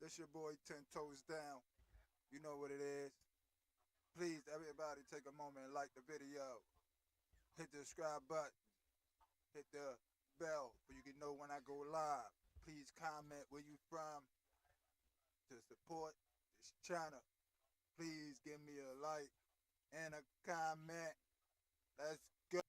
It's your boy 10 Toes Down. You know what it is. Please, everybody, take a moment and like the video. Hit the subscribe button. Hit the bell so you can know when I go live. Please comment where you from to support this channel. Please give me a like and a comment. Let's go.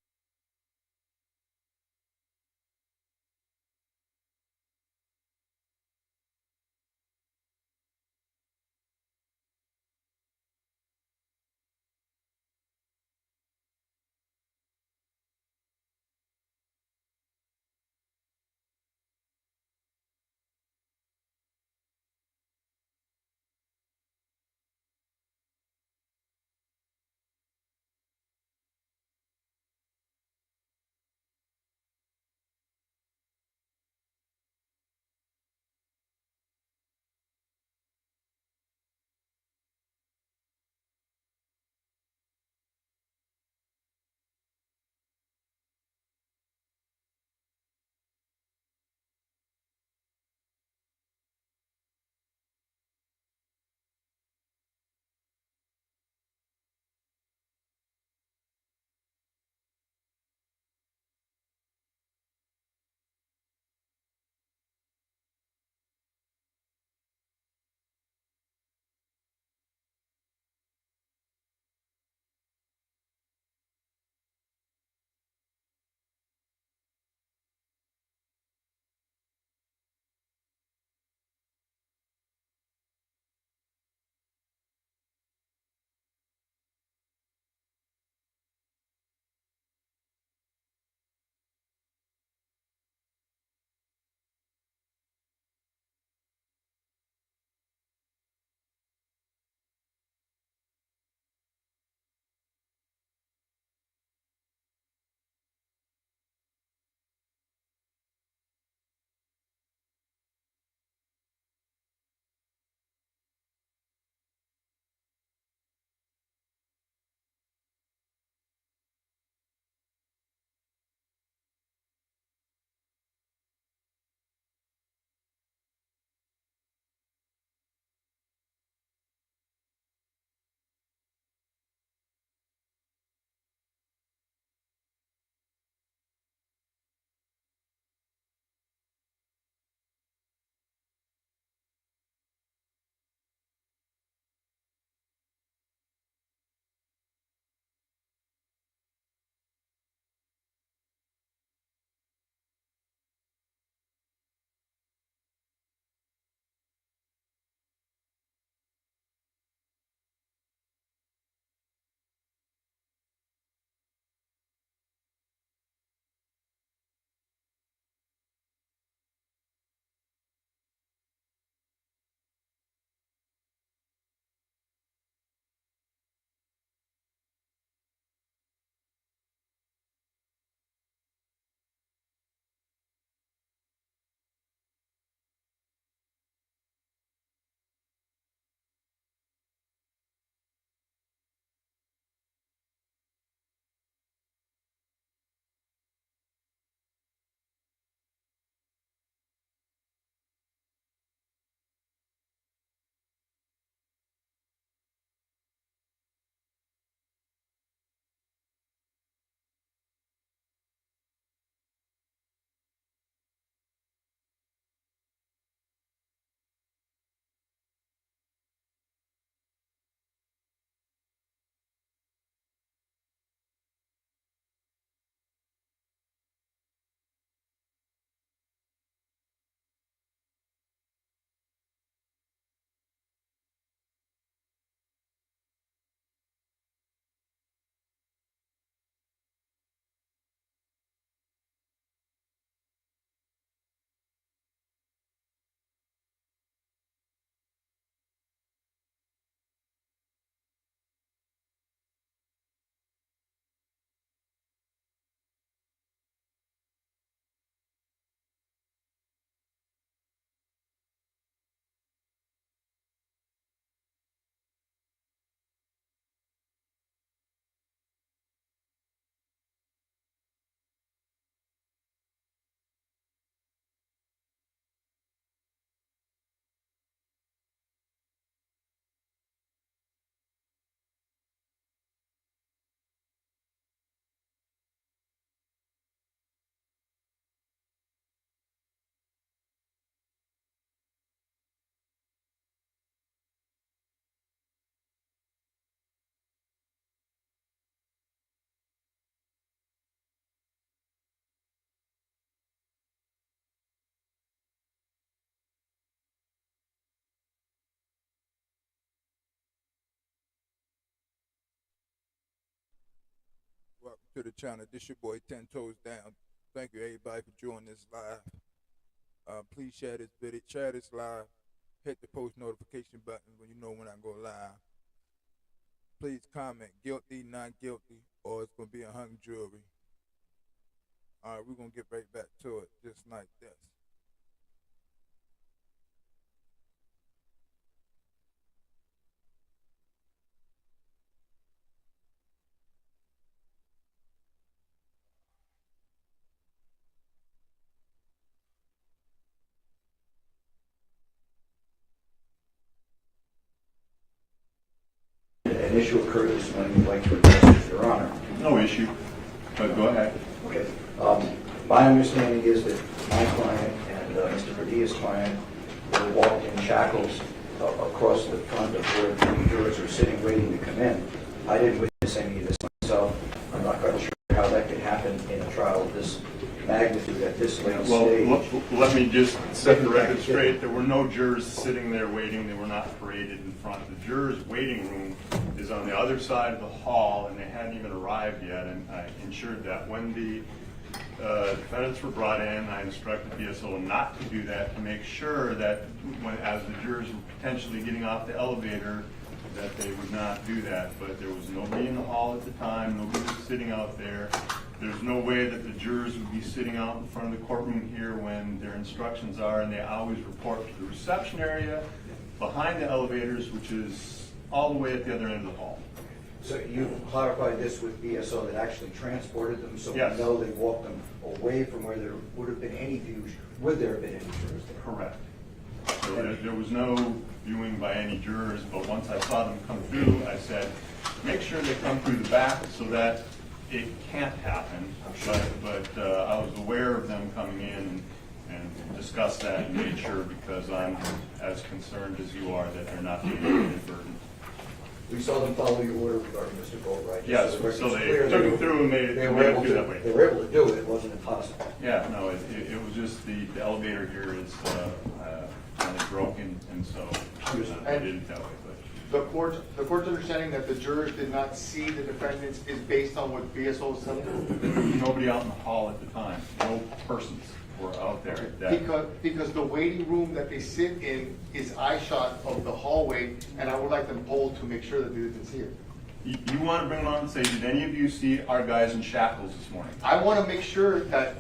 to the channel. This your boy 10 Toes Down. Thank you everybody for joining this live. Please share this video, share this live. Hit the post notification button when you know when I go live. Please comment guilty, not guilty, or it's gonna be a hung jury. Alright, we're gonna get right back to it just like this. An issue occurred this morning we'd like to address with Your Honor. No issue, but go ahead. Okay. My understanding is that my client and Mr. Verdia's client were walked in shackles across the front of where the jurors are sitting waiting to come in. I didn't witness any of this myself. I'm not quite sure how that could happen in a trial of this magnitude at this late stage. Well, let me just set the record straight. There were no jurors sitting there waiting. They were not paraded in front. The jurors' waiting room is on the other side of the hall, and they hadn't even arrived yet. And I ensured that when the defendants were brought in, I instructed BSO not to do that, to make sure that as the jurors were potentially getting off the elevator, that they would not do that. But there was nobody in the hall at the time. Nobody was sitting out there. There's no way that the jurors would be sitting out in front of the courtroom here when their instructions are, and they always report to the reception area behind the elevators, which is all the way at the other end of the hall. So you clarified this with BSO that actually transported them, so Yes. we know they walked them away from where there would have been any views. Would there have been any jurors there? Correct. So there was no viewing by any jurors, but once I saw them come through, I said, make sure they come through the back so that it can't happen. But I was aware of them coming in and discussed that and made sure, because I'm as concerned as you are that they're not being inadvertent. We saw them follow your order regarding Mr. Goldbright. Yes, so they took him through and made it able do that way. They were able to do it. It wasn't impossible. Yeah, no, it was just the elevator here is kind of broken, and so I did it that way. The court's understanding that the jurors did not see the defendants is based on what BSO was telling them? There was nobody out in the hall at the time. No persons were out there. Because the waiting room that they sit in is eye shot of the hallway, and I would like them polled to make sure that they didn't see it. You want to bring them on and say, did any of you see our guys in shackles this morning? I want to make sure that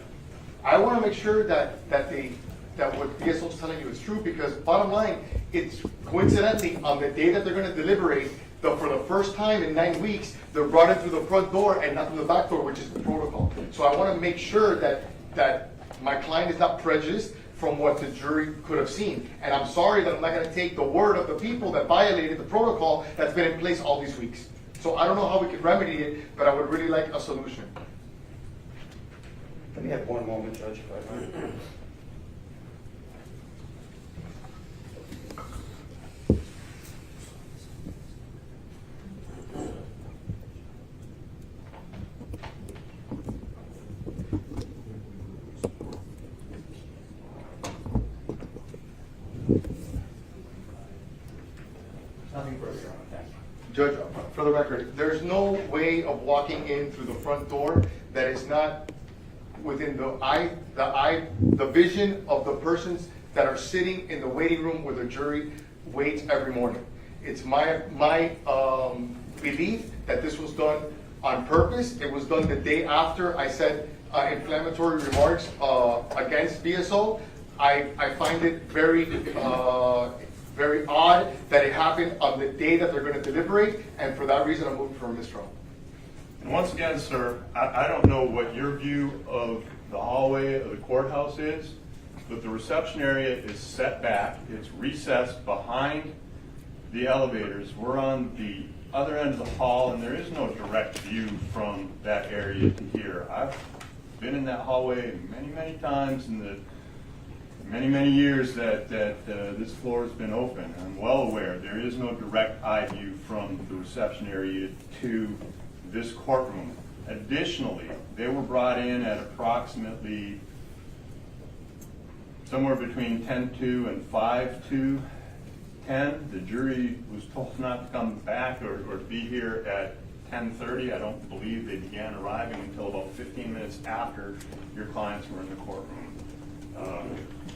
that what BSO is telling you is true, because bottom line, it's coincidentally on the day that they're going to deliberate, for the first time in 9 weeks, they're brought in through the front door and not through the back door, which is the protocol. So I want to make sure that my client is not prejudiced from what the jury could have seen. And I'm sorry that I'm not going to take the word of the people that violated the protocol that's been in place all these weeks. So I don't know how we can remedy it, but I would really like a solution. Let me have one moment, Judge, if I might. Nothing further, Your Honor. Thank you. Judge, for the record, there's no way of walking in through the front door that is not within the vision of the persons that are sitting in the waiting room where the jury waits every morning. It's my belief that this was done on purpose. It was done the day after I said inflammatory remarks against BSO. I find it very very odd that it happened on the day that they're going to deliberate, and for that reason I'm moving for a mistrial. And once again, sir, I don't know what your view of the hallway of the courthouse is, but the reception area is set back. It's recessed behind the elevators. We're on the other end of the hall, and there is no direct view from that area to here. I've been in that hallway many, many times in the many years that this floor has been open. I'm well aware there is no direct eye view from the reception area to this courtroom. Additionally, they were brought in at approximately somewhere between 10-2 and 5-2-10. The jury was told not to come back or be here at 10:30. I don't believe they began arriving until about 15 minutes after your clients were in the courtroom.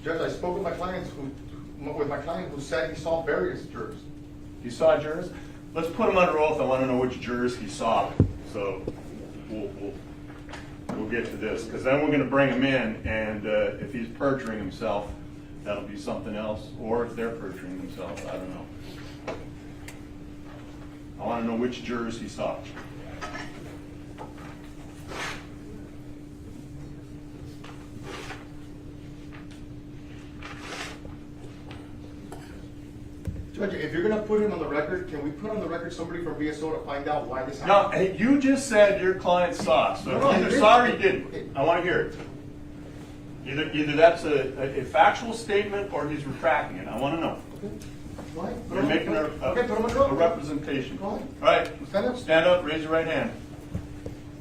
Judge, I spoke with my client who said he saw various jurors. You saw jurors? Let's put him under oath. I want to know which jurors he saw. So we'll get to this, because then we're going to bring him in, and if he's perjuring himself, that'll be something else. Or if they're perjuring themselves, I don't know. I want to know which jurors he saw. Judge, if you're gonna put him on the record, can we put on the record somebody from VSO to find out why this No, happened? hey, you just said your client saw, so No, I either didn't. saw or you didn't. I want to hear it. Either that's a factual statement or he's retracting it. I want to know. Why? You're making Okay, put him on the a record. representation. Go All on. right, Stand up. stand up, raise your right hand.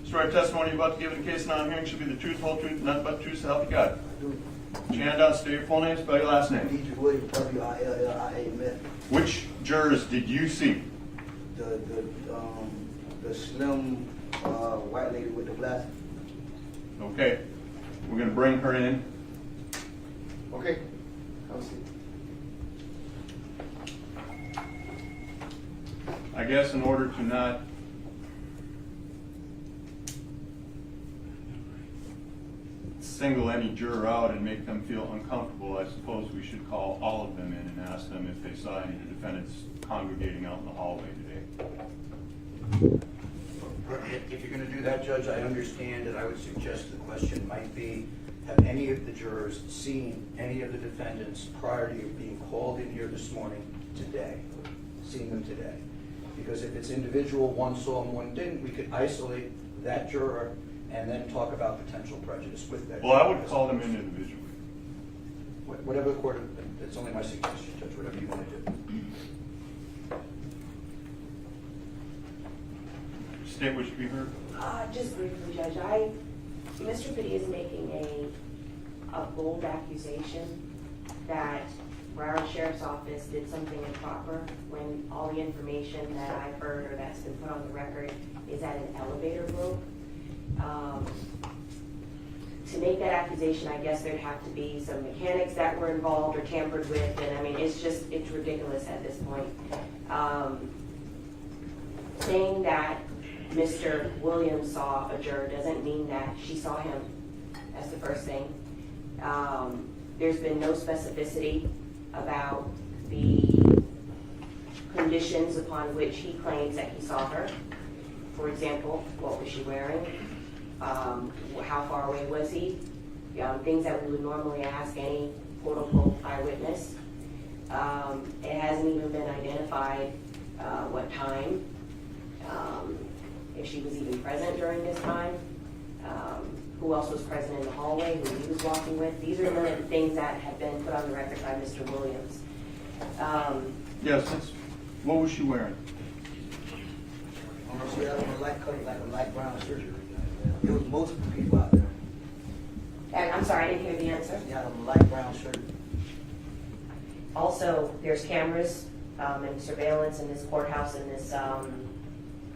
Swear testimony you're about to give in the case now I'm hearing should be the truth, whole truth, nothing but the truth, so help you God. Put your hand down, state your full name, spell your last name. Deidre Williams, W-I-L-L-I-A, Which jurors did you see? the slim white lady with the glasses. Okay, we're going to bring her in. Okay. Have a seat. I guess in order to not single any juror out and make them feel uncomfortable, I suppose we should call all of them in and ask them if they saw any of the defendants congregating out in the hallway today. If you're going to do that, Judge, I understand, and I would suggest the question might be, have any of the jurors seen any of the defendants prior to you being called in here this morning today? Seen them today? Because if it's individual, one saw them, one didn't, we could isolate that juror and then talk about potential prejudice with that. Well, I would call them in individually. Whatever the court, it's only my suggestion, Judge, whatever you want to do. State what should be heard. Just briefly, Judge, Mr. Fitty is making a bold accusation that Broward Sheriff's Office did something improper when all the information that I've heard or that's been put on the record is at an elevator rope. To make that accusation, I guess there'd have to be some mechanics that were involved or tampered with, and I mean, it's ridiculous at this point. Saying that Mr. Williams saw a juror doesn't mean that she saw him. That's the first thing. There's been no specificity about the conditions upon which he claims that he saw her. For example, what was she wearing? How far away was he? Things that we would normally ask any quote-unquote eyewitness. It hasn't even been identified what time, if she was even present during this time, who else was present in the hallway, who he was walking with. These are none of the things that have been put on the record by Mr. Williams. Yes, what was she wearing? She had on a light color, like a light brown shirt. There was multiple people out there. And I'm sorry, I didn't hear the answer. She had on a light brown shirt. Also, there's cameras and surveillance in this courthouse in this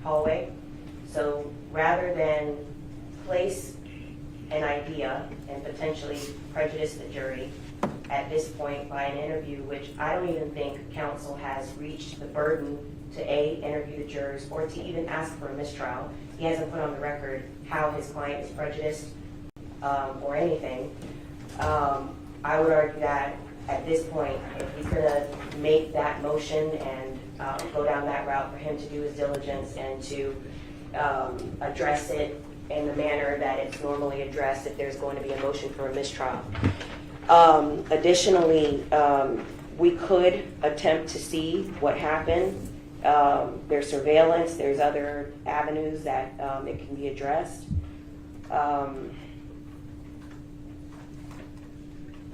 hallway. So rather than place an idea and potentially prejudice the jury at this point by an interview, which I don't even think counsel has reached the burden to interview the jurors or to even ask for a mistrial. He hasn't put on the record how his client is prejudiced or anything. I would argue that at this point, if he's going to make that motion and go down that route, for him to do his diligence and to address it in the manner that it's normally addressed if there's going to be a motion for a mistrial. Additionally, we could attempt to see what happened. There's surveillance, there's other avenues that it can be addressed.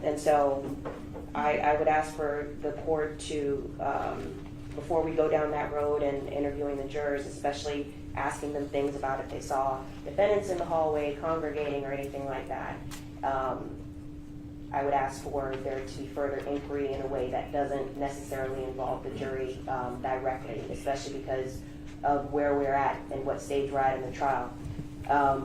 And so I would ask for the court to, before we go down that road and interviewing the jurors, especially asking them things about if they saw defendants in the hallway congregating or anything like that, I would ask for there to be further inquiry in a way that doesn't necessarily involve the jury directly, especially because of where we're at and what stage we're at in the trial.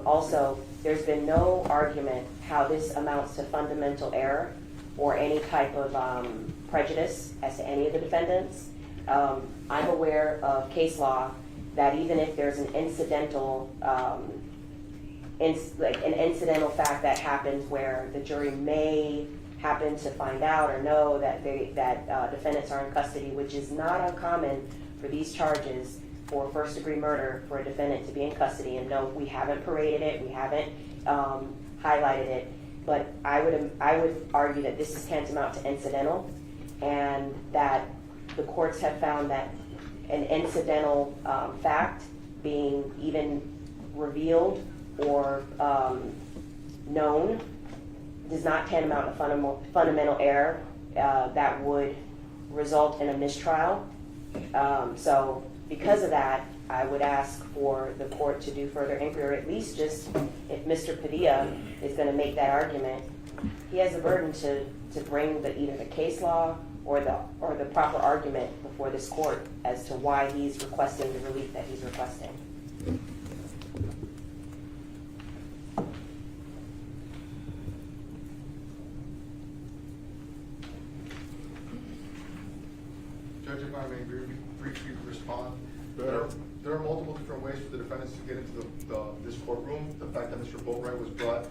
Also, there's been no argument how this amounts to fundamental error or any type of prejudice as to any of the defendants. I'm aware of case law that even if there's an incidental, like an incidental fact that happens where the jury may happen to find out or know that defendants are in custody, which is not uncommon for these charges for first-degree murder for a defendant to be in custody. And no, we haven't paraded it, we haven't highlighted it, but I would argue that this is tantamount to incidental, and that the courts have found that an incidental fact being even revealed or known does not tantamount to fundamental error that would result in a mistrial. So because of that, I would ask for the court to do further inquiry, or at least just, if Mr. Padilla is going to make that argument, he has the burden to bring either the case law or the proper argument before this court as to why he's requesting the relief that he's requesting. Judge, if I may briefly respond. There are multiple different ways for the defendants to get into this courtroom. The fact that Mr. Boatwright was brought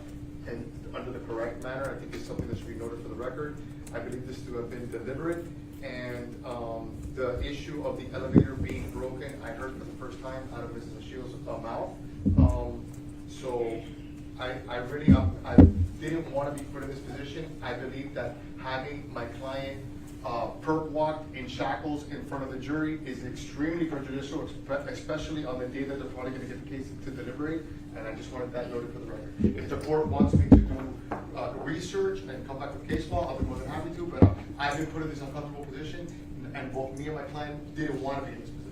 in under the correct manner, I think is something that should be noted for the record. I believe this to have been deliberate, and the issue of the elevator being broken, I heard for the first time out of Mrs. Ashio's mouth. So I really didn't want to be put in this position. I believe that having my client perp walked in shackles in front of the jury is extremely prejudicial, especially on the day that they're probably going to get the case to deliberate. And I just wanted that noted for the record. If the court wants me to do research and come back with case law, I'll be more than happy to. But I've been put in this uncomfortable position, and both me and my client didn't want to be in this position.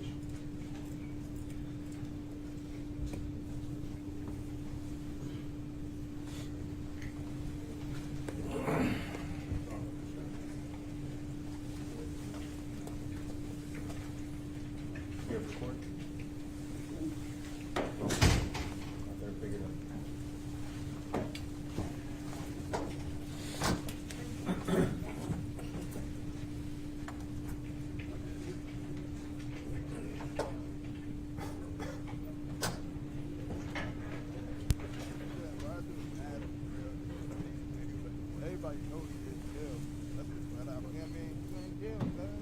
Everybody knows he didn't kill. That's just flat out. You know what I mean? You ain't kill, man.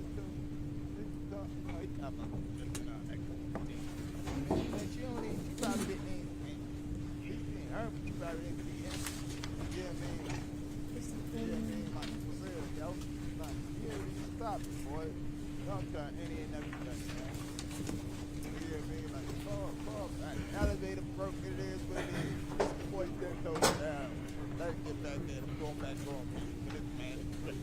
She don't even, she probably didn't even, he ain't her, but she probably didn't believe him. You know what I mean? You know what I mean? Like, for real, yo. Like, you need to stop it, boy. Don't try any and everything, man. You know what I mean? Like, call back. Elevator broke, it is what it is. Mr. Boy, just told it down. Let's get back there. I'm going back on me. But this man is crazy.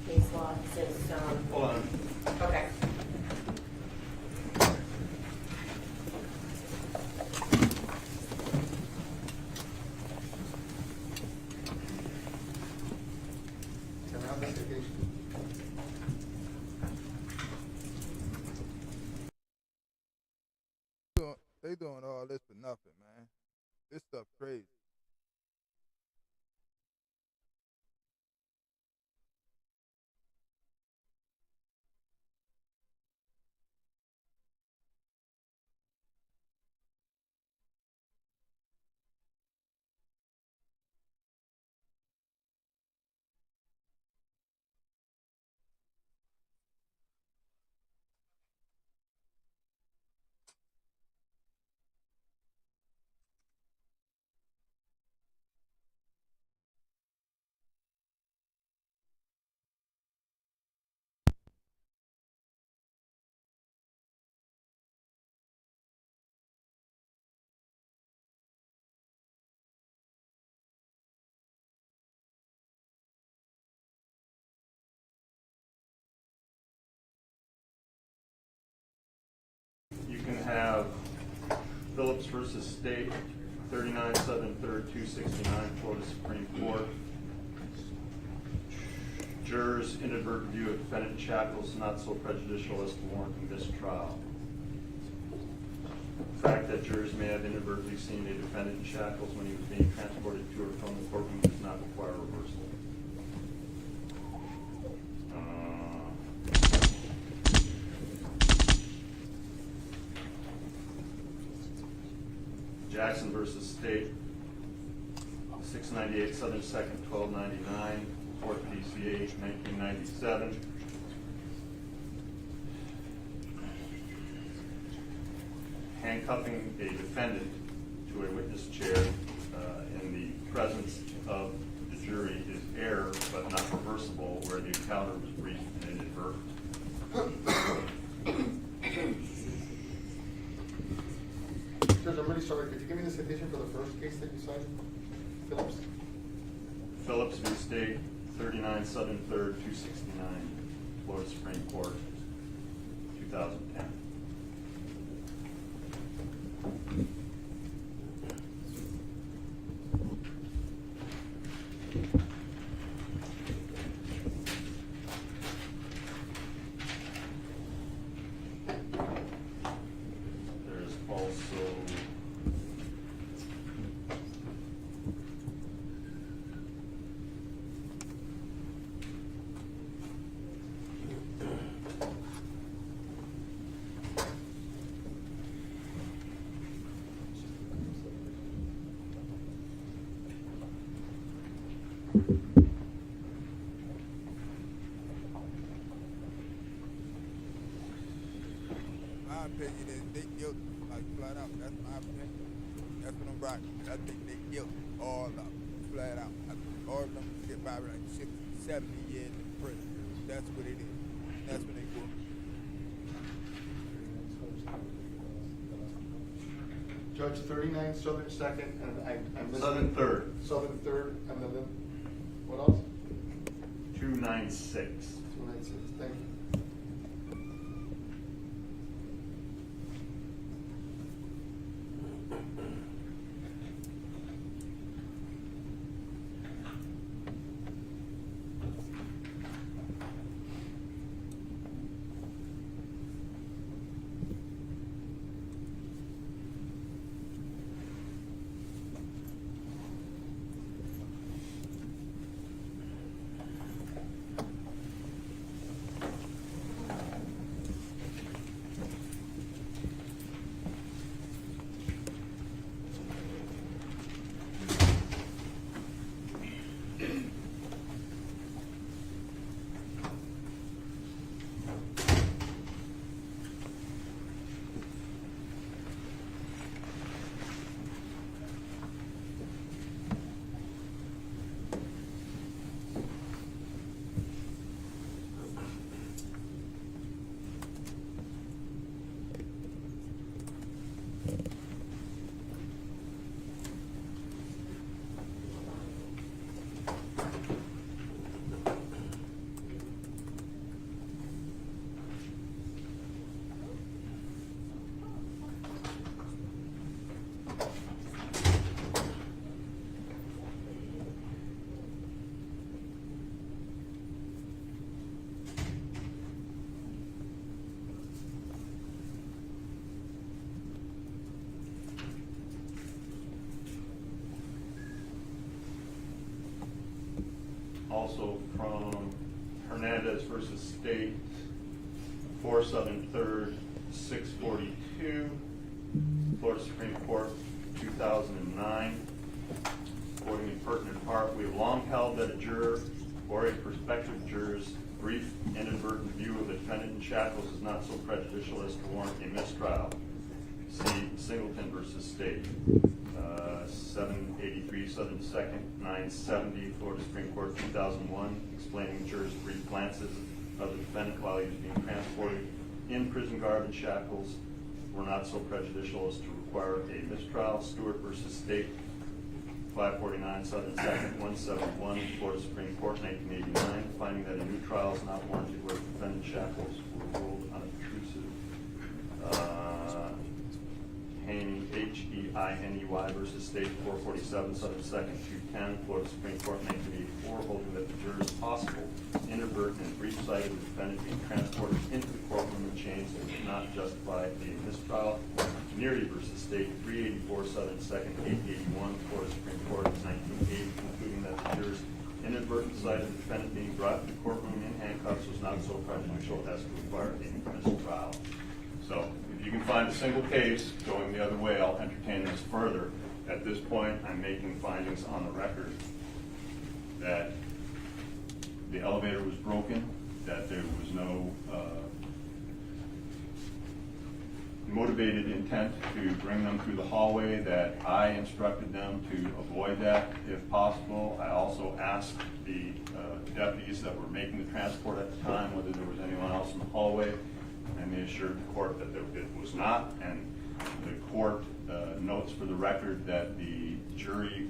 Case law since, Hold on. okay. Can I have this occasion? They doing all this for nothing, man. This stuff crazy. Phillips versus State, 39 Southern 3rd, 269, Florida Supreme Court. Jurors inadvertent view of defendant in shackles not so prejudicial as to warrant a mistrial. The fact that jurors may have inadvertently seen a defendant in shackles when he was being transported to or from the courtroom does not require reversal. Jackson versus State, 698 Southern 2nd, 1299, 4th PCH, 1997. Handcuffing a defendant to a witness chair in the presence of the jury is error, but not reversible, where the encounter was brief and inadvertent. Judge, I'm really sorry. Could you give me the citation for the first case that you cited? Phillips? Phillips v. State, 39 Southern 3rd, 269, Florida Supreme Court, 2010. There's also My opinion is they guilty, like flat out. That's my opinion. That's what I'm rocking. I think they guilty, all of them, flat out. I think all of them get by like 60, 70 years in prison. That's what it is. That's what they do. Judge, 39 Southern 2nd, and I'm listening. Southern 3rd, Southern 3rd, and then, what else? 296. 296, thank you. Also from Hernandez versus State, 4 Southern 3rd, 642, Florida Supreme Court, 2009. Quoting in pertinent part, we have long held that a juror or a prospective juror's brief inadvertent view of a defendant in shackles is not so prejudicial as to warrant a mistrial. See Singleton versus State, 783 Southern 2nd, 970, Florida Supreme Court, 2001, explaining jurors' brief glances of the defendant while he was being transported in prison garb and shackles were not so prejudicial as to require a mistrial. Stewart versus State, 549 Southern 2nd, 171, Florida Supreme Court, 1989, finding that a new trial is not warranted where defendant shackles were ruled unobtrusive. Haney, H.E. NEY versus State 447 Southern 2nd 210, Florida Supreme Court 1984, holding that the juror's possible inadvertent and brief sight of the defendant being transported into the courtroom in chains that would not justify a mistrial. Neary versus State 384 Southern 2nd 881, Florida Supreme Court 1980, concluding that the juror's inadvertent sight of the defendant being brought to the courtroom in handcuffs was not so prejudicial as to require a mistrial. So if you can find a single case going the other way, I'll entertain this further. At this point, I'm making findings on the record that the elevator was broken, that there was no motivated intent to bring them through the hallway, that I instructed them to avoid that if possible. I also asked the deputies that were making the transport at the time whether there was anyone else in the hallway, and they assured the court that it was not. And the court notes for the record that the jury,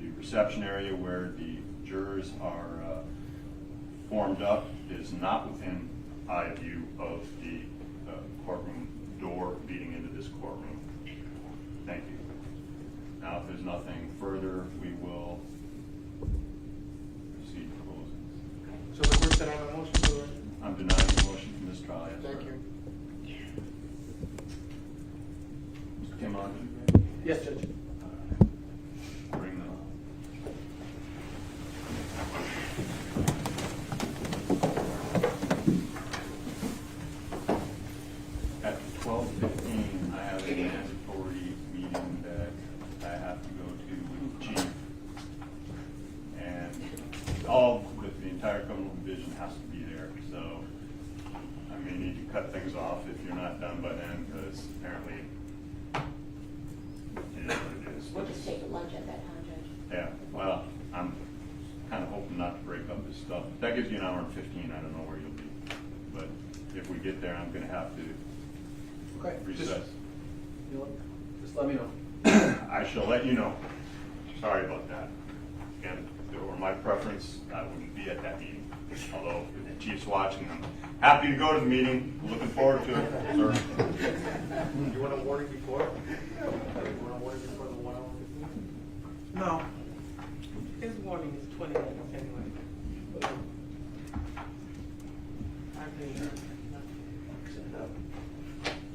the reception area where the jurors are formed up is not within eye view of the courtroom door leading into this courtroom. Thank you. Now, if there's nothing further, we will proceed to closing. So the court said I have a motion for the... I'm denying the motion for mistrial. Yes, Thank sir. you. Mr. Kim, on. Yes, Judge. Bring them. At 12:15, I have a mandatory meeting that I have to go to with the chief. And all with the entire criminal division has to be there. So I may need to cut things off if you're not done by then, because apparently it is what it is. We'll just take a lunch at that time, Judge. Yeah, well, I'm kind of hoping not to break up this stuff. That gives you an hour and 15, I don't know where you'll be. But if we get there, I'm gonna have to Okay, recess. You know what? Just let me know. I shall let you know. Sorry about that. Again, if it were my preference, I wouldn't be at that meeting. Although, if the chief's watching, I'm happy to go to the meeting, looking forward to it, sir. You want a warning before? You want a warning before the 1 hour 15? No. His warning is 20 minutes anyway. I've been there.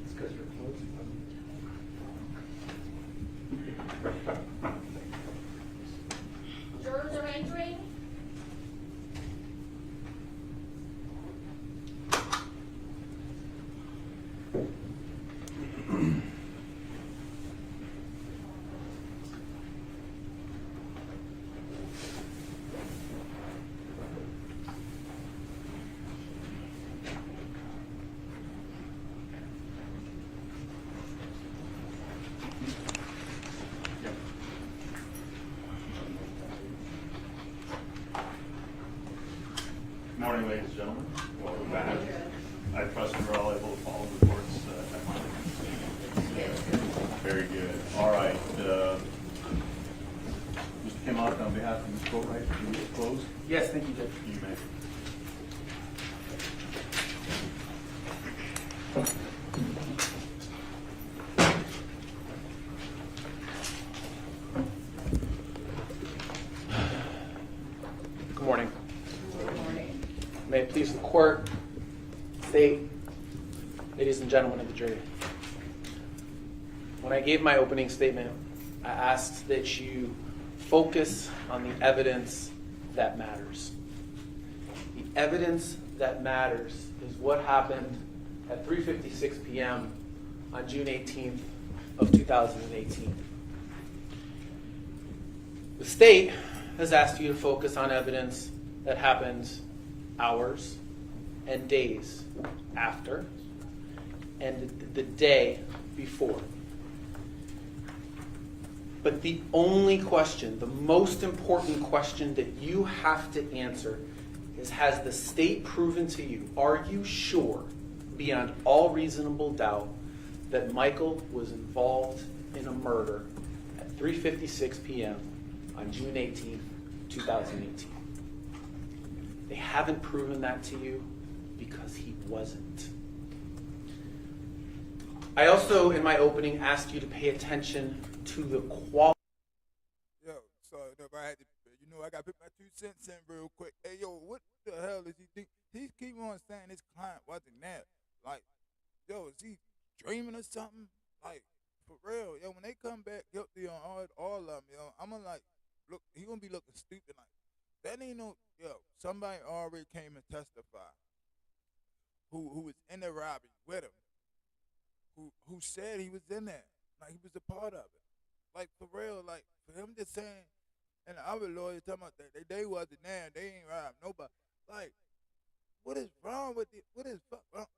It's because you're closing. Jurors are entering. Good morning, ladies and gentlemen. Welcome back. I trust you're all able to follow the court's timeline. Very good. All right. Mr. Kimmock, on behalf of Ms. Courtright, do you close? Yes, thank you, Judge. You may. Good morning. May it please the court, state, ladies and gentlemen of the jury. When I gave my opening statement, I asked that you focus on the evidence that matters. The evidence that matters is what happened at 3:56 p.m. on June 18th of 2018. The state has asked you to focus on evidence that happened hours and days after and the day before. But the only question, the most important question that you have to answer is, has the state proven to you, are you sure beyond all reasonable doubt that Michael was involved in a murder at 3:56 p.m. on June 18th, 2018? They haven't proven that to you because he wasn't. I also, in my opening, asked you to pay attention to the quality. Yo, so if I had to, I got to put my 2 cents in real quick. Hey, yo, what the hell is he think? He keep on saying his client wasn't there. Like, yo, is he dreaming or something? Like, for real, yo, when they come back guilty on all of them, yo, I'm gonna like, look, he gonna be looking stupid. Like, that ain't no, yo, somebody already came and testified who was in the robbery with him, who said he was in there, like he was a part of it. Like, for real, like, for him just saying, and the other lawyers talking about that they wasn't there, they ain't robbed nobody. Like, what is wrong with it? What is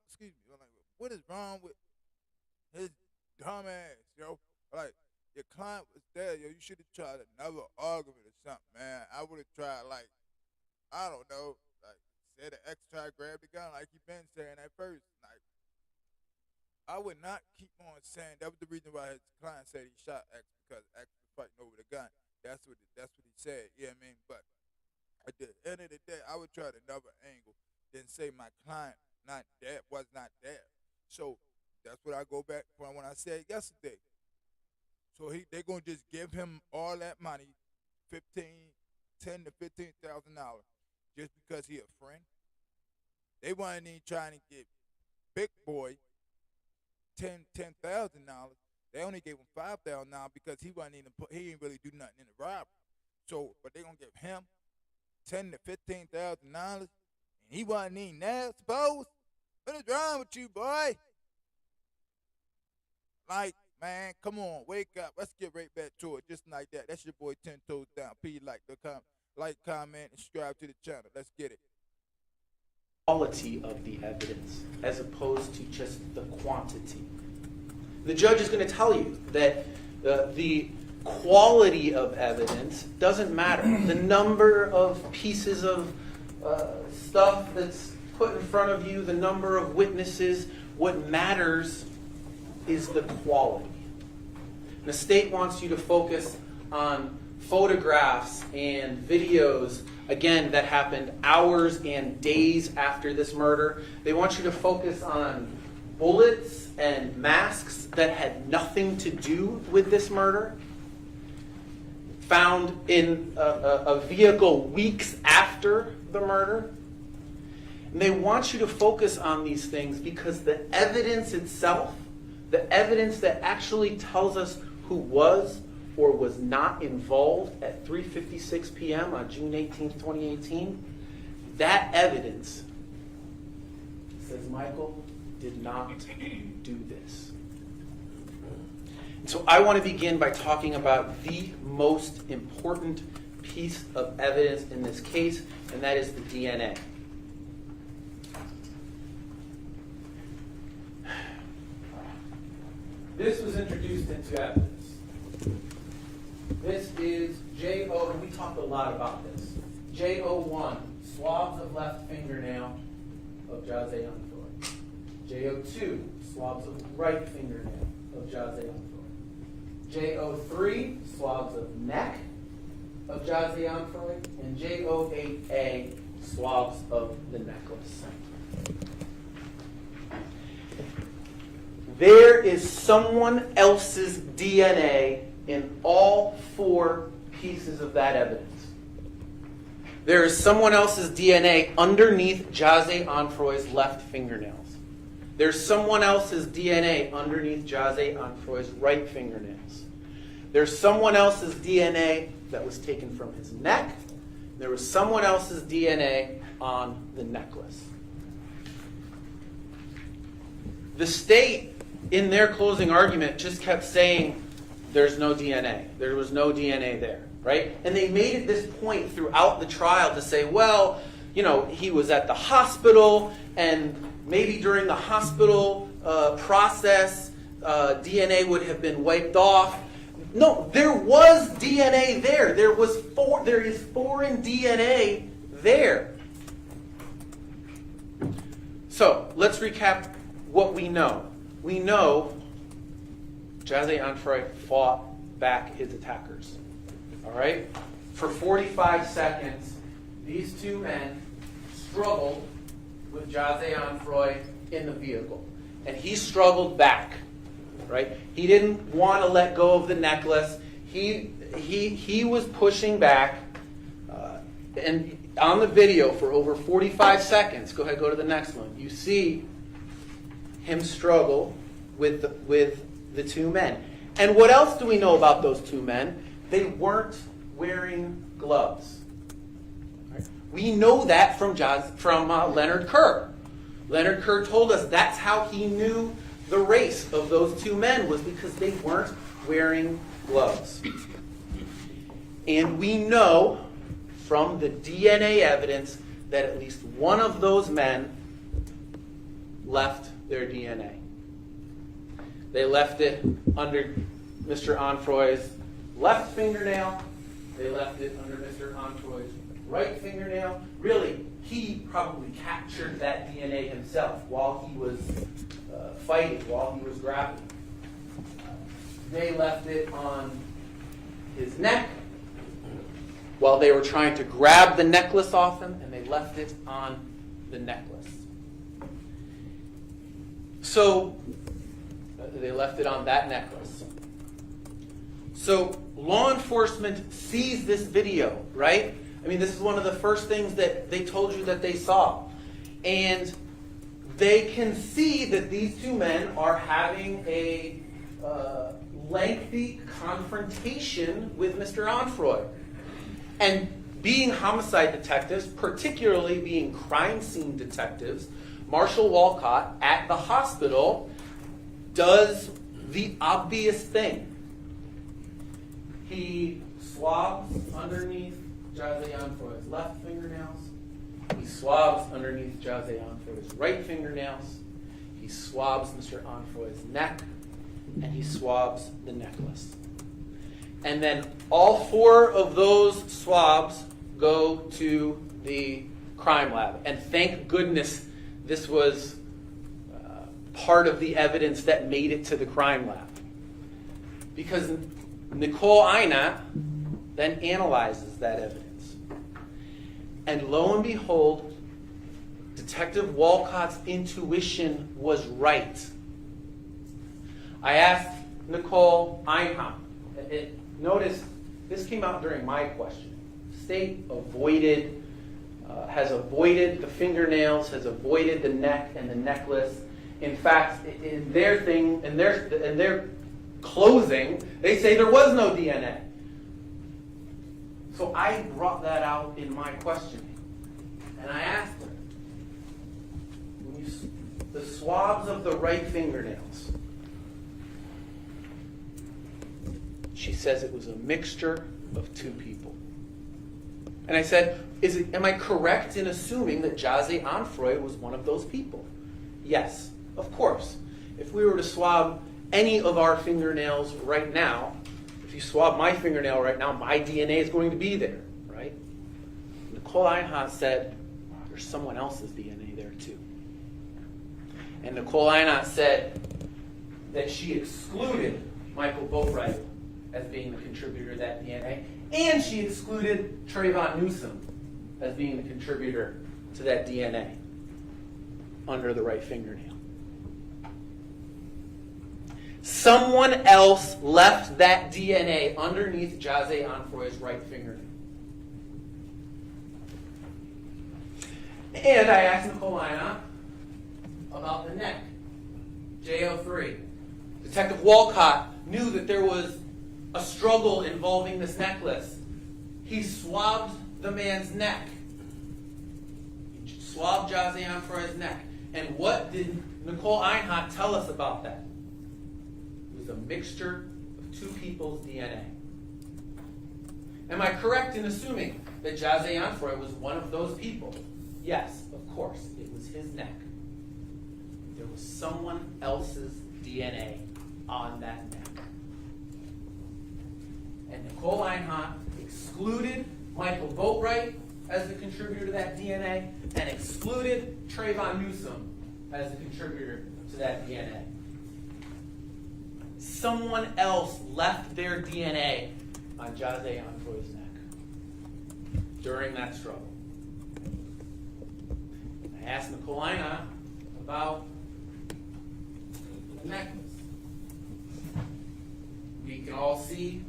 excuse me? Like, what is wrong with his dumb ass, yo? Like, your client was there, yo. You should have tried another argument or something, man. I would have tried, like, I don't know, like, said the X tried to grab the gun, like he been saying at first. Like, I would not keep on saying that was the reason why his client said he shot X, because X was fighting over the gun. That's what he said. You know what I mean? But at the end of the day, I would try another angle than say my client was not there. So that's what I go back from when I said yesterday. So they gonna just give him all that money, $10,000 to $15,000, just because he a friend. They wasn't even trying to give Big Boy $10,000. They only gave him $5,000 because he didn't really do nothing in the robbery. So, but they gonna give him $10,000 to $15,000, and he wasn't even there. Suppose, what is wrong with you, boy? Like, man, come on, wake up. Let's get right back to it, just like that. That's your boy 10 Toes Down. Please like, comment, and subscribe to the channel. Let's get it. Quality of the evidence as opposed to just the quantity. The judge is going to tell you that the quality of evidence doesn't matter. The number of pieces of stuff that's put in front of you, the number of witnesses, what matters is the quality. The state wants you to focus on photographs and videos, again, that happened hours and days after this murder. They want you to focus on bullets and masks that had nothing to do with this murder, found in a vehicle weeks after the murder. And they want you to focus on these things because the evidence itself, the evidence that actually tells us who was or was not involved at 3:56 p.m. on June 18th, 2018, that evidence says Michael did not do this. And so I want to begin by talking about the most important piece of evidence in this case, and that is the DNA. This was introduced into evidence. This is J0, and we talked a lot about this. J01, swabs of left fingernail of Jazay Anthroy. J02, swabs of right fingernail of Jazay Anthroy. J03, swabs of neck of Jazay Anthroy. And J08A, swabs of the necklace. There is someone else's DNA in all 4 pieces of that evidence. There is someone else's DNA underneath Jazay Anthroy's left fingernails. There's someone else's DNA underneath Jazay Anthroy's right fingernails. There's someone else's DNA that was taken from his neck. There was someone else's DNA on the necklace. The state, in their closing argument, just kept saying, there's no DNA. There was no DNA there, right? And they made it this point throughout the trial to say, well, he was at the hospital, and maybe during the hospital process, DNA would have been wiped off. No, there was DNA there. There is foreign DNA there. So let's recap what we know. We know Jazay Anthroy fought back his attackers. All right? For 45 seconds, these 2 men struggled with Jazay Anthroy in the vehicle. And he struggled back. right? He didn't want to let go of the necklace. He was pushing back, and on the video for over 45 seconds, go ahead, go to the next one, you see him struggle with the two men. And what else do we know about those two men? They weren't wearing gloves. Right? We know that from Leonard Kerr. Leonard Kerr told us that's how he knew the race of those two men, was because they weren't wearing gloves. And we know from the DNA evidence that at least one of those men left their DNA. They left it under Mr. Onfroy's left fingernail. They left it under Mr. Onfroy's right fingernail. Really, he probably captured that DNA himself while he was fighting, while he was grappling. They left it on his neck while they were trying to grab the necklace off him, and they left it on the necklace. So, they left it on that necklace. So, law enforcement sees this video, right? I mean, this is one of the first things that they told you that they saw. And they can see that these two men are having a lengthy confrontation with Mr. Onfroy. And being homicide detectives, particularly being crime scene detectives, Marshall Walcott at the hospital does the obvious thing. He swabs underneath Jose Onfroy's left fingernails. He swabs underneath Jose Onfroy's right fingernails. He swabs Mr. Onfroy's neck. And he swabs the necklace. And then all four of those swabs go to the crime lab. And thank goodness this was part of the evidence that made it to the crime lab. Because Nicole Einat then analyzes that evidence. And lo and behold, Detective Walcott's intuition was right. I asked Nicole Einat, notice this came out during my questioning. State has avoided the fingernails, has avoided the neck and the necklace. In fact, in their closing, they say there was no DNA. So I brought that out in my questioning. And I asked her, the swabs of the right fingernails, she says it was a mixture of two people. And I said, am I correct in assuming that Jose Onfroy was one of those people? Yes, of course. If we were to swab any of our fingernails right now, if you swab my fingernail right now, my DNA is going to be there, right? Nicole Einat said, there's someone else's DNA there too. And Nicole Einat said that she excluded Michael Boatwright as being the contributor to that DNA, and she excluded Trayvon Newsom as being the contributor to that DNA under the right fingernail. Someone else left that DNA underneath Jose Onfroy's right fingernail. And I asked Nicole Einat about the neck, J03. Detective Walcott knew that there was a struggle involving this necklace. He swabbed the man's neck. He swabbed Jose Onfroy's neck. And what did Nicole Einat tell us about that? It was a mixture of two people's DNA. Am I correct in assuming that Jose Onfroy was one of those people? Yes, of course. It was his neck. There was someone else's DNA on that neck. And Nicole Einat excluded Michael Boatwright as the contributor to that DNA and excluded Trayvon Newsom as the contributor to that DNA. Someone else left their DNA on Jose Onfroy's neck during that struggle. I asked Nicole Einat about the necklace. We can all see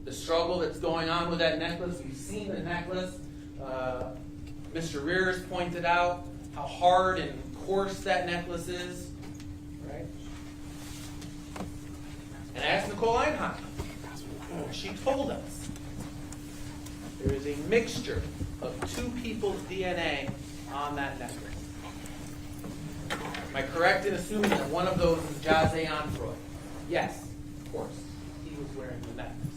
the struggle that's going on with that necklace. We've seen the necklace. Mr. Rears pointed out how hard and coarse that necklace is, right? And I asked Nicole Einheim. She told us there is a mixture of two people's DNA on that necklace. Am I correct in assuming that one of those is Jose Onfroy? Yes, of course. He was wearing the necklace.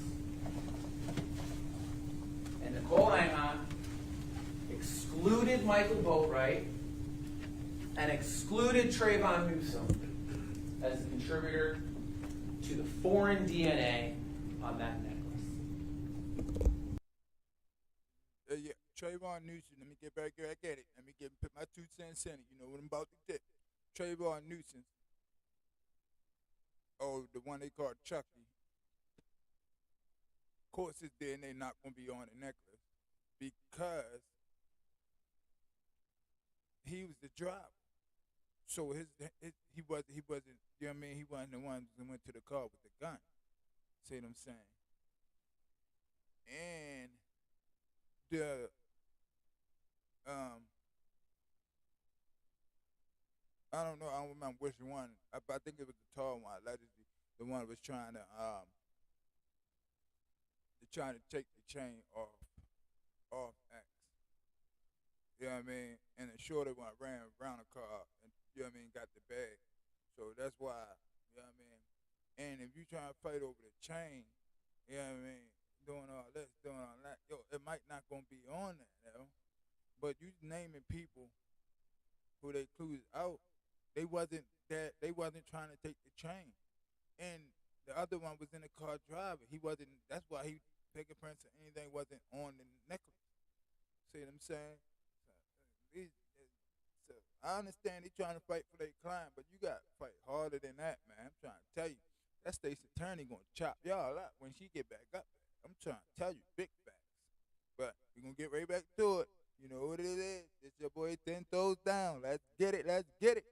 And Nicole Einheim excluded Michael Boatwright and excluded Trayvon Newsom as a contributor to the foreign DNA on that necklace. Yeah, Trayvon Newsom, let me get back here, I get it. Let me put my 2 cents in it. You know what I'm about to get. Trayvon Newsom, the one they call Chucky. Of course his DNA not going to be on the necklace because he was the driver. So he wasn't, you know what I mean? He wasn't the one that went to the car with the gun. See what I'm saying? And the I don't know. I don't remember which one. I think it was the tall one. Allegedly, the one that was trying to take the chain off X. You know what I mean? And the shorter one ran around the car and, you know what I mean, got the bag. So that's why, you know what I mean? And if you trying to fight over the chain, you know what I mean, doing all this, doing all that, yo, it might not gonna be on that, you know? But you naming people who they clued out, they wasn't trying to take the chain. And the other one was in the car driving. He wasn't, that's why he fingerprints or anything wasn't on the necklace. See what I'm saying? So I understand they trying to fight for their client, but you got to fight harder than that, man. I'm trying to tell you. That state's attorney going to chop y'all up when she get back up there. I'm trying to tell you, big facts. But we're going to get right back to it. You know what it is. It's your boy 10 Toes Down. Let's get it. Let's get it.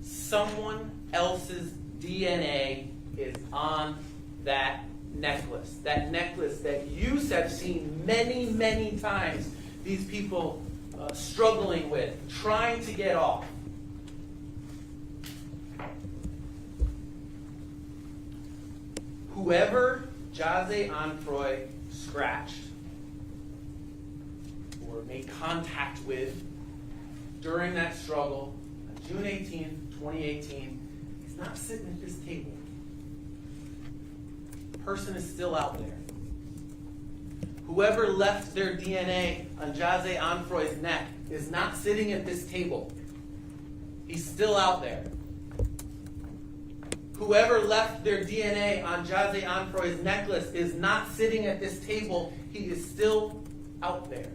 Someone else's DNA is on that necklace. That necklace that you have seen many, many times these people struggling with, trying to get off. Whoever Jose Onfroy scratched or made contact with during that struggle on June 18, 2018, is not sitting at this table. The person is still out there. Whoever left their DNA on Jose Onfroy's neck is not sitting at this table. He's still out there. Whoever left their DNA on Jose Onfroy's necklace is not sitting at this table. He is still out there.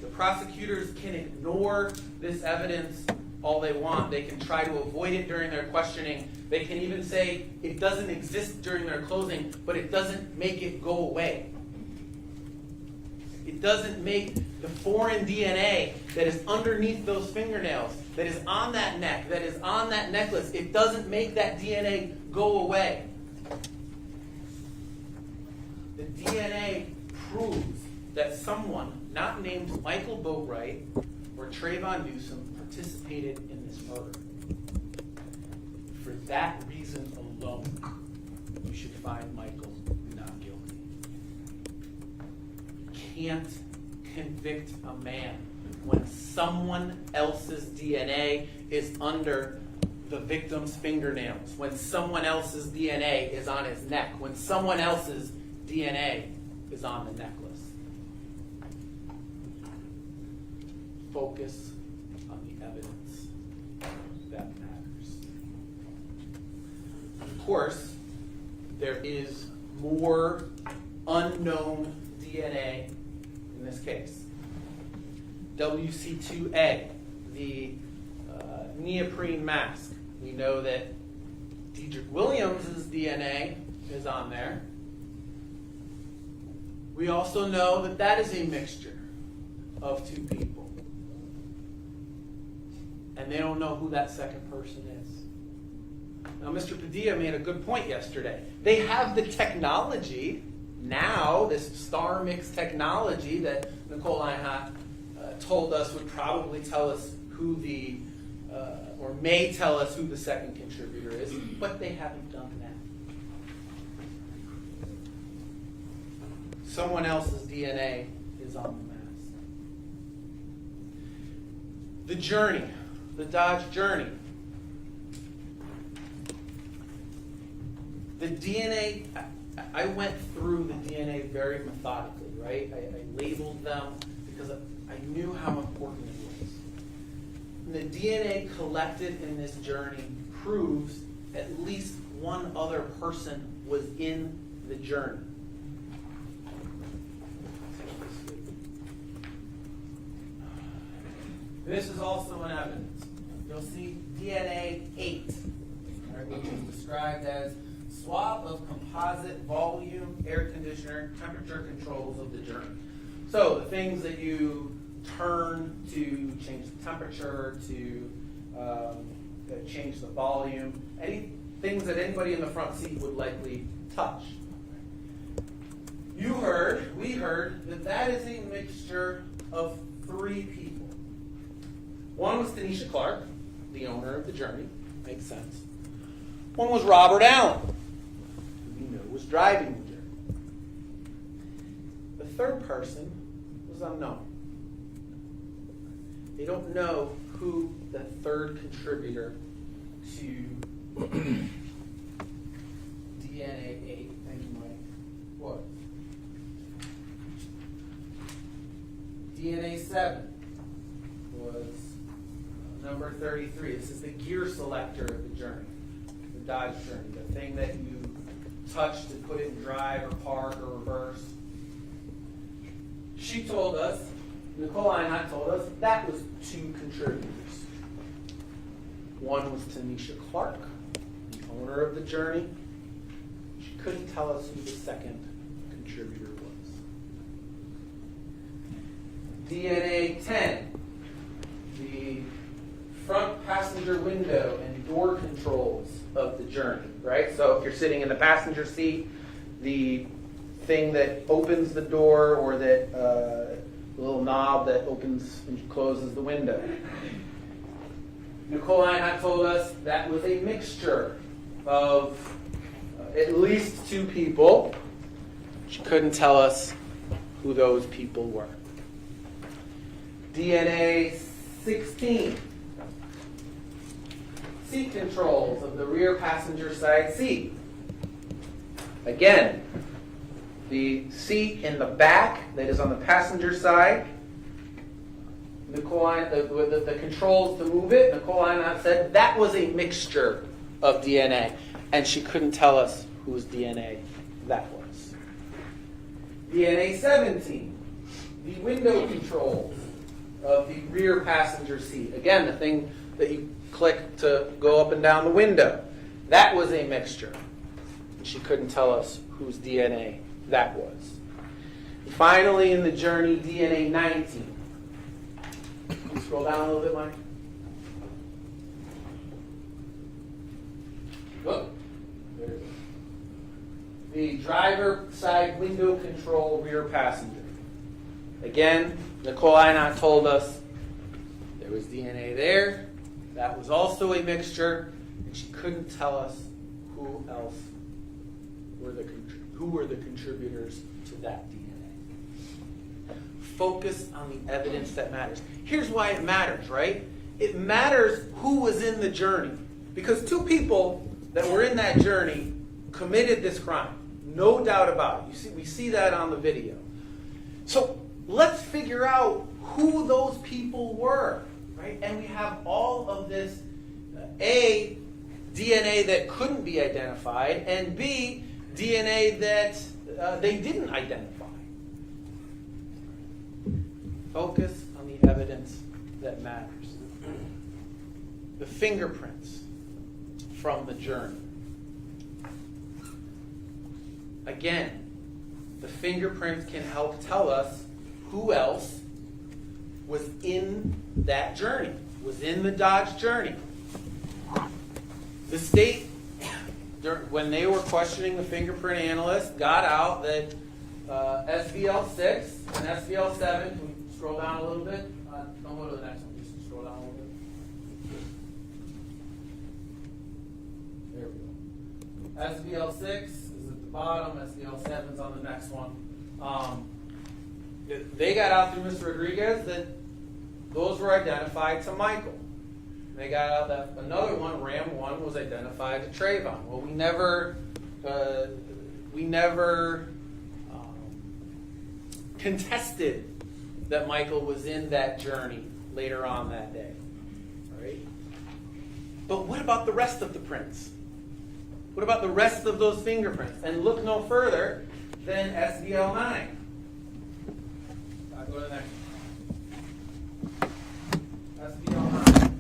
The prosecutors can ignore this evidence all they want. They can try to avoid it during their questioning. They can even say it doesn't exist during their closing, but it doesn't make it go away. It doesn't make the foreign DNA that is underneath those fingernails, that is on that neck, that is on that necklace, it doesn't make that DNA go away. The DNA proves that someone, not named Michael Boatwright or Trayvon Newsom, participated in this murder. For that reason alone, you should find Michael not guilty. You can't convict a man when someone else's DNA is under the victim's fingernails, when someone else's DNA is on his neck, when someone else's DNA is on the necklace. Focus on the evidence that matters. Of course, there is more unknown DNA in this case. WC2A, the neoprene mask. We know that Dedrick Williams' DNA is on there. We also know that that is a mixture of two people. and they don't know who that second person is. Now, Mr. Padilla made a good point yesterday. They have the technology now, this star mix technology that Nicole Einhart told us would probably tell us who the, or may tell us who the second contributor is, but they haven't done that. Someone else's DNA is on the mask. The journey, the Dodge journey. The DNA, I went through the DNA very methodically, right? I labeled them because I knew how important it was. And the DNA collected in this journey proves at least one other person was in the journey. This is also an evidence. You'll see DNA 8, right, which is described as swap of composite volume, air conditioner, temperature controls of the journey. So the things that you turn to change the temperature, to change the volume, any things that anybody in the front seat would likely touch. We heard that that is a mixture of 3 people. One was Tanisha Clark, the owner of the journey. Makes sense. One was Robert Allen, who we know was driving the journey. The third person was unknown. They don't know who the third contributor to DNA 8 was. DNA 7 was number 33. This is the gear selector of the journey, the Dodge journey, the thing that you touch to put it in drive or park or reverse. She told us, Nicole Einhart told us, that was 2 contributors. One was Tanisha Clark, the owner of the journey. She couldn't tell us who the second contributor was. DNA 10, the front passenger window and door controls of the journey, right? So if you're sitting in the passenger seat, the thing that opens the door or that little knob that opens and closes the window. Nicole Einhart told us that was a mixture of at least 2 people. She couldn't tell us who those people were. DNA 16. Seat controls of the rear passenger side seat. Again, the seat in the back that is on the passenger side, the controls to move it, Nicole Einhart said that was a mixture of DNA, and she couldn't tell us whose DNA that was. DNA 17, the window controls of the rear passenger seat. Again, the thing that you click to go up and down the window. That was a mixture. And she couldn't tell us whose DNA that was. And finally, in the journey, DNA 19. Can you scroll down a little bit, Mike? Look. There it is. The driver side window control rear passenger. Again, Nicole Einhart told us there was DNA there. That was also a mixture, and she couldn't tell us who else were the contributors to that DNA. Focus on the evidence that matters. Here's why it matters, right? It matters who was in the journey, because 2 people that were in that journey committed this crime, no doubt about it. We see that on the video. So let's figure out who those people were, right? And we have all of this, A, DNA that couldn't be identified, and B, DNA that they didn't identify. Focus on the evidence that matters. The fingerprints from the journey. Again, the fingerprints can help tell us who else was in that journey. was in the Dodge Journey. The state, when they were questioning the fingerprint analyst, got out that SVL6 and SVL7, can we scroll down a little bit? Don't go to the next one, just scroll down a little bit. There we go. SVL6 is at the bottom, SVL7 is on the next one. They got out through Mr. Rodriguez that those were identified to Michael. They got out that another one, Ram 1, was identified to Trayvon. Well, we never contested that Michael was in that journey later on that day. Right? But what about the rest of the prints? What about the rest of those fingerprints? And look no further than SVL9. I'll go to the next one. SVL9.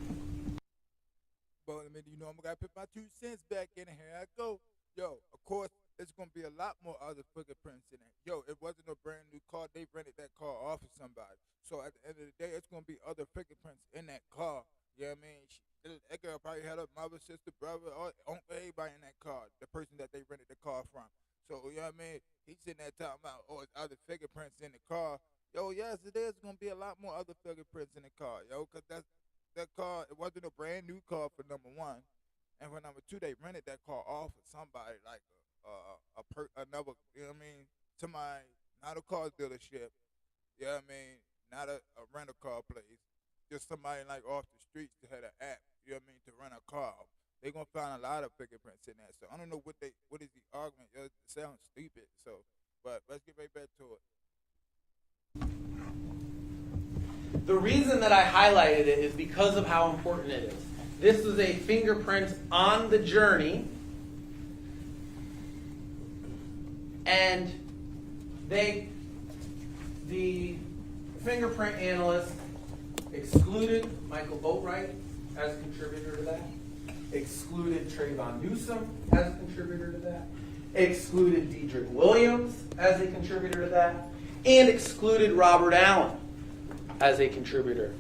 But I mean, you know, I'm gonna put my 2 cents back in, and here I go. Yo, of course, it's gonna be a lot more other fingerprints in it. Yo, it wasn't a brand new car. They rented that car off of somebody. So at the end of the day, it's gonna be other fingerprints in that car. You know what I mean? That girl probably had her mother, sister, brother, or uncle, everybody in that car. The person that they rented the car from. So you know what I mean? He's sitting there talking about, oh, it's other fingerprints in the car. Yo, yes, it is gonna be a lot more other fingerprints in the car. Yo, cause that car, it wasn't a brand new car for number one, and for number two, they rented that car off of somebody like another, you know what I mean? Somebody, not a car dealership, you know what I mean? Not a rental car place, just somebody like off the streets that had an app, you know what I mean, to rent a car. They're gonna find a lot of fingerprints in that. So I don't know what is the argument. It sounds stupid. So, but let's get right back to it. The reason that I highlighted it is because of how important it is. This was a fingerprint on the journey, and the fingerprint analyst excluded Michael Boatwright as a contributor to that, excluded Trayvon Newsom as a contributor to that, excluded Dedrick Williams as a contributor to that, and excluded Robert Allen as a contributor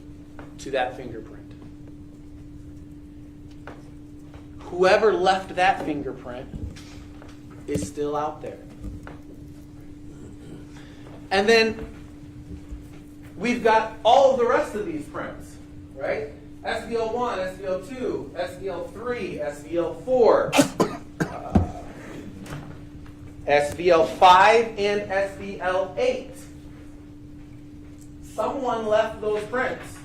to that fingerprint. Whoever left that fingerprint is still out there. And then we've got all of the rest of these prints, right? SVL1, SVL2, SVL3, SVL4, SVL5, and SVL8. Someone left those prints.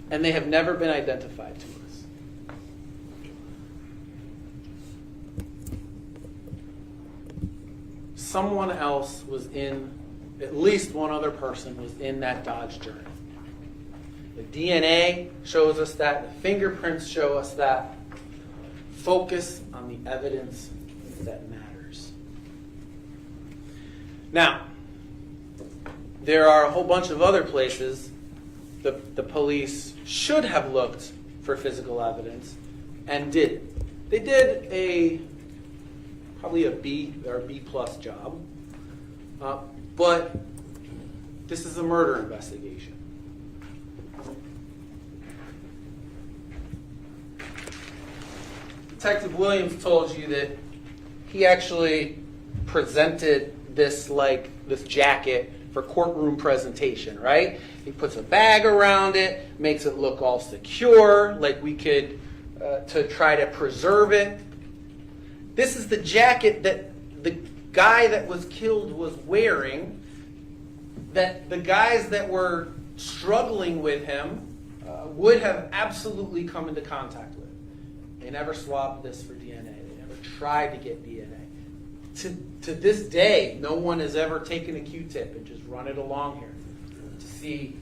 And they have never been identified to us. Someone else was in, at least one other person was in that Dodge Journey. The DNA shows us that, the fingerprints show us that. Focus on the evidence that matters. Now, there are a whole bunch of other places the police should have looked for physical evidence and didn't. They did probably a B or a B+ job, but this is a murder investigation. Detective Williams told you that he actually presented this jacket for courtroom presentation, right? He puts a bag around it, makes it look all secure, like we could, to try to preserve it. This is the jacket that the guy that was killed was wearing, that the guys that were struggling with him would have absolutely come into contact with. They never swabbed this for DNA. They never tried to get DNA. To this day, no one has ever taken a Q-tip and just run it along here to see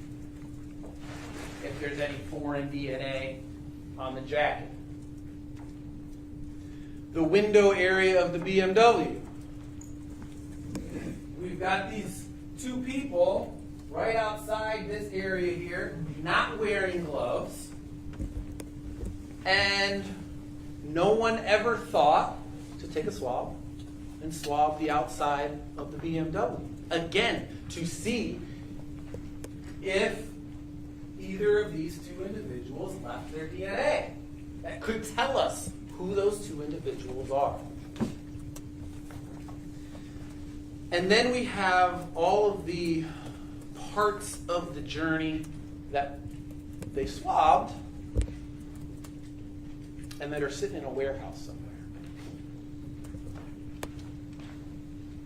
if there's any foreign DNA on the jacket. The window area of the BMW. We've got these two people right outside this area here, not wearing gloves, and no one ever thought to take a swab. and swabbed the outside of the BMW. Again, to see if either of these two individuals left their DNA. That could tell us who those two individuals are. And then we have all of the parts of the journey that they swabbed and that are sitting in a warehouse somewhere.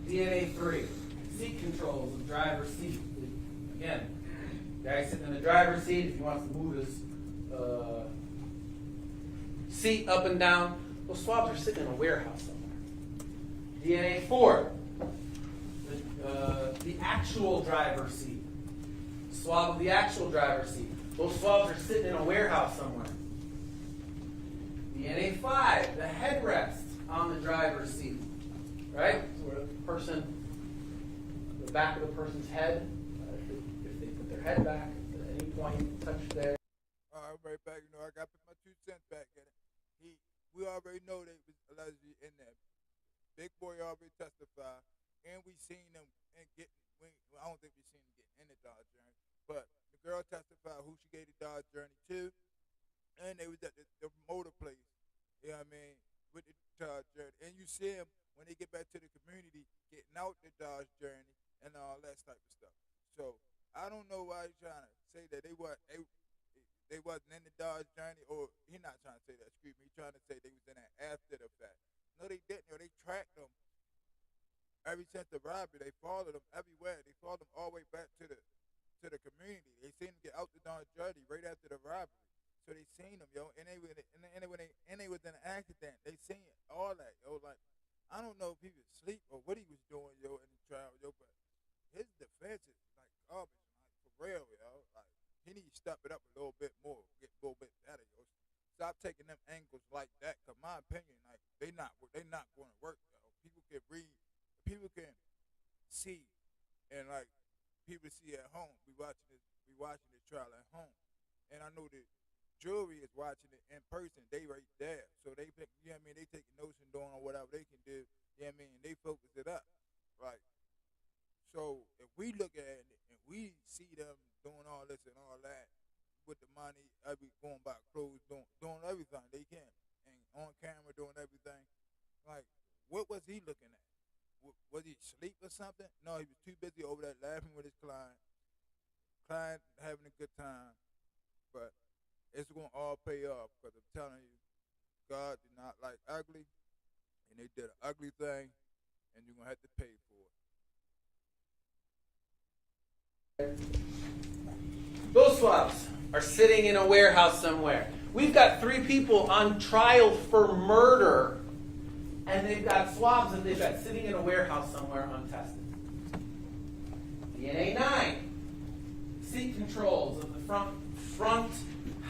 DNA 3, seat controls of driver's seat. Again, guy sitting in the driver's seat, if he wants to move his seat up and down, those swabs are sitting in a warehouse somewhere. DNA 4, the actual driver's seat. Swab of the actual driver's seat. Those swabs are sitting in a warehouse somewhere. DNA 5, the headrest on the driver's seat. Right? So where the back of the person's head, if they put their head back at any point, touch there. All right, right back. You know, I got to put my 2 cents back in it. We already know they was allegedly in there. Big Boy already testified, and we seen them and I don't think we seen them get in the Dodge Journey, but the girl testified who she gave the Dodge Journey to, and they was at the motor place. You know what I mean? With the Dodge Journey, and you see them when they get back to the community, getting out the Dodge Journey and all that type of stuff. So I don't know why he's trying to say that they wasn't in the Dodge Journey, or he's not trying to say that. Excuse me, he's trying to say they was in there after the fact. No, they didn't. You know, they tracked them ever since the robbery. They followed them everywhere. They followed them all the way back to the community. They seen them get out the Dodge Journey right after the robbery. So they seen them, yo, and they was in an accident. They seen all that, yo. Like, I don't know if he was asleep or what he was doing, yo, in the trial, yo, but his defense is like garbage, like for real, yo. Like, he needs to step it up a little bit more, get a little bit better, yo. Stop taking them angles like that, cause my opinion, like, they not going to work, yo. People can read, people can see, and like people see at home. We watching the trial at home, and I know that jury is watching it in person. They right there, so they, you know what I mean, they taking notes and doing whatever they can do. You know what I mean, and they focus it up, right? So if we look at it and we see them doing all this and all that with the money, going by clothes, doing everything they can, and on camera doing everything, like, what was he looking at? Was he asleep or something? No, he was too busy over there laughing with his client having a good time, but it's going to all pay off, because I'm telling you, God did not like ugly, and they did an ugly thing, and you're going to have to pay for it. Those swabs are sitting in a warehouse somewhere. We've got 3 people on trial for murder, and they've got swabs that they've got sitting in a warehouse somewhere untested. DNA 9, seat controls of the front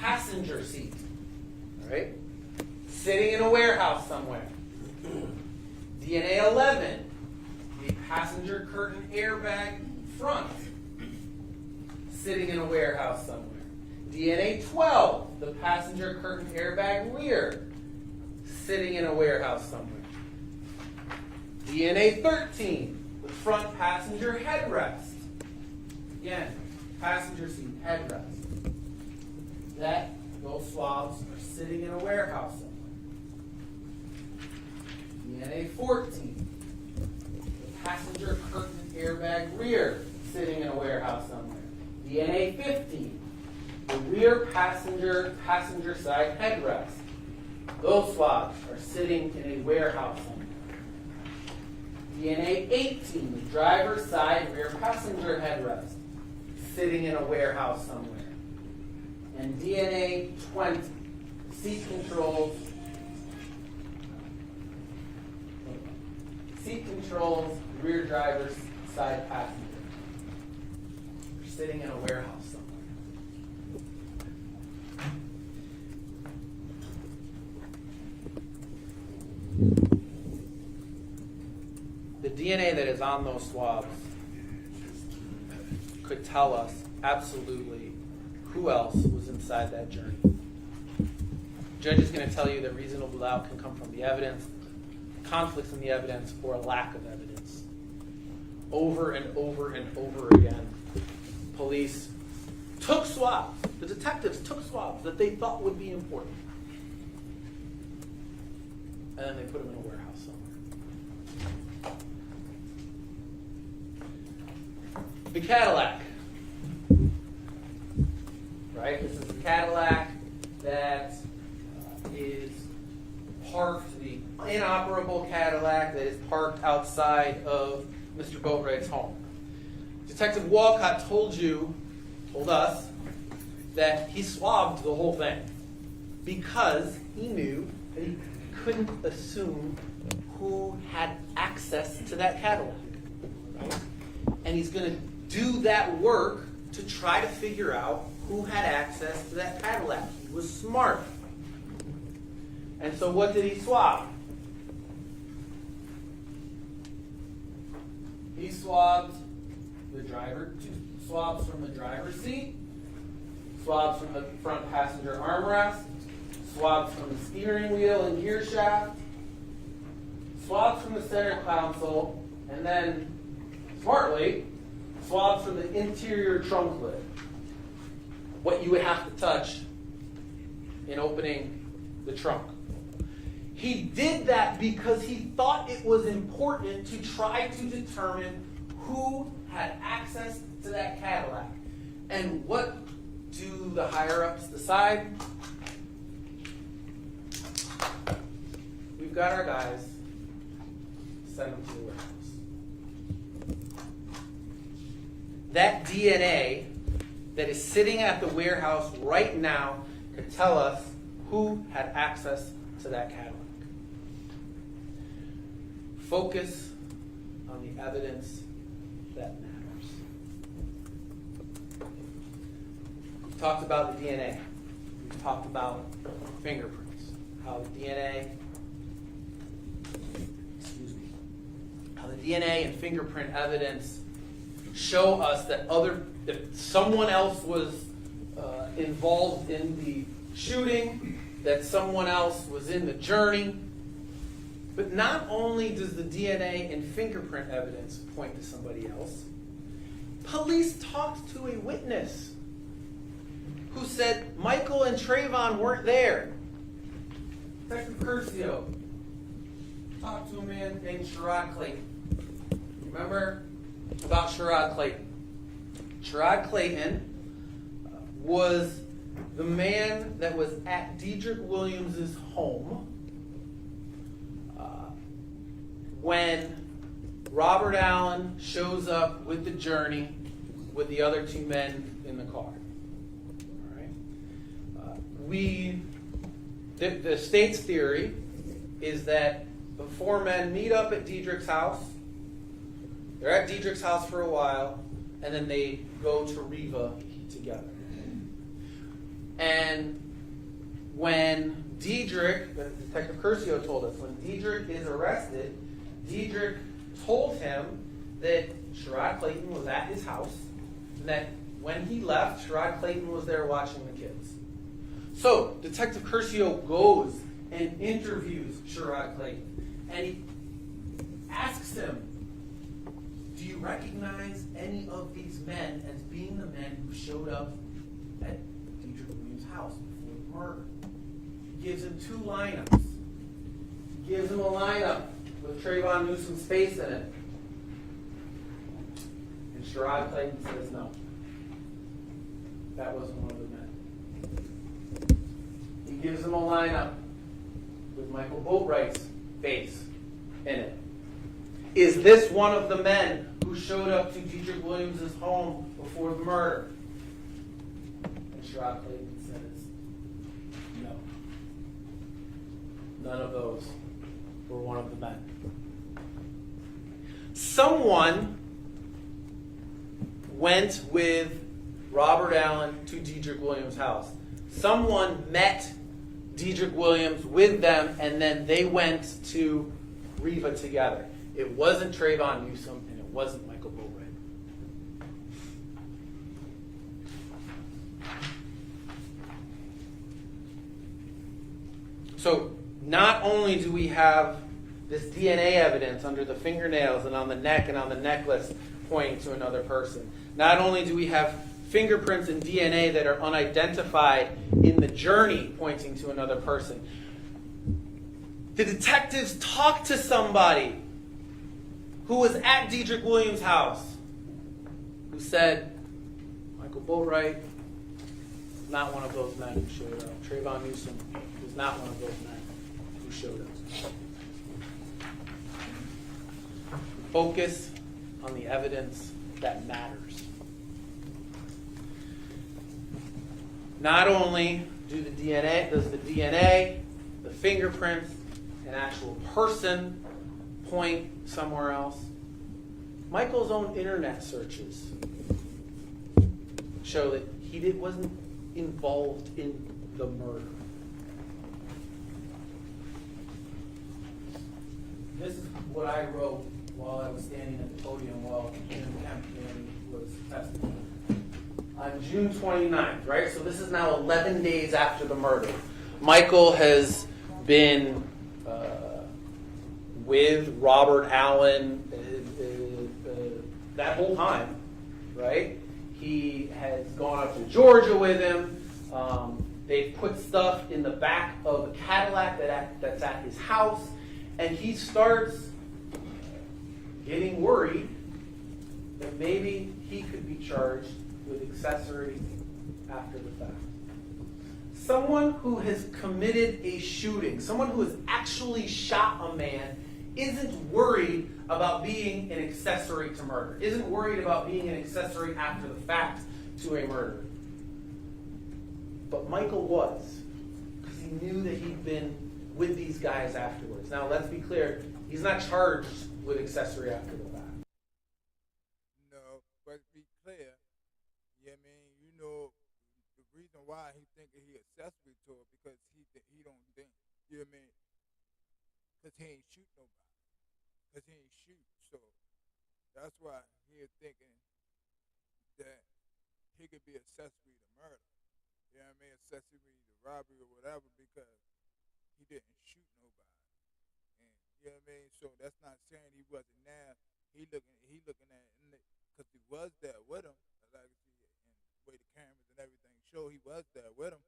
passenger seat. All right? Sitting in a warehouse somewhere. DNA 11, the passenger curtain airbag front. Sitting in a warehouse somewhere. DNA 12, the passenger curtain airbag rear. Sitting in a warehouse somewhere. DNA 13, the front passenger headrest. Again, passenger seat headrest. Those swabs are sitting in a warehouse somewhere. DNA 14, the passenger curtain airbag rear, sitting in a warehouse somewhere. DNA 15, the rear passenger side headrest. Those swabs are sitting in a warehouse somewhere. DNA 18, the driver's side rear passenger headrest, sitting in a warehouse somewhere. And DNA 20, seat controls, rear driver's side passenger. They're sitting in a warehouse somewhere. The DNA that is on those swabs could tell us absolutely who else was inside that journey. The judge is going to tell you that reasonable doubt can come from the evidence, conflicts in the evidence or a lack of evidence. Over and over and over again, police took swabs. The detectives took swabs that they thought would be important. And then they put them in a warehouse somewhere. The Cadillac. Right? This is the Cadillac that is parked, the inoperable Cadillac that is parked outside of Mr. Boatwright's home. Detective Walcott told us, that he swabbed the whole thing because he knew that he couldn't assume who had access to that Cadillac. Right? And he's going to do that work to try to figure out who had access to that Cadillac. He was smart. And so what did he swab? He swabbed the driver, 2 swabs from the driver's seat, swabs from the front passenger armrest, swabs from the steering wheel and gear shaft, swabs from the center console, and then, smartly, swabs from the interior trunk lid. What you would have to touch in opening the trunk. He did that because he thought it was important to try to determine who had access to that Cadillac. And what do the higher-ups decide? We've got our guys, send them to the warehouse. That DNA that is sitting at the warehouse right now can tell us who had access to that Cadillac. Focus on the evidence that matters. We've talked about the DNA. We've talked about fingerprints. How the DNA, how the DNA and fingerprint evidence show us that someone else was involved in the shooting, that someone else was in the journey. But not only does the DNA and fingerprint evidence point to somebody else, police talked to a witness who said Michael and Trayvon weren't there. Detective Curcio talked to a man named Sherrod Clayton. Remember about Sherrod Clayton? Sherrod Clayton was the man that was at Dedrick Williams' home when Robert Allen shows up with the journey with the other 2 men in the car. All right. The state's theory is that the 4 men meet up at Dedrick's house. They're at Dedrick's house for a while, and then they go to Riva together. And when Dedrick, Detective Curcio told us, when Dedrick is arrested, Dedrick told him that Sherrod Clayton was at his house, and that when he left, Sherrod Clayton was there watching the kids. So, Detective Curcio goes and interviews Sherrod Clayton, and he asks him, do you recognize any of these men as being the men who showed up at Dedrick Williams' house before the murder? He gives him 2 lineups. He gives him a lineup with Trayvon Newsom's face in it. And Sherrod Clayton says no. That wasn't one of the men. He gives him a lineup with Michael Boatwright's face in it. Is this one of the men who showed up to Dedrick Williams' home before the murder? And Sherrod Clayton says no. None of those were one of the men. Someone went with Robert Allen to Dedrick Williams' house. Someone met Dedrick Williams with them, and then they went to Riva together. It wasn't Trayvon Newsom, and it wasn't Michael Boatwright. So not only do we have this DNA evidence under the fingernails and on the neck and on the necklace pointing to another person. Not only do we have fingerprints and DNA that are unidentified in the journey pointing to another person, the detectives talked to somebody who was at Dedrick Williams' house who said, Michael Boatwright was not one of those men who showed up. Trayvon Newsom was not one of those men who showed up. Focus on the evidence that matters. Not only does the DNA, the fingerprints, an actual person point somewhere else, Michael's own internet searches show that he wasn't involved in the murder. This is what I wrote while I was standing at the podium while Jim Kempton was testifying. On June 29th, right? So this is now 11 days after the murder. Michael has been with Robert Allen that whole time, right? He has gone up to Georgia with him. They've put stuff in the back of a Cadillac that's at his house, and he starts getting worried that maybe he could be charged with accessory after the fact. Someone who has committed a shooting, someone who has actually shot a man, isn't worried about being an accessory to murder, isn't worried about being an accessory after the fact to a murder. But Michael was, because he knew that he'd been with these guys afterwards. Now, let's be clear, he's not charged with accessory after the fact. No, but to be clear, yeah, I mean, you know, the reason why he thinking he accessory to it because he don't think, you know what I mean, because he ain't shoot nobody, because he ain't shoot, so that's why he is thinking that he could be accessory to murder, you know what I mean, accessory to robbery or whatever because he didn't shoot nobody, and you know what I mean, so that's not saying he wasn't there, he looking at it, because he was there with him, like and the way the cameras and everything show he was there with him,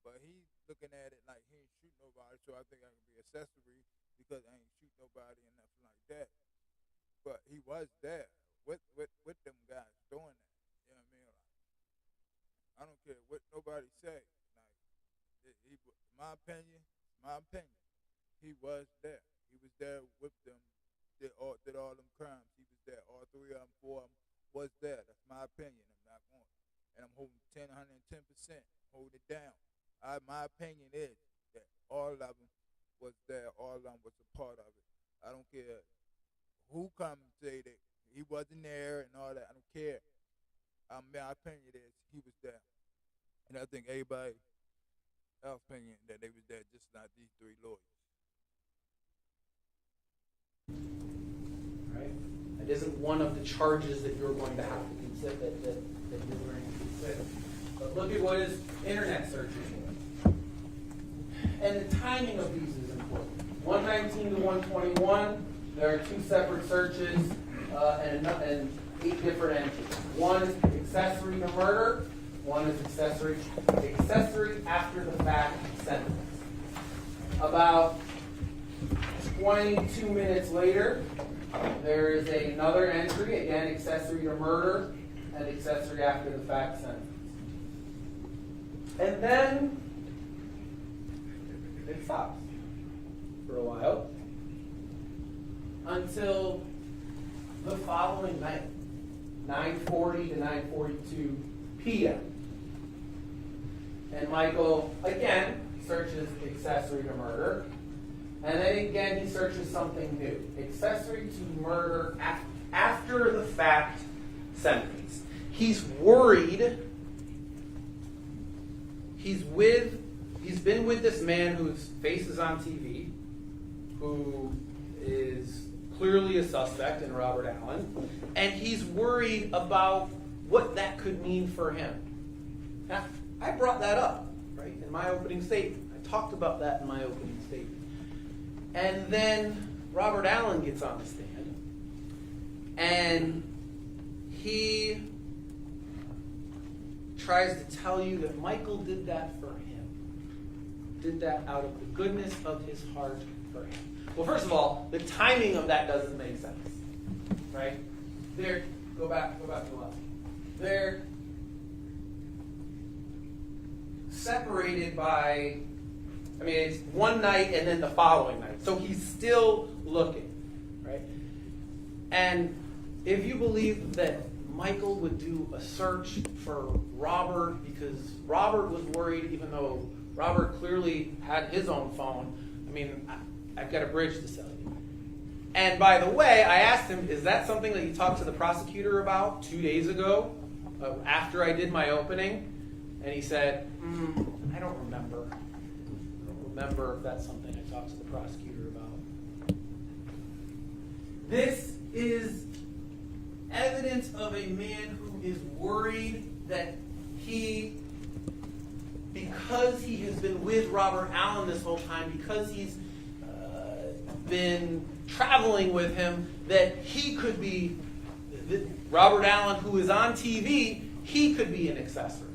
but he's looking at it like he ain't shoot nobody, so I think I can be accessory because I ain't shoot nobody and nothing like that. But he was there with them guys doing that. You know what I mean? Like, I don't care what nobody say. Like, my opinion, he was there. He was there with them. Did all them crimes. He was there. All 3 of them, 4 of them was there. That's my opinion. I'm not going. And I'm holding 110%. Hold it down. My opinion is that all of them was there. All of them was a part of it. I don't care who come and say that he wasn't there and all that. I don't care. My opinion is he was there. And I think everybody else opinion that they was there, just not these 3 lawyers. Right? That isn't one of the charges that you're going to have to consider, that you're going to consider. But look at what his internet searches were. And the timing of these is important. 119 to 121, there are 2 separate searches and 8 different entries. One is accessory to murder, one is accessory after the fact sentence. About 22 minutes later, there is another entry, again accessory to murder and accessory after the fact sentence. And then it stops for a while until the following night, 9:40 to 9:42 p.m. And Michael, again, searches accessory to murder. And then again, he searches something new. Accessory to murder after the fact sentence. He's worried. He's been with this man whose face is on TV, who is clearly a suspect in Robert Allen, and he's worried about what that could mean for him. Now, I brought that up, right, in my opening statement. I talked about that in my opening statement. And then Robert Allen gets on the stand, and he tries to tell you that Michael did that for him. Did that out of the goodness of his heart for him. Well, first of all, the timing of that doesn't make sense. Right? Go back to left. They're separated by, it's one night and then the following night. So he's still looking, right? And if you believe that Michael would do a search for Robert because Robert was worried, even though Robert clearly had his own phone, I've got a bridge to sell you. And by the way, I asked him, is that something that you talked to the prosecutor about 2 days ago, after I did my opening? And he said, I don't remember. I don't remember if that's something I talked to the prosecutor about. This is evidence of a man who is worried that because he has been with Robert Allen this whole time, because he's been traveling with him, that he could be, Robert Allen, who is on TV, he could be an accessory.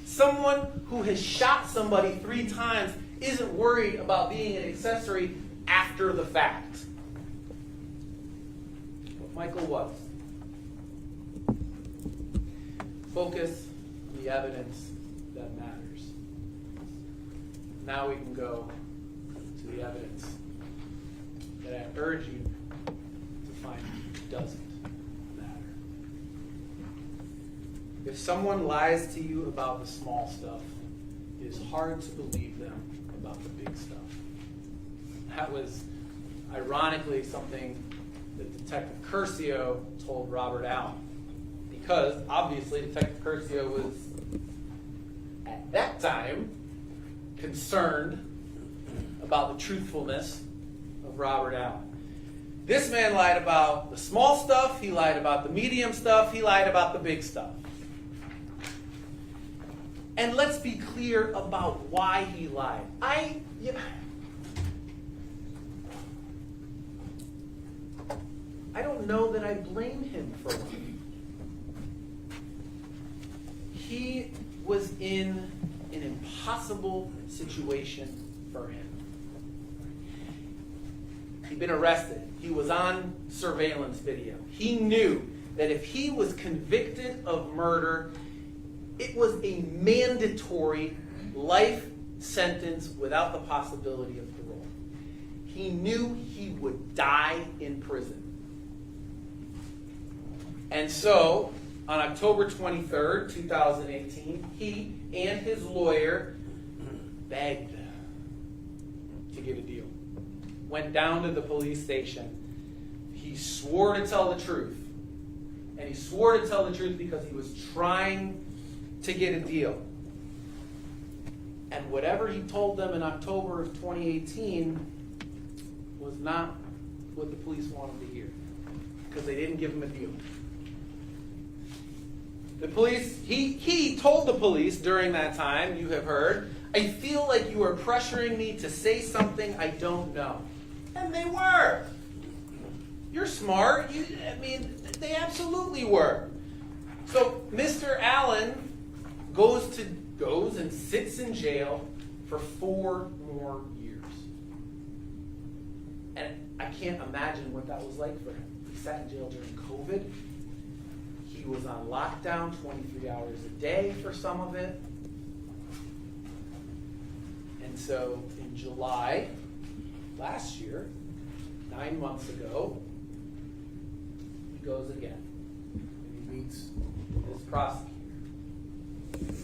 Someone who has shot somebody 3 times isn't worried about being an accessory after the fact. But Michael was. Focus on the evidence that matters. Now we can go to the evidence that I urge you to find doesn't matter. If someone lies to you about the small stuff, it is hard to believe them about the big stuff. That was ironically something that Detective Curcio told Robert Allen. Because obviously Detective Curcio was, at that time, concerned about the truthfulness of Robert Allen. This man lied about the small stuff, he lied about the medium stuff, he lied about the big stuff. And let's be clear about why he lied. I don't know that I blame him for lying. He was in an impossible situation for him. He'd been arrested. He was on surveillance video. He knew that if he was convicted of murder, it was a mandatory life sentence without the possibility of parole. He knew he would die in prison. And so, on October 23rd, 2018, he and his lawyer begged to get a deal. Went down to the police station. He swore to tell the truth. And he swore to tell the truth because he was trying to get a deal. And whatever he told them in October of 2018 was not what the police wanted to hear, because they didn't give him a deal. The police, he told the police during that time, you have heard, I feel like you are pressuring me to say something I don't know. And they were. You're smart. They absolutely were. So Mr. Allen goes and sits in jail for 4 more years. And I can't imagine what that was like for him. He sat in jail during COVID. He was on lockdown 23 hours a day for some of it. And so in July last year, 9 months ago, he goes again. And he meets with his prosecutor.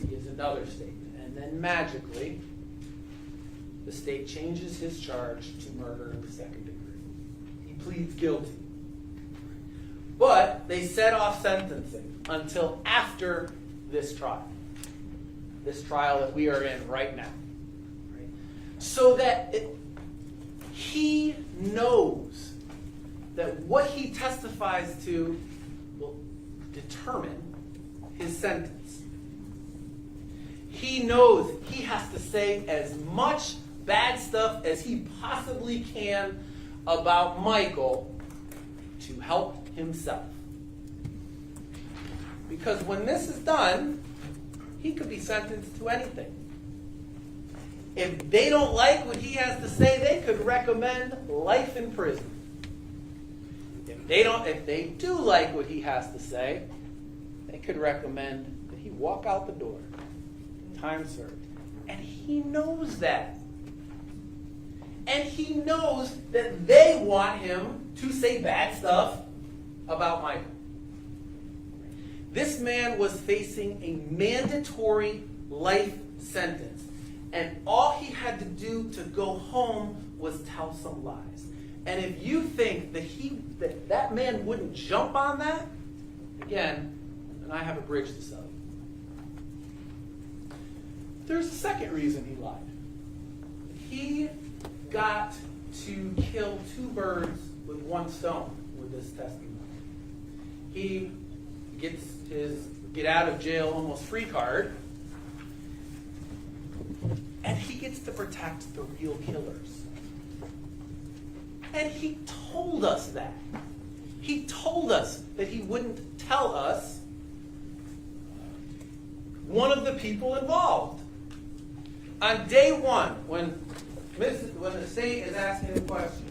He gives another statement. And then magically, the state changes his charge to murder in the 2nd degree. He pleads guilty. But they set off sentencing until after this trial. This trial that we are in right now. Right? So that he knows that what he testifies to will determine his sentence. He knows he has to say as much bad stuff as he possibly can about Michael to help himself. Because when this is done, he could be sentenced to anything. If they don't like what he has to say, they could recommend life in prison. If they do like what he has to say, they could recommend that he walk out the door. Time served. And he knows that. And he knows that they want him to say bad stuff about Michael. This man was facing a mandatory life sentence. And all he had to do to go home was tell some lies. And if you think that that man wouldn't jump on that, again, then I have a bridge to sell you. There's a second reason he lied. He got to kill two birds with one stone with this testimony. He gets his get out of jail almost free card, and he gets to protect the real killers. And he told us that. He told us that he wouldn't tell us one of the people involved. On day one, when the state is asking a question,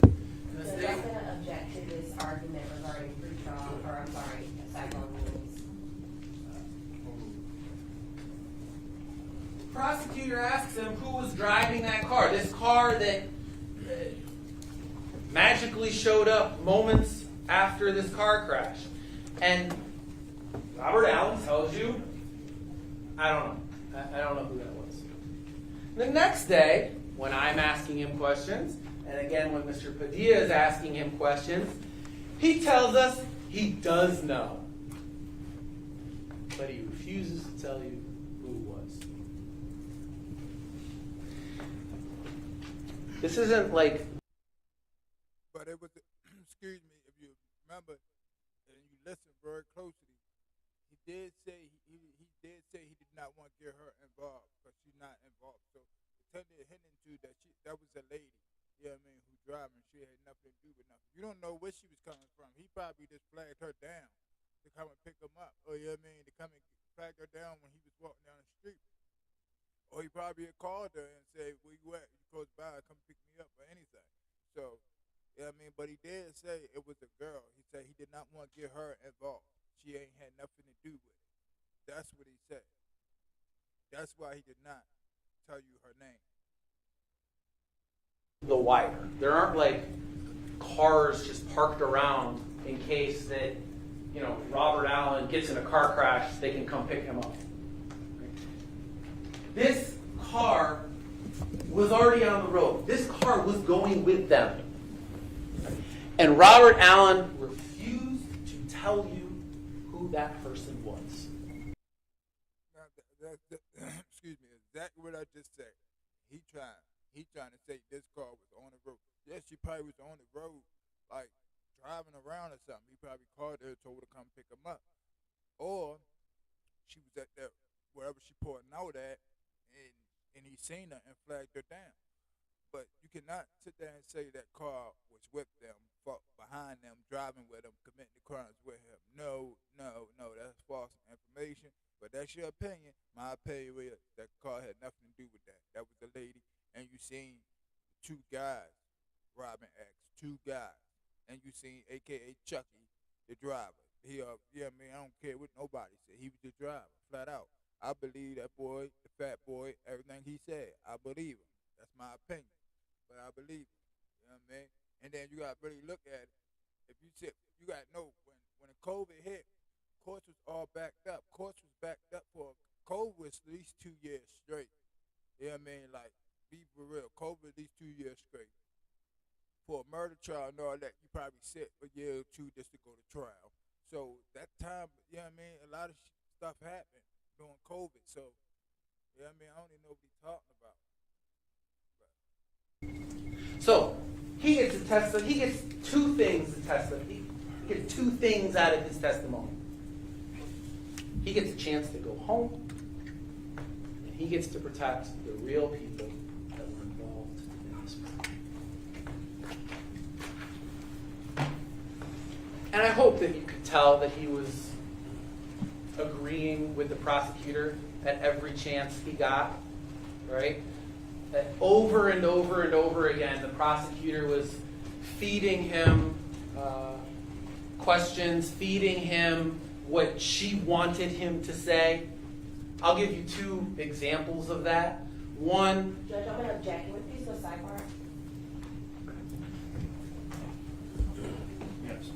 So I'm going to object to this argument regarding pretrial, or I'm sorry, asylum rules. the prosecutor asks him who was driving that car, this car that magically showed up moments after this car crash. And Robert Allen tells you, I don't know. I don't know who that was. The next day, when I'm asking him questions, and again when Mr. Padilla is asking him questions, he tells us he does know. But he refuses to tell you who it was. This isn't like... But it was, excuse me, if you remember and you listen very closely, he did say he did not want to get her involved because she's not involved. So intended hinting to that was a lady, you know what I mean, who driving. She had nothing to do with nothing. You don't know where she was coming from. He probably just flagged her down to come and pick him up, or you know what I mean, to come and flag her down when he was walking down the street. Or he probably had called her and said, "Where you at? You close by? Come pick me up," or anything. So. You know what I mean? But he did say it was a girl. He said he did not want to get her involved. She ain't had nothing to do with it. That's what he said. That's why he did not tell you her name. The wire. There aren't like cars just parked around in case that, you know, Robert Allen gets in a car crash, they can come pick him up. This car was already on the road. This car was going with them. And Robert Allen refused to tell you who that person was. Now, excuse me, exactly what I just said. He trying to say this car was on the road. Yes, she probably was on the road, like driving around or something. He probably called her and told her to come pick him up. Or she was at that wherever she pouring out at, and he seen her and flagged her down. But you cannot sit there and say that car was with them, behind them, driving with them, committing the crimes with him. No, that's false information. But that's your opinion. My opinion is that car had nothing to do with that. That was the lady, and you seen two guys robbing X, two guys, and you seen AKA Chucky, the driver. He, yeah, man, I don't care what nobody said. He was the driver, flat out. I believe that boy, the fat boy, everything he said. I believe him. That's my opinion. But I believe it. You know what I mean? And then you got to really look at it. If you sit, you got to know when the COVID hit, courts was all backed up. Courts was backed up for COVID was at least 2 years straight. You know what I mean? Like, be for real. COVID at least 2 years straight. For a murder trial and all that, you probably sit a year or two just to go to trial. So that time, you know what I mean? A lot of stuff happened during COVID. So, you know what I mean? I don't even know what he's talking about. So he gets to testify. He gets two things to testify. He gets two things out of his testimony. He gets a chance to go home, and he gets to protect the real people that were involved in this crime. And I hope that you could tell that he was agreeing with the prosecutor at every chance he got, right? That over and over and over again, the prosecutor was feeding him questions, feeding him what she wanted him to say. I'll give you two examples of that. One, Judge, I'm going to object. Can we please go sidebar? Yes.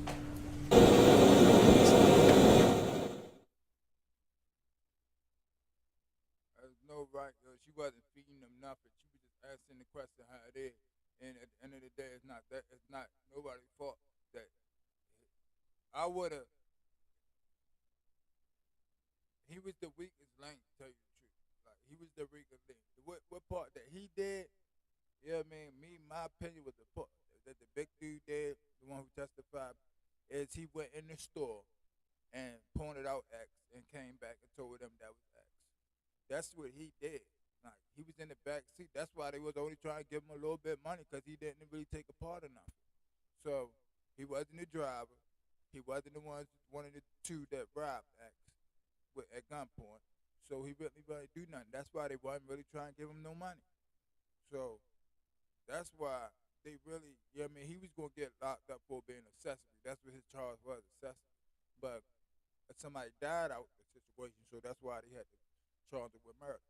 There's no right. She wasn't feeding them nothing. She was just asking the question how it is. And at the end of the day, it's not that. It's not nobody's fault. That I would have. He was the weakest link, to tell you the truth. Like he was the weakest link. What part that he did? Yeah, I mean, my opinion was the part that the big dude did, the one who testified, is he went in the store and pointed out X and came back and told them that was X. That's what he did. Like he was in the back seat. That's why they was only trying to give him a little bit of money because he didn't really take a part of nothing. So he wasn't the driver. He wasn't the one of the two that robbed X at gunpoint. So he really do nothing. That's why they wasn't really trying to give him no money. So that's why they really, I mean, he was going to get locked up for being accessory. That's what his charge was, accessory. But somebody died out the situation, so that's why they had to charge him with murder.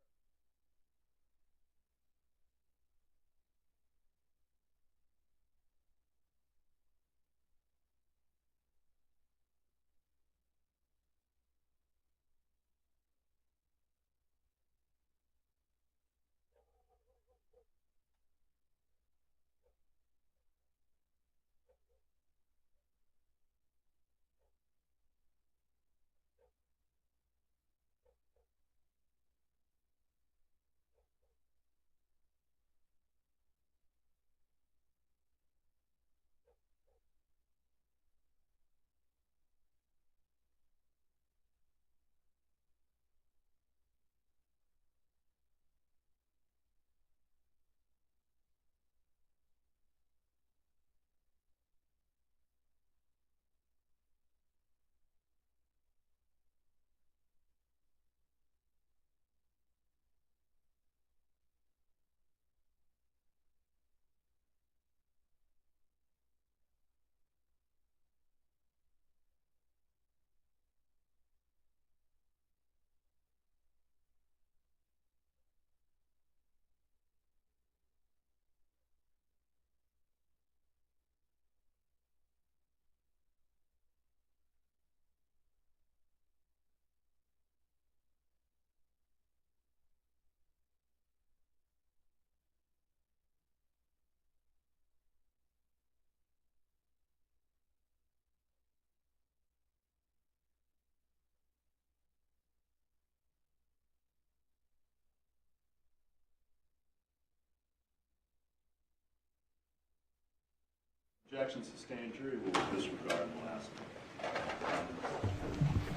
Objection sustained. Jury will disregard the last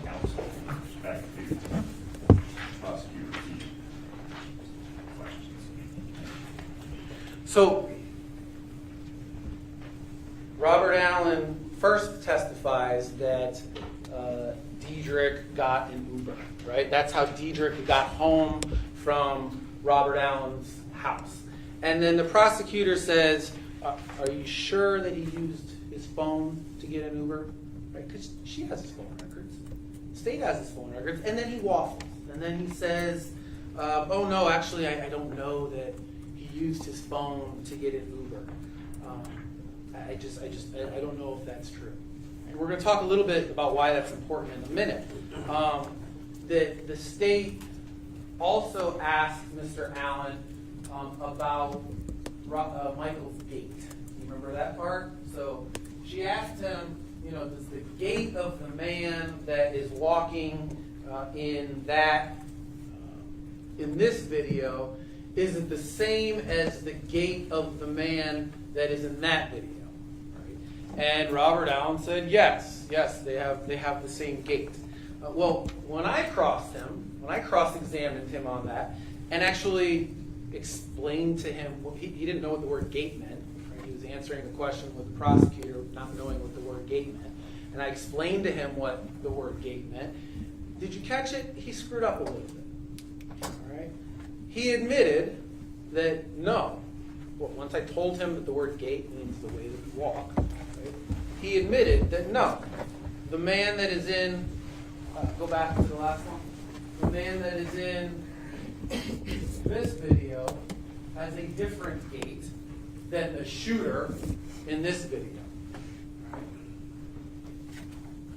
counsel with respect to prosecutor's questions. so Robert Allen first testifies that Diedrich got an Uber, right? That's how Diedrich got home from Robert Allen's house. And then the prosecutor says, are you sure that he used his phone to get an Uber? Right? Because she has his phone records. State has his phone records. And then he waffles. And then he says, oh no, actually I don't know that he used his phone to get an Uber. I don't know if that's true. And we're going to talk a little bit about why that's important in a minute. The state also asked Mr. Allen about Michael's gait. You remember that part? So she asked him, does the gait of the man that is walking in this video, is it the same as the gait of the man that is in that video? Right? And Robert Allen said, yes, they have the same gait. Well, when I cross-examined him on that, and actually explained to him, he didn't know what the word gait meant. Right? He was answering the question with the prosecutor, not knowing what the word gait meant. and I explained to him what the word gate meant. Did you catch it? He screwed up a little bit. All right. He admitted that no. Well, once I told him that the word gate means the way that you walk, right, he admitted that no. The man that is in, go back to the last one. The man that is in this video has a different gait than the shooter in this video.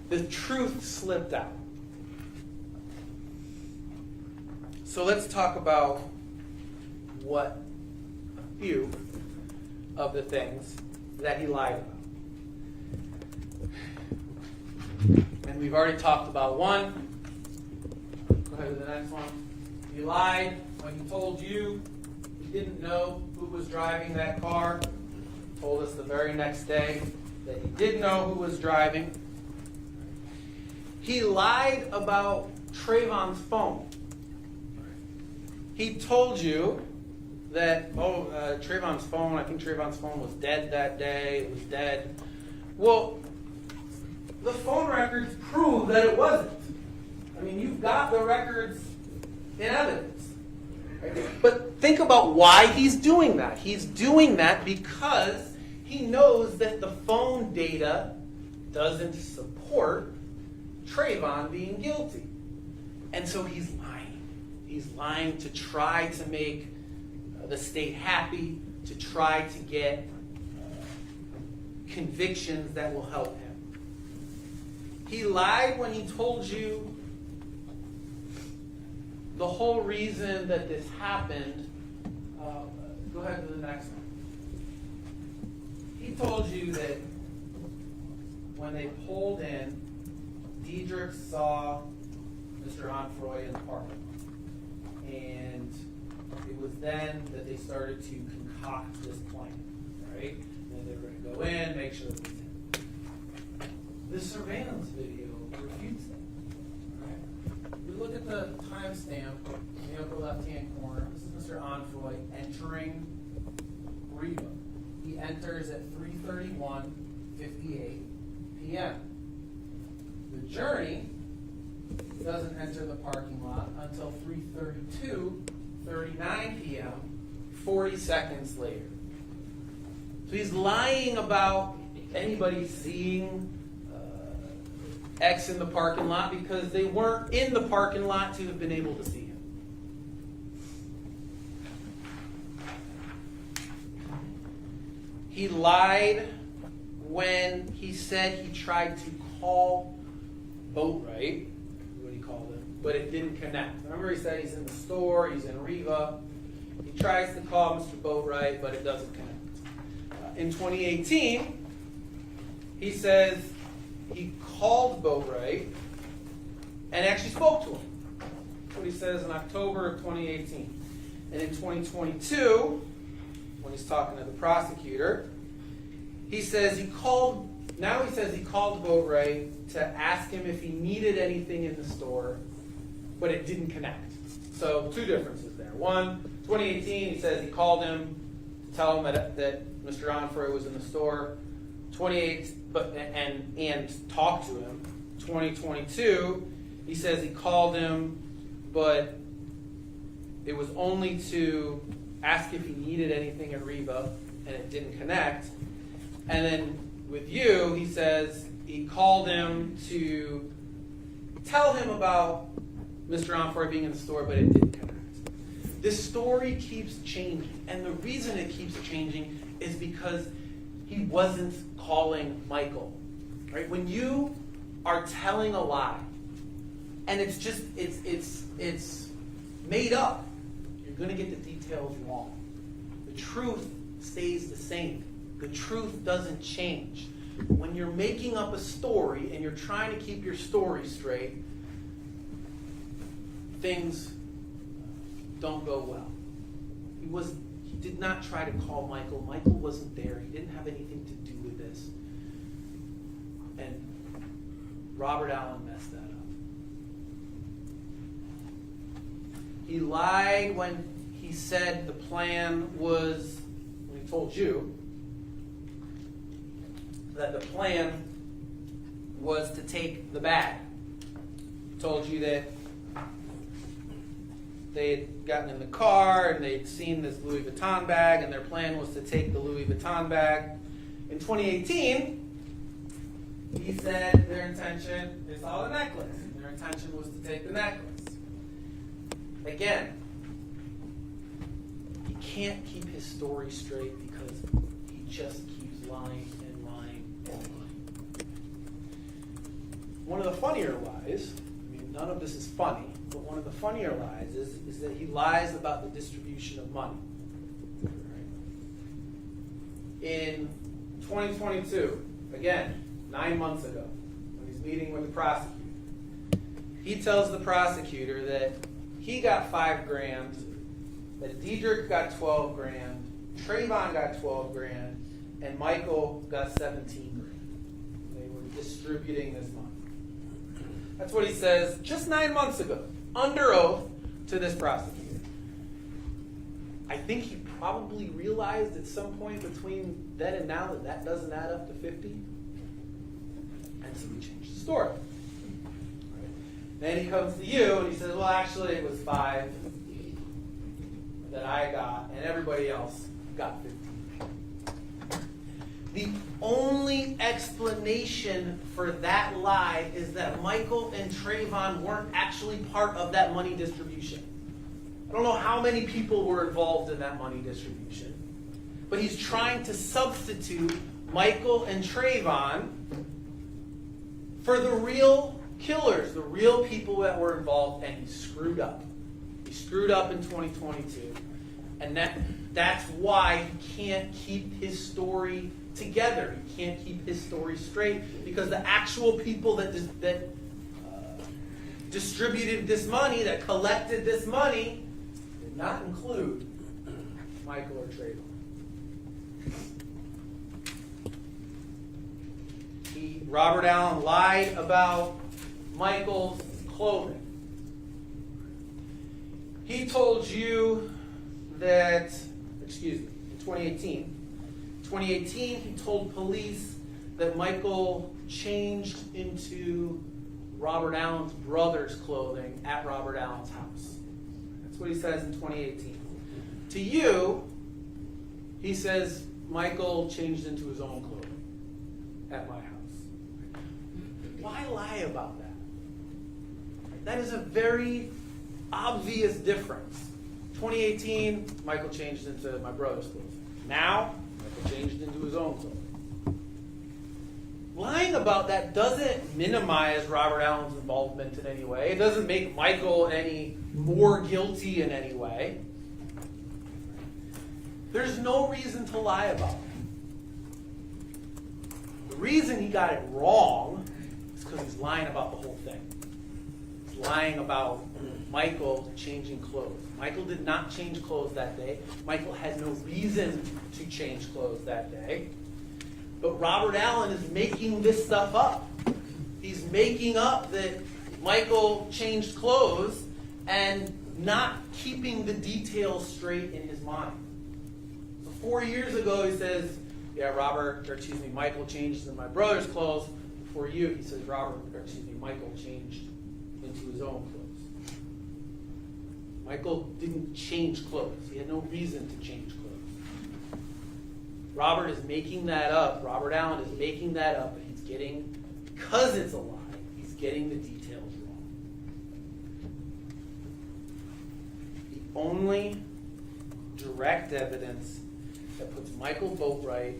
The truth slipped out. So let's talk about what a few of the things that he lied about. And we've already talked about one. Go ahead to the next one. He lied when he told you he didn't know who was driving that car. He told us the very next day that he did know who was driving. He lied about Trayvon's phone. He told you that, Trayvon's phone, I think Trayvon's phone was dead that day. It was dead. Well, the phone records prove that it wasn't. I mean, you've got the records in evidence. Right? But think about why he's doing that. He's doing that because he knows that the phone data doesn't support Trayvon being guilty. And so he's lying. He's lying to try to make the state happy, to try to get convictions that will help him. He lied when he told you the whole reason that this happened. Go ahead to the next one. He told you that when they pulled in, Diedrich saw Mr. Onfroy in the park. And it was then that they started to concoct this plan, right? And they were going to go in, make sure it was him. The surveillance video refutes that. Right? We look at the timestamp in the upper left-hand corner. This is Mr. Onfroy entering Riva. He enters at 3:31:58 p.m. The journey doesn't enter the parking lot until 3:32:39 p.m., 40 seconds later. So he's lying about anybody seeing X in the parking lot because they weren't in the parking lot to have been able to see him. He lied when he said he tried to call Boatwright, what he called him, but it didn't connect. Remember, he said he's in the store, he's in Riva. He tries to call Mr. Boatwright, but it doesn't connect. In 2018, he says he called Boatwright and actually spoke to him. That's what he says in October of 2018. And in 2022, when he's talking to the prosecutor, he says he called Boatwright to ask him if he needed anything in the store, but it didn't connect. So two differences there. One, 2018, he says he called him to tell him that Mr. Onfroy was in the store. 28, and talked to him. 2022, he says he called him, but it was only to ask if he needed anything at Riva, and it didn't connect. And then with you, he says he called him to tell him about Mr. Onfroy being in the store, but it didn't connect. This story keeps changing, and the reason it keeps changing is because he wasn't calling Michael. Right? When you are telling a lie, and it's made up, you're going to get the details wrong. The truth stays the same. The truth doesn't change. When you're making up a story and you're trying to keep your story straight, things don't go well. He did not try to call Michael. Michael wasn't there. He didn't have anything to do with this. And Robert Allen messed that up. He lied when he said the plan was, when he told you that the plan was to take the bag. Told you that they had gotten in the car and they'd seen this Louis Vuitton bag, and their plan was to take the Louis Vuitton bag. In 2018, he said their intention, they saw the necklace, and their intention was to take the necklace. Again, he can't keep his story straight because he just keeps lying and lying and lying. One of the funnier lies, I mean, none of this is funny, but one of the funnier lies is that he lies about the distribution of money. In 2022, again, 9 months ago, when he's meeting with the prosecutor, he tells the prosecutor that he got $5,000, that Diedrich got $12,000, Trayvon got $12,000, and Michael got $17,000. They were distributing this money. That's what he says just 9 months ago, under oath to this prosecutor. I think he probably realized at some point between then and now that that doesn't add up to 50. And so he changed the story. Then he comes to you and he says, well, actually it was 5 that I got and everybody else got 15. The only explanation for that lie is that Michael and Trayvon weren't actually part of that money distribution. I don't know how many people were involved in that money distribution, but he's trying to substitute Michael and Trayvon for the real killers, the real people that were involved, and he screwed up. He screwed up in 2022, and that's why he can't keep his story together. He can't keep his story straight because the actual people that distributed this money, that collected this money, did not include Michael or Trayvon. Robert Allen lied about Michael's clothing. He told you that, in 2018, he told police that Michael changed into Robert Allen's brother's clothing at Robert Allen's house. That's what he says in 2018. To you, he says Michael changed into his own clothing at my house. Why lie about that? That is a very obvious difference. 2018, Michael changed into my brother's clothing. Now, Michael changed into his own clothing. Lying about that doesn't minimize Robert Allen's involvement in any way. It doesn't make Michael any more guilty in any way. There's no reason to lie about it. The reason he got it wrong is because he's lying about the whole thing. He's lying about Michael changing clothes. Michael did not change clothes that day. Michael had no reason to change clothes that day. But Robert Allen is making this stuff up. He's making up that Michael changed clothes and not keeping the details straight in his mind. So 4 years ago, he says, yeah, Michael changed into my brother's clothes. For you, he says, Michael changed into his own clothes. Michael didn't change clothes. He had no reason to change clothes. Robert is making that up. Robert Allen is making that up, and because it's a lie, he's getting the details wrong. The only direct evidence that puts Michael Boatwright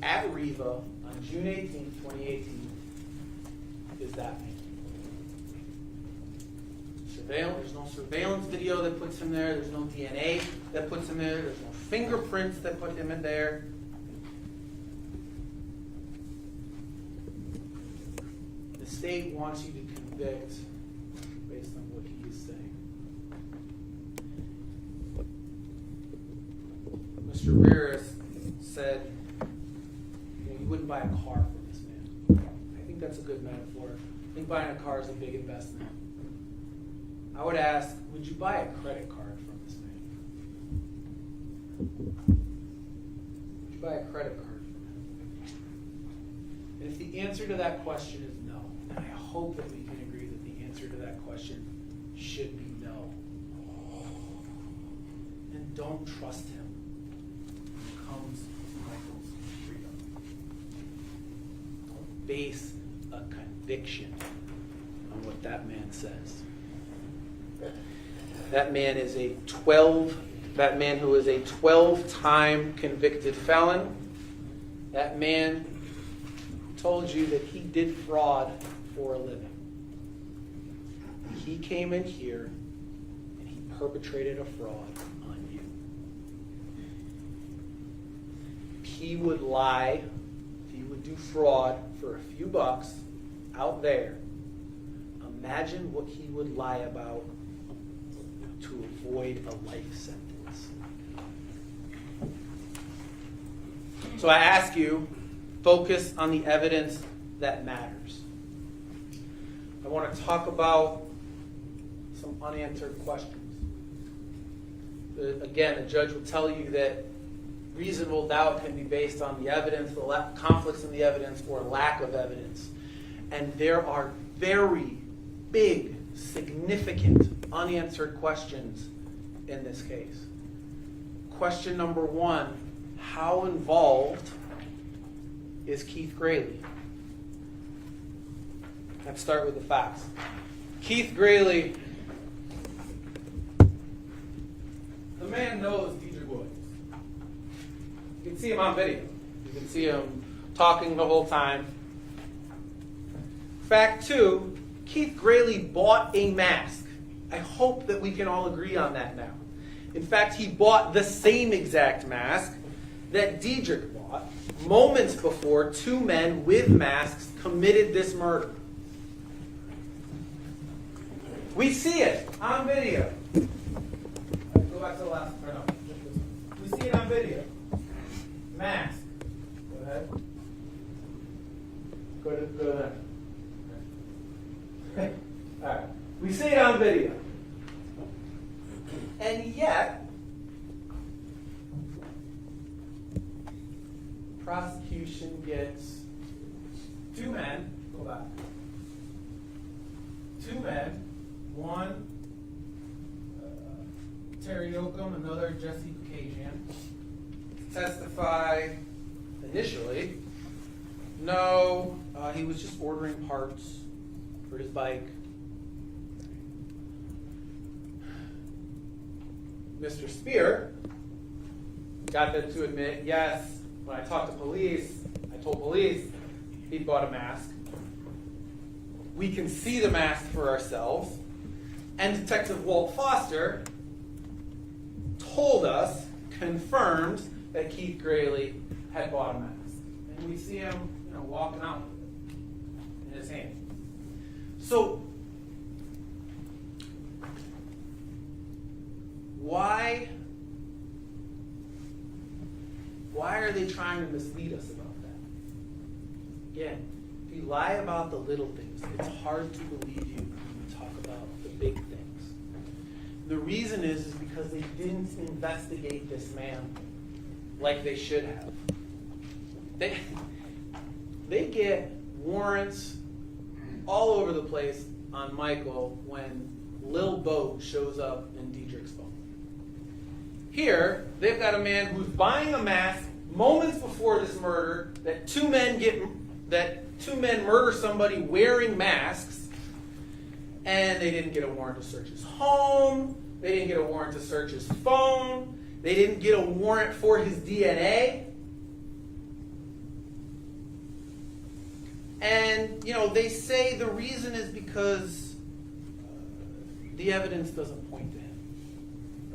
at Riva on June 18, 2018 is that man. There's no surveillance video that puts him there. There's no DNA that puts him there. There's no fingerprints that put him in there. The state wants you to convict based on what he is saying. Mr. Rearis said, you wouldn't buy a car from this man. I think that's a good metaphor. I think buying a car is a big investment. I would ask, would you buy a credit card from this man? Would you buy a credit card from him? And if the answer to that question is no, and I hope that we can agree that the answer to that question should be no, and don't trust him when it comes to Michael's freedom. Don't base a conviction on what that man says. That man is a 12. That man who is a 12-time convicted felon. That man told you that he did fraud for a living. He came in here and he perpetrated a fraud on you. If he would lie, if he would do fraud for a few bucks out there, imagine what he would lie about to avoid a life sentence. So I ask you, focus on the evidence that matters. I want to talk about some unanswered questions. Again, the judge will tell you that reasonable doubt can be based on the evidence, the conflicts in the evidence, or lack of evidence. And there are very big, significant, unanswered questions in this case. Question number one, how involved is Keith Grayley? Let's start with the facts. Keith Grayley, the man knows Deidre Woods. You can see him on video. You can see him talking the whole time. Fact two, Keith Grayley bought a mask. I hope that we can all agree on that now. In fact, he bought the same exact mask that Deidre bought moments before two men with masks committed this murder. We see it on video. Go back to the last one. We see it on video. Mask. Go ahead. Go to that. All right. We see it on video. And yet, prosecution gets two men, go back. Two men, one Terry Yoakum, another Jesse Bukajian, testify initially, no, he was just ordering parts for his bike. Mr. Spear got them to admit, yes, when I talked to police, I told police he bought a mask. We can see the mask for ourselves. And Detective Walt Foster told us, confirmed, that Keith Grayley had bought a mask. And we see him, walking out with it in his hand. So, why are they trying to mislead us about that? Again, if you lie about the little things, it's hard to believe you when you talk about the big things. The reason is because they didn't investigate this man like they should have. They get warrants all over the place on Michael when Lil Boat shows up in Diedrich's phone. Here, they've got a man who's buying a mask moments before this murder that two men murder somebody wearing masks, and they didn't get a warrant to search his home, they didn't get a warrant to search his phone, they didn't get a warrant for his DNA. And, they say the reason is because the evidence doesn't point to him,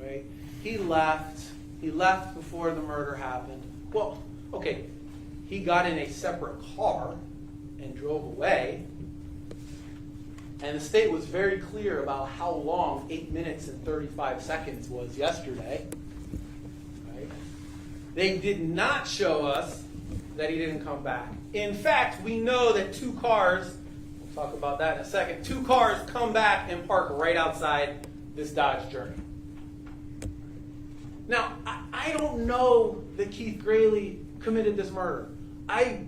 right? He left before the murder happened. Well, okay, he got in a separate car and drove away. And the state was very clear about how long 8 minutes and 35 seconds was yesterday. Right? They did not show us that he didn't come back. In fact, we know that two cars, we'll talk about that in a second, two cars come back and park right outside this Dodge Journey. Now, I don't know that Keith Grayley committed this murder. I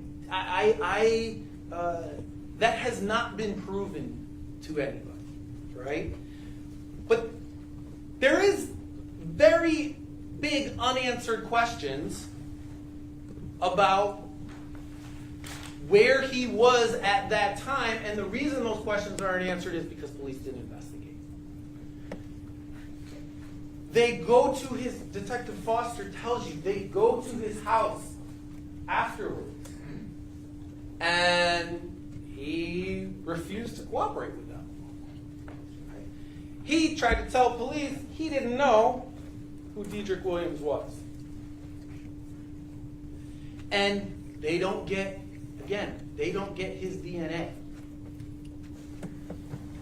that has not been proven to anybody, right? But there is very big unanswered questions about where he was at that time, and the reason those questions aren't answered is because police didn't investigate. They go to his, Detective Foster tells you, they go to his house afterwards, and he refused to cooperate with them. He tried to tell police he didn't know who Dedrick Williams was. And they don't get, again, they don't get his DNA.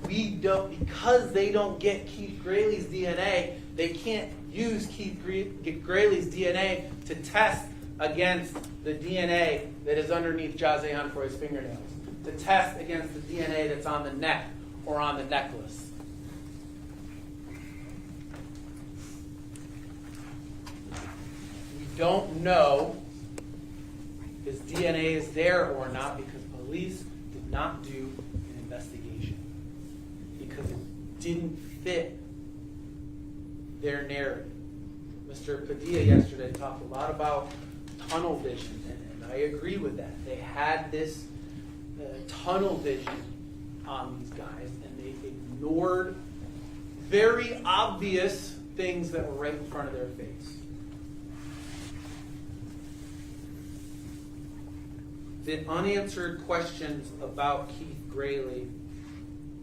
Because they don't get Keith Grayley's DNA, they can't use Keith Grayley's DNA to test against the DNA that is underneath Jahzeh Humphrey's fingernails, to test against the DNA that's on the neck or on the necklace. We don't know if his DNA is there or not because police did not do an investigation, because it didn't fit their narrative. Mr. Padilla yesterday talked a lot about tunnel vision, and I agree with that. They had this tunnel vision on these guys, and they ignored very obvious things that were right in front of their face. The unanswered questions about Keith Grayley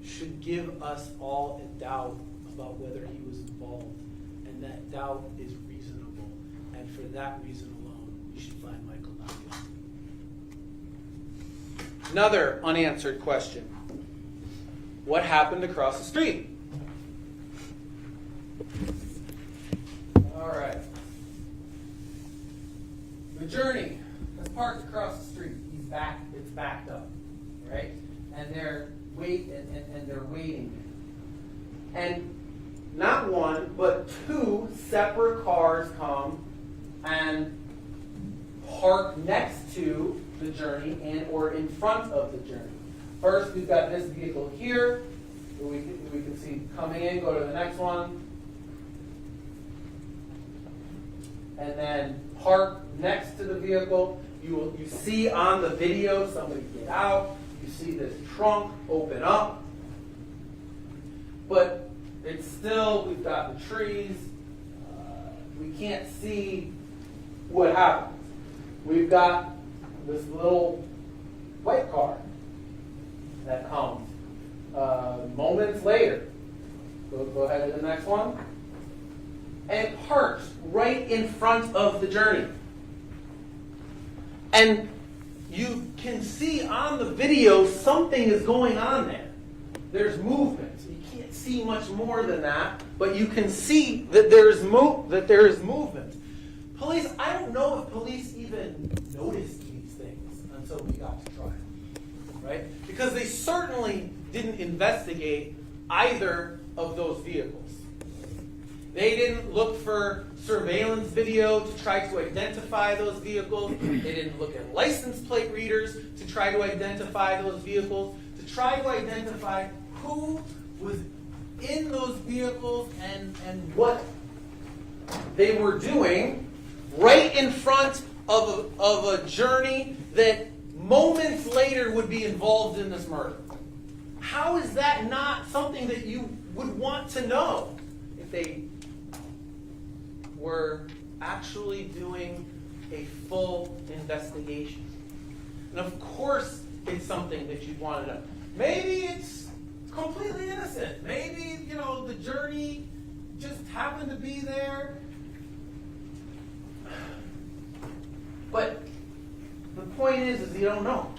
should give us all a doubt about whether he was involved, and that doubt is reasonable, and for that reason alone, we should find Michael not guilty. Another unanswered question: what happened across the street? All right. The Journey is parked across the street. It's backed up, right? And they're waiting. And not one, but two separate cars come and park next to the Journey or in front of the Journey. First, we've got this vehicle here. We can see coming in. Go to the next one. And then park next to the vehicle. You see on the video somebody get out. You see this trunk open up. But it's still, we've got the trees. We can't see what happens. We've got this little white car that comes moments later. Go ahead to the next one. And parks right in front of the Journey. And you can see on the video something is going on there. There's movement. You can't see much more than that, but you can see that there is movement. Police, I don't know if police even noticed these things until we got to trial, right? Because they certainly didn't investigate either of those vehicles. They didn't look for surveillance video to try to identify those vehicles. They didn't look at license plate readers to try to identify those vehicles, to try to identify who was in those vehicles and what they were doing right in front of a Journey that moments later would be involved in this murder. How is that not something that you would want to know if they were actually doing a full investigation? And of course it's something that you'd want to know. Maybe it's completely innocent. Maybe, the Journey just happened to be there. But the point is you don't know.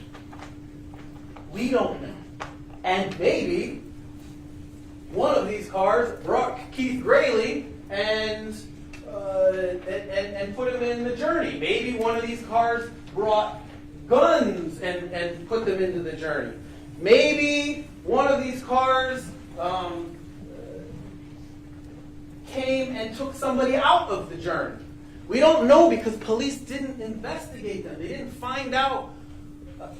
We don't know. And maybe one of these cars brought Keith Grayley and put him in the Journey. Maybe one of these cars brought guns and put them into the Journey. Maybe one of these cars came and took somebody out of the Journey. We don't know because police didn't investigate them. They didn't find out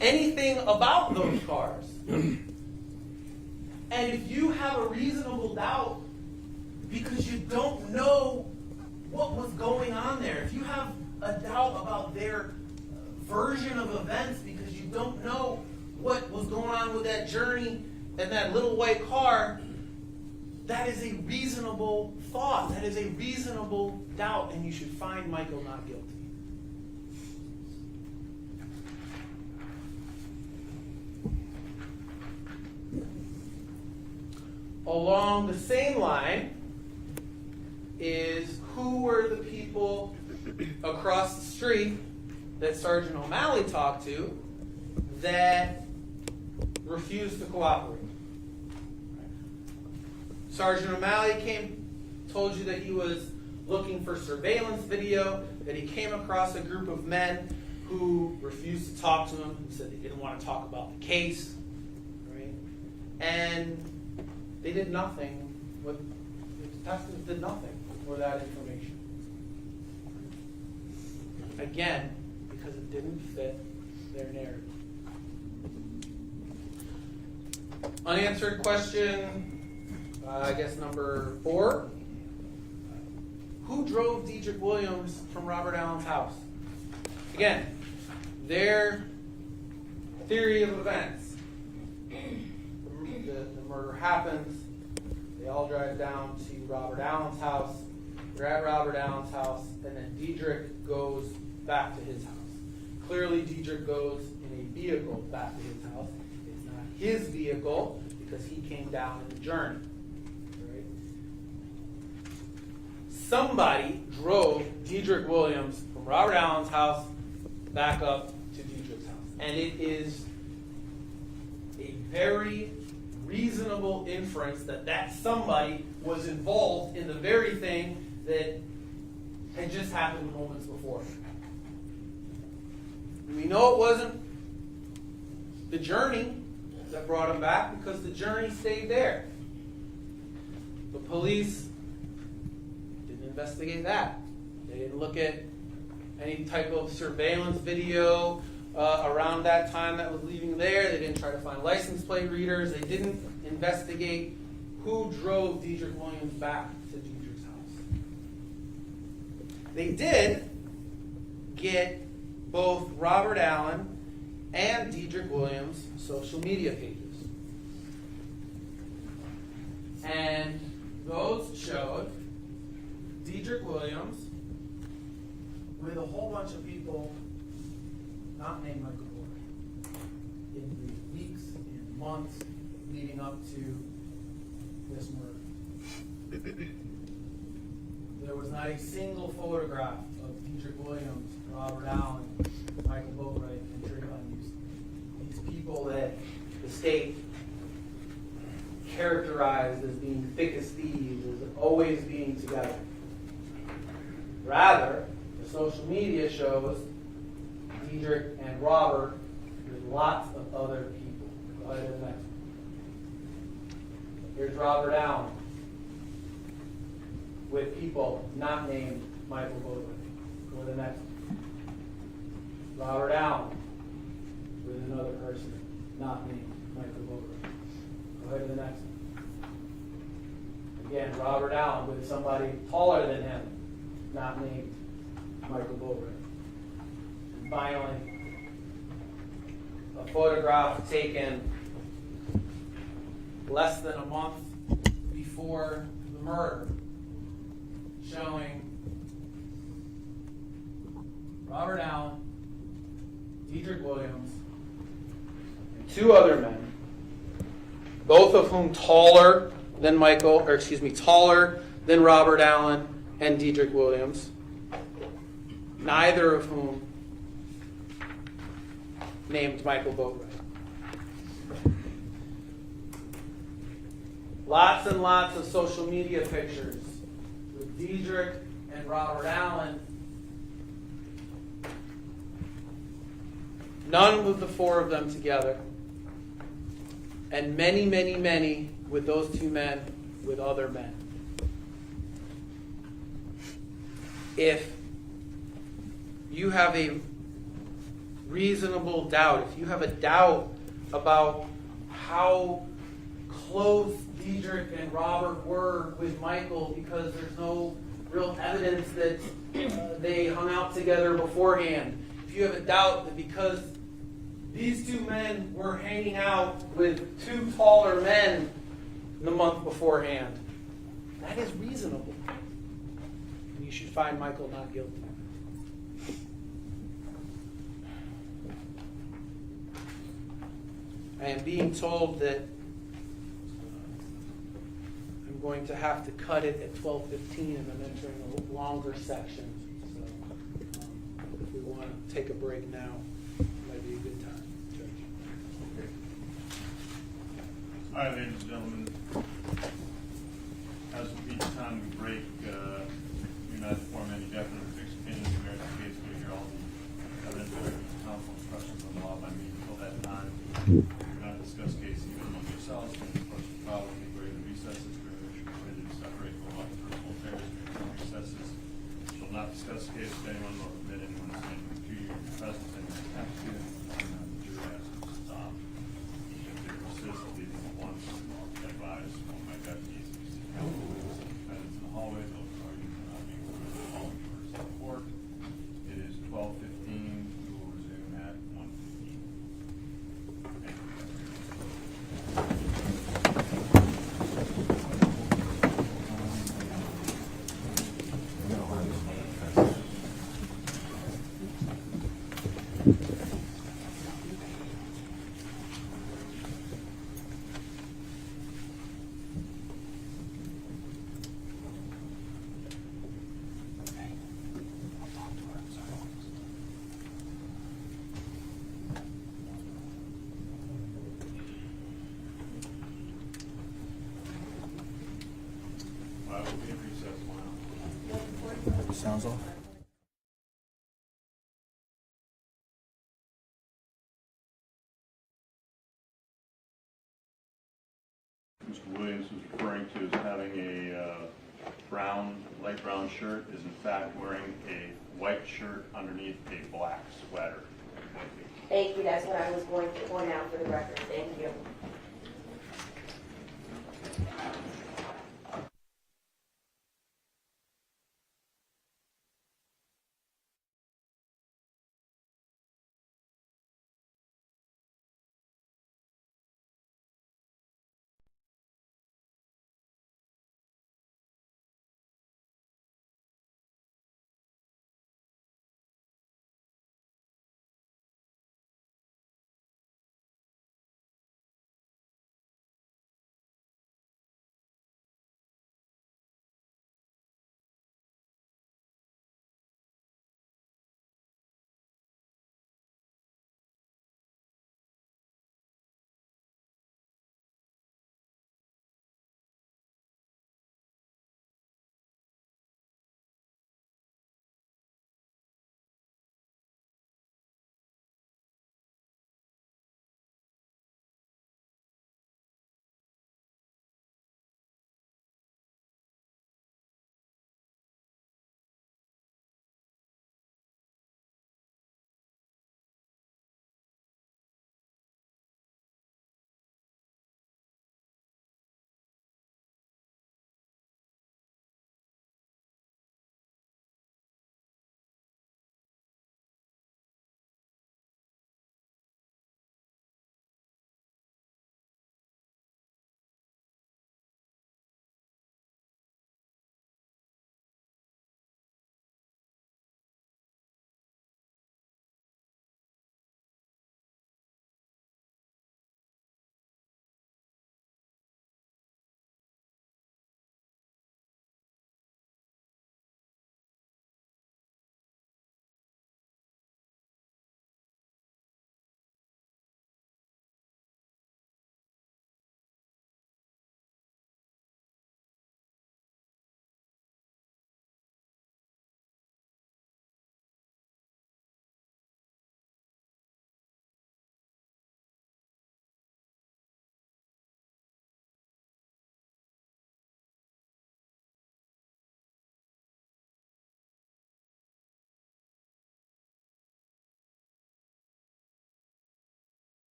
anything about those cars. And if you have a reasonable doubt because you don't know what was going on there, if you have a doubt about their version of events because you don't know what was going on with that journey and that little white car, that is a reasonable thought. That is a reasonable doubt, and you should find Michael not guilty. Along the same line is who were the people across the street that Sergeant O'Malley talked to that refused to cooperate. Sergeant O'Malley told you that he was looking for surveillance video, that he came across a group of men who refused to talk to him, who said they didn't want to talk about the case, right? And they did nothing. The detectives did nothing for that information. Again, because it didn't fit their narrative. Unanswered question, I guess number 4. Who drove Dedrick Williams from Robert Allen's house? Again, their theory of events. The murder happens. They all drive down to Robert Allen's house. They're at Robert Allen's house, and then Dedrick goes back to his house. Clearly, Dedrick goes in a vehicle back to his house. It's not his vehicle because he came down in the journey. Right? Somebody drove Dedrick Williams from Robert Allen's house back up to Dedrick's house. And it is a very reasonable inference that that somebody was involved in the very thing that had just happened moments before. We know it wasn't the journey that brought him back because the journey stayed there. The police didn't investigate that. They didn't look at any type of surveillance video around that time that was leaving there. They didn't try to find license plate readers. They didn't investigate who drove Dedrick Williams back to Dedrick's house. They did get both Robert Allen and Dedrick Williams' social media pages. And those showed Dedrick Williams with a whole bunch of people not named Michael Boyd in the weeks and months leading up to this murder. There was not a single photograph of Dedrick Williams, Robert Allen, Michael Boatwright, and Trayvon Houston. These people that the state characterized as being thick as thieves, as always being together. Rather, the social media shows Dedrick and Robert with lots of other people. Go ahead to the next one. Here's Robert Allen with people not named Michael Boatwright. Go to the next one. Robert Allen with another person not named Michael Boatwright. Go ahead to the next one. Again, Robert Allen with somebody taller than him, not named Michael Boatwright. And finally, a photograph taken less than a month before the murder, showing Robert Allen, Dedrick Williams, and 2 other men, both of whom taller than taller than Robert Allen and Dedrick Williams, neither of whom named Michael Boatwright. Lots and lots of social media pictures with Dedrick and Robert Allen. None with the 4 of them together. And many, many, many with those 2 men with other men. If you have a reasonable doubt, if you have a doubt about how close Diedrich and Robert were with Michael because there's no real evidence that they hung out together beforehand, if you have a doubt that because these two men were hanging out with two taller men the month beforehand, that is reasonable. And you should find Michael not guilty. I am being told that I'm going to have to cut it at 12:15 and I'm entering a longer section. So if we want to take a break now, it might be a good time, Judge. All right, ladies and gentlemen, as with each time we break, do not form any definite or fixed opinions regarding the case. We hear all the evidence, counsel, questions on the law by me until that time. Do not discuss case even among yourselves. And of course, the trial will be great in recesses. We wish you permitted to separate from all personal affairs during recesses. Shall not discuss case with anyone nor permit anyone to stand to you in presence and have to. The jury has to stop. If they persist, leave them at once. Advise one my deputies to seek counsel with the defendants in the hallway. Those parties are not being included in the following orders of the court. It is 12:15. We will resume at 1:15. Thank you. I will be in recess now. Sounds off. Mr. Williams was referring to as having a light brown shirt, is in fact wearing a white shirt underneath a black sweater. Thank you. Thank you, that's what I was going to point out for the record. Thank you.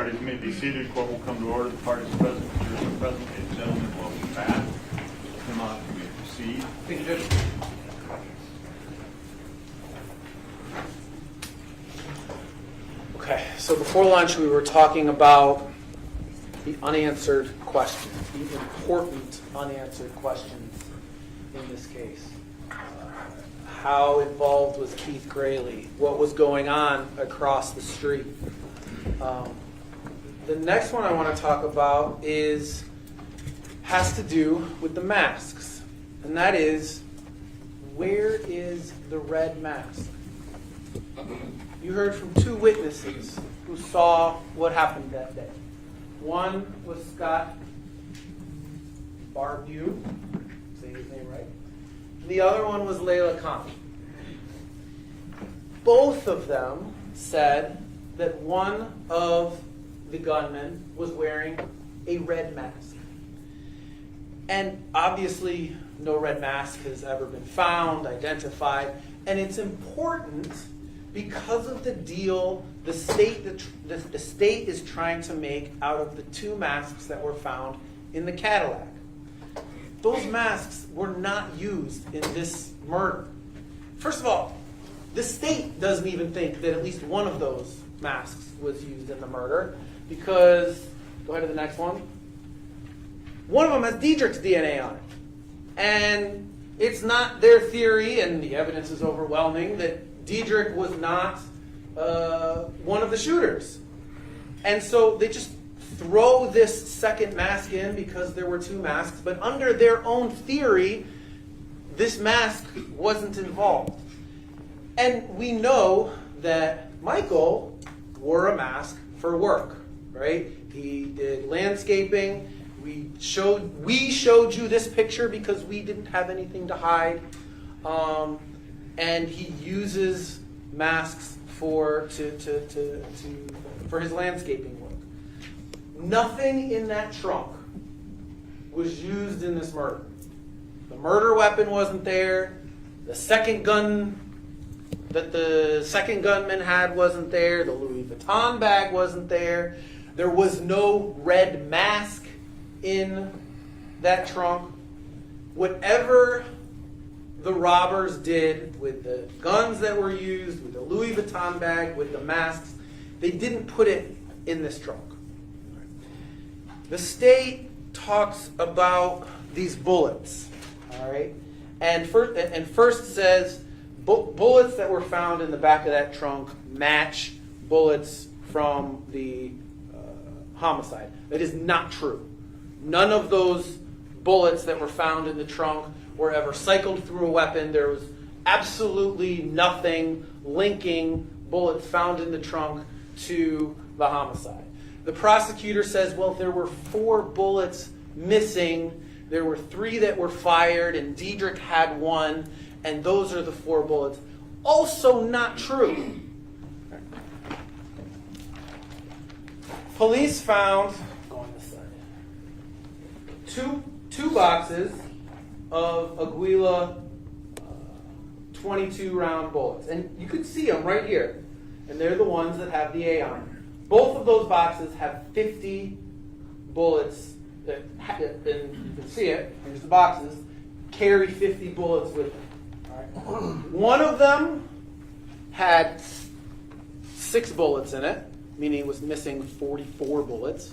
Parties may be seated. Court will come to order. The parties present, jurors are present. Ladies and gentlemen, welcome back. Come on, you may proceed. Thank you, Judge. Okay, so before lunch we were talking about the unanswered questions, the important unanswered questions in this case. How involved was Keith Grayley? What was going on across the street? The next one I want to talk about has to do with the masks, and that is, where is the red mask? You heard from two witnesses who saw what happened that day. One was Scott Barbeau, say his name right. The other one was Layla Khan. Both of them said that one of the gunmen was wearing a red mask. And obviously, no red mask has ever been found, identified, and it's important because of the deal the state is trying to make out of the two masks that were found in the Cadillac. Those masks were not used in this murder. First of all, the state doesn't even think that at least one of those masks was used in the murder because, go ahead to the next one. One of them has Diedrich's DNA on it. And it's not their theory, and the evidence is overwhelming, that Diedrich was not one of the shooters. And so they just throw this second mask in because there were two masks, but under their own theory, this mask wasn't involved. And we know that Michael wore a mask for work, right? He did landscaping. We showed you this picture because we didn't have anything to hide. And he uses masks for his landscaping work. Nothing in that trunk was used in this murder. The murder weapon wasn't there. The second gun that the second gunman had wasn't there. The Louis Vuitton bag wasn't there. There was no red mask in that trunk. Whatever the robbers did with the guns that were used, with the Louis Vuitton bag, with the masks, they didn't put it in this trunk. The state talks about these bullets, all right? And first says bullets that were found in the back of that trunk match bullets from the homicide. That is not true. None of those bullets that were found in the trunk were ever cycled through a weapon. There was absolutely nothing linking bullets found in the trunk to the homicide. The prosecutor says, well, there were 4 bullets missing. There were 3 that were fired, and Diedrich had 1, and those are the 4 bullets. Also not true. Police found, go on this side, two boxes of Aguila 22 round bullets. And you can see them right here. And they're the ones that have the A on them. Both of those boxes have 50 bullets. And you can see it. Here's the boxes. Carry 50 bullets with them. All right. One of them had 6 bullets in it, meaning it was missing 44 bullets.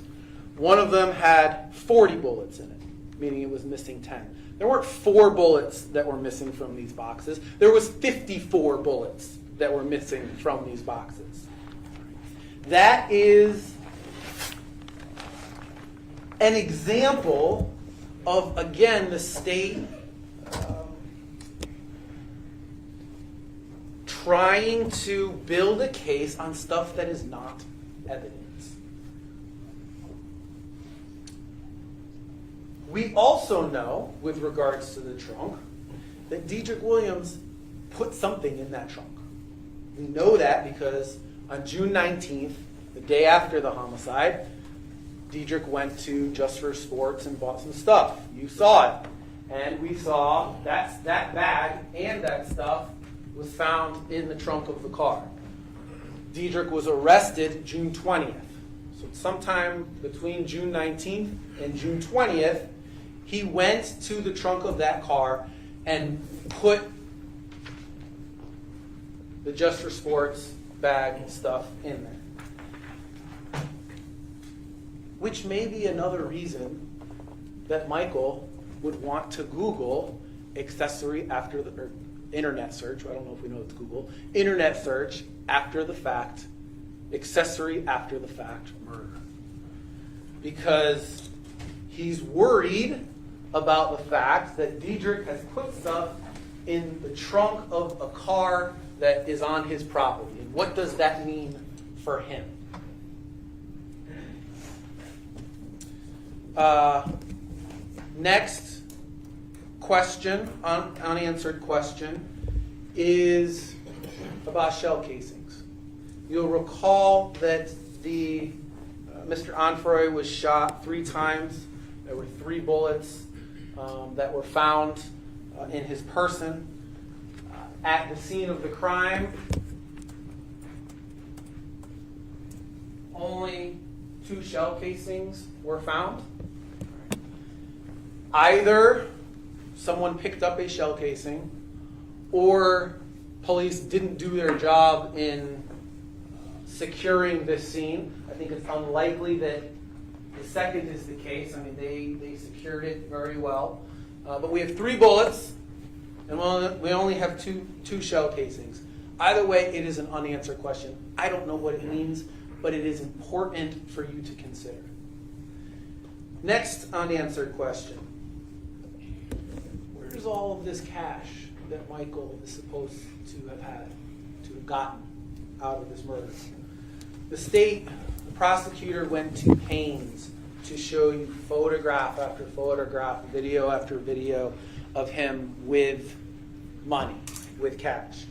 One of them had 40 bullets in it, meaning it was missing 10. There weren't 4 bullets that were missing from these boxes. There was 54 bullets that were missing from these boxes. That is an example of, again, the state trying to build a case on stuff that is not evidence. We also know, with regards to the trunk, that Diedrich Williams put something in that trunk. We know that because on June 19th, the day after the homicide, Diedrich went to Just for Sports and bought some stuff. You saw it. And we saw that bag and that stuff was found in the trunk of the car. Diedrich was arrested June 20th. So sometime between June 19th and June 20th, he went to the trunk of that car and put the Just for Sports bag and stuff in there. Which may be another reason that Michael would want to Google accessory after the, or internet search, I don't know if we know it's Google, internet search after the fact, accessory after the fact murder. Because he's worried about the fact that Diedrich has put stuff in the trunk of a car that is on his property. And what does that mean for him? Next question, unanswered question, is about shell casings. You'll recall that the Mr. Onfroy was shot 3 times. There were 3 bullets that were found in his person. At the scene of the crime, only 2 shell casings were found. Either someone picked up a shell casing, or police didn't do their job in securing this scene. I think it's unlikely that the second is the case. I mean, they secured it very well. But we have 3 bullets, and we only have two shell casings. Either way, it is an unanswered question. I don't know what it means, but it is important for you to consider. Next unanswered question. Where's all of this cash that Michael is supposed to have gotten out of this murder? The state prosecutor went to pains to show you photograph after photograph, video after video of him with money, with cash.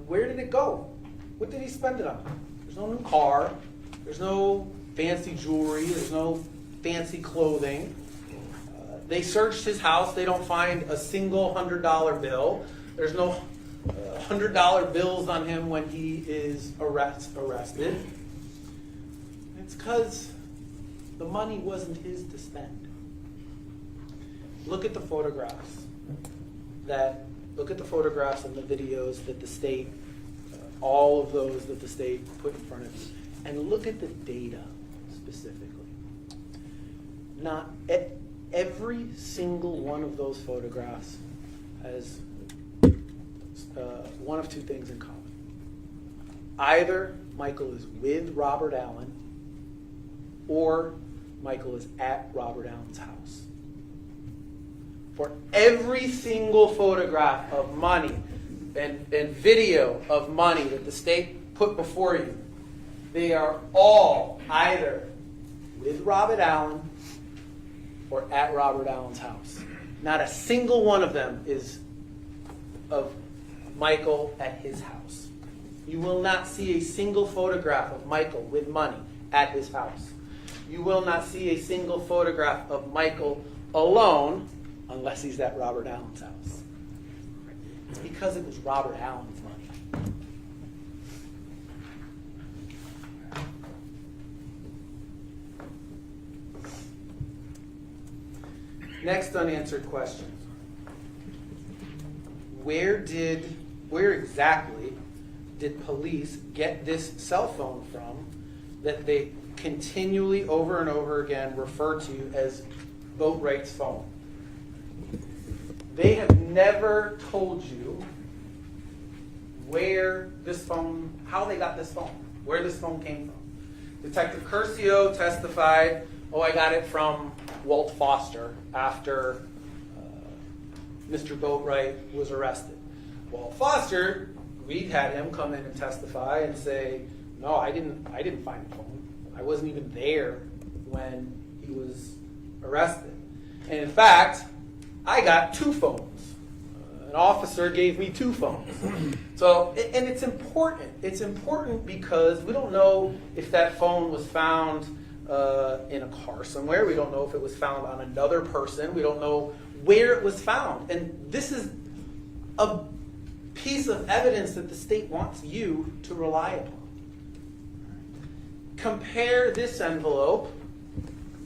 Where did it go? What did he spend it on? There's no new car. There's no fancy jewelry. There's no fancy clothing. They searched his house. They don't find a single $100 bill. There's no $100 bills on him when he is arrested. It's because the money wasn't his to spend. Look at the photographs and the videos that the state, all of those that the state put in front of you, and look at the data specifically. Not every single one of those photographs has one of 2 things in common. Either Michael is with Robert Allen, or Michael is at Robert Allen's house. For every single photograph of money and video of money that the state put before you, they are all either with Robert Allen or at Robert Allen's house. Not a single one of them is of Michael at his house. You will not see a single photograph of Michael with money at his house. You will not see a single photograph of Michael alone unless he's at Robert Allen's house. It's because it was Robert Allen's money. Next unanswered question. Where exactly did police get this cell phone from that they continually over and over again refer to as Boatwright's phone? They have never told you where this phone, how they got this phone, where this phone came from. Detective Curcio testified, I got it from Walt Foster after Mr. Boatwright was arrested. Walt Foster, we had him come in and testify and say, no, I didn't find the phone. I wasn't even there when he was arrested. And in fact, I got 2 phones. An officer gave me 2 phones. So, and it's important. It's important because we don't know if that phone was found in a car somewhere. We don't know if it was found on another person. We don't know where it was found. And this is a piece of evidence that the state wants you to rely upon. compare this envelope,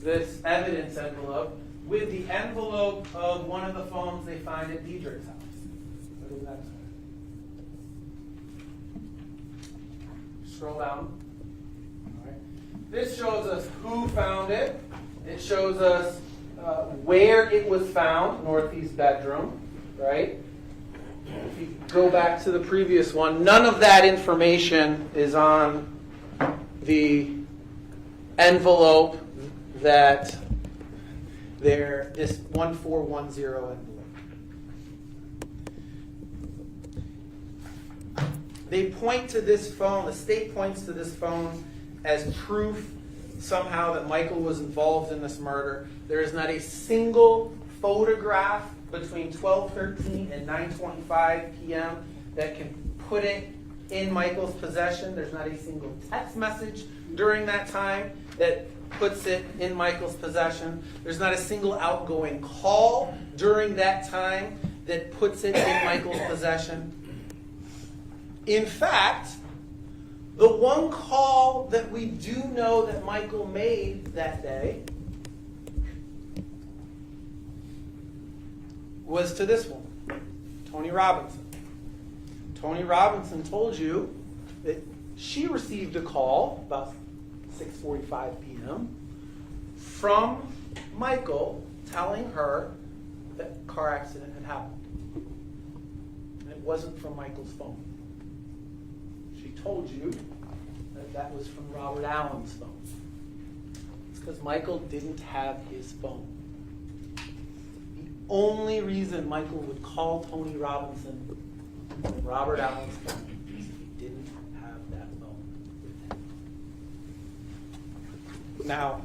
this evidence envelope, with the envelope of one of the phones they find at Diedrich's house. What does that say? Scroll down. All right. This shows us who found it. It shows us where it was found, northeast bedroom, right? If you go back to the previous one, none of that information is on the envelope that this 1410 envelope. They point to this phone, the state points to this phone as proof somehow that Michael was involved in this murder. There is not a single photograph between 12:13 and 9:25 p.m. that can put it in Michael's possession. There's not a single text message during that time that puts it in Michael's possession. There's not a single outgoing call during that time that puts it in Michael's possession. In fact, the one call that we do know that Michael made that day was to this one, Tony Robinson. Tony Robinson told you that she received a call about 6:45 p.m. from Michael telling her that a car accident had happened. And it wasn't from Michael's phone. She told you that that was from Robert Allen's phone. It's because Michael didn't have his phone. The only reason Michael would call Tony Robinson from Robert Allen's phone is if he didn't have that phone with him. Now,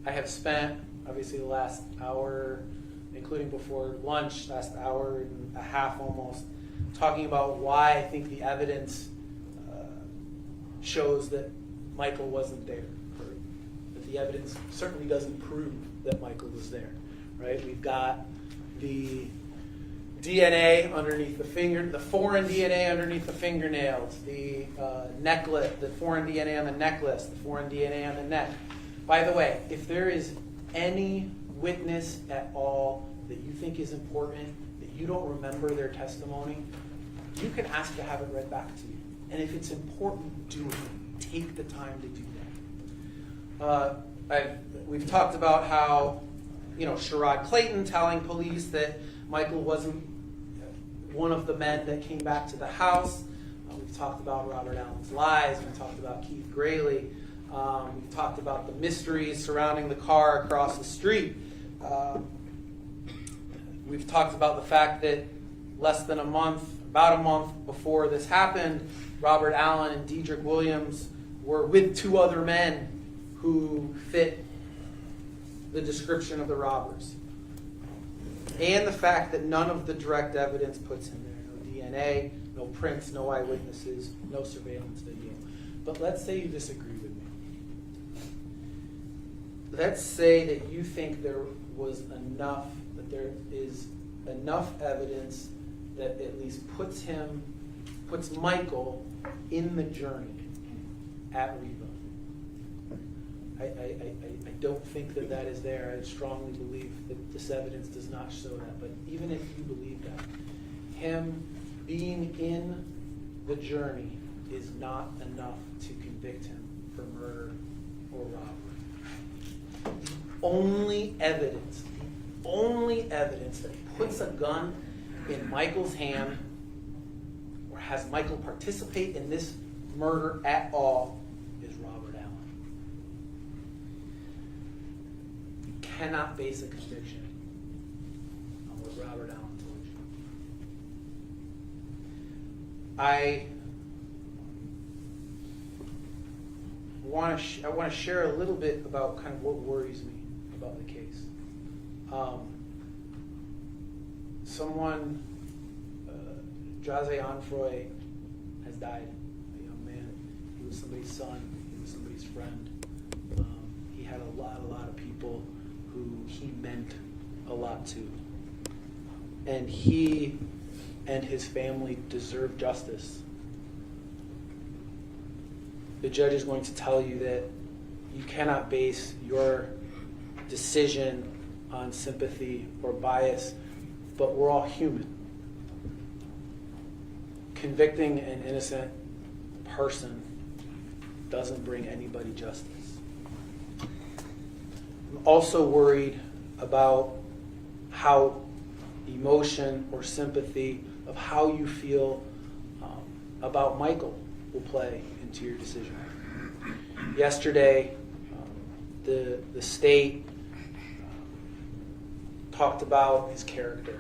I have spent, obviously, the last hour, including before lunch, last hour and a half almost, talking about why I think the evidence shows that Michael wasn't there. Or that the evidence certainly doesn't prove that Michael was there. Right? We've got the DNA underneath the foreign DNA underneath the fingernails, the necklace, the foreign DNA on the necklace, the foreign DNA on the neck. By the way, if there is any witness at all that you think is important, that you don't remember their testimony, you can ask to have it read back to you. And if it's important, do it. Take the time to do that. We've talked about how, Sherrod Clayton telling police that Michael wasn't one of the men that came back to the house. We've talked about Robert Allen's lies. We've talked about Keith Grayley. We've talked about the mysteries surrounding the car across the street. We've talked about the fact that about a month before this happened, Robert Allen and Diedrich Williams were with two other men who fit the description of the robbers. And the fact that none of the direct evidence puts him there. No DNA, no prints, no eyewitnesses, no surveillance video. But let's say you disagree with me. Let's say that you think there is enough evidence that at least puts Michael in the journey at Reba. I don't think that is there. I strongly believe that this evidence does not show that. But even if you believe that, him being in the journey is not enough to convict him for murder or robbery. The only evidence that puts a gun in Michael's hand or has Michael participate in this murder at all is Robert Allen. You cannot base a conviction on what Robert Allen told you. I want to share a little bit about kind of what worries me about the case. Jose Onfroy has died, a young man. He was somebody's son. He was somebody's friend. He had a lot of people who he meant a lot to. And he and his family deserve justice. the judge is going to tell you that you cannot base your decision on sympathy or bias, but we're all human. Convicting an innocent person doesn't bring anybody justice. I'm also worried about how emotion or sympathy of how you feel about Michael will play into your decision. Yesterday, the state talked about his character,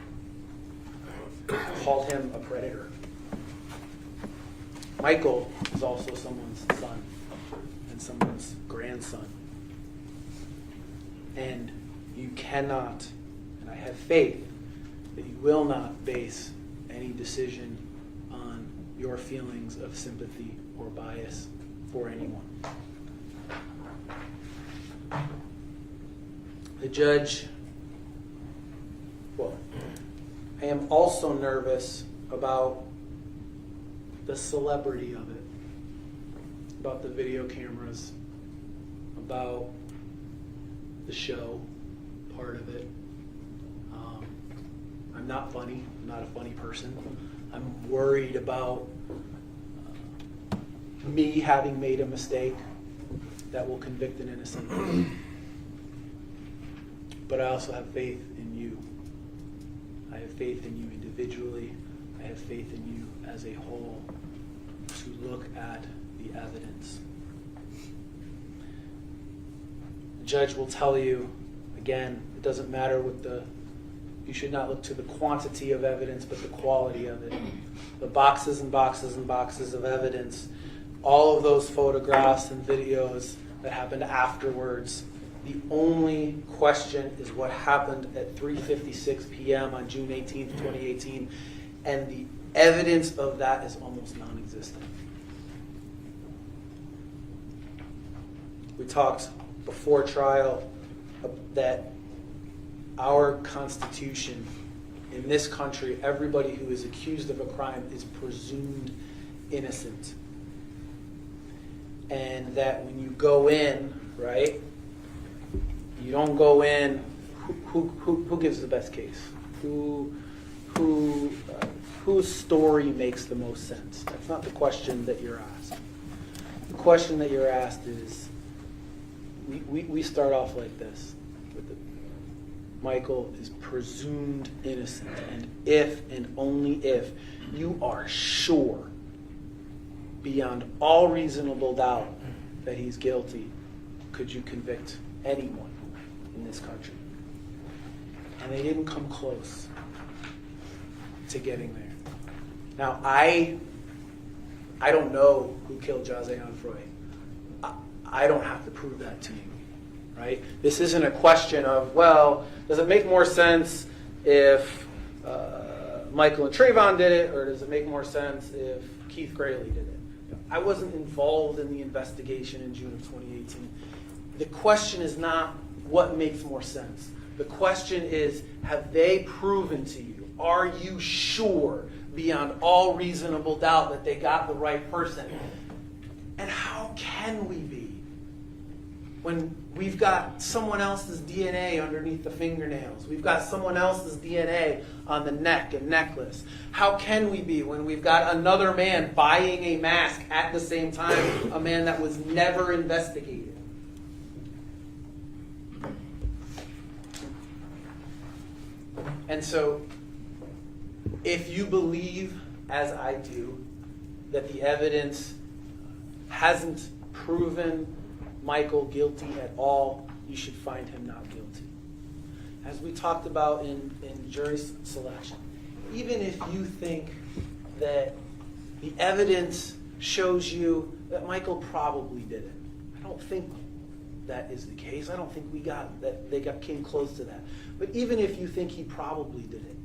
called him a predator. Michael is also someone's son and someone's grandson. And you cannot, and I have faith that you will not base any decision on your feelings of sympathy or bias for anyone. The judge, well, I am also nervous about the celebrity of it, about the video cameras, about the show part of it. I'm not funny. I'm not a funny person. I'm worried about me having made a mistake that will convict an innocent person. But I also have faith in you. I have faith in you individually. I have faith in you as a whole to look at the evidence. The judge will tell you, again, it doesn't matter you should not look to the quantity of evidence, but the quality of it. The boxes and boxes and boxes of evidence, all of those photographs and videos that happened afterwards, the only question is what happened at 3:56 p.m. on June 18th, 2018, and the evidence of that is almost non-existent. We talked before trial that our Constitution in this country, everybody who is accused of a crime is presumed innocent. And that when you go in, right, you don't go in, who gives the best case? Whose story makes the most sense? That's not the question that you're asked. The question that you're asked is, we start off like this. Michael is presumed innocent, and if and only if you are sure, beyond all reasonable doubt, that he's guilty, could you convict anyone in this country? And they didn't come close to getting there. Now, I don't know who killed Jazeon Freud. I don't have to prove that to you, right? This isn't a question of, well, does it make more sense if Michael and Trayvon did it, or does it make more sense if Keith Grayley did it? I wasn't involved in the investigation in June of 2018. The question is not what makes more sense. The question is, have they proven to you, are you sure beyond all reasonable doubt that they got the right person? And how can we be when we've got someone else's DNA underneath the fingernails? We've got someone else's DNA on the neck and necklace. How can we be when we've got another man buying a mask at the same time, a man that was never investigated? And so, if you believe, as I do, that the evidence hasn't proven Michael guilty at all, you should find him not guilty. As we talked about in jury selection, even if you think that the evidence shows you that Michael probably did it, I don't think that is the case. I don't think they came close to that. But even if you think he probably did it,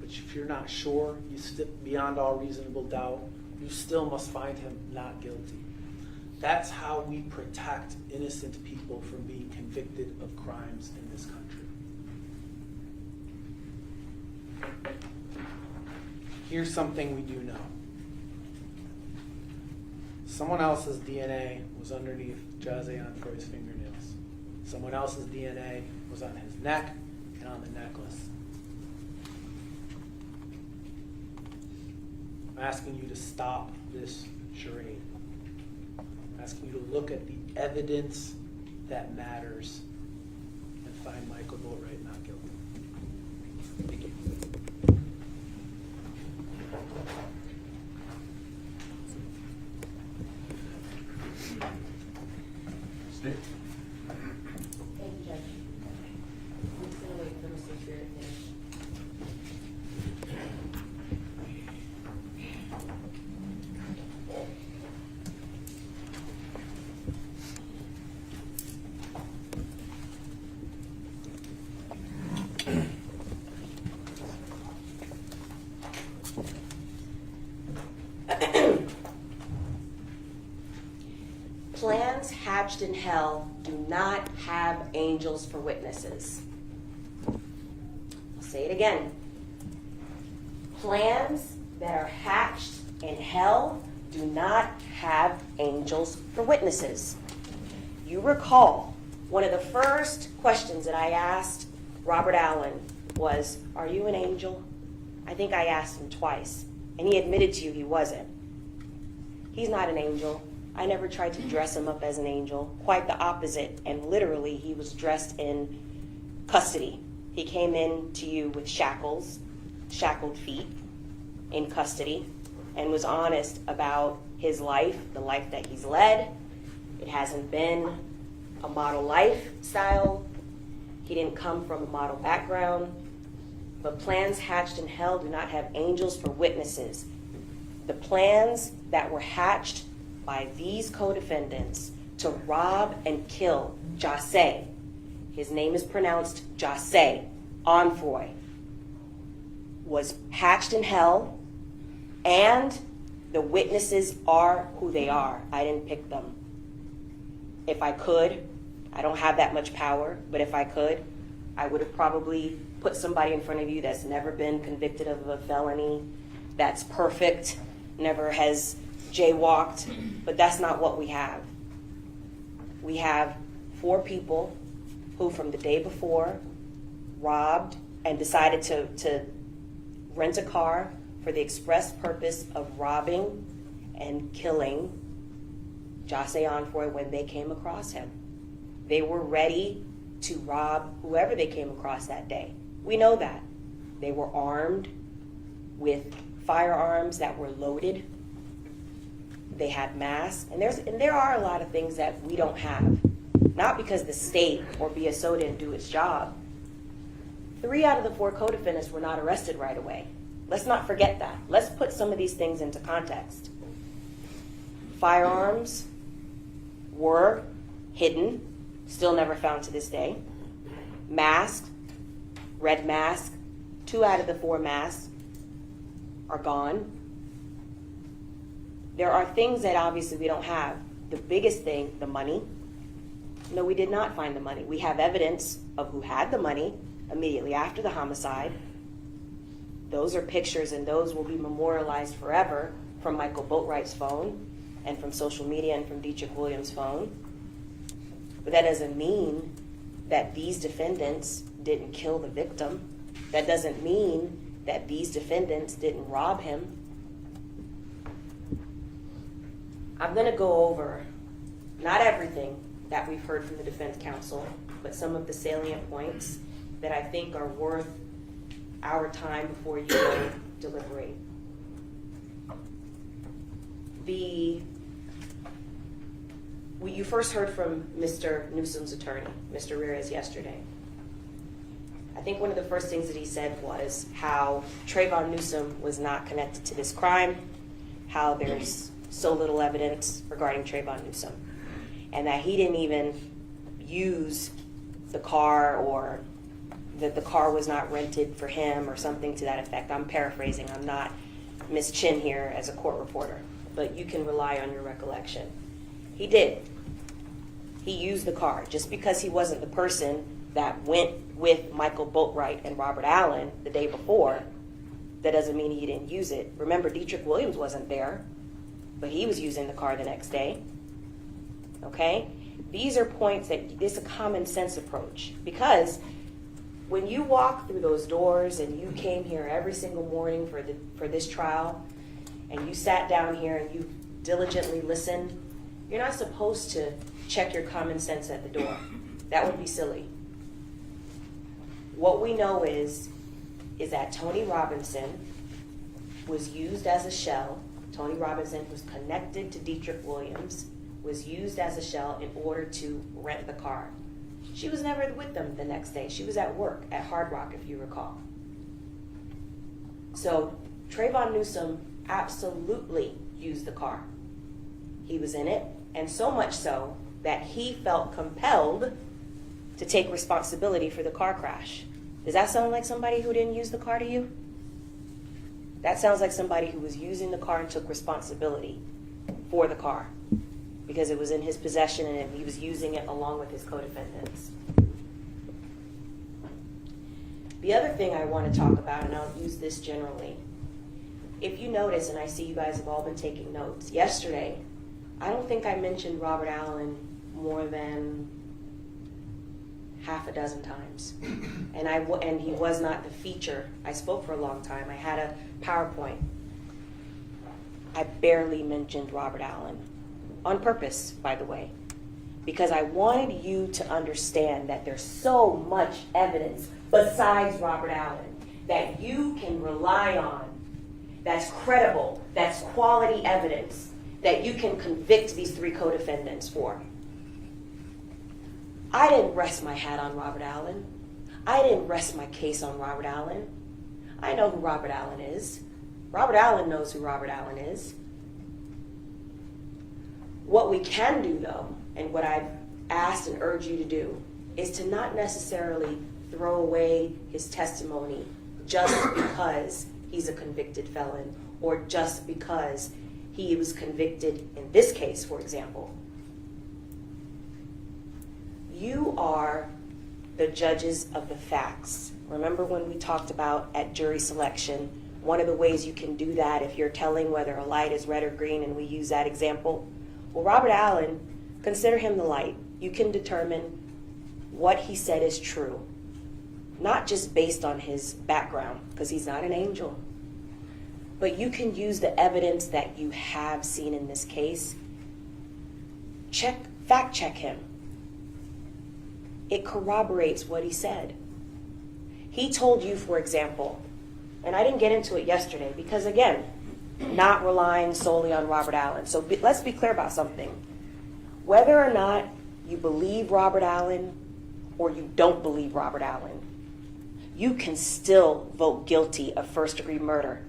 but if you're not sure, you step beyond all reasonable doubt, you still must find him not guilty. That's how we protect innocent people from being convicted of crimes in this country. Here's something we do know. Someone else's DNA was underneath Jazeon Freud's fingernails. Someone else's DNA was on his neck and on the necklace. I'm asking you to stop this charade. I'm asking you to look at the evidence that matters and find Michael Boatwright not guilty. Thank you. Steve? Thank you, Judge. I'm just gonna wait for Mr. Spirit to finish. Plans hatched in hell do not have angels for witnesses. I'll say it again. Plans that are hatched in hell do not have angels for witnesses. You recall, one of the first questions that I asked Robert Allen was, "Are you an angel?" I think I asked him twice, and he admitted to you he wasn't. He's not an angel. I never tried to dress him up as an angel. Quite the opposite. And literally, he was dressed in custody. He came in to you with shackles, shackled feet, in custody, and was honest about his life, the life that he's led. It hasn't been a model lifestyle. He didn't come from a model background. But plans hatched in hell do not have angels for witnesses. The plans that were hatched by these co-defendants to rob and kill Jase, his name is pronounced Jase, Onfroy, was hatched in hell, and the witnesses are who they are. I didn't pick them. If I could, I don't have that much power, but if I could, I would have probably put somebody in front of you that's never been convicted of a felony, that's perfect, never has jaywalked, but that's not what we have. We have 4 people who from the day before robbed and decided to rent a car for the express purpose of robbing and killing Jase Onfroy when they came across him. They were ready to rob whoever they came across that day. We know that. They were armed with firearms that were loaded. They had masks, and there are a lot of things that we don't have. Not because the state or BSO didn't do its job. 3 out of the 4 co-defendants were not arrested right away. Let's not forget that. Let's put some of these things into context. Firearms were hidden, still never found to this day. Mask, red mask, 2 out of the 4 masks are gone. There are things that obviously we don't have. The biggest thing, the money. No, we did not find the money. We have evidence of who had the money immediately after the homicide. Those are pictures, and those will be memorialized forever from Michael Boatwright's phone and from social media and from Dietrich Williams' phone. But that doesn't mean that these defendants didn't kill the victim. That doesn't mean that these defendants didn't rob him. I'm going to go over not everything that we've heard from the defense counsel, but some of the salient points that I think are worth our time before you deliberate. You first heard from Mr. Newsom's attorney, Mr. Reyes, yesterday. I think one of the first things that he said was how Trayvon Newsom was not connected to this crime, how there's so little evidence regarding Trayvon Newsom, and that he didn't even use the car, or that the car was not rented for him or something to that effect. I'm paraphrasing. I'm not Miss Chin here as a court reporter, but you can rely on your recollection. He did. He used the car. Just because he wasn't the person that went with Michael Boatwright and Robert Allen the day before, that doesn't mean he didn't use it. Remember, Dietrich Williams wasn't there. but he was using the car the next day. Okay? These are points that it's a common sense approach, because when you walk through those doors and you came here every single morning for this trial, and you sat down here and you diligently listened, you're not supposed to check your common sense at the door. That would be silly. What we know is that Tony Robinson was used as a shell. Tony Robinson was connected to Dietrich Williams, was used as a shell in order to rent the car. She was never with them the next day. She was at work at Hard Rock, if you recall. So Trayvon Newsome absolutely used the car. He was in it, and so much so that he felt compelled to take responsibility for the car crash. Does that sound like somebody who didn't use the car to you? That sounds like somebody who was using the car and took responsibility for the car because it was in his possession and he was using it along with his co-defendants. The other thing I want to talk about, and I'll use this generally, if you notice, and I see you guys have all been taking notes, yesterday, I don't think I mentioned Robert Allen more than half a dozen times. And he was not the feature. I spoke for a long time. I had a PowerPoint. I barely mentioned Robert Allen. On purpose, by the way. Because I wanted you to understand that there's so much evidence besides Robert Allen that you can rely on, that's credible, that's quality evidence, that you can convict these 3 co-defendants for. I didn't rest my hat on Robert Allen. I didn't rest my case on Robert Allen. I know who Robert Allen is. Robert Allen knows who Robert Allen is. What we can do, though, and what I've asked and urged you to do, is to not necessarily throw away his testimony just because he's a convicted felon or just because he was convicted in this case, for example. You are the judges of the facts. Remember when we talked about at jury selection, one of the ways you can do that if you're telling whether a light is red or green, and we use that example. Well, Robert Allen, consider him the light. You can determine what he said is true, not just based on his background, because he's not an angel. But you can use the evidence that you have seen in this case. Fact check him. It corroborates what he said. He told you, for example, and I didn't get into it yesterday because, again, not relying solely on Robert Allen. So let's be clear about something. Whether or not you believe Robert Allen or you don't believe Robert Allen, you can still vote guilty of first-degree murder.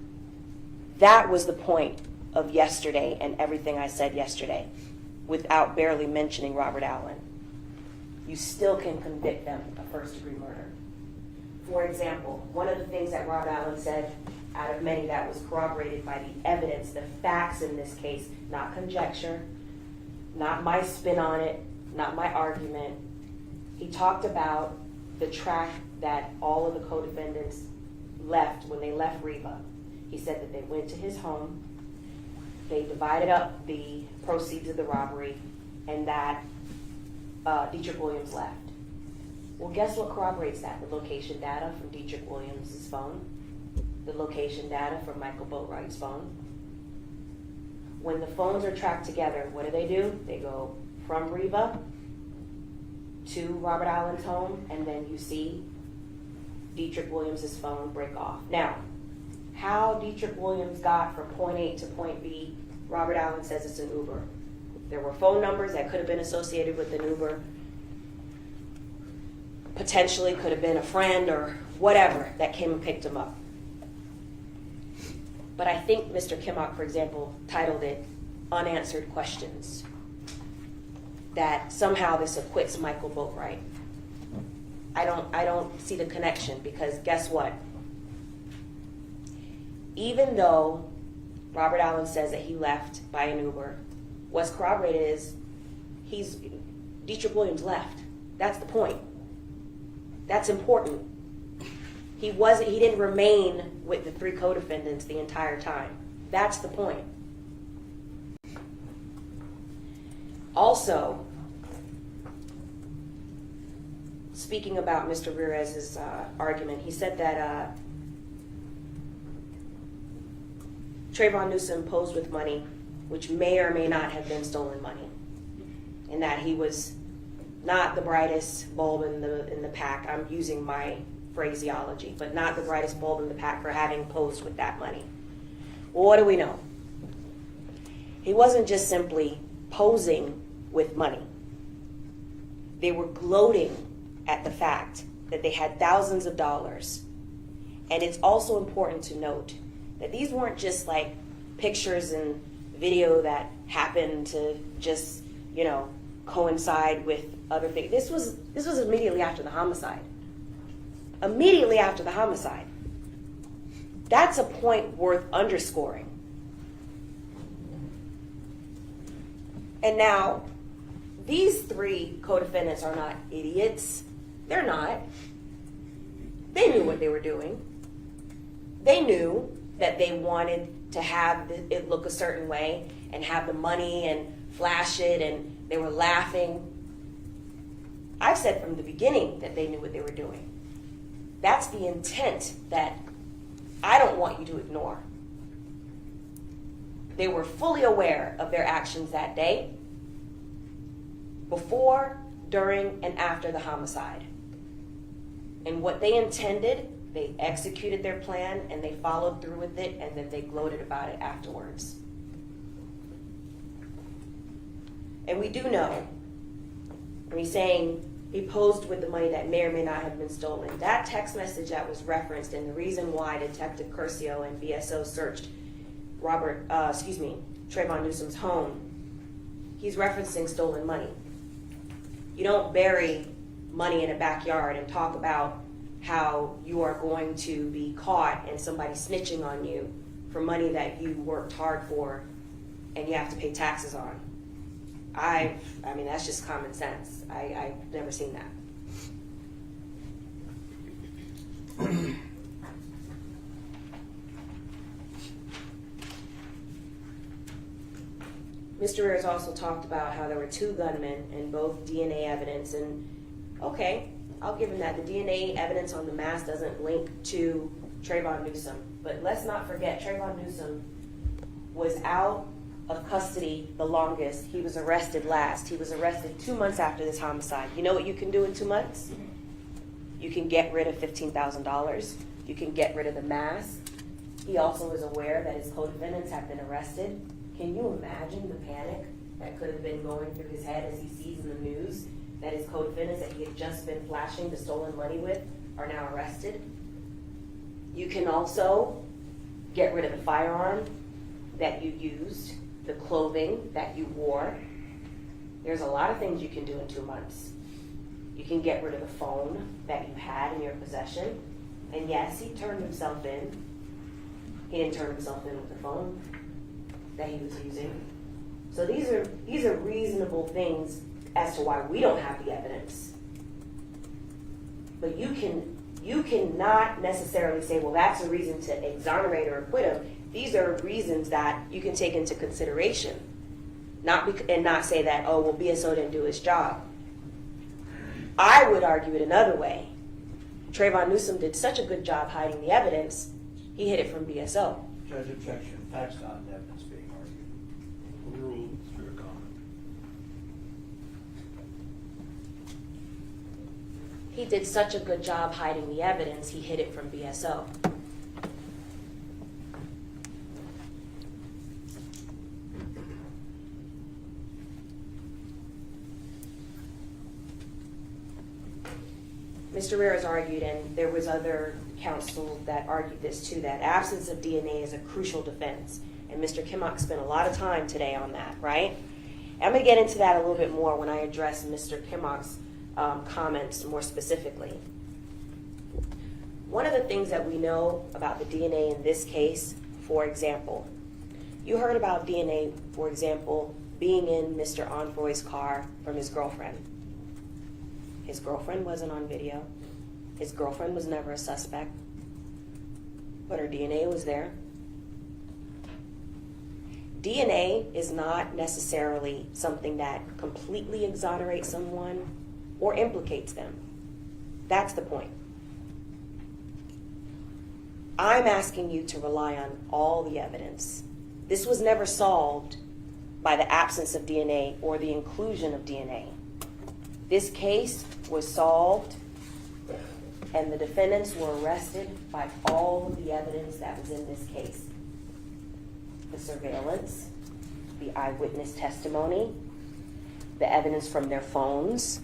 That was the point of yesterday and everything I said yesterday, without barely mentioning Robert Allen. You still can convict them of first-degree murder. For example, one of the things that Robert Allen said, out of many that was corroborated by the evidence, the facts in this case, not conjecture, not my spin on it, not my argument. He talked about the track that all of the co-defendants left when they left Riva. He said that they went to his home, they divided up the proceeds of the robbery, and that Dietrich Williams left. Well, guess what corroborates that? The location data from Dietrich Williams' phone, the location data from Michael Boatwright's phone. When the phones are tracked together, what do? They go from Riva to Robert Allen's home, and then you see Dietrich Williams' phone break off. Now, how Dietrich Williams got from point A to point B, Robert Allen says it's an Uber. There were phone numbers that could have been associated with an Uber. Potentially could have been a friend or whatever that came and picked him up. But I think Mr. Kimmock, for example, titled it Unanswered Questions. That somehow this acquits Michael Boatwright. I don't see the connection, because guess what? Even though Robert Allen says that he left by an Uber, what's corroborated is Dietrich Williams left. That's the point. That's important. He didn't remain with the 3 co-defendants the entire time. That's the point. Also, speaking about Mr. Ramirez's argument, he said that Trayvon Newsom posed with money, which may or may not have been stolen money, and that he was not the brightest bulb in the pack. I'm using my phraseology, but not the brightest bulb in the pack for having posed with that money. Well, what do we know? He wasn't just simply posing with money. They were gloating at the fact that they had thousands of dollars. And it's also important to note that these weren't just like pictures and video that happened to just, coincide with other things. This was immediately after the homicide. Immediately after the homicide. That's a point worth underscoring. And now, these three co-defendants are not idiots. They're not. They knew what they were doing. They knew that they wanted to have it look a certain way and have the money and flash it, and they were laughing. I've said from the beginning that they knew what they were doing. That's the intent that I don't want you to ignore. They were fully aware of their actions that day, before, during, and after the homicide. And what they intended, they executed their plan, and they followed through with it, and then they gloated about it afterwards. And we do know, when he's saying he posed with the money that may or may not have been stolen, that text message that was referenced, and the reason why Detective Curcio and BSO searched Trayvon Newsom's home, he's referencing stolen money. You don't bury money in a backyard and talk about how you are going to be caught and somebody snitching on you for money that you worked hard for and you have to pay taxes on. I mean, that's just common sense. I've never seen that. Mr. Ayers also talked about how there were two gunmen and both DNA evidence, and okay, I'll give him that. The DNA evidence on the mask doesn't link to Trayvon Newsom, but let's not forget Trayvon Newsom was out of custody the longest. He was arrested last. He was arrested 2 months after this homicide. You know what you can do in 2 months? You can get rid of $15,000. You can get rid of the mask. He also was aware that his co-defendants had been arrested. Can you imagine the panic that could have been going through his head as he sees in the news that his co-defendants that he had just been flashing the stolen money with are now arrested? You can also get rid of the firearm that you used, the clothing that you wore. There's a lot of things you can do in 2 months. You can get rid of the phone that you had in your possession. And yes, he turned himself in. He didn't turn himself in with the phone that he was using. So these are reasonable things as to why we don't have the evidence. But you cannot necessarily say, well, that's a reason to exonerate or acquit him. These are reasons that you can take into consideration, and not say that, oh, well, BSO didn't do his job. I would argue it another way. Trayvon Newsom did such a good job hiding the evidence, he hid it from BSO. Judge, objection. Facts not in evidence being argued. Ruled for a comment. He did such a good job hiding the evidence, he hid it from BSO. Mr. Rares argued, and there was other counsel that argued this too, that absence of DNA is a crucial defense. And Mr. Kimmock spent a lot of time today on that, right? And I'm going to get into that a little bit more when I address Mr. Kimmock's comments more specifically. One of the things that we know about the DNA in this case, for example, you heard about DNA, for example, being in Mr. Onfroy's car from his girlfriend. His girlfriend wasn't on video. His girlfriend was never a suspect. But her DNA was there. DNA is not necessarily something that completely exonerates someone or implicates them. That's the point. I'm asking you to rely on all the evidence. This was never solved by the absence of DNA or the inclusion of DNA. This case was solved and the defendants were arrested by all of the evidence that was in this case. The surveillance, the eyewitness testimony, the evidence from their phones,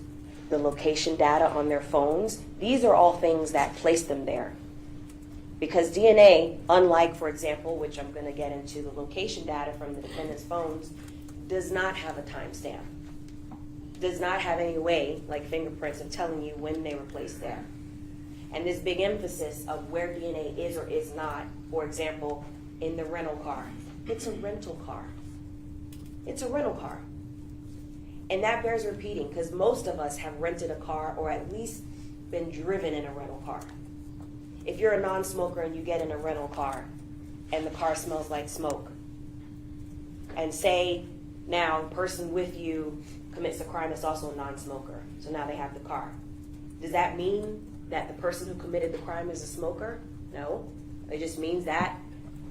the location data on their phones. These are all things that place them there. Because DNA, unlike, for example, which I'm going to get into, the location data from the defendant's phones, does not have a timestamp. Does not have any way, like fingerprints, of telling you when they were placed there. And this big emphasis of where DNA is or is not, for example, in the rental car. It's a rental car. It's a rental car. And that bears repeating because most of us have rented a car or at least been driven in a rental car. If you're a non-smoker and you get in a rental car and the car smells like smoke, and say now the person with you commits a crime that's also a non-smoker, so now they have the car. Does that mean that the person who committed the crime is a smoker? No. It just means that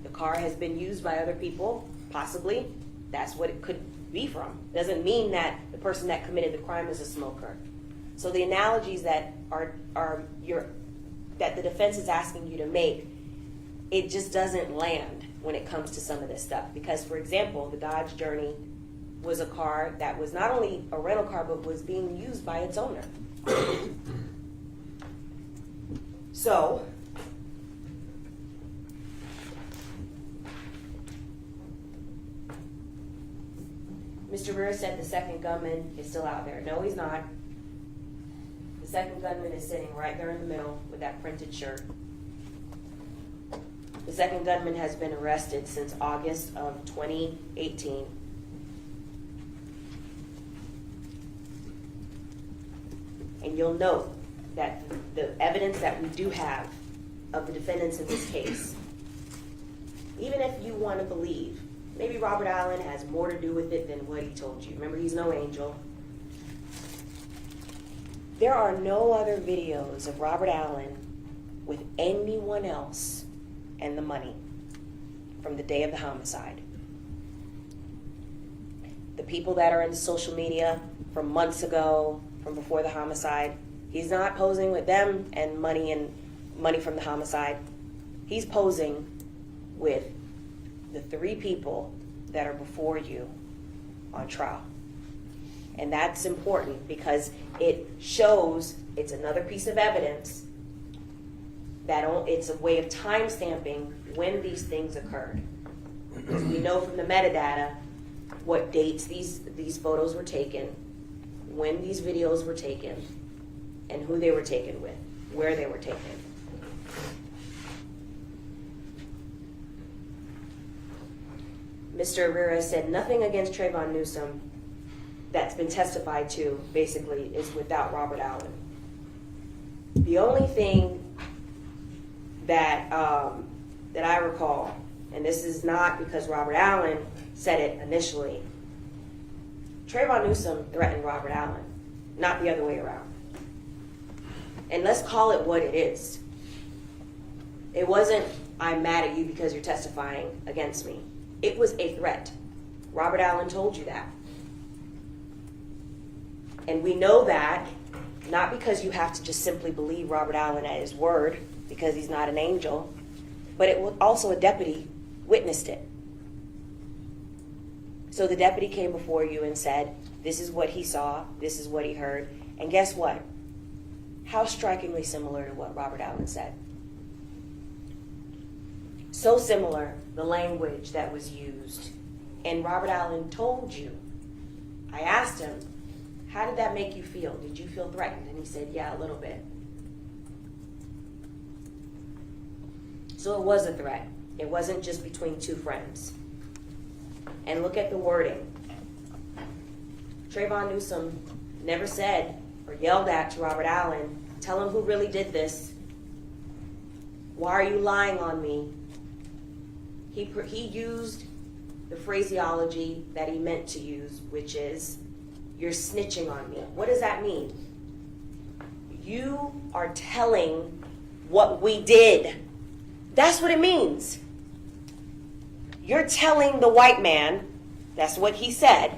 the car has been used by other people, possibly. That's what it could be from. Doesn't mean that the person that committed the crime is a smoker. So the analogies that that the defense is asking you to make, it just doesn't land when it comes to some of this stuff. Because, for example, the Dodge Journey was a car that was not only a rental car, but was being used by its owner. So, Mr. Rivera said the second gunman is still out there. No, he's not. The second gunman is sitting right there in the middle with that printed shirt. The second gunman has been arrested since August of 2018. And you'll note that the evidence that we do have of the defendants in this case, even if you want to believe, maybe Robert Allen has more to do with it than what he told you. Remember, he's no angel. There are no other videos of Robert Allen with anyone else and the money from the day of the homicide. The people that are in social media from months ago, from before the homicide, he's not posing with them and money from the homicide. He's posing with the three people that are before you on trial. And that's important because it shows, it's another piece of evidence that it's a way of time stamping when these things occurred. Because we know from the metadata what dates these photos were taken, when these videos were taken, and who they were taken with, where they were taken. Mr. Herrera said nothing against Trayvon Newsom that's been testified to, basically, is without Robert Allen. The only thing that I recall, and this is not because Robert Allen said it initially, Trayvon Newsom threatened Robert Allen, not the other way around. And let's call it what it is. It wasn't, I'm mad at you because you're testifying against me. It was a threat. Robert Allen told you that. And we know that, not because you have to just simply believe Robert Allen at his word, because he's not an angel, but it was also a deputy witnessed it. So the deputy came before you and said, this is what he saw, this is what he heard, and guess what? How strikingly similar to what Robert Allen said. So similar, the language that was used. And Robert Allen told you, I asked him, how did that make you feel? Did you feel threatened? And he said, yeah, a little bit. So it was a threat. It wasn't just between two friends. And look at the wording. Trayvon Newsom never said or yelled at to Robert Allen, tell him who really did this. Why are you lying on me? He used the phraseology that he meant to use, which is, you're snitching on me. What does that mean? You are telling what we did. That's what it means. You're telling the white man, that's what he said,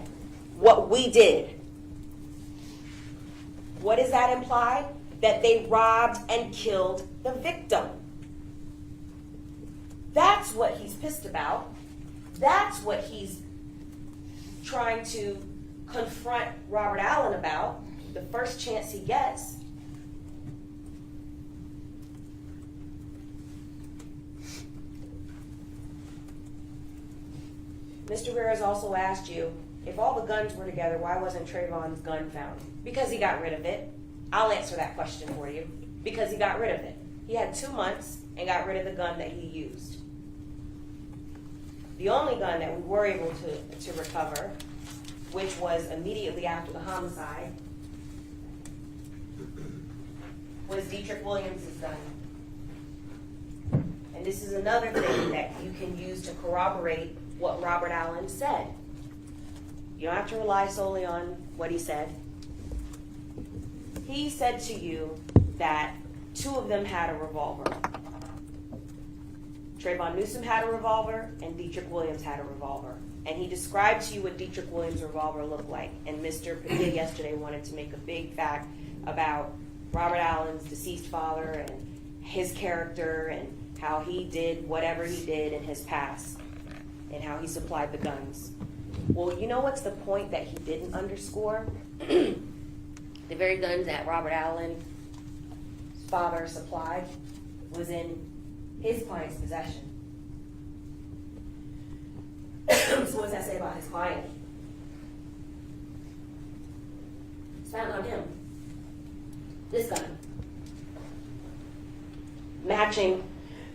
what we did. What does that imply? That they robbed and killed the victim. That's what he's pissed about. That's what he's trying to confront Robert Allen about the first chance he gets. Mr. Ramirez also asked you, if all the guns were together, why wasn't Trayvon's gun found? Because he got rid of it. I'll answer that question for you. Because he got rid of it. He had 2 months and got rid of the gun that he used. The only gun that we were able to recover, which was immediately after the homicide, was Dietrich Williams' gun. And this is another thing that you can use to corroborate what Robert Allen said. You don't have to rely solely on what he said. He said to you that 2 of them had a revolver. Trayvon Newsom had a revolver and Dietrich Williams had a revolver. And he described to you what Dietrich Williams' revolver looked like. And Mr. Padilla yesterday wanted to make a big fact about Robert Allen's deceased father and his character and how he did whatever he did in his past and how he supplied the guns. Well, you know what's the point that he didn't underscore? The very guns that Robert Allen's father supplied was in his client's possession. So what does that say about his client? It's found on him. This gun. Matching,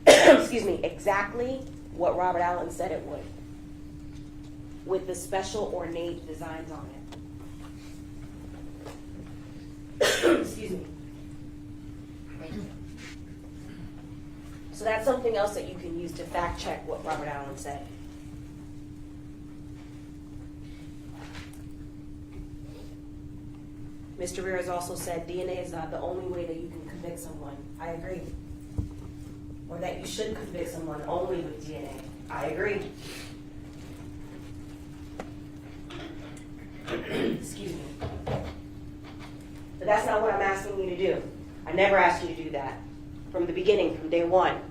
excuse me, exactly what Robert Allen said it would, with the special ornate designs on it. Excuse me. So that's something else that you can use to fact check what Robert Allen said. Mr. Ramirez also said DNA is not the only way that you can convict someone. I agree. Or that you should convict someone only with DNA. I agree. Excuse me. But that's not what I'm asking you to do. I never asked you to do that. From the beginning, from day one.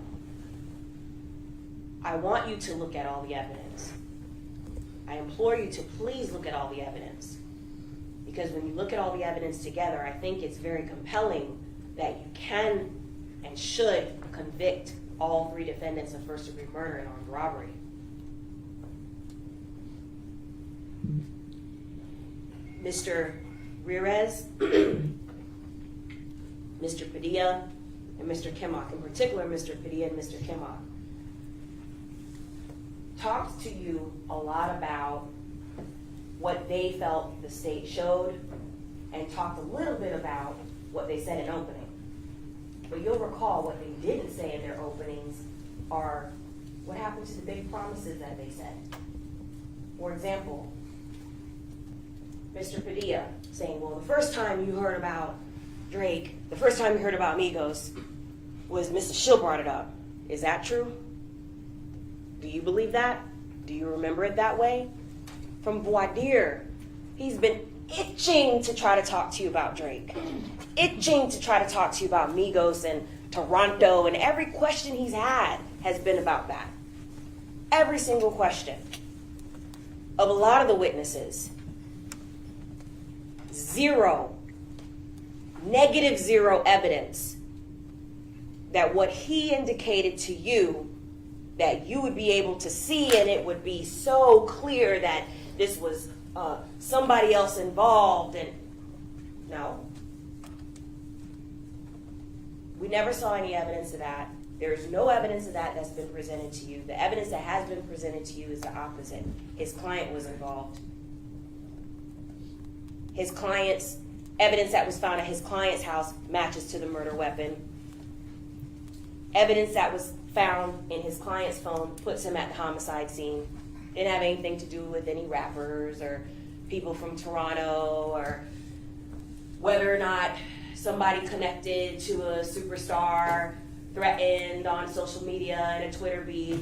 I want you to look at all the evidence. I implore you to please look at all the evidence. Because when you look at all the evidence together, I think it's very compelling that you can and should convict all 3 defendants of first-degree murder and armed robbery. Mr. Ramirez, Mr. Padilla, and Mr. Kimmock, in particular Mr. Padilla and Mr. Kimmock, talked to you a lot about what they felt the state showed and talked a little bit about what they said in opening. But you'll recall what they didn't say in their openings are what happened to the big promises that they said. For example, Mr. Padilla saying, well, the first time you heard about Drake, the first time you heard about Migos was Mr. Shill brought it up. Is that true? Do you believe that? Do you remember it that way? From voir dire, he's been itching to try to talk to you about Drake. Itching to try to talk to you about Migos and Toronto, and every question he's had has been about that. Every single question. Of a lot of the witnesses, zero, negative zero evidence that what he indicated to you, that you would be able to see and it would be so clear that this was somebody else involved. And no, we never saw any evidence of that. There's no evidence of that that's been presented to you. The evidence that has been presented to you is the opposite. His client was involved. His client's evidence that was found at his client's house matches to the murder weapon. Evidence that was found in his client's phone puts him at the homicide scene. Didn't have anything to do with any rappers or people from Toronto, or whether or not somebody connected to a superstar threatened on social media in a Twitter beef.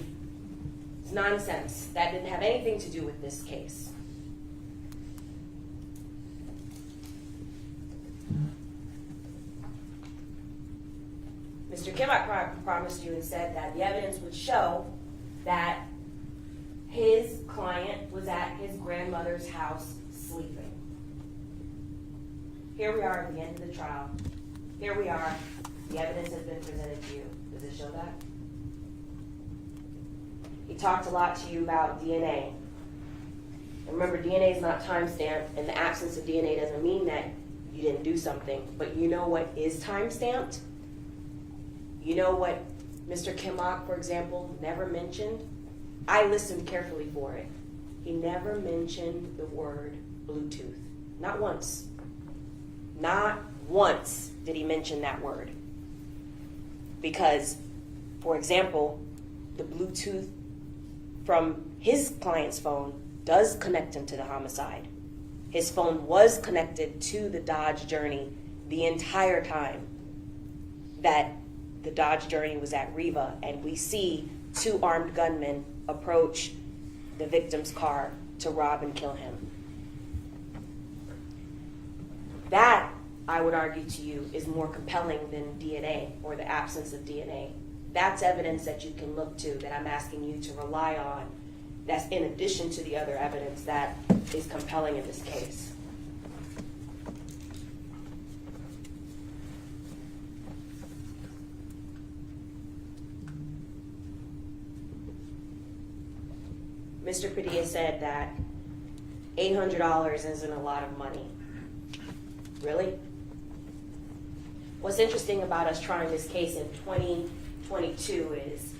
It's nonsense. That didn't have anything to do with this case. Mr. Kimmock promised you and said that the evidence would show that his client was at his grandmother's house sleeping. Here we are at the end of the trial. Here we are. The evidence has been presented to you. Does it show that? He talked a lot to you about DNA. And remember, DNA is not time-stamped, and the absence of DNA doesn't mean that you didn't do something. But you know what is time-stamped? You know what Mr. Kimmock, for example, never mentioned? I listened carefully for it. He never mentioned the word Bluetooth. Not once. Not once did he mention that word. Because, for example, the Bluetooth from his client's phone does connect him to the homicide. His phone was connected to the Dodge Journey the entire time that the Dodge Journey was at Riva, and we see 2 armed gunmen approach the victim's car to rob and kill him. That, I would argue to you, is more compelling than DNA or the absence of DNA. That's evidence that you can look to, that I'm asking you to rely on, that's in addition to the other evidence that is compelling in this case. Mr. Padilla said that $800 isn't a lot of money. Really? What's interesting about us trying this case in 2022 is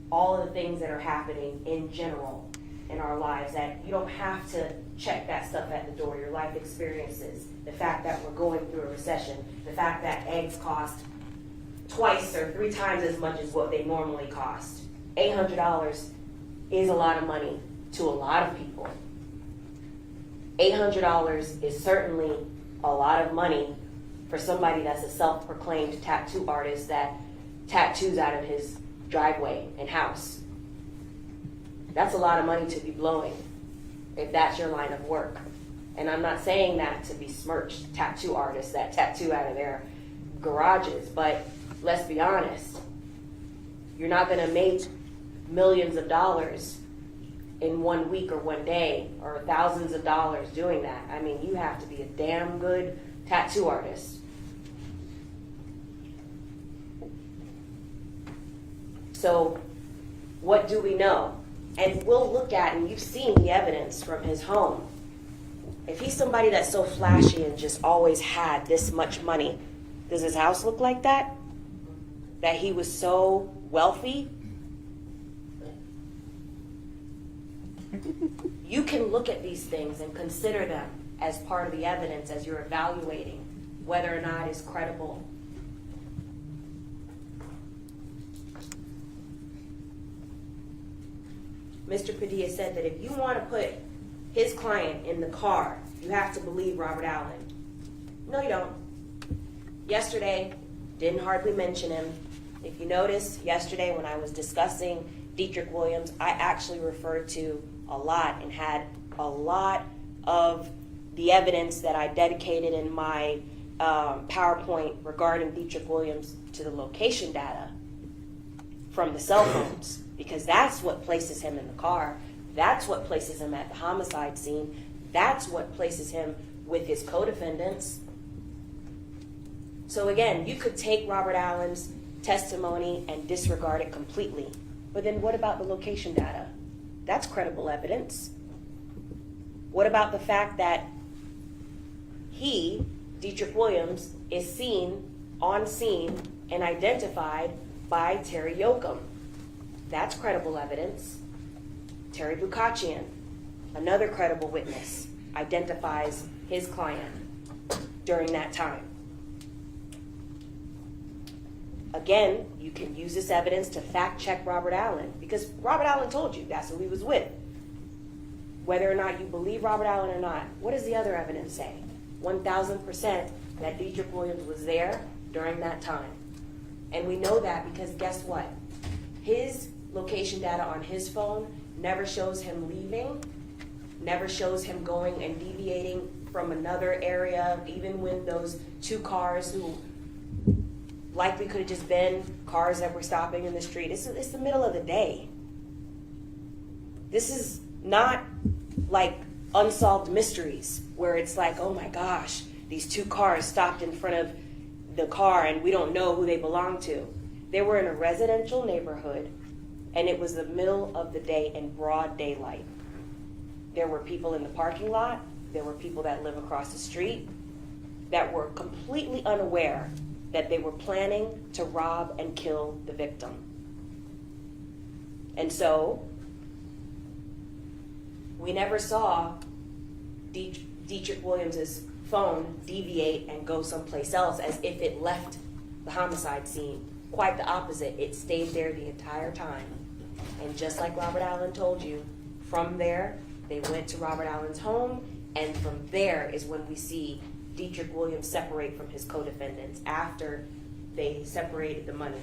all of the things that are happening in general in our lives, that you don't have to check that stuff at the door. Your life experiences, the fact that we're going through a recession, the fact that eggs cost twice or 3 times as much as what they normally cost. $800 is a lot of money to a lot of people. $800 is certainly a lot of money for somebody that's a self-proclaimed tattoo artist that tattoos out of his driveway and house. That's a lot of money to be blowing if that's your line of work. And I'm not saying that to besmirch tattoo artists that tattoo out of their garages, but let's be honest. You're not going to make millions of dollars in 1 week or 1 day, or thousands of dollars doing that. I mean, you have to be a damn good tattoo artist. So what do we know? And we'll look at, and you've seen the evidence from his home. If he's somebody that's so flashy and just always had this much money, does his house look like that? That he was so wealthy? You can look at these things and consider them as part of the evidence as you're evaluating whether or not it's credible. Mr. Padilla said that if you want to put his client in the car, you have to believe Robert Allen. No, you don't. Yesterday, didn't hardly mention him. If you notice, yesterday when I was discussing Dietrich Williams, I actually referred to a lot and had a lot of the evidence that I dedicated in my PowerPoint regarding Dietrich Williams to the location data from the cell phones, because that's what places him in the car. That's what places him at the homicide scene. That's what places him with his co-defendants. So again, you could take Robert Allen's testimony and disregard it completely. But then what about the location data? That's credible evidence. What about the fact that he, Dietrich Williams, is seen on scene and identified by Terry Yoakum? That's credible evidence. Terry Bukachian, another credible witness, identifies his client during that time. again, you can use this evidence to fact check Robert Allen, because Robert Allen told you that's who he was with. Whether or not you believe Robert Allen or not, what does the other evidence say? 1,000% that Dietrich Williams was there during that time. And we know that because guess what? His location data on his phone never shows him leaving, never shows him going and deviating from another area, even when those two cars who likely could have just been cars that were stopping in the street. It's the middle of the day. This is not like Unsolved Mysteries, where it's like, oh my gosh, these two cars stopped in front of the car and we don't know who they belong to. They were in a residential neighborhood and it was the middle of the day in broad daylight. There were people in the parking lot, there were people that live across the street that were completely unaware that they were planning to rob and kill the victim. And so, we never saw Dietrich Williams's phone deviate and go someplace else as if it left the homicide scene. Quite the opposite. It stayed there the entire time. And just like Robert Allen told you, from there, they went to Robert Allen's home, and from there is when we see Dietrich Williams separate from his co-defendants after they separated the money.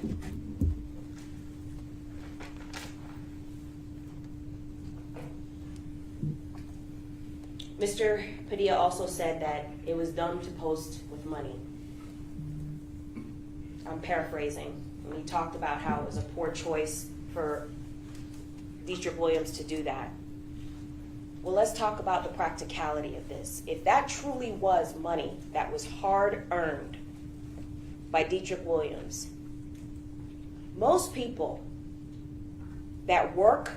Mr. Padilla also said that it was dumb to post with money. I'm paraphrasing. And he talked about how it was a poor choice for Dietrich Williams to do that. Well, let's talk about the practicality of this. If that truly was money that was hard-earned by Dietrich Williams, most people that work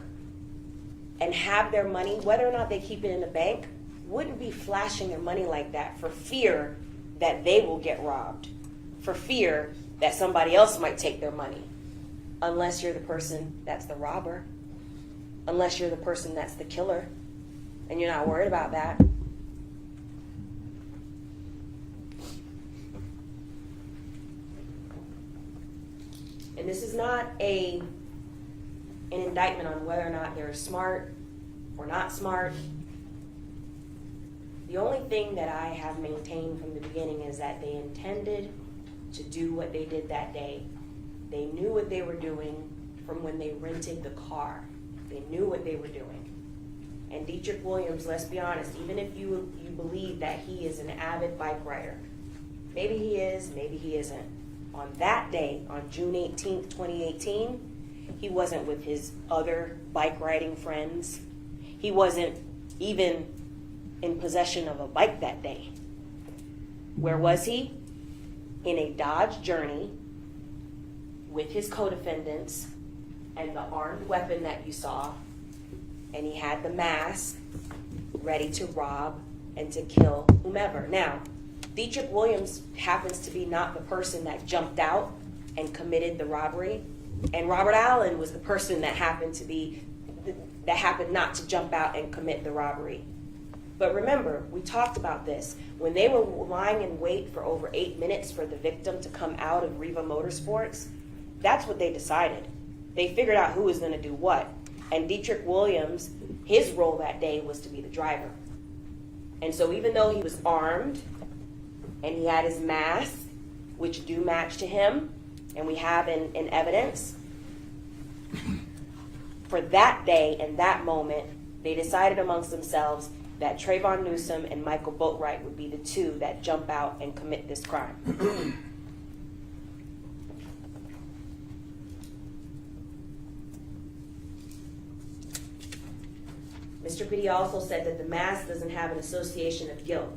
and have their money, whether or not they keep it in the bank, wouldn't be flashing their money like that for fear that they will get robbed, for fear that somebody else might take their money, unless you're the person that's the robber, unless you're the person that's the killer, and you're not worried about that. And this is not an indictment on whether or not they're smart or not smart. The only thing that I have maintained from the beginning is that they intended to do what they did that day. They knew what they were doing from when they rented the car. They knew what they were doing. And Dietrich Williams, let's be honest, even if you believe that he is an avid bike rider, maybe he is, maybe he isn't. On that day, on June 18th, 2018, he wasn't with his other bike riding friends. He wasn't even in possession of a bike that day. Where was he? In a Dodge Journey with his co-defendants and the armed weapon that you saw, and he had the mask ready to rob and to kill whomever. Now, Dietrich Williams happens to be not the person that jumped out and committed the robbery, and Robert Allen was the person that happened not to jump out and commit the robbery. But remember, we talked about this. When they were lying in wait for over 8 minutes for the victim to come out of Riva Motorsports, that's what they decided. They figured out who was going to do what. And Dietrich Williams, his role that day was to be the driver. And so even though he was armed and he had his mask, which do match to him, and we have in evidence, for that day and that moment, they decided amongst themselves that Trayvon Newsom and Michael Boatwright would be the two that jump out and commit this crime. Mr. Padilla also said that the mask doesn't have an association of guilt.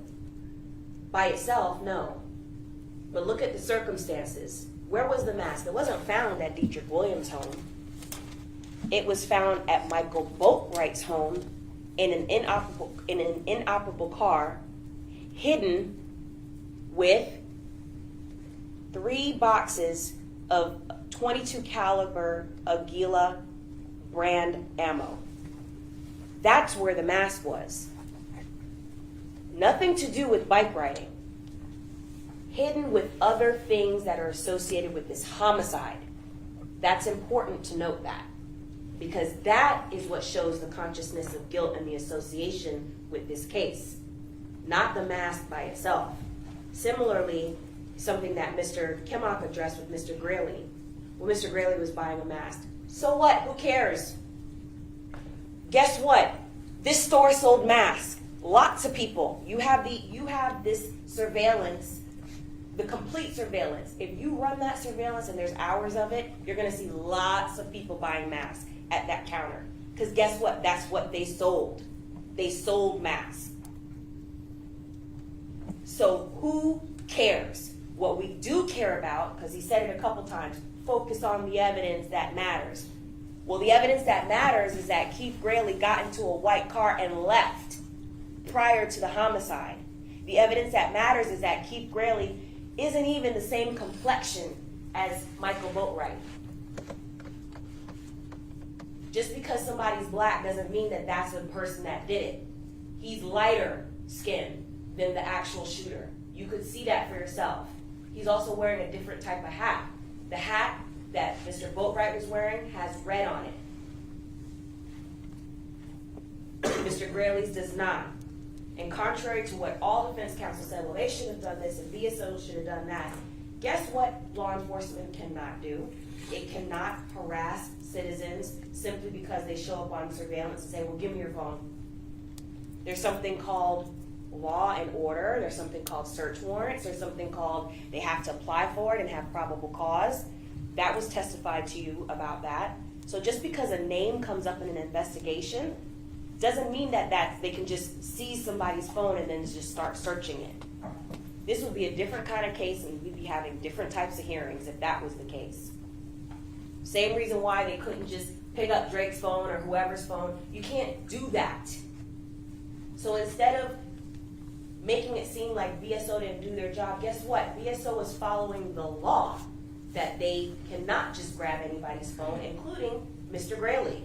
By itself, no. But look at the circumstances. Where was the mask? It wasn't found at Dietrich Williams' home. It was found at Michael Boatwright's home in an inoperable car, hidden with 3 boxes of .22 caliber Aguila brand ammo. That's where the mask was. Nothing to do with bike riding. hidden with other things that are associated with this homicide. That's important to note that, because that is what shows the consciousness of guilt and the association with this case, not the mask by itself. Similarly, something that Mr. Kimmock addressed with Mr. Graley. Well, Mr. Graley was buying a mask. So what? Who cares? Guess what? This store sold masks. Lots of people. You have this surveillance, the complete surveillance. If you run that surveillance and there's hours of it, you're going to see lots of people buying masks at that counter. Because guess what? That's what they sold. They sold masks. So who cares? What we do care about, because he said it a couple times, focus on the evidence that matters. Well, the evidence that matters is that Keith Graley got into a white car and left prior to the homicide. The evidence that matters is that Keith Graley isn't even the same complexion as Michael Boatwright. Just because somebody's black doesn't mean that that's the person that did it. He's lighter skinned than the actual shooter. You could see that for yourself. He's also wearing a different type of hat. The hat that Mr. Boatwright was wearing has red on it. Mr. Graley's does not. And contrary to what all defense counsel said, well, they should have done this and VSO should have done that. Guess what law enforcement cannot do? It cannot harass citizens simply because they show up on surveillance and say, well, give me your phone. There's something called law and order. There's something called search warrants. There's something called they have to apply for it and have probable cause. That was testified to you about that. So just because a name comes up in an investigation doesn't mean that they can just seize somebody's phone and then just start searching it. This would be a different kind of case, and we'd be having different types of hearings if that was the case. Same reason why they couldn't just pick up Drake's phone or whoever's phone. You can't do that. So instead of making it seem like VSO didn't do their job, guess what? VSO is following the law that they cannot just grab anybody's phone, including Mr. Graley.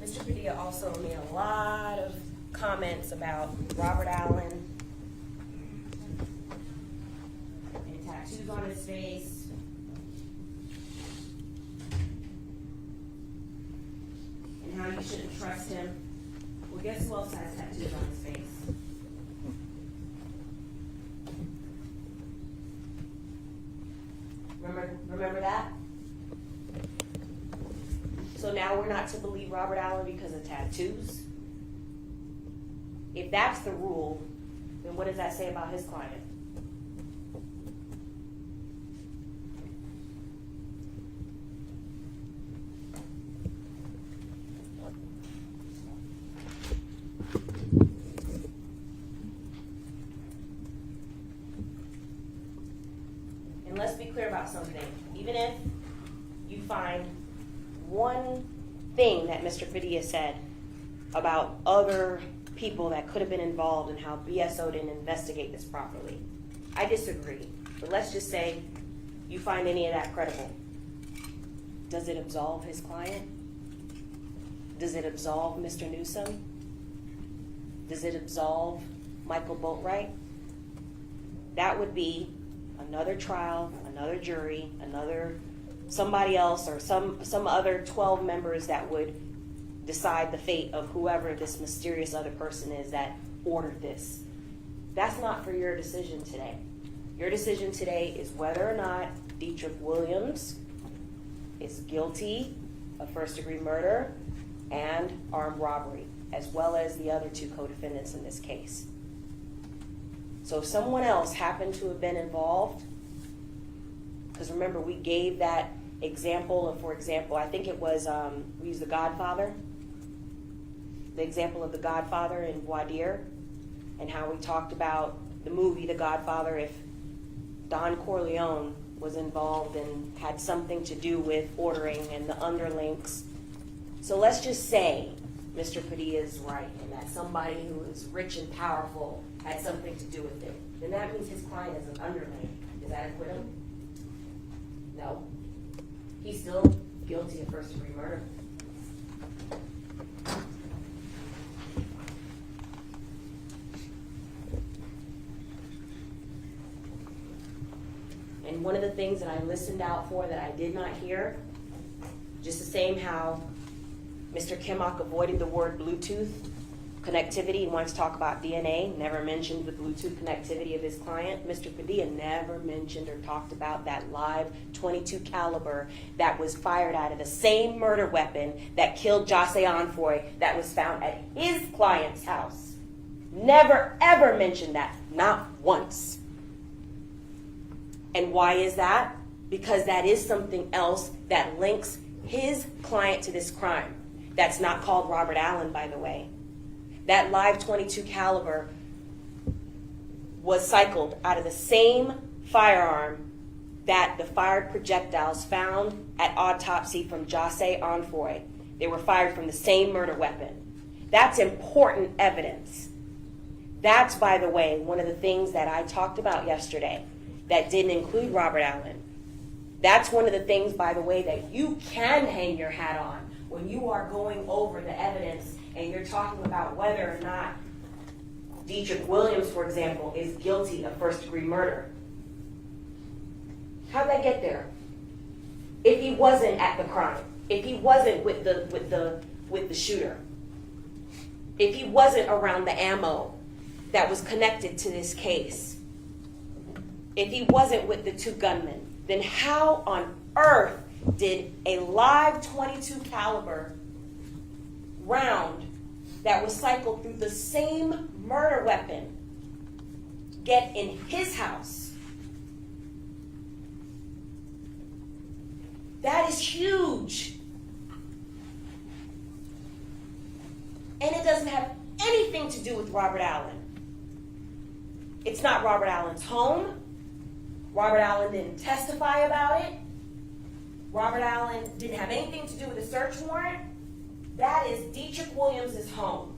Mr. Padilla also made a lot of comments about Robert Allen and tattoos on his face. And how you shouldn't trust him. Well, guess who else has tattoos on his face? Remember that? So now we're not to believe Robert Allen because of tattoos? If that's the rule, then what does that say about his client? And let's be clear about something. Even if you find one thing that Mr. Padilla said about other people that could have been involved and how BSO didn't investigate this properly, I disagree. But let's just say you find any of that credible. Does it absolve his client? Does it absolve Mr. Newsom? Does it absolve Michael Boatwright? That would be another trial, another jury, somebody else, or some other 12 members that would decide the fate of whoever this mysterious other person is that ordered this. That's not for your decision today. Your decision today is whether or not Dietrich Williams is guilty of first-degree murder and armed robbery, as well as the other two co-defendants in this case. So if someone else happened to have been involved, because remember we gave that example of, for example, I think it was, we used The Godfather, the example of The Godfather in voir dire, and how we talked about the movie The Godfather, if Don Corleone was involved and had something to do with ordering and the underlinks. So let's just say Mr. Padilla is right and that somebody who is rich and powerful had something to do with it, then that means his client is an underling. Does that acquit him? No. He's still guilty of first-degree murder. And one of the things that I listened out for that I did not hear, just the same how Mr. Kimmock avoided the word Bluetooth connectivity. He wants to talk about DNA, never mentioned the Bluetooth connectivity of his client. Mr. Padilla never mentioned or talked about that live .22 caliber that was fired out of the same murder weapon that killed Jose Onfoy that was found at his client's house. Never, ever mentioned that, not once. And why is that? Because that is something else that links his client to this crime. That's not called Robert Allen, by the way. That live .22 caliber was cycled out of the same firearm that the fired projectiles found at autopsy from Jose Onfoy. They were fired from the same murder weapon. That's important evidence. That's, by the way, one of the things that I talked about yesterday that didn't include Robert Allen. That's one of the things, by the way, that you can hang your hat on when you are going over the evidence and you're talking about whether or not Dietrich Williams, for example, is guilty of first-degree murder. How'd that get there? If he wasn't at the crime, if he wasn't with the shooter, if he wasn't around the ammo that was connected to this case, if he wasn't with the two gunmen, then how on earth did a live .22 caliber round that was cycled through the same murder weapon get in his house? That is huge. And it doesn't have anything to do with Robert Allen. It's not Robert Allen's home. Robert Allen didn't testify about it. Robert Allen didn't have anything to do with the search warrant. That is Dietrich Williams' home.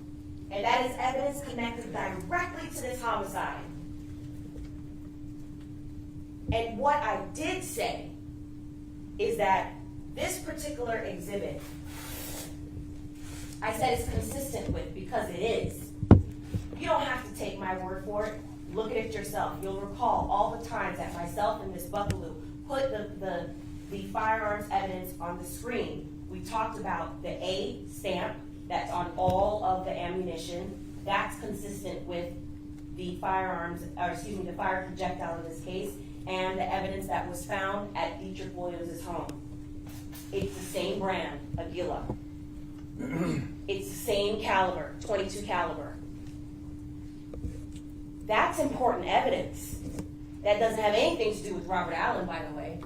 And that is evidence connected directly to this homicide. And what I did say is that this particular exhibit, I said it's consistent with, because it is. You don't have to take my word for it. Look at it yourself. You'll recall all the times that myself and Ms. Buckaloo put the firearms evidence on the screen. We talked about the A stamp that's on all of the ammunition. That's consistent with the firearms, the fire projectile in this case, and the evidence that was found at Dietrich Williams' home. It's the same brand, Aguila. It's the same caliber, .22 caliber. That's important evidence. That doesn't have anything to do with Robert Allen, by the way.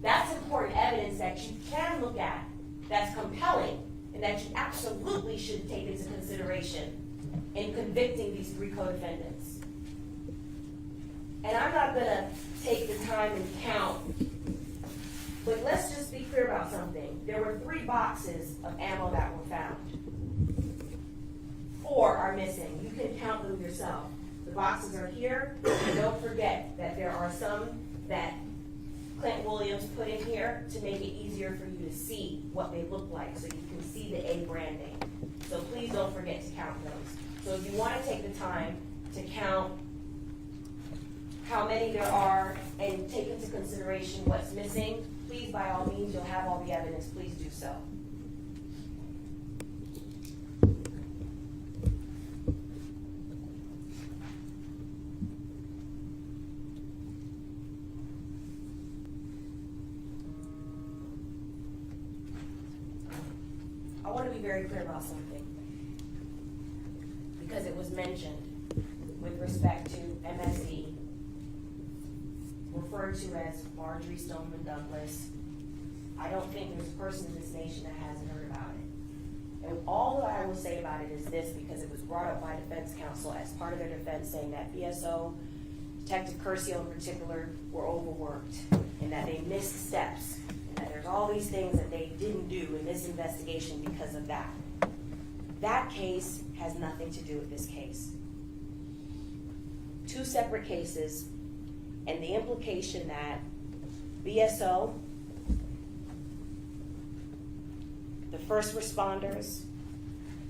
That's important evidence that you can look at, that's compelling, and that you absolutely should take into consideration in convicting these three co-defendants. And I'm not going to take the time and count, but let's just be clear about something. There were 3 boxes of ammo that were found. 4 are missing. You can count them yourself. The boxes are here, and don't forget that there are some that Clint Williams put in here to make it easier for you to see what they look like, so you can see the A branding. So please don't forget to count those. So if you want to take the time to count how many there are and take into consideration what's missing, please, by all means, you'll have all the evidence, please do so. I want to be very clear about something, because it was mentioned with respect to MSE, referred to as Marjorie Stoneman Douglas. I don't think there's a person in this nation that hasn't heard about it. And all that I will say about it is this, because it was brought up by defense counsel as part of their defense, saying that PSO, Detective Curcio in particular, were overworked and that they missed steps. And that there's all these things that they didn't do in this investigation because of that. That case has nothing to do with this case. Two separate cases, and the implication that BSO, the first responders,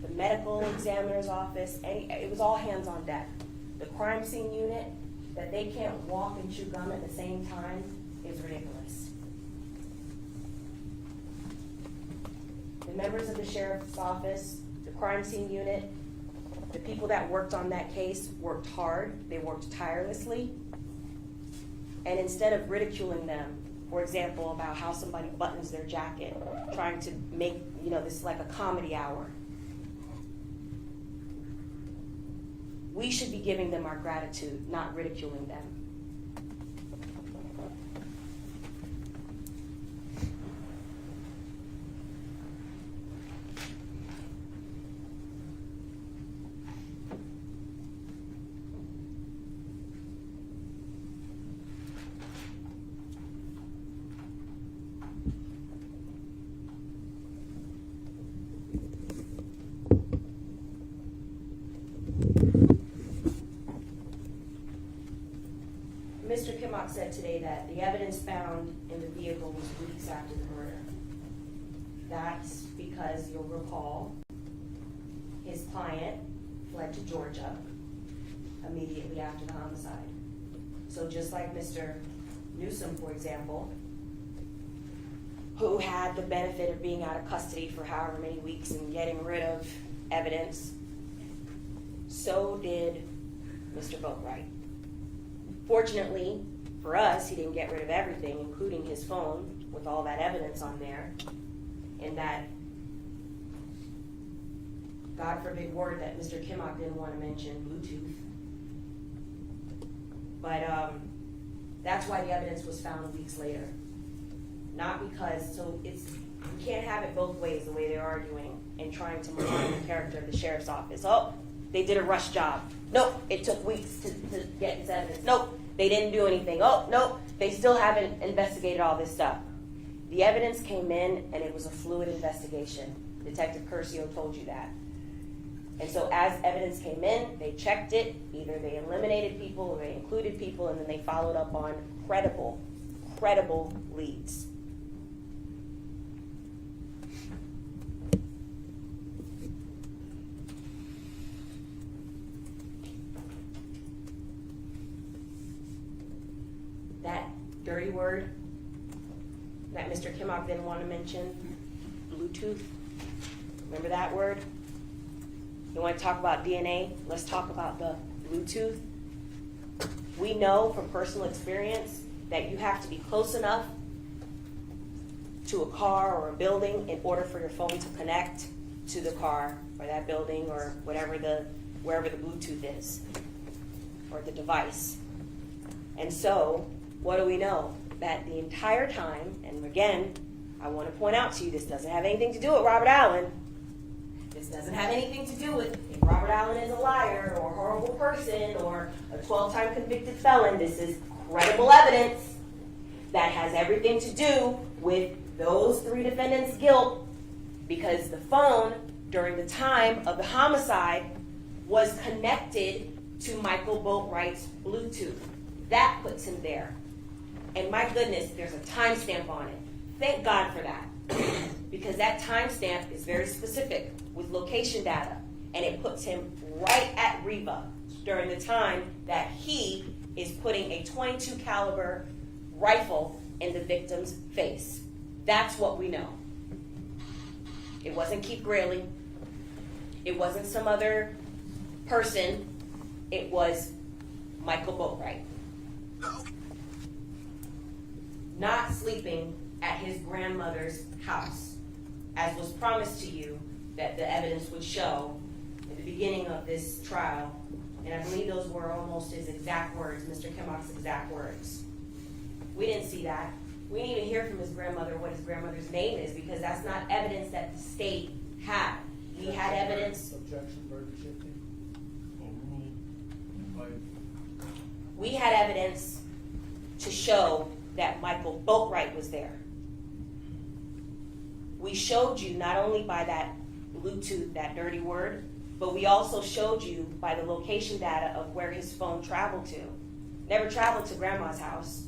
the medical examiner's office, it was all hands on deck. The crime scene unit, that they can't walk and chew gum at the same time is ridiculous. The members of the sheriff's office, the crime scene unit, the people that worked on that case worked hard, they worked tirelessly, and instead of ridiculing them, for example, about how somebody buttons their jacket, trying to make, this like a comedy hour, we should be giving them our gratitude, not ridiculing them. Mr. Kimmock said today that the evidence found in the vehicle was weeks after the murder. That's because you'll recall his client fled to Georgia immediately after the homicide. So just like Mr. Newsom, for example, who had the benefit of being out of custody for however many weeks and getting rid of evidence, so did Mr. Boatwright. Fortunately for us, he didn't get rid of everything, including his phone with all that evidence on there, and that, God forbid, word that Mr. Kimmock didn't want to mention, Bluetooth. But that's why the evidence was found weeks later. Not because, so it's, you can't have it both ways, the way they're arguing and trying to malign the character of the sheriff's office. Oh, they did a rush job. Nope, it took weeks to get this evidence. Nope, they didn't do anything. Oh, nope, they still haven't investigated all this stuff. The evidence came in and it was a fluid investigation. Detective Curcio told you that. And so as evidence came in, they checked it. Either they eliminated people or they included people, and then they followed up on credible leads. That dirty word that Mr. Kimmock didn't want to mention, Bluetooth. Remember that word? You want to talk about DNA? Let's talk about the Bluetooth. We know from personal experience that you have to be close enough to a car or a building in order for your phone to connect to the car or that building or wherever the Bluetooth is, or the device. And so, what do we know? That the entire time, and again, I want to point out to you, this doesn't have anything to do with Robert Allen. This doesn't have anything to do with if Robert Allen is a liar or a horrible person or a 12-time convicted felon. This is credible evidence that has everything to do with those three defendants' guilt, because the phone during the time of the homicide was connected to Michael Boatwright's Bluetooth. That puts him there. And my goodness, there's a timestamp on it. Thank God for that. Because that timestamp is very specific with location data. And it puts him right at Reba during the time that he is putting a .22 caliber rifle in the victim's face. That's what we know. It wasn't Keith Grayley. It wasn't some other person. It was Michael Boatwright. Not sleeping at his grandmother's house, as was promised to you that the evidence would show at the beginning of this trial. And I believe those were almost his exact words, Mr. Kimmock's exact words. We didn't see that. We didn't even hear from his grandmother what his grandmother's name is, because that's not evidence that the state had. We had evidence. Objection, burden shifting. We had evidence to show that Michael Boatwright was there. We showed you not only by that Bluetooth, that dirty word, but we also showed you by the location data of where his phone traveled to. Never traveled to grandma's house.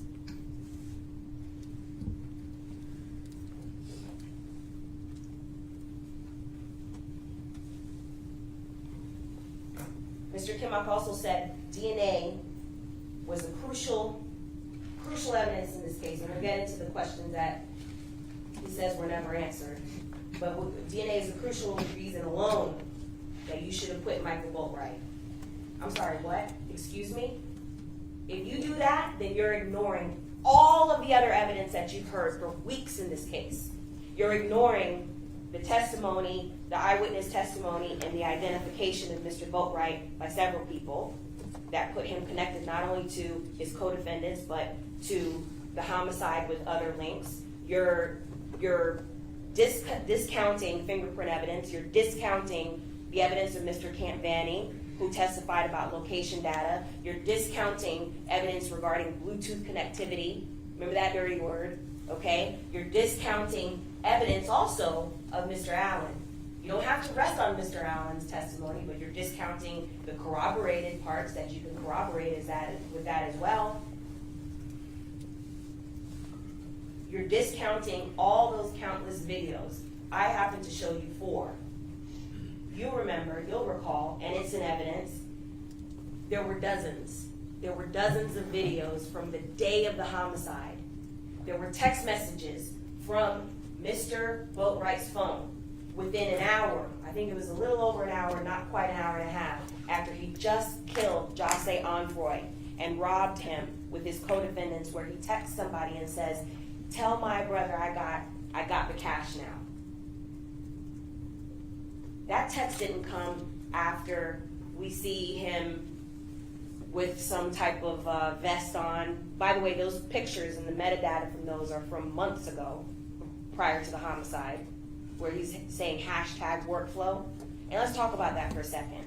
Mr. Kimmock also said DNA was a crucial evidence in this case. And we'll get into the questions that he says were never answered. But DNA is a crucial reason alone that you should have quit Michael Boatwright. I'm sorry, what? Excuse me? If you do that, then you're ignoring all of the other evidence that you've heard for weeks in this case. You're ignoring the testimony, the eyewitness testimony, and the identification of Mr. Boatwright by several people that put him connected not only to his co-defendants, but to the homicide with other links. You're discounting fingerprint evidence. You're discounting the evidence of Mr. Campvanny, who testified about location data. You're discounting evidence regarding Bluetooth connectivity. Remember that dirty word, okay? You're discounting evidence also of Mr. Allen. You don't have to rest on Mr. Allen's testimony, but you're discounting the corroborated parts that you can corroborate with that as well. You're discounting all those countless videos. I happen to show you 4. You remember, you'll recall, and it's in evidence, there were dozens. There were dozens of videos from the day of the homicide. There were text messages from Mr. Boatwright's phone within an hour. I think it was a little over an hour, not quite an hour and a half, after he just killed Jose Onfroy and robbed him with his co-defendants, where he texts somebody and says, "Tell my brother I got the cash now." That text didn't come after we see him with some type of vest on. By the way, those pictures and the metadata from those are from months ago, prior to the homicide, where he's saying #workflow. And let's talk about that for a second.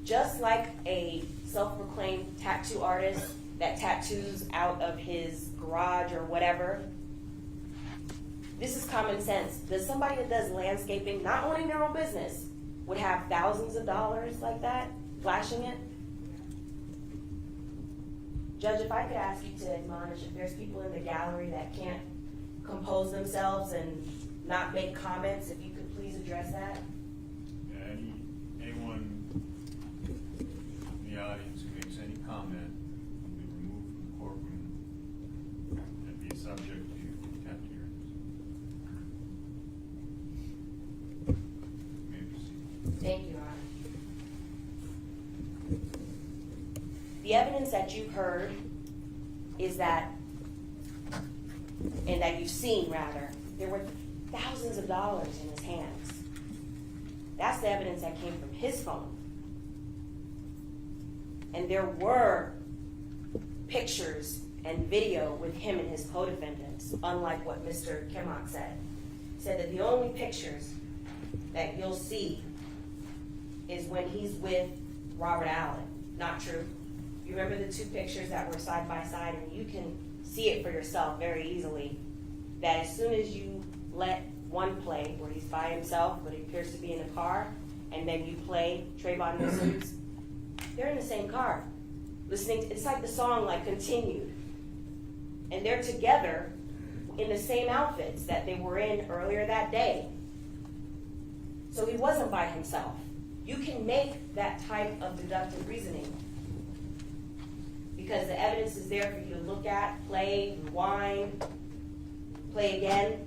Just like a self-proclaimed tattoo artist that tattoos out of his garage or whatever, this is common sense. Does somebody that does landscaping, not owning their own business, would have thousands of dollars like that, flashing it? Judge, if I could ask you to admonish, if there's people in the gallery that can't compose themselves and not make comments, if you could please address that. Yeah, anyone in the audience who makes any comment will be removed from the courtroom and be subject to contempt hearings. You may proceed. Thank you, Your Honor. The evidence that you've heard is that, and that you've seen rather, there were thousands of dollars in his hands. That's the evidence that came from his phone. And there were pictures and video with him and his co-defendants, unlike what Mr. Kimmock said. He said that the only pictures that you'll see is when he's with Robert Allen. Not true. You remember the 2 pictures that were side by side, and you can see it for yourself very easily, that as soon as you let one play where he's by himself, but he appears to be in a car, and then you play Trayvon Wilson's, they're in the same car, listening to, it's like the song like Continued. And they're together in the same outfits that they were in earlier that day. So he wasn't by himself. You can make that type of deductive reasoning because the evidence is there for you to look at, play, rewind, play again.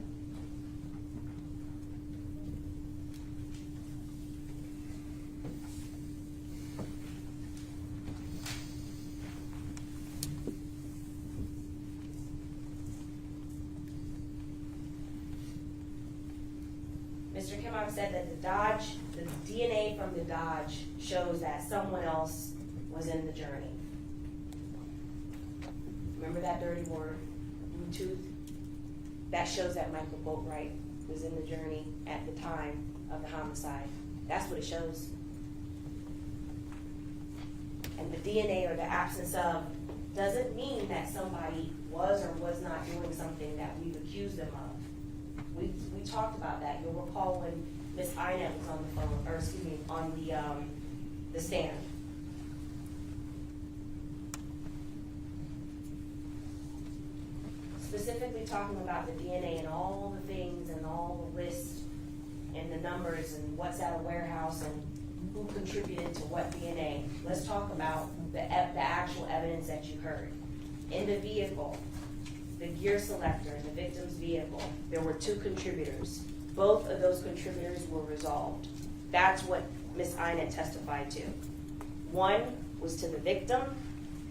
Mr. Kimmock said that the DNA from the Dodge shows that someone else was in the journey. Remember that dirty word, Bluetooth? That shows that Michael Boatwright was in the journey at the time of the homicide. That's what it shows. And the DNA or the absence of doesn't mean that somebody was or was not doing something that we've accused them of. We talked about that. You'll recall when Miss Inett was on the phone, or excuse me, on the stand. Specifically talking about the DNA and all the things and all the lists and the numbers and what's at a warehouse and who contributed to what DNA. Let's talk about the actual evidence that you heard. In the vehicle, the gear selector in the victim's vehicle, there were 2 contributors. Both of those contributors were resolved. That's what Ms. Inett testified to. One was to the victim,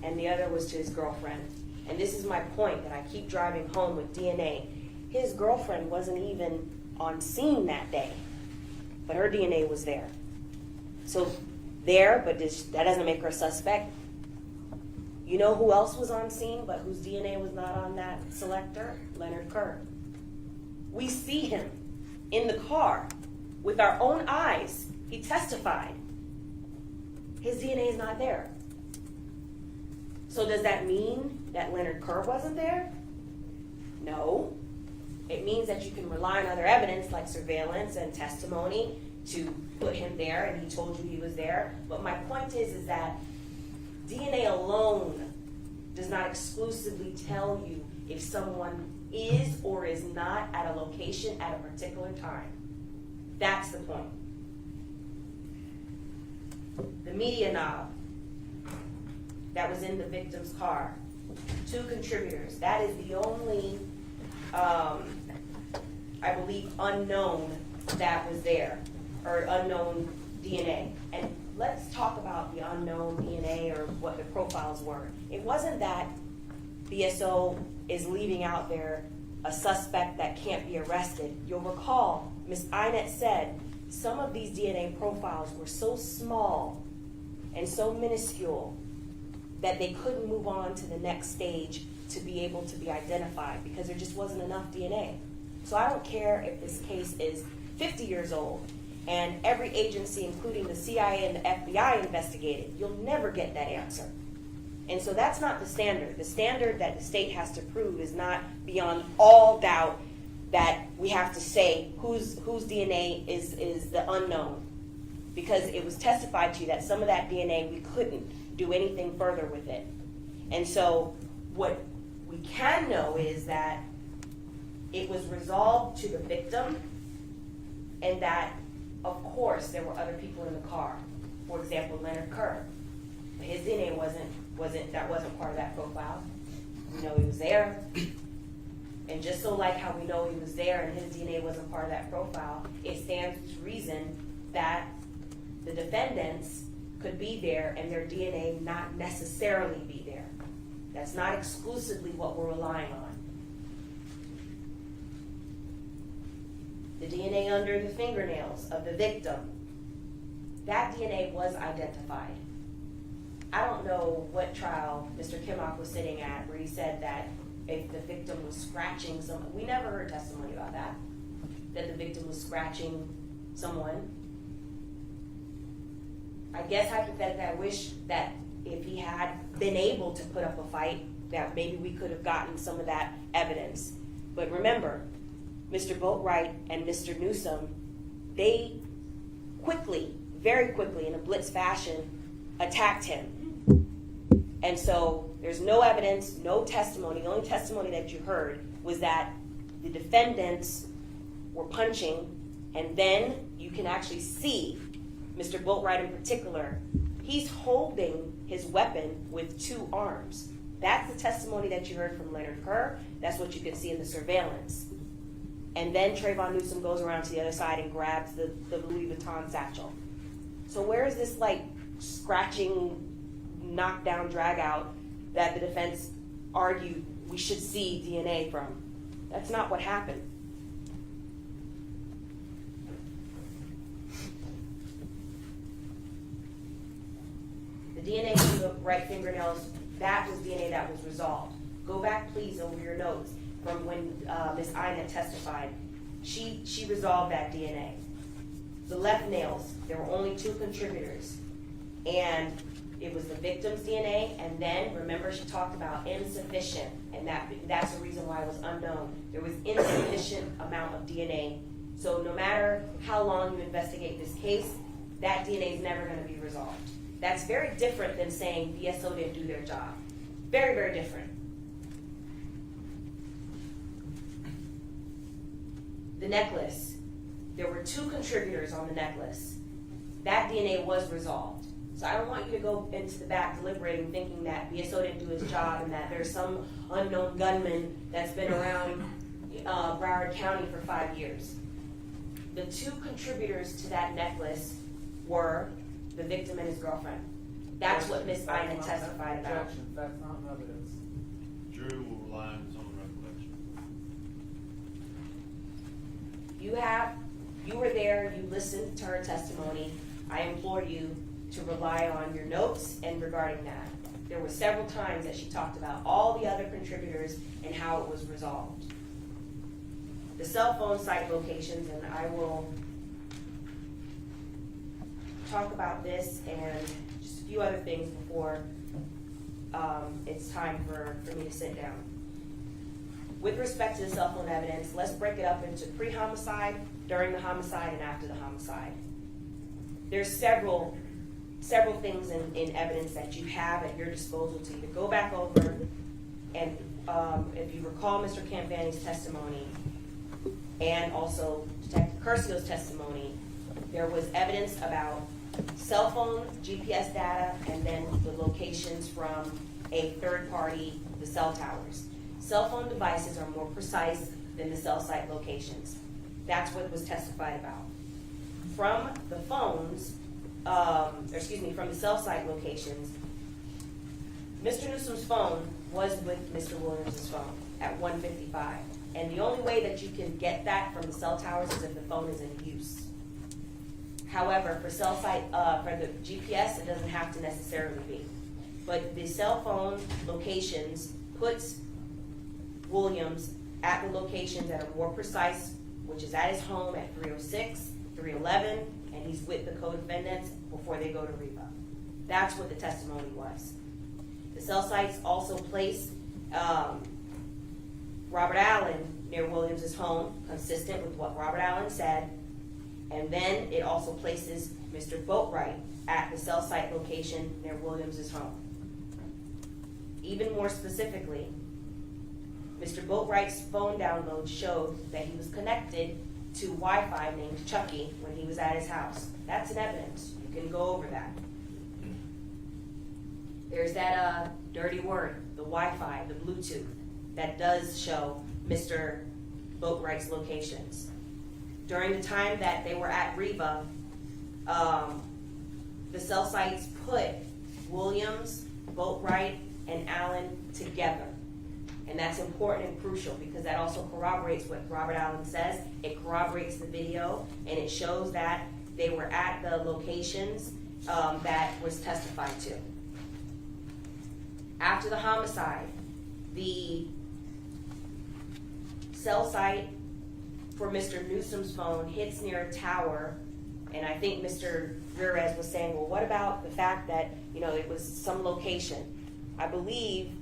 and the other was to his girlfriend. And this is my point that I keep driving home with DNA. His girlfriend wasn't even on scene that day, but her DNA was there. So there, but that doesn't make her a suspect. You know who else was on scene, but whose DNA was not on that selector? Leonard Kerr. We see him in the car with our own eyes. He testified. His DNA is not there. So does that mean that Leonard Kerr wasn't there? No. It means that you can rely on other evidence like surveillance and testimony to put him there, and he told you he was there. But my point is that DNA alone does not exclusively tell you if someone is or is not at a location at a particular time. That's the point. The media knob that was in the victim's car, 2 contributors. That is the only, I believe, unknown that was there, or unknown DNA. And let's talk about the unknown DNA or what the profiles were. It wasn't that BSO is leaving out there a suspect that can't be arrested. You'll recall, Ms. Inett said some of these DNA profiles were so small and so minuscule that they couldn't move on to the next stage to be able to be identified because there just wasn't enough DNA. So I don't care if this case is 50 years old and every agency, including the CIA and the FBI, investigated. You'll never get that answer. And so that's not the standard. The standard that the state has to prove is not beyond all doubt that we have to say whose DNA is the unknown. Because it was testified to that some of that DNA, we couldn't do anything further with it. And so what we can know is that it was resolved to the victim, and that, of course, there were other people in the car. For example, Leonard Kerr. His DNA wasn't part of that profile. We know he was there. And just so like how we know he was there and his DNA wasn't part of that profile, it stands to reason that the defendants could be there and their DNA not necessarily be there. That's not exclusively what we're relying on. The DNA under the fingernails of the victim, that DNA was identified. I don't know what trial Mr. Kimmock was sitting at where he said that if the victim was scratching someone. We never heard testimony about that the victim was scratching someone. I guess hypothetically, I wish that if he had been able to put up a fight, that maybe we could have gotten some of that evidence. But remember, Mr. Boatwright and Mr. Newsom, they quickly, very quickly, in a blitz fashion, attacked him. And so there's no evidence, no testimony. The only testimony that you heard was that the defendants were punching, and then you can actually see Mr. Boatwright in particular, he's holding his weapon with 2 arms. That's the testimony that you heard from Leonard Kerr. That's what you can see in the surveillance. And then Trayvon Newsom goes around to the other side and grabs the Louis Vuitton satchel. So where is this like scratching, knockdown, drag out that the defense argued we should see DNA from? That's not what happened. The DNA from the right fingernails, that was DNA that was resolved. Go back, please, over your notes from when Ms. Inett testified. She resolved that DNA. The left nails, there were only 2 contributors. And it was the victim's DNA, and then, remember, she talked about insufficient, and that's the reason why it was unknown. There was insufficient amount of DNA So no matter how long you investigate this case, that DNA is never going to be resolved. That's very different than saying VSO didn't do their job. Very, very different. The necklace. There were 2 contributors on the necklace. That DNA was resolved. So I don't want you to go into the back deliberating thinking that VSO didn't do his job and that there's some unknown gunman that's been around Broward County for 5 years. The 2 contributors to that necklace were the victim and his girlfriend. That's what Ms. Ina testified about. Objection, that's not evidence. Jury will rely on its own recollection. You were there, you listened to her testimony. I implore you to rely on your notes and regarding that. There were several times that she talked about all the other contributors and how it was resolved. The cell phone site locations, and I will talk about this and just a few other things before it's time for me to sit down. With respect to the cell phone evidence, let's break it up into pre-homicide, during the homicide, and after the homicide. There's several things in evidence that you have at your disposal to either go back over and if you recall Mr. Campani's testimony and also Detective Curcio's testimony, there was evidence about cell phone GPS data and then the locations from a third party, the cell towers. Cell phone devices are more precise than the cell site locations. That's what was testified about. From the phones, from the cell site locations, Mr. Newsom's phone was with Mr. Williams' phone at 1:55. And the only way that you can get that from the cell towers is if the phone is in use. However, for cell site, for the GPS, it doesn't have to necessarily be. But the cell phone locations puts Williams at the locations that are more precise, which is at his home at 306, 311, and he's with the co-defendants before they go to Reba. That's what the testimony was. The cell sites also place Robert Allen near Williams' home, consistent with what Robert Allen said, and then it also places Mr. Boatwright at the cell site location near Williams' home. Even more specifically, Mr. Boatwright's phone download showed that he was connected to Wi-Fi named Chucky when he was at his house. That's an evidence. You can go over that. There's that dirty word, the Wi-Fi, the Bluetooth, that does show Mr. Boatwright's locations. During the time that they were at Reba, the cell sites put Williams, Boatwright, and Allen together. And that's important and crucial because that also corroborates what Robert Allen says. It corroborates the video, and it shows that they were at the locations that was testified to. After the homicide, the cell site for Mr. Newsom's phone hits near a tower, and I think Mr. Ramirez was saying, well, what about the fact that, it was some location? I believe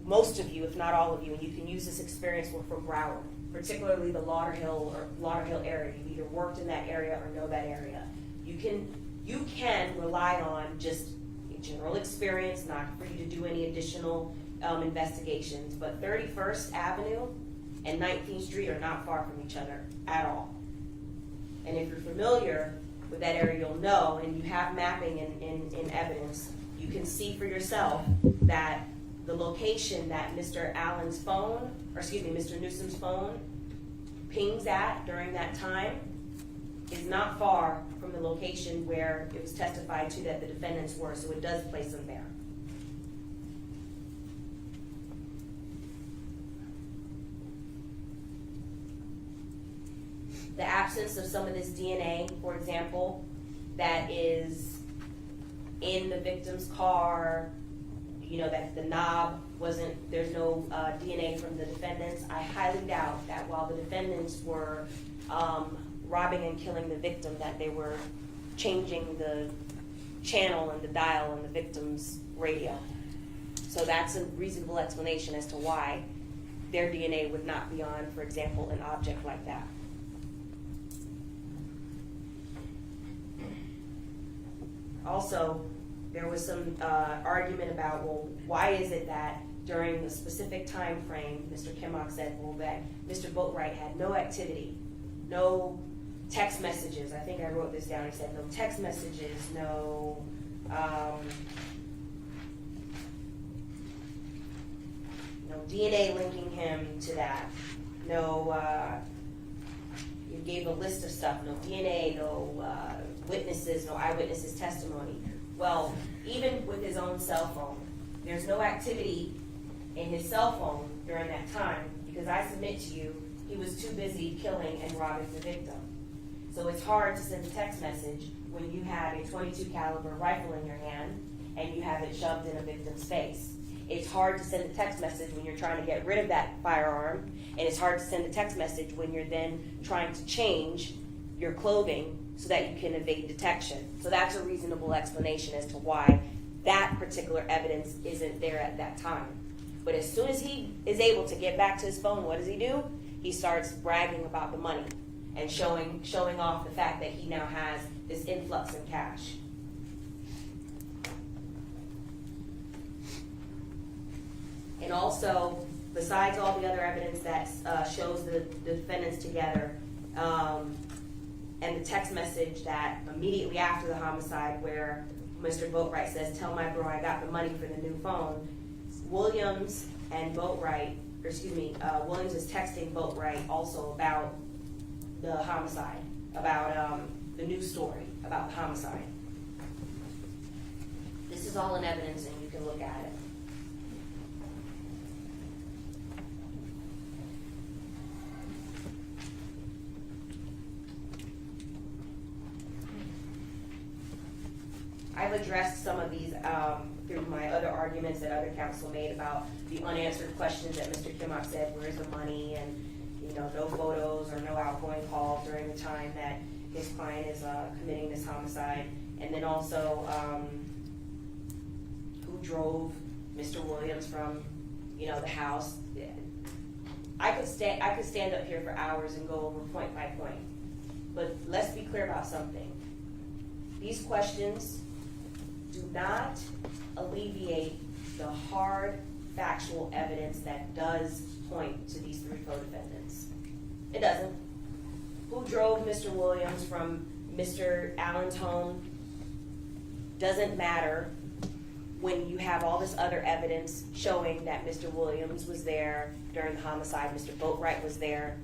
most of you, if not all of you, and you can use this experience, were from Broward, particularly the Lauderhill area. You either worked in that area or know that area. You can rely on just a general experience, not for you to do any additional investigations, but 31st Avenue and 19th Street are not far from each other at all. And if you're familiar with that area, you'll know, and you have mapping in evidence, you can see for yourself that the location that Mr. Newsom's phone pings at during that time is not far from the location where it was testified to that the defendants were, so it does place them there. The absence of some of this DNA, for example, that is in the victim's car, that the knob there's no DNA from the defendants. I highly doubt that while the defendants were robbing and killing the victim, that they were changing the channel and the dial on the victim's radio. So that's a reasonable explanation as to why their DNA would not be on, for example, an object like that. Also, there was some argument about, well, why is it that during the specific time frame, Mr. Kimmock said, well, that Mr. Boatwright had no activity, no text messages. I think I wrote this down. He said no text messages, no no DNA linking him to that. No, you gave a list of stuff. No DNA, no witnesses, no eyewitnesses testimony. Well, even with his own cell phone, there's no activity in his cell phone during that time because I submit to you, he was too busy killing and robbing the victim. So it's hard to send a text message when you have a .22 caliber rifle in your hand and you have it shoved in a victim's face. It's hard to send a text message when you're trying to get rid of that firearm, and it's hard to send a text message when you're then trying to change your clothing so that you can evade detection. So that's a reasonable explanation as to why that particular evidence isn't there at that time. But as soon as he is able to get back to his phone, what does he do? He starts bragging about the money and showing off the fact that he now has this influx in cash. And also, besides all the other evidence that shows the defendants together, and the text message that immediately after the homicide where Mr. Boatwright says, "Tell my bro I got the money for the new phone," Williams and Williams is texting Boatwright also about the homicide, about the news story about the homicide. This is all in evidence and you can look at it. I've addressed some of these through my other arguments that other counsel made about the unanswered questions that Mr. Kimmock said, where's the money, and no photos or no outgoing calls during the time that his client is committing this homicide. And then also who drove Mr. Williams from the house. I could stand up here for hours and go over point by point. But let's be clear about something. These questions do not alleviate the hard factual evidence that does point to these three co-defendants. It doesn't. Who drove Mr. Williams from Mr. Allen's home doesn't matter when you have all this other evidence showing that Mr. Williams was there during the homicide, Mr. Boatwright was there.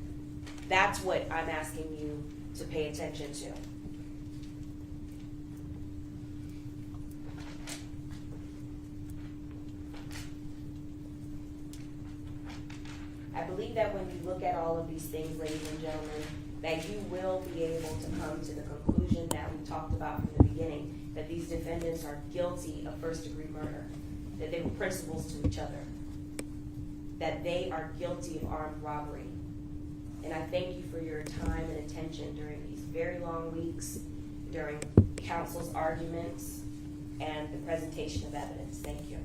That's what I'm asking you to pay attention to. I believe that when you look at all of these things, ladies and gentlemen, that you will be able to come to the conclusion that we talked about from the beginning, that these defendants are guilty of first-degree murder, that they were principals to each other, that they are guilty of armed robbery. And I thank you for your time and attention during these very long weeks, during counsel's arguments, and the presentation of evidence. Thank you.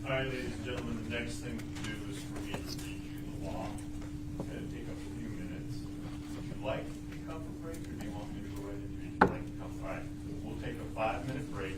All right, ladies and gentlemen, the next thing to do is for me to read you the law. It's going to take a few minutes. Would you like to come for break, or do you want me to go right into it? You'd like to come? All right, we'll take a 5-minute break.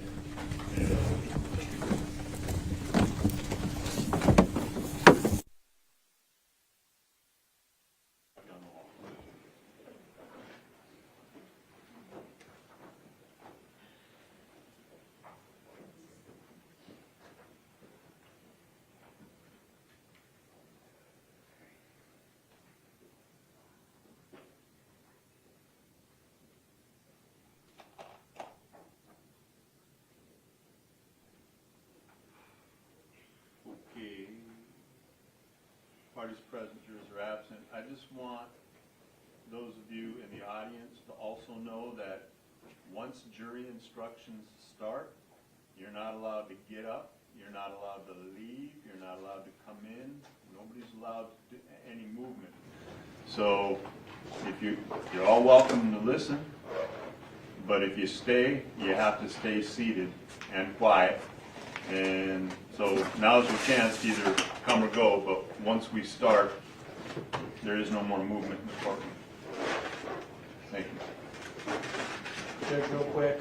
Okay. Parties present, jurors are absent. I just want those of you in the audience to also know that once jury instructions start, you're not allowed to get up, you're not allowed to leave, you're not allowed to come in, nobody's allowed to do any movement. So if you're all welcome to listen, but if you stay, you have to stay seated and quiet. And so now's your chance to either come or go, but once we start, there is no more movement in the courtroom. Thank you. Judge, real quick.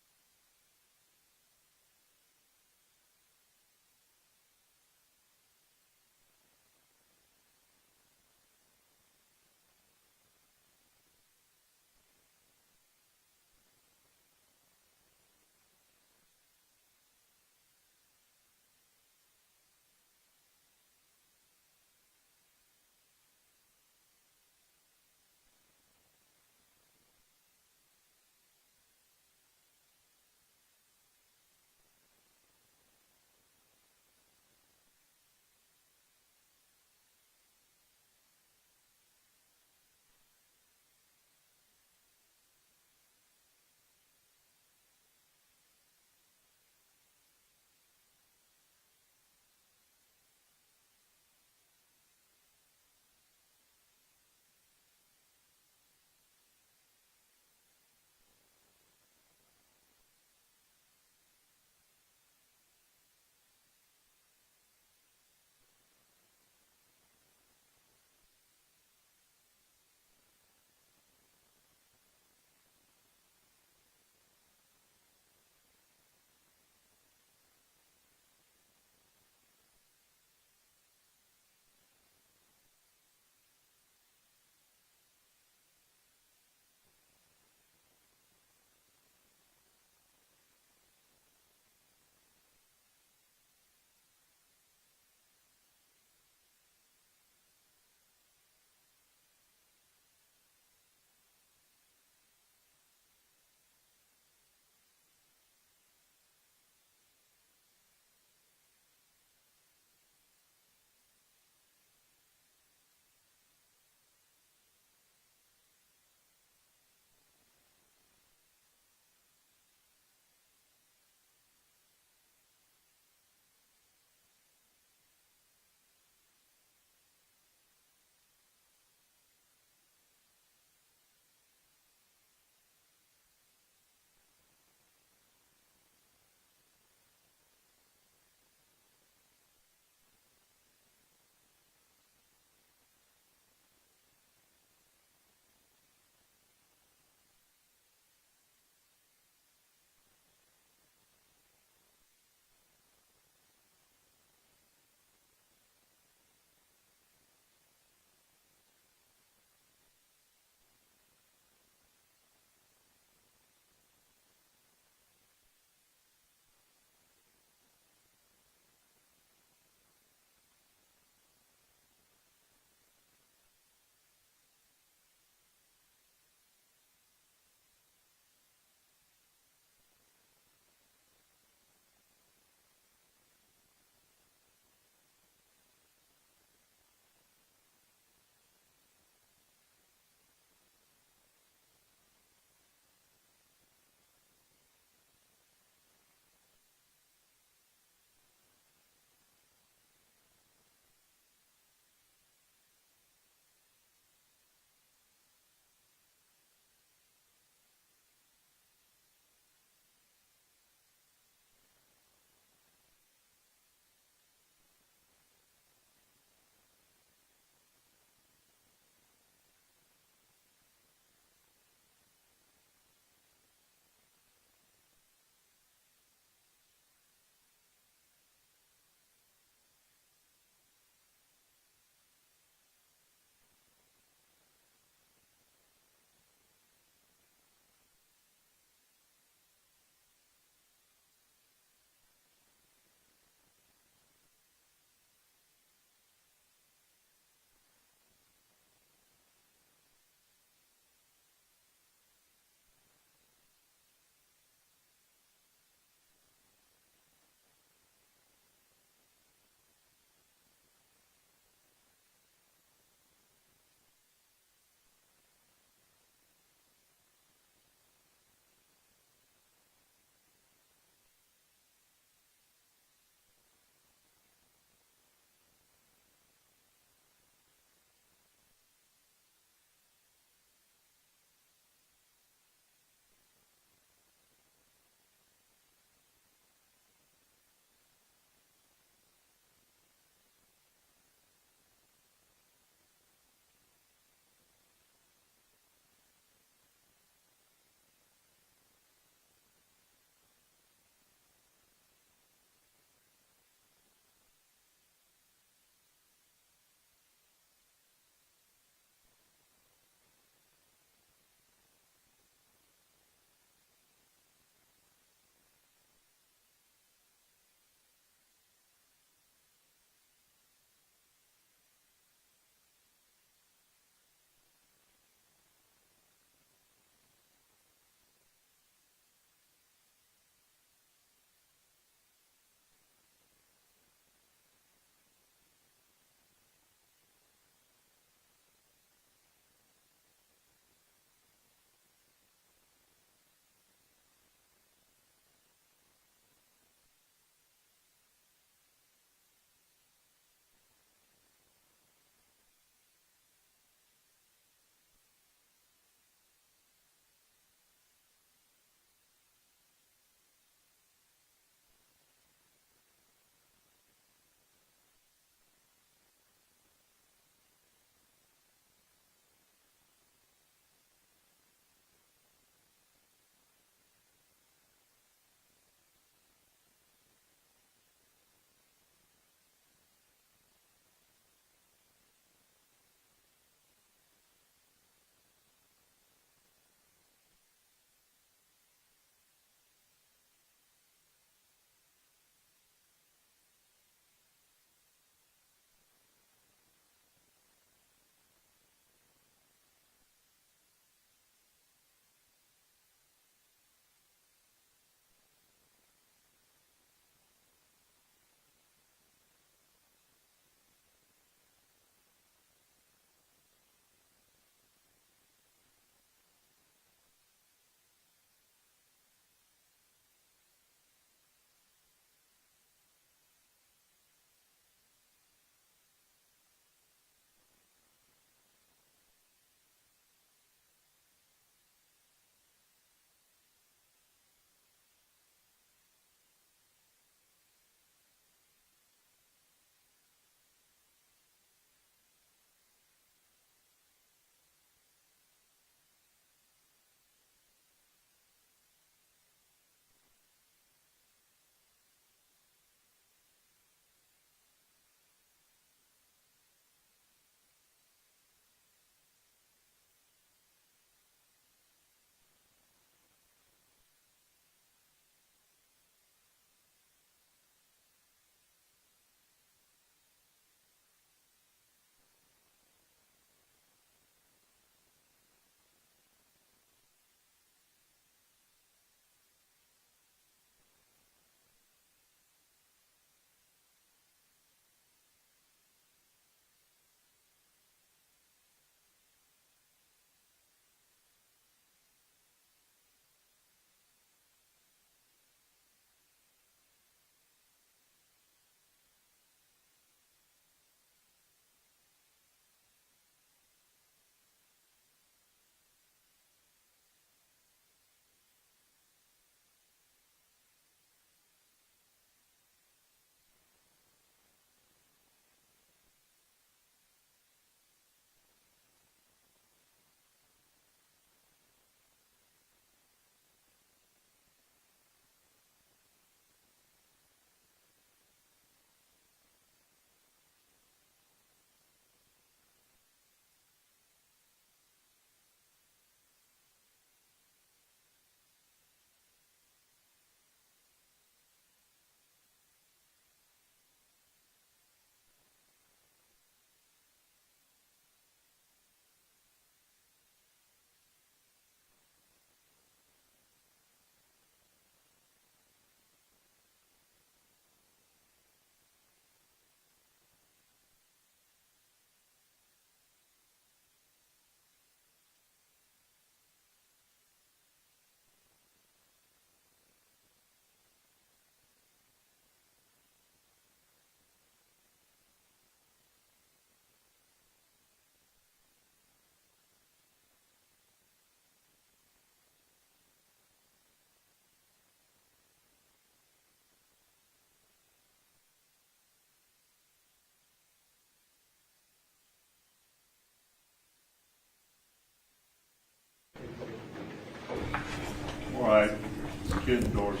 Good, doors.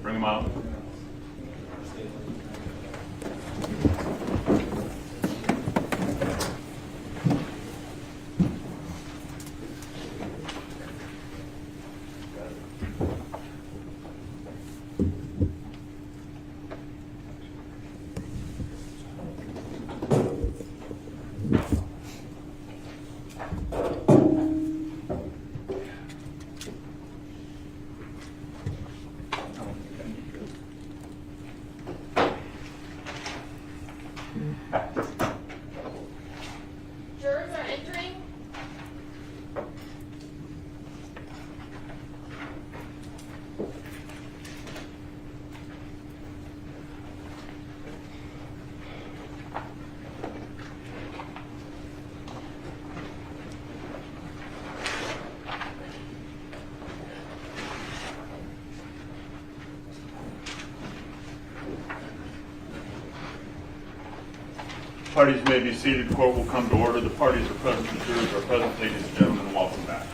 Bring them out. Jurors are entering. Parties may be seated. Court will come to order. The parties are present. The jurors are present. Ladies and gentlemen, welcome back.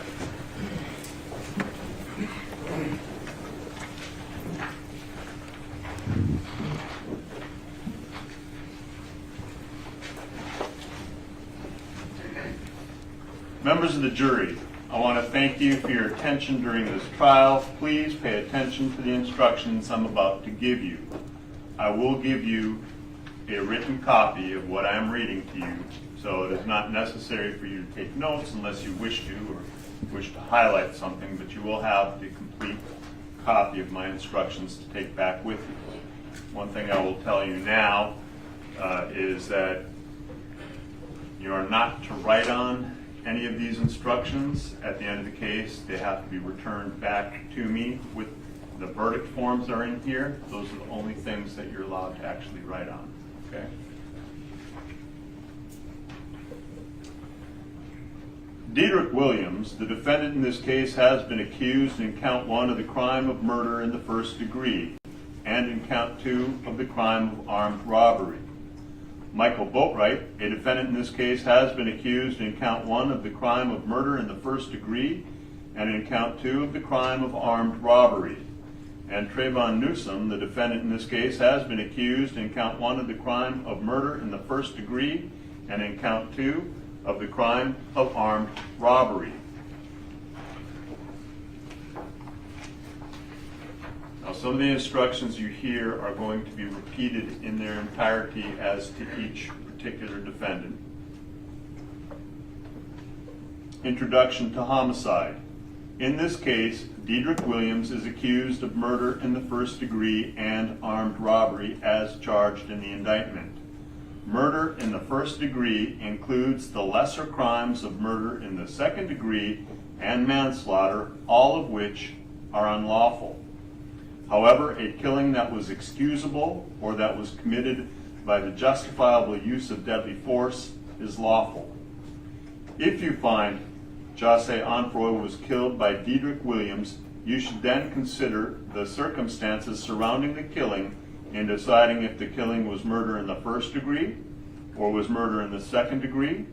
Members of the jury, I want to thank you for your attention during this trial. Please pay attention to the instructions I'm about to give you. I will give you a written copy of what I am reading to you, so it is not necessary for you to take notes unless you wish to or wish to highlight something, but you will have the complete copy of my instructions to take back with you. One thing I will tell you now is that you are not to write on any of these instructions. At the end of the case, they have to be returned back to me with the verdict forms that are in here. Those are the only things that you're allowed to actually write on. Okay. Diedrich Williams, the defendant in this case, has been accused in count 1 of the crime of murder in the first degree and in count 2 of the crime of armed robbery. Michael Boatwright, a defendant in this case, has been accused in count 1 of the crime of murder in the first degree and in count 2 of the crime of armed robbery. And Trayvon Newsom, the defendant in this case, has been accused in count 1 of the crime of murder in the first degree and in count 2 of the crime of armed robbery. Now, some of the instructions you hear are going to be repeated in their entirety as to each particular defendant. Introduction to homicide. In this case, Diedrich Williams is accused of murder in the first degree and armed robbery as charged in the indictment. Murder in the first degree includes the lesser crimes of murder in the second degree and manslaughter, all of which are unlawful. However, a killing that was excusable or that was committed by the justifiable use of deadly force is lawful. If you find Jose Onfroy was killed by Diedrich Williams, you should then consider the circumstances surrounding the killing in deciding if the killing was murder in the first degree, or was murder in the second degree,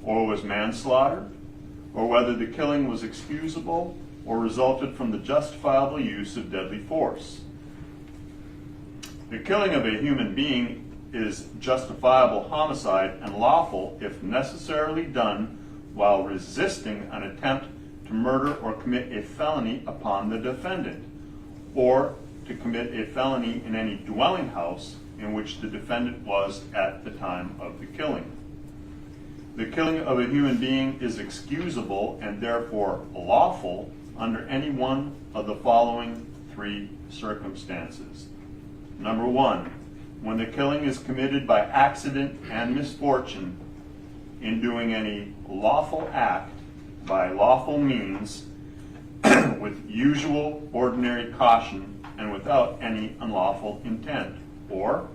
or was manslaughter, or whether the killing was excusable or resulted from the justifiable use of deadly force. The killing of a human being is justifiable homicide and lawful if necessarily done while resisting an attempt to murder or commit a felony upon the defendant, or to commit a felony in any dwelling house in which the defendant was at the time of the killing. The killing of a human being is excusable and therefore lawful under any one of the following 3 circumstances. Number 1, when the killing is committed by accident and misfortune in doing any lawful act by lawful means with usual ordinary caution and without any unlawful intent. Or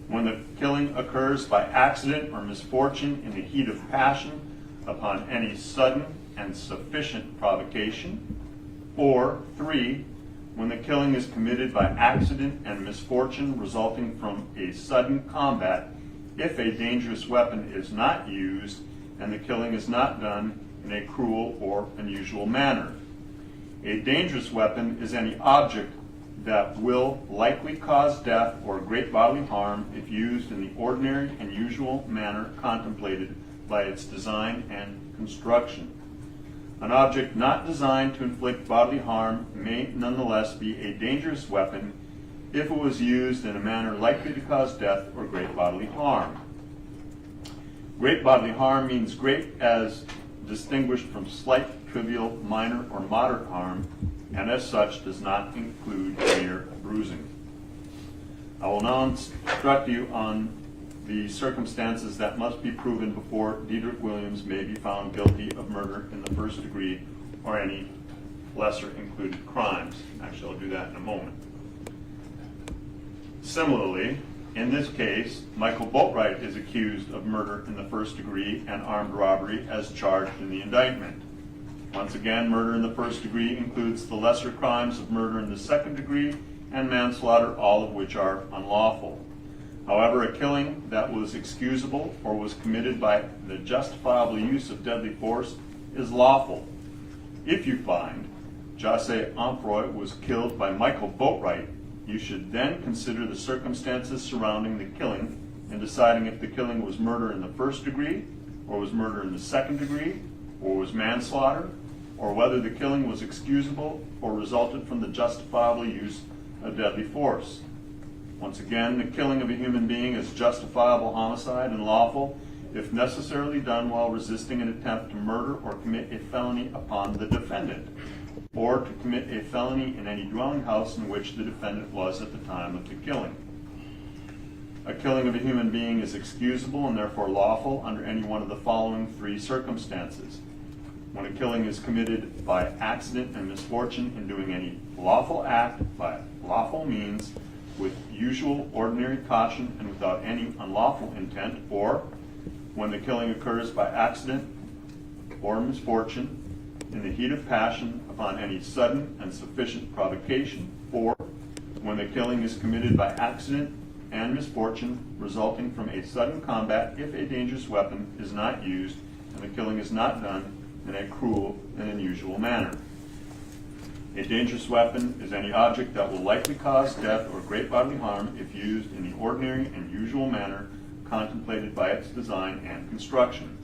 when the killing occurs by accident or misfortune in the heat of passion upon any sudden and sufficient provocation. Or 3, when the killing is committed by accident and misfortune resulting from a sudden combat if a dangerous weapon is not used and the killing is not done in a cruel or unusual manner. A dangerous weapon is any object that will likely cause death or great bodily harm if used in the ordinary and usual manner contemplated by its design and construction. An object not designed to inflict bodily harm may nonetheless be a dangerous weapon if it was used in a manner likely to cause death or great bodily harm. Great bodily harm means great as distinguished from slight, trivial, minor, or moderate harm, and as such does not include mere bruising. I will now instruct you on the circumstances that must be proven before Diedrich Williams may be found guilty of murder in the first degree or any lesser included crimes. Actually, I'll do that in a moment. Similarly, in this case, Michael Boatwright is accused of murder in the first degree and armed robbery as charged in the indictment. Once again, murder in the first degree includes the lesser crimes of murder in the second degree and manslaughter, all of which are unlawful. However, a killing that was excusable or was committed by the justifiable use of deadly force is lawful. If you find José Onfroy was killed by Michael Boatwright, you should then consider the circumstances surrounding the killing in deciding if the killing was murder in the first degree, or was murder in the second degree, or was manslaughter, or whether the killing was excusable or resulted from the justifiable use of deadly force. Once again, the killing of a human being is justifiable homicide and lawful if necessarily done while resisting an attempt to murder or commit a felony upon the defendant, or to commit a felony in any dwelling house in which the defendant was at the time of the killing. A killing of a human being is excusable and therefore lawful under any one of the following three circumstances. When a killing is committed by accident and misfortune in doing any lawful act by lawful means with usual ordinary caution and without any unlawful intent, or when the killing occurs by accident or misfortune in the heat of passion upon any sudden and sufficient provocation, or when the killing is committed by accident and misfortune resulting from a sudden combat if a dangerous weapon is not used and the killing is not done in a cruel and unusual manner. A dangerous weapon is any object that will likely cause death or great bodily harm if used in the ordinary and usual manner contemplated by its design and construction.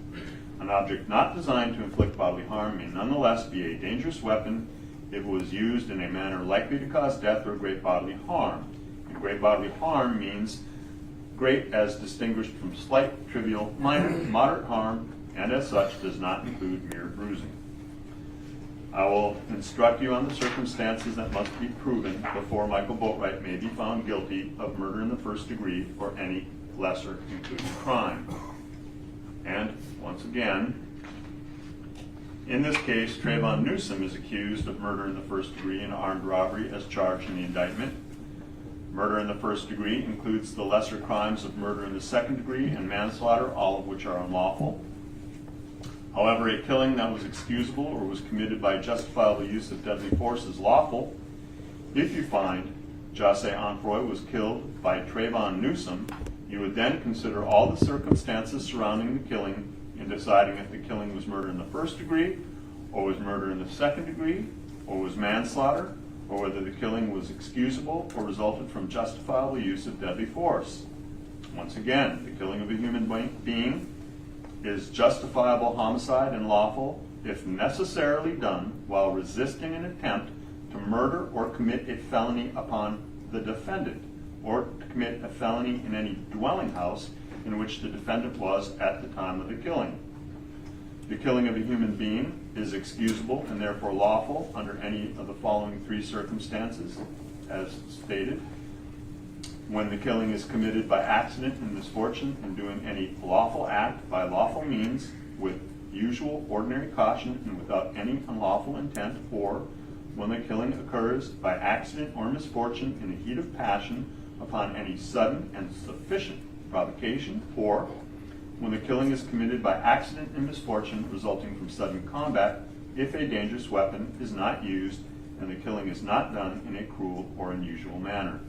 An object not designed to inflict bodily harm may nonetheless be a dangerous weapon if it was used in a manner likely to cause death or great bodily harm. And great bodily harm means great as distinguished from slight, trivial, minor, moderate harm, and as such does not include mere bruising. I will instruct you on the circumstances that must be proven before Michael Boatwright may be found guilty of murder in the first degree or any lesser included crime. And once again, in this case, Trayvon Newsom is accused of murder in the first degree and armed robbery as charged in the indictment. Murder in the first degree includes the lesser crimes of murder in the second degree and manslaughter, all of which are unlawful. However, a killing that was excusable or was committed by justifiable use of deadly force is lawful if you find José Onfroy was killed by Trayvon Newsom. You would then consider all the circumstances surrounding the killing in deciding if the killing was murder in the first degree, or was murder in the second degree, or was manslaughter, or whether the killing was excusable or resulted from justifiable use of deadly force. Once again, the killing of a human being is justifiable homicide and lawful if necessarily done while resisting an attempt to murder or commit a felony upon the defendant, or to commit a felony in any dwelling house in which the defendant was at the time of the killing. The killing of a human being is excusable and therefore lawful under any of the following three circumstances, as stated. When the killing is committed by accident and misfortune in doing any lawful act by lawful means with usual ordinary caution and without any unlawful intent, or when the killing occurs by accident or misfortune in the heat of passion upon any sudden and sufficient provocation, or when the killing is committed by accident and misfortune resulting from sudden combat if a dangerous weapon is not used and the killing is not done in a cruel or unusual manner.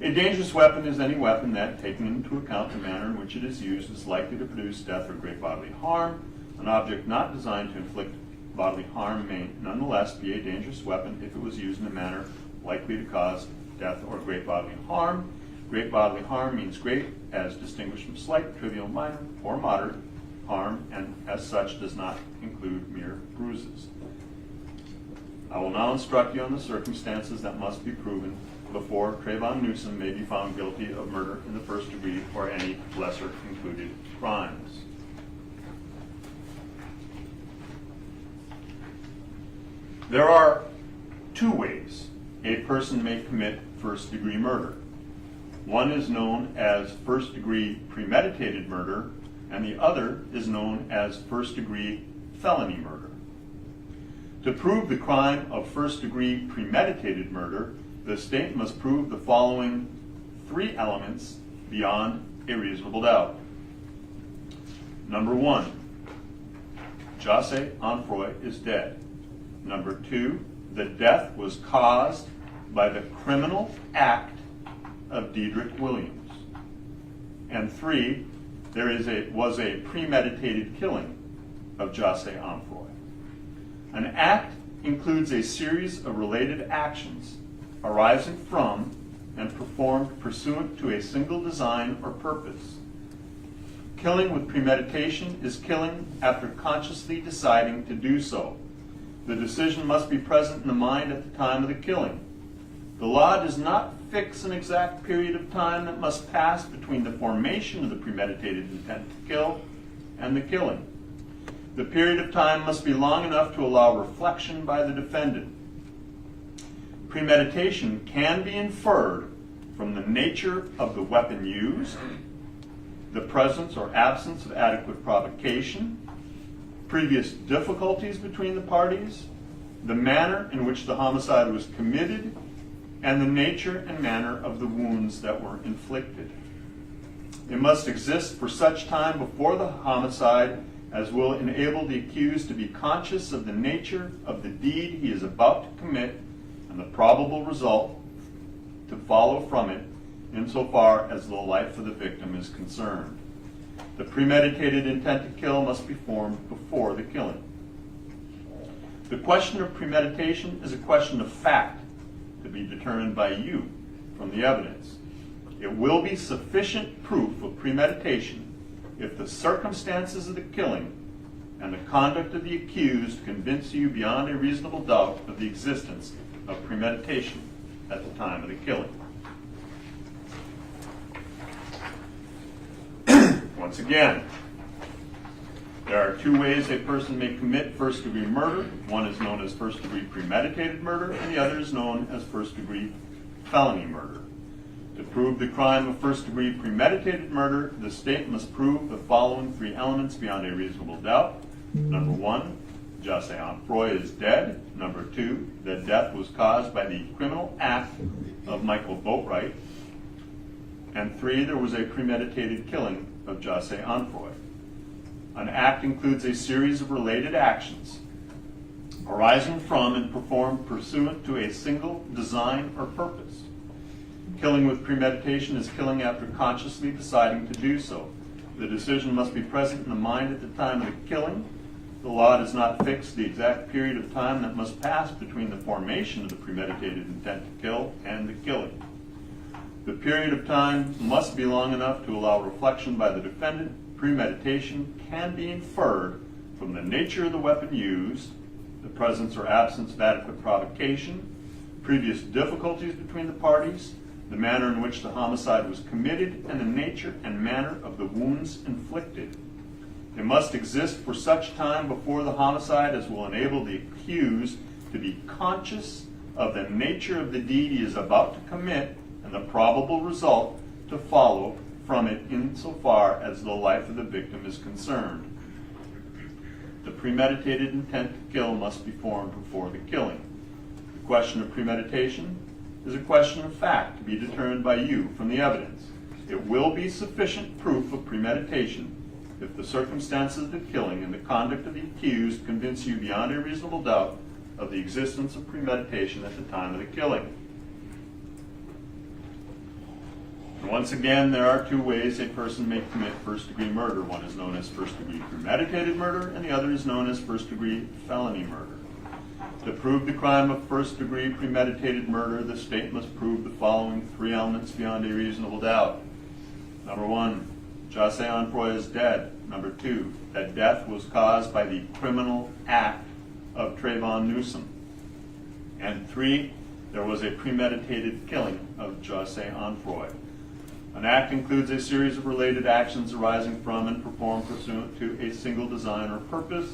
A dangerous weapon is any weapon that, taking into account the manner in which it is used, is likely to produce death or great bodily harm. An object not designed to inflict bodily harm may nonetheless be a dangerous weapon if it was used in a manner likely to cause death or great bodily harm. Great bodily harm means great as distinguished from slight, trivial, minor, or moderate harm, and as such does not include mere bruises. I will now instruct you on the circumstances that must be proven before Trayvon Newsom may be found guilty of murder in the first degree or any lesser included crimes. There are two ways a person may commit first-degree murder. One is known as first-degree premeditated murder, and the other is known as first-degree felony murder. To prove the crime of first-degree premeditated murder, the state must prove the following three elements beyond a reasonable doubt. Number one, José Onfroy is dead. Number two, the death was caused by the criminal act of Dedrick Williams. And three, there was a premeditated killing of José Onfroy. An act includes a series of related actions arising from and performed pursuant to a single design or purpose. Killing with premeditation is killing after consciously deciding to do so. The decision must be present in the mind at the time of the killing. The law does not fix an exact period of time that must pass between the formation of the premeditated intent to kill and the killing. The period of time must be long enough to allow reflection by the defendant. Premeditation can be inferred from the nature of the weapon used, the presence or absence of adequate provocation, previous difficulties between the parties, the manner in which the homicide was committed, and the nature and manner of the wounds that were inflicted. It must exist for such time before the homicide as will enable the accused to be conscious of the nature of the deed he is about to commit and the probable result to follow from it insofar as the life of the victim is concerned. The premeditated intent to kill must be formed before the killing. The question of premeditation is a question of fact to be determined by you from the evidence. It will be sufficient proof of premeditation if the circumstances of the killing and the conduct of the accused convince you beyond a reasonable doubt of the existence of premeditation at the time of the killing. Once again, there are two ways a person may commit first-degree murder. One is known as first-degree premeditated murder, and the other is known as first-degree felony murder. To prove the crime of first-degree premeditated murder, the state must prove the following three elements beyond a reasonable doubt. Number one, José Onfroy is dead. Number two, the death was caused by the criminal act of Michael Boatwright. And three, there was a premeditated killing of José Onfroy. An act includes a series of related actions arising from and performed pursuant to a single design or purpose. Killing with premeditation is killing after consciously deciding to do so. The decision must be present in the mind at the time of the killing. The law does not fix the exact period of time that must pass between the formation of the premeditated intent to kill and the killing. The period of time must be long enough to allow reflection by the defendant. Premeditation can be inferred from the nature of the weapon used, the presence or absence of adequate provocation, previous difficulties between the parties, the manner in which the homicide was committed, and the nature and manner of the wounds inflicted. It must exist for such time before the homicide as will enable the accused to be conscious of the nature of the deed he is about to commit and the probable result to follow from it insofar as the life of the victim is concerned. The premeditated intent to kill must be formed before the killing. The question of premeditation is a question of fact to be determined by you from the evidence. It will be sufficient proof of premeditation if the circumstances of the killing and the conduct of the accused convince you beyond a reasonable doubt of the existence of premeditation at the time of the killing. Once again, there are two ways a person may commit first-degree murder. One is known as first-degree premeditated murder, and the other is known as first-degree felony murder. To prove the crime of first-degree premeditated murder, the state must prove the following three elements beyond a reasonable doubt. Number one, Jose Onfroy is dead. Number two, that death was caused by the criminal act of Trayvon Newsom. And three, there was a premeditated killing of Jose Onfroy. An act includes a series of related actions arising from and performed pursuant to a single design or purpose.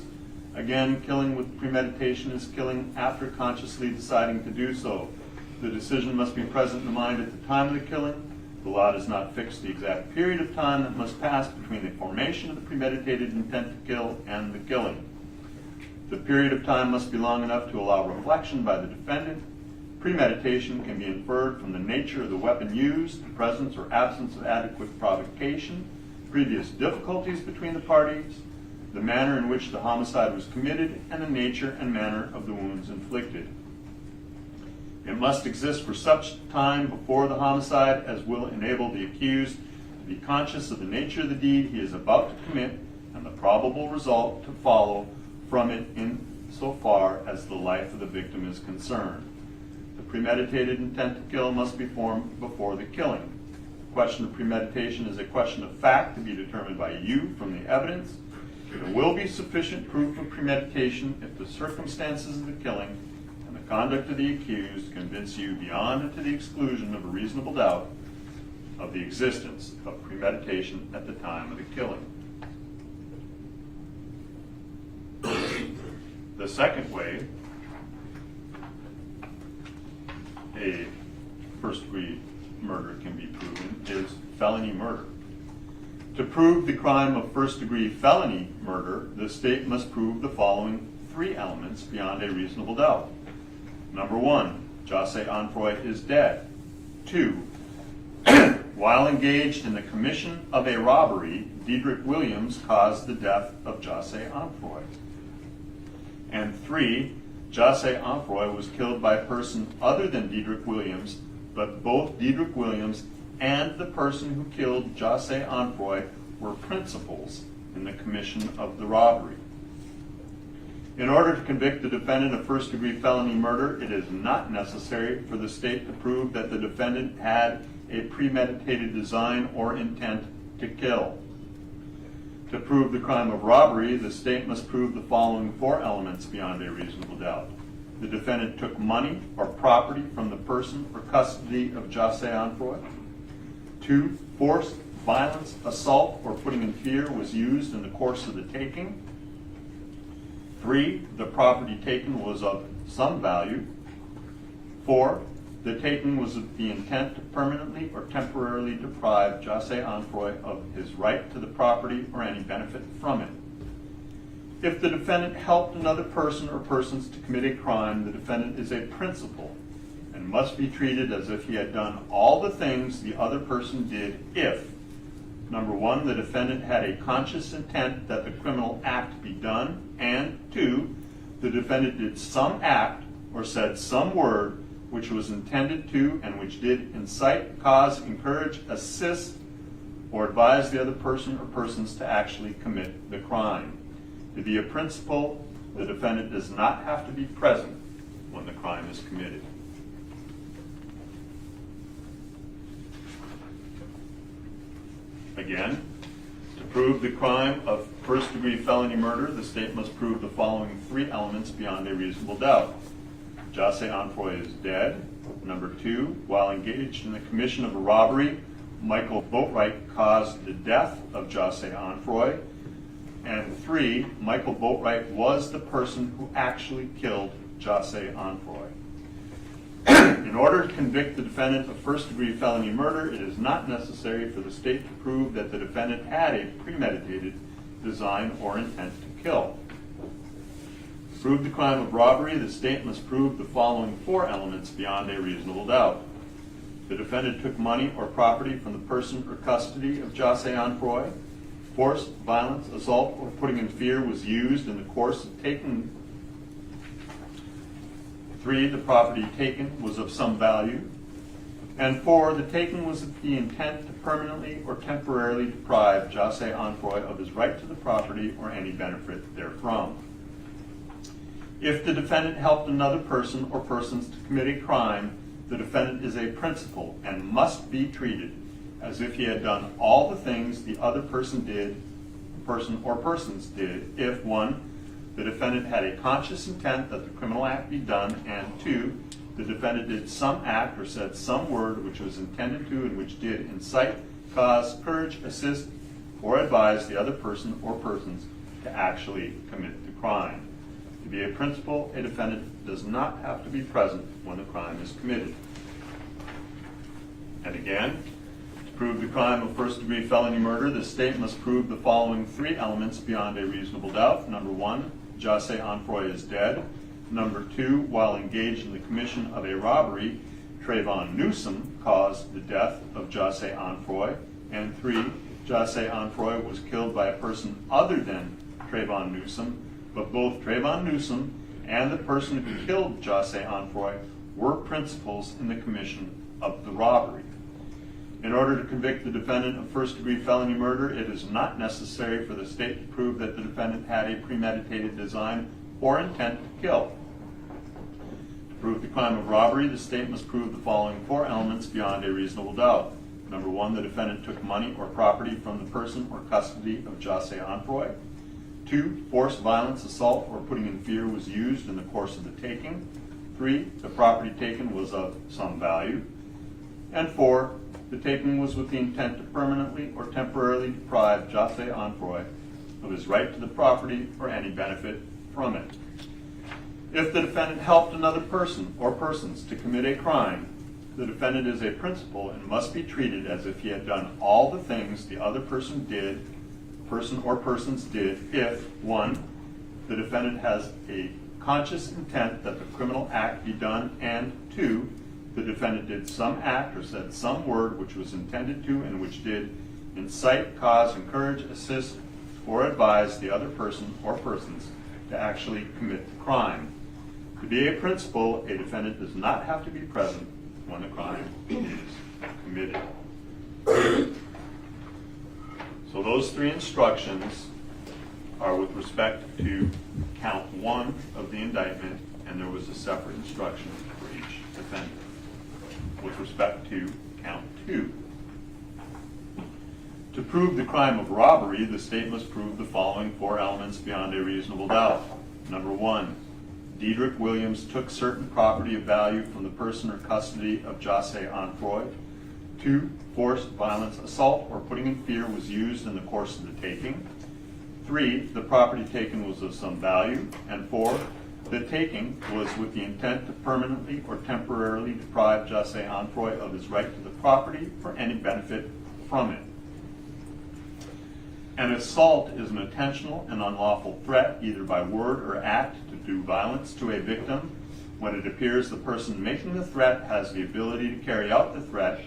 Again, killing with premeditation is killing after consciously deciding to do so. The decision must be present in the mind at the time of the killing. The law does not fix the exact period of time that must pass between the formation of the premeditated intent to kill and the killing. The period of time must be long enough to allow reflection by the defendant. Premeditation can be inferred from the nature of the weapon used, the presence or absence of adequate provocation, previous difficulties between the parties, the manner in which the homicide was committed, and the nature and manner of the wounds inflicted. It must exist for such time before the homicide as will enable the accused to be conscious of the nature of the deed he is about to commit and the probable result to follow from it insofar as the life of the victim is concerned. The premeditated intent to kill must be formed before the killing. The question of premeditation is a question of fact to be determined by you from the evidence. There will be sufficient proof of premeditation if the circumstances of the killing and the conduct of the accused convince you beyond and to the exclusion of a reasonable doubt of the existence of premeditation at the time of the killing. The second way a first-degree murder can be proven is felony murder. To prove the crime of first-degree felony murder, the state must prove the following three elements beyond a reasonable doubt. Number one, Jose Onfroy is dead. Two, while engaged in the commission of a robbery, Diedrich Williams caused the death of Jose Onfroy. And three, Jose Onfroy was killed by a person other than Diedrich Williams, but both Diedrich Williams and the person who killed Jose Onfroy were principals in the commission of the robbery. In order to convict the defendant of first-degree felony murder, it is not necessary for the state to prove that the defendant had a premeditated design or intent to kill. To prove the crime of robbery, the state must prove the following four elements beyond a reasonable doubt. The defendant took money or property from the person or custody of Jose Onfroy. Two, force, violence, assault, or putting in fear was used in the course of the taking. Three, the property taken was of some value. Four, the taking was with the intent to permanently or temporarily deprive Jose Onfroy of his right to the property or any benefit from it. If the defendant helped another person or persons to commit a crime, the defendant is a principal and must be treated as if he had done all the things the other person did if, number one, the defendant had a conscious intent that the criminal act be done, and two, the defendant did some act or said some word which was intended to and which did incite, cause, encourage, assist, or advise the other person or persons to actually commit the crime. To be a principal, the defendant does not have to be present when the crime is committed. Again, to prove the crime of first-degree felony murder, the state must prove the following three elements beyond a reasonable doubt. Jose Onfroy is dead. Number two, while engaged in the commission of a robbery, Michael Boatwright caused the death of Jose Onfroy. And three, Michael Boatwright was the person who actually killed Jose Onfroy. In order to convict the defendant of first-degree felony murder, it is not necessary for the state to prove that the defendant had a premeditated design or intent to kill. To prove the crime of robbery, the state must prove the following four elements beyond a reasonable doubt. The defendant took money or property from the person or custody of Jose Onfroy. Force, violence, assault, or putting in fear was used in the course of taking. Three, the property taken was of some value. And 4, the taking was with the intent to permanently or temporarily deprive Jose Onfroy of his right to the property or any benefit therefrom. If the defendant helped another person or persons to commit a crime, the defendant is a principal and must be treated as if he had done all the things the other person or persons did if 1, the defendant had a conscious intent that the criminal act be done, and 2, the defendant did some act or said some word which was intended to and which did incite, cause, encourage, assist, or advise the other person or persons to actually commit the crime. To be a principal, a defendant does not have to be present when the crime is committed. And again, to prove the crime of first-degree felony murder, the state must prove the following 3 elements beyond a reasonable doubt. Number 1, Jose Onfroy is dead. Number 2, while engaged in the commission of a robbery, Trayvon Newsom caused the death of Jose Onfroy. And 3, Jose Onfroy was killed by a person other than Trayvon Newsom, but both Trayvon Newsom and the person who killed Jose Onfroy were principals in the commission of the robbery. In order to convict the defendant of first-degree felony murder, it is not necessary for the state to prove that the defendant had a premeditated design or intent to kill. To prove the crime of robbery, the state must prove the following 4 elements beyond a reasonable doubt. Number 1, the defendant took money or property from the person or custody of Jose Onfroy. 2, force, violence, assault, or putting in fear was used in the course of the taking. 3, the property taken was of some value. And 4, the taking was with the intent to permanently or temporarily deprive Jose Onfroy of his right to the property or any benefit from it. If the defendant helped another person or persons to commit a crime, the defendant is a principal and must be treated as if he had done all the things the other person or persons did if 1, the defendant has a conscious intent that the criminal act be done, and 2, the defendant did some act or said some word which was intended to and which did incite, cause, encourage, assist, or advise the other person or persons to actually commit the crime. To be a principal, a defendant does not have to be present when the crime is committed. So those 3 instructions are with respect to count 1 of the indictment, and there was a separate instruction for each defendant. With respect to count 2. To prove the crime of robbery, the state must prove the following 4 elements beyond a reasonable doubt. Number 1, Dedrick Williams took certain property of value from the person or custody of Jose Onfroy. 2, force, violence, assault, or putting in fear was used in the course of the taking. 3, the property taken was of some value. And 4, the taking was with the intent to permanently or temporarily deprive Jose Onfroy of his right to the property or any benefit from it. An assault is an intentional and unlawful threat, either by word or act, to do violence to a victim when it appears the person making the threat has the ability to carry out the threat,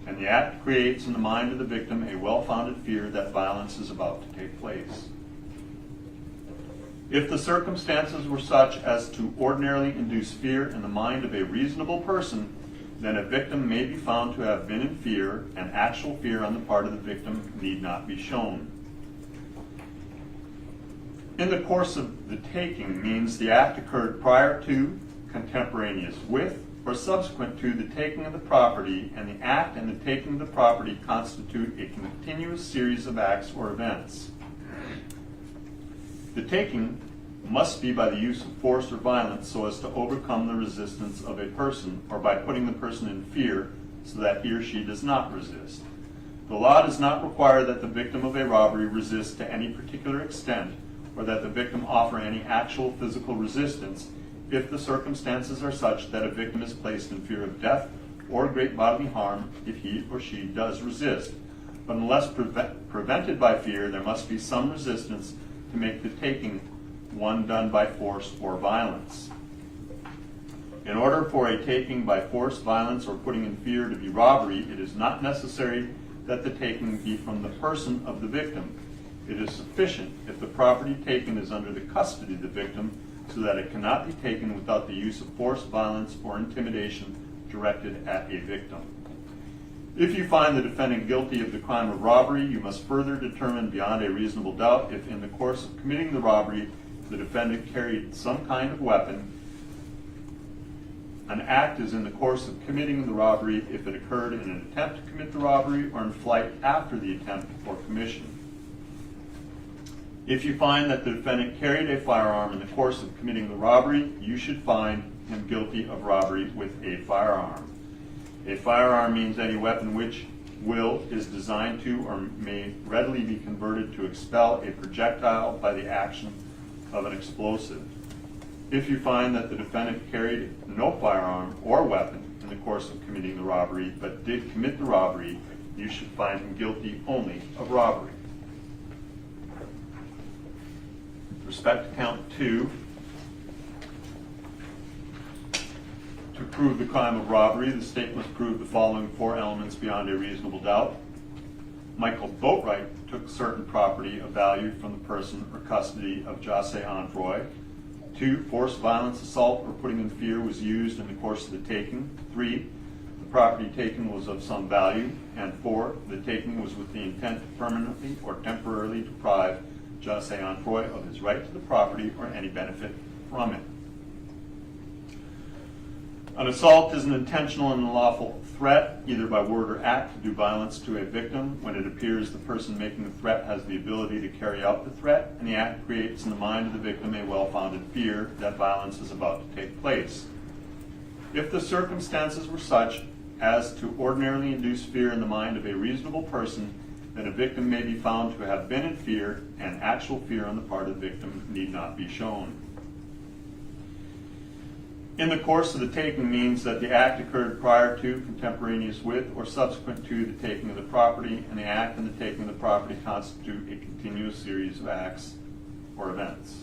and the act creates in the mind of the victim a well-founded fear that violence is about to take place. If the circumstances were such as to ordinarily induce fear in the mind of a reasonable person, then a victim may be found to have been in fear, and actual fear on the part of the victim need not be shown. In the course of the taking means the act occurred prior to, contemporaneous with, or subsequent to the taking of the property, and the act and the taking of the property constitute a continuous series of acts or events. The taking must be by the use of force or violence so as to overcome the resistance of a person, or by putting the person in fear so that he or she does not resist. The law does not require that the victim of a robbery resist to any particular extent, or that the victim offer any actual physical resistance if the circumstances are such that a victim is placed in fear of death or great bodily harm if he or she does resist. But unless prevented by fear, there must be some resistance to make the taking one done by force or violence. In order for a taking by force, violence, or putting in fear to be robbery, it is not necessary that the taking be from the person of the victim. It is sufficient if the property taken is under the custody of the victim, so that it cannot be taken without the use of force, violence, or intimidation directed at a victim. If you find the defendant guilty of the crime of robbery, you must further determine beyond a reasonable doubt if in the course of committing the robbery, the defendant carried some kind of weapon. An act is in the course of committing the robbery if it occurred in an attempt to commit the robbery or in flight after the attempt or commission. If you find that the defendant carried a firearm in the course of committing the robbery, you should find him guilty of robbery with a firearm. A firearm means any weapon which is designed to or may readily be converted to expel a projectile by the action of an explosive. If you find that the defendant carried no firearm or weapon in the course of committing the robbery but did commit the robbery, you should find him guilty only of robbery. With respect to count 2, to prove the crime of robbery, the state must prove the following 4 elements beyond a reasonable doubt. Michael Boatwright took certain property of value from the person or custody of Jase Onfroy. 2, force, violence, assault, or putting in fear was used in the course of the taking. 3, the property taken was of some value. And 4, the taking was with the intent to permanently or temporarily deprive Jase Onfroy of his right to the property or any benefit from it. An assault is an intentional and unlawful threat, either by word or act, to do violence to a victim when it appears the person making the threat has the ability to carry out the threat, and the act creates in the mind of the victim a well-founded fear that violence is about to take place. If the circumstances were such as to ordinarily induce fear in the mind of a reasonable person, then a victim may be found to have been in fear, and actual fear on the part of the victim need not be shown. In the course of the taking means that the act occurred prior to, contemporaneous with, or subsequent to the taking of the property, and the act and the taking of the property constitute a continuous series of acts or events.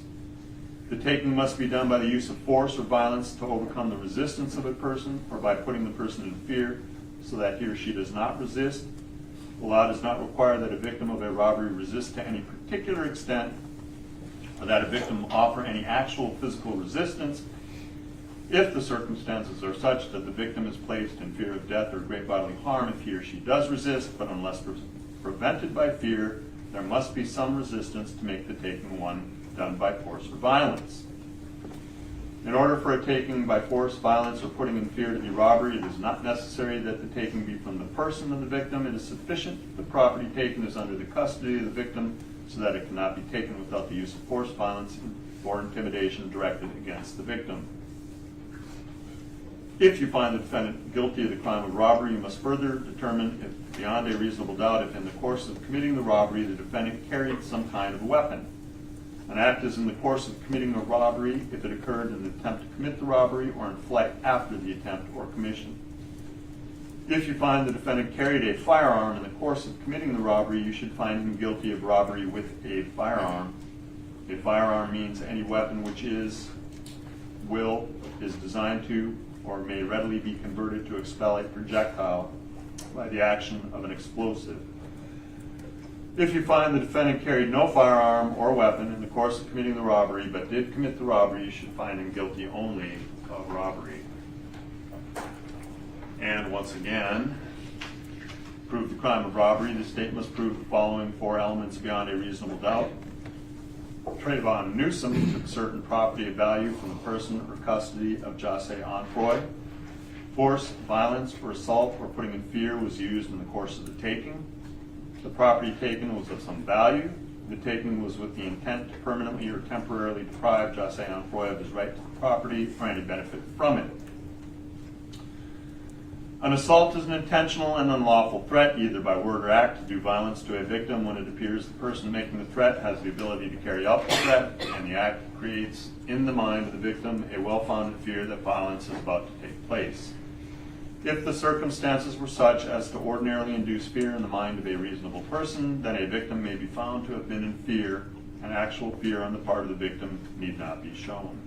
The taking must be done by the use of force or violence to overcome the resistance of a person, or by putting the person in fear so that he or she does not resist. The law does not require that a victim of a robbery resist to any particular extent, or that a victim offer any actual physical resistance. If the circumstances are such that the victim is placed in fear of death or great bodily harm if he or she does resist, but unless prevented by fear, there must be some resistance to make the taking one done by force or violence. In order for a taking by force, violence, or putting in fear to be robbery, it is not necessary that the taking be from the person of the victim. It is sufficient if the property taken is under the custody of the victim so that it cannot be taken without the use of force, violence, or intimidation directed against the victim. If you find the defendant guilty of the crime of robbery, you must further determine, if beyond a reasonable doubt, if in the course of committing the robbery, the defendant carried some kind of weapon. An act is in the course of committing a robbery if it occurred in an attempt to commit the robbery or in flight after the attempt or commission. If you find the defendant carried a firearm in the course of committing the robbery, you should find him guilty of robbery with a firearm. A firearm means any weapon which is designed to, or may readily be converted to expel a projectile by the action of an explosive. If you find the defendant carried no firearm or weapon in the course of committing the robbery, but did commit the robbery, you should find him guilty only of robbery. And once again, prove the crime of robbery, the state must prove the following 4 elements beyond a reasonable doubt. Trayvon Newsom took certain property of value from the person or custody of Jase Onfroy. Force, violence, or assault, or putting in fear was used in the course of the taking. The property taken was of some value. The taking was with the intent to permanently or temporarily deprive Jase Onfroy of his right to the property or any benefit from it. An assault is an intentional and unlawful threat, either by word or act, to do violence to a victim when it appears the person making the threat has the ability to carry out the threat, and the act creates in the mind of the victim a well-founded fear that violence is about to take place. If the circumstances were such as to ordinarily induce fear in the mind of a reasonable person, then a victim may be found to have been in fear, and actual fear on the part of the victim need not be shown.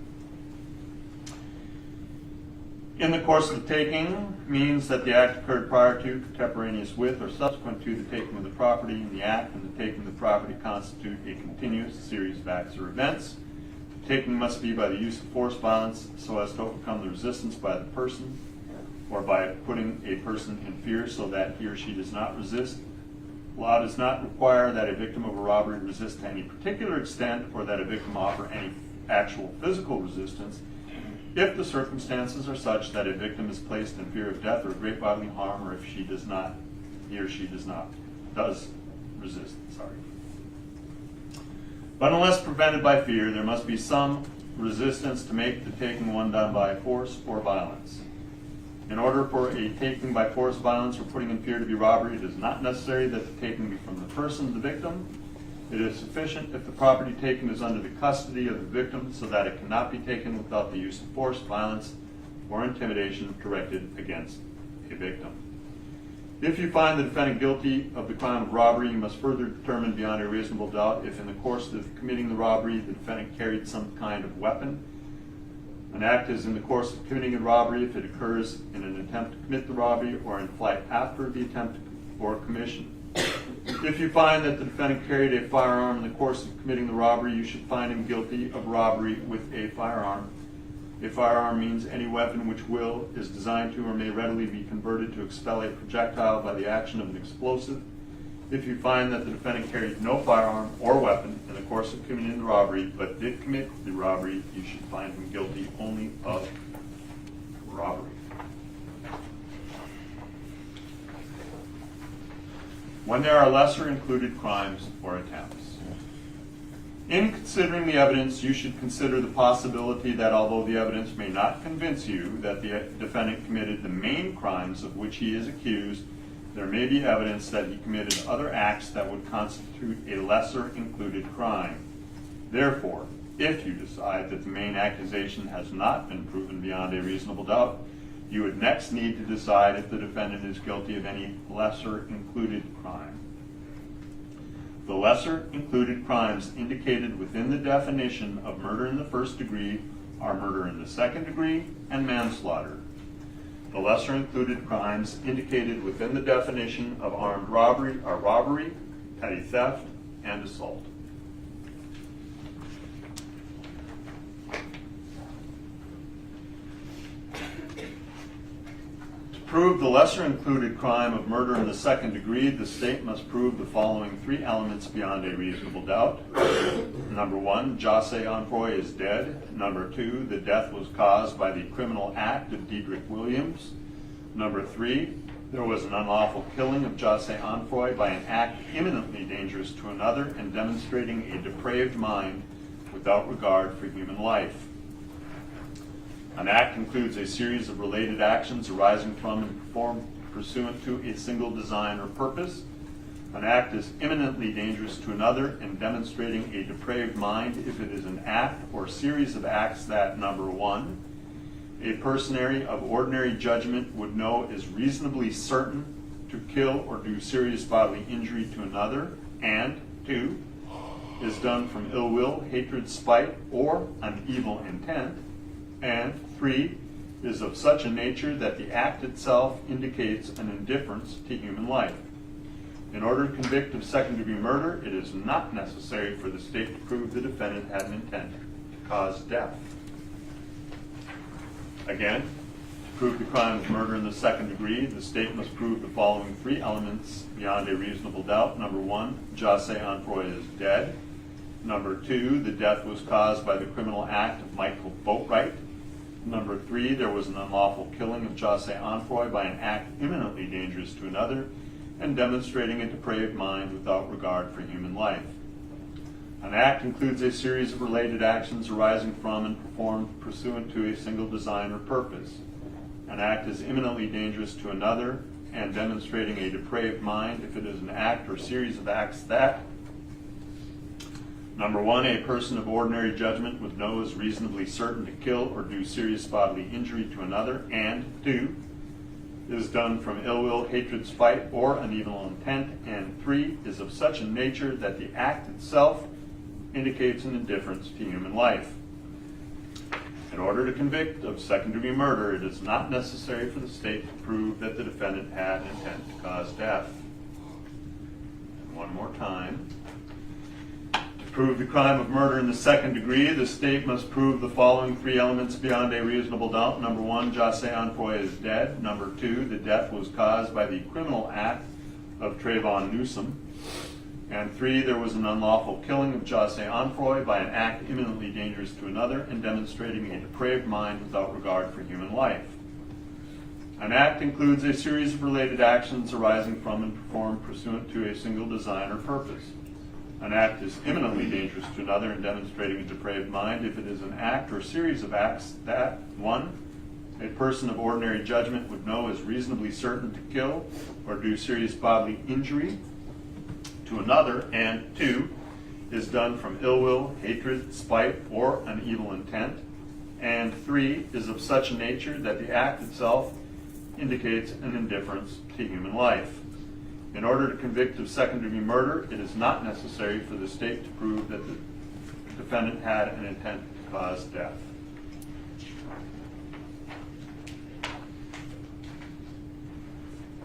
In the course of the taking means that the act occurred prior to, contemporaneous with, or subsequent to the taking of the property, and the act and the taking of the property constitute a continuous series of acts or events. The taking must be by the use of force, violence, so as to overcome the resistance by the person. or by putting a person in fear so that he or she does not resist. Law does not require that a victim of a robbery resist to any particular extent or that a victim offer any actual physical resistance if the circumstances are such that a victim is placed in fear of death or great bodily harm, or if he or she does resist. But unless prevented by fear, there must be some resistance to make the taking one done by force or violence. In order for a taking by force, violence, or putting in fear to be robbery, it is not necessary that the taking be from the person of the victim. It is sufficient if the property taken is under the custody of the victim so that it cannot be taken without the use of force, violence, or intimidation directed against a victim. If you find the defendant guilty of the crime of robbery, you must further determine beyond a reasonable doubt if in the course of committing the robbery the defendant carried some kind of weapon. An act is in the course of committing a robbery if it occurs in an attempt to commit the robbery or in flight after the attempt or commission. If you find that the defendant carried a firearm in the course of committing the robbery, you should find him guilty of robbery with a firearm. A firearm means any weapon which is designed to or may readily be converted to expel a projectile by the action of an explosive. If you find that the defendant carried no firearm or weapon in the course of committing the robbery but did commit the robbery, you should find him guilty only of robbery. When there are lesser included crimes or attempts. In considering the evidence, you should consider the possibility that although the evidence may not convince you that the defendant committed the main crimes of which he is accused, there may be evidence that he committed other acts that would constitute a lesser included crime. Therefore, if you decide that the main accusation has not been proven beyond a reasonable doubt, you would next need to decide if the defendant is guilty of any lesser included crime. The lesser included crimes indicated within the definition of murder in the first degree are murder in the second degree and manslaughter. The lesser included crimes indicated within the definition of armed robbery are robbery, petty theft, and assault. To prove the lesser included crime of murder in the second degree, the state must prove the following three elements beyond a reasonable doubt. Number one, Jose Onfroy is dead. Number two, the death was caused by the criminal act of Diedrich Williams. Number three, there was an unlawful killing of Jose Onfroy by an act imminently dangerous to another and demonstrating a depraved mind without regard for human life. An act includes a series of related actions arising from and performed pursuant to a single design or purpose. An act is imminently dangerous to another and demonstrating a depraved mind if it is an act or series of acts that, number one, a personary of ordinary judgment would know is reasonably certain to kill or do serious bodily injury to another, and two, is done from ill will, hatred, spite, or an evil intent, and three, is of such a nature that the act itself indicates an indifference to human life. In order to convict of second-degree murder, it is not necessary for the state to prove the defendant had an intent to cause death. Again, to prove the crime of murder in the second degree, the state must prove the following three elements beyond a reasonable doubt. Number one, Jose Onfroy is dead. Number two, the death was caused by the criminal act of Michael Boatwright. Number three, there was an unlawful killing of Jose Onfroy by an act imminently dangerous to another and demonstrating a depraved mind without regard for human life. An act includes a series of related actions arising from and performed pursuant to a single design or purpose. An act is imminently dangerous to another and demonstrating a depraved mind if it is an act or series of acts that, number one, a person of ordinary judgment would know is reasonably certain to kill or do serious bodily injury to another, and two, is done from ill will, hatred, spite, or an evil intent, and three, is of such a nature that the act itself indicates an indifference to human life. In order to convict of second-degree murder, it is not necessary for the state to prove that the defendant had intent to cause death. And one more time. To prove the crime of murder in the second degree, the state must prove the following three elements beyond a reasonable doubt. Number one, Jose Onfroy is dead. Number two, the death was caused by the criminal act of Trayvon Newsom. And three, there was an unlawful killing of Jose Onfroy by an act imminently dangerous to another and demonstrating a depraved mind without regard for human life. An act includes a series of related actions arising from and performed pursuant to a single design or purpose. An act is imminently dangerous to another and demonstrating a depraved mind if it is an act or series of acts that, 1, a person of ordinary judgment would know is reasonably certain to kill or do serious bodily injury to another, and 2, is done from ill will, hatred, spite, or an evil intent, and 3, is of such a nature that the act itself indicates an indifference to human life. In order to convict of second-degree murder, it is not necessary for the state to prove that the defendant had an intent to cause death.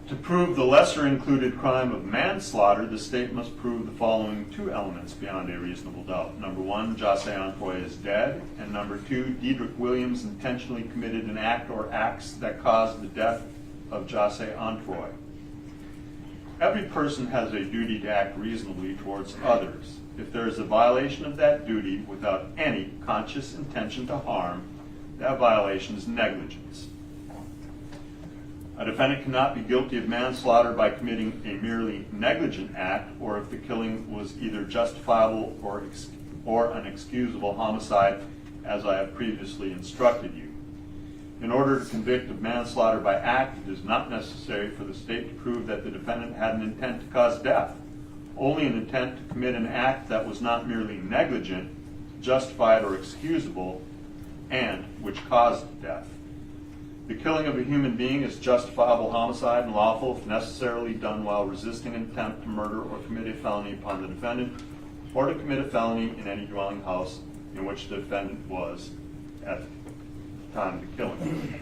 To prove the lesser included crime of manslaughter, the state must prove the following two elements beyond a reasonable doubt. Number one, Jose Onfroy is dead. And number two, Dedrick Williams intentionally committed an act or acts that caused the death of Jose Onfroy. Every person has a duty to act reasonably towards others. If there is a violation of that duty without any conscious intention to harm, that violation is negligence. A defendant cannot be guilty of manslaughter by committing a merely negligent act, or if the killing was either justifiable or an excusable homicide, as I have previously instructed you. In order to convict of manslaughter by act, it is not necessary for the state to prove that the defendant had an intent to cause death. Only an intent to commit an act that was not merely negligent, justified, or excusable, and which caused death. The killing of a human being is justifiable homicide and lawful if necessarily done while resisting an attempt to murder or commit a felony upon the defendant, or to commit a felony in any dwelling house in which the defendant was at the time of the killing.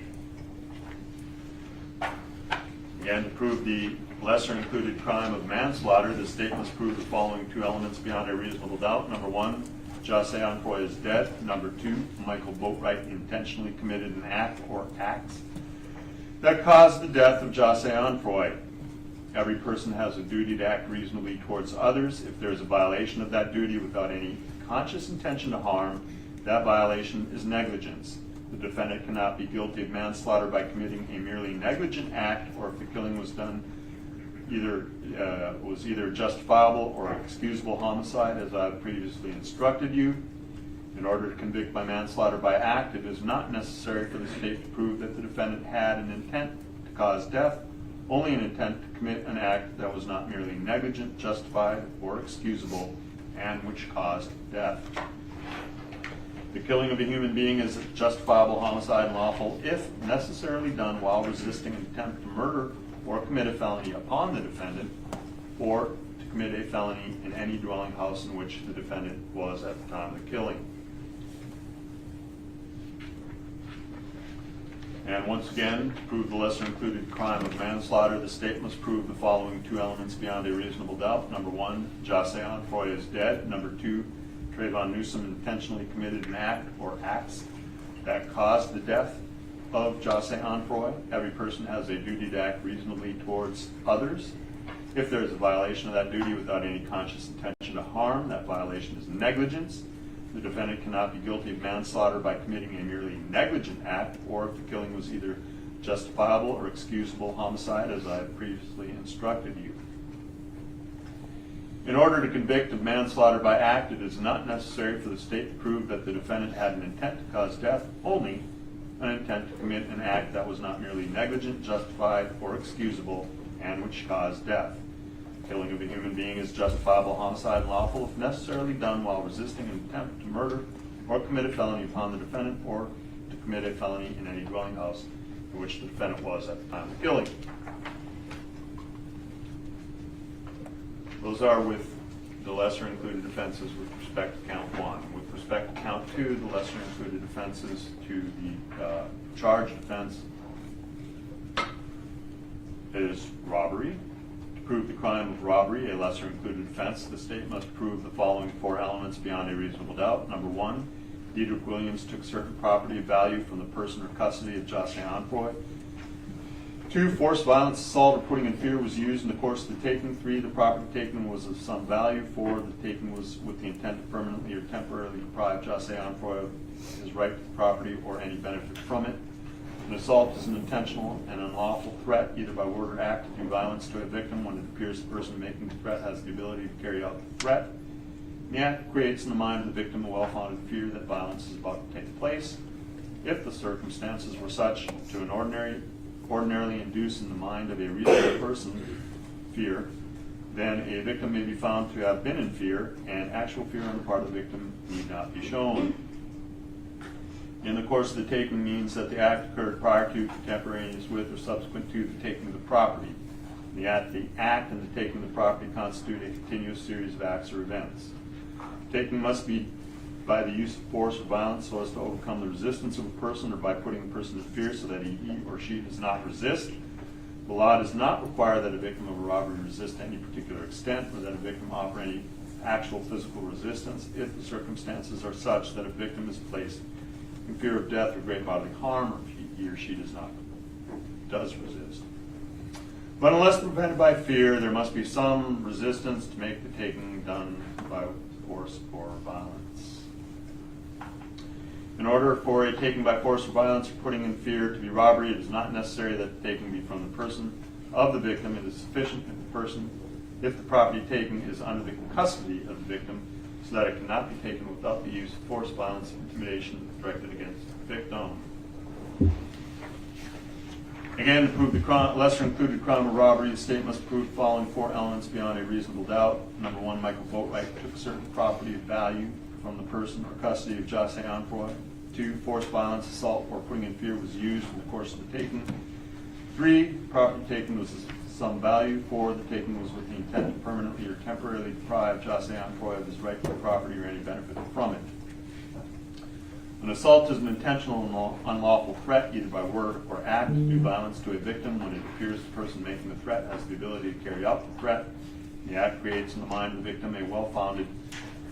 Again, to prove the lesser included crime of manslaughter, the state must prove the following two elements beyond a reasonable doubt. Number one, Jose Onfroy is dead. Number two, Michael Boatwright intentionally committed an act or acts that caused the death of Jose Onfroy. Every person has a duty to act reasonably towards others. If there is a violation of that duty without any conscious intention to harm, that violation is negligence. The defendant cannot be guilty of manslaughter by committing a merely negligent act, or if the killing was done either justifiable or excusable homicide, as I have previously instructed you. In order to convict by manslaughter by act, it is not necessary for the state to prove that the defendant had an intent to cause death, only an intent to commit an act that was not merely negligent, justified, or excusable, and which caused death. The killing of a human being is a justifiable homicide and lawful if necessarily done while resisting an attempt to murder or commit a felony upon the defendant, or to commit a felony in any dwelling house in which the defendant was at the time of the killing. And once again, to prove the lesser included crime of manslaughter, the state must prove the following two elements beyond a reasonable doubt. Number one, Jose Onfroy is dead. Number two, Trayvon Newsom intentionally committed an act or acts that caused the death of Jose Onfroy. Every person has a duty to act reasonably towards others. If there is a violation of that duty without any conscious intention to harm, that violation is negligence. The defendant cannot be guilty of manslaughter by committing a merely negligent act, or if the killing was either justifiable or excusable homicide, as I have previously instructed you. In order to convict of manslaughter by act, it is not necessary for the state to prove that the defendant had an intent to cause death, only an intent to commit an act that was not merely negligent, justified, or excusable, and which caused death. Killing of a human being is justifiable homicide and lawful if necessarily done while resisting an attempt to murder or commit a felony upon the defendant, or to commit a felony in any dwelling house in which the defendant was at the time of the killing. Those are with the lesser included offenses with respect to count one. With respect to count two, the lesser included offenses to the charged offense is robbery. To prove the crime of robbery, a lesser included offense, the state must prove the following 4 elements beyond a reasonable doubt. Number 1, Dedrick Williams took certain property of value from the person or custody of Jocelyn Onfroy. 2, force, violence, assault, or putting in fear was used in the course of the taking. 3, the property taken was of some value. 4, the taking was with the intent to permanently or temporarily deprive Jocelyn Onfroy of his right to the property or any benefit from it. An assault is an intentional and unlawful threat, either by word or act, to do violence to a victim when it appears the person making the threat has the ability to carry out the threat. The act creates in the mind of the victim a well-founded fear that violence is about to take place. If the circumstances were such to an ordinarily induce in the mind of a reasonable person fear, then a victim may be found to have been in fear, and actual fear on the part of the victim need not be shown. In the course of the taking means that the act occurred prior to, contemporaneous with, or subsequent to the taking of the property. The act and the taking of the property constitute a continuous series of acts or events. Taking must be by the use of force or violence so as to overcome the resistance of a person, or by putting the person in fear so that he or she does not resist. The law does not require that a victim of a robbery resist to any particular extent, or that a victim offer any actual physical resistance if the circumstances are such that a victim is placed in fear of death or great bodily harm, or if he or she does resist. But unless prevented by fear, there must be some resistance to make the taking done by force or violence. In order for a taking by force or violence or putting in fear to be robbery, it is not necessary that the taking be from the person of the victim. It is sufficient if the property taken is under the custody of the victim, so that it cannot be taken without the use of force, violence, and intimidation directed against the victim. Again, to prove the lesser included crime of robbery, the state must prove the following 4 elements beyond a reasonable doubt. Number 1, Michael Boatwright took certain property of value from the person or custody of Jocelyn Onfroy. 2, force, violence, assault, or putting in fear was used in the course of the taking. 3, property taken was of some value. 4, the taking was with the intent to permanently or temporarily deprive Jocelyn Onfroy of his right to the property or any benefit from it. An assault is an intentional and unlawful threat, either by word or act, to do violence to a victim when it appears the person making the threat has the ability to carry out the threat. The act creates in the mind of the victim a well-founded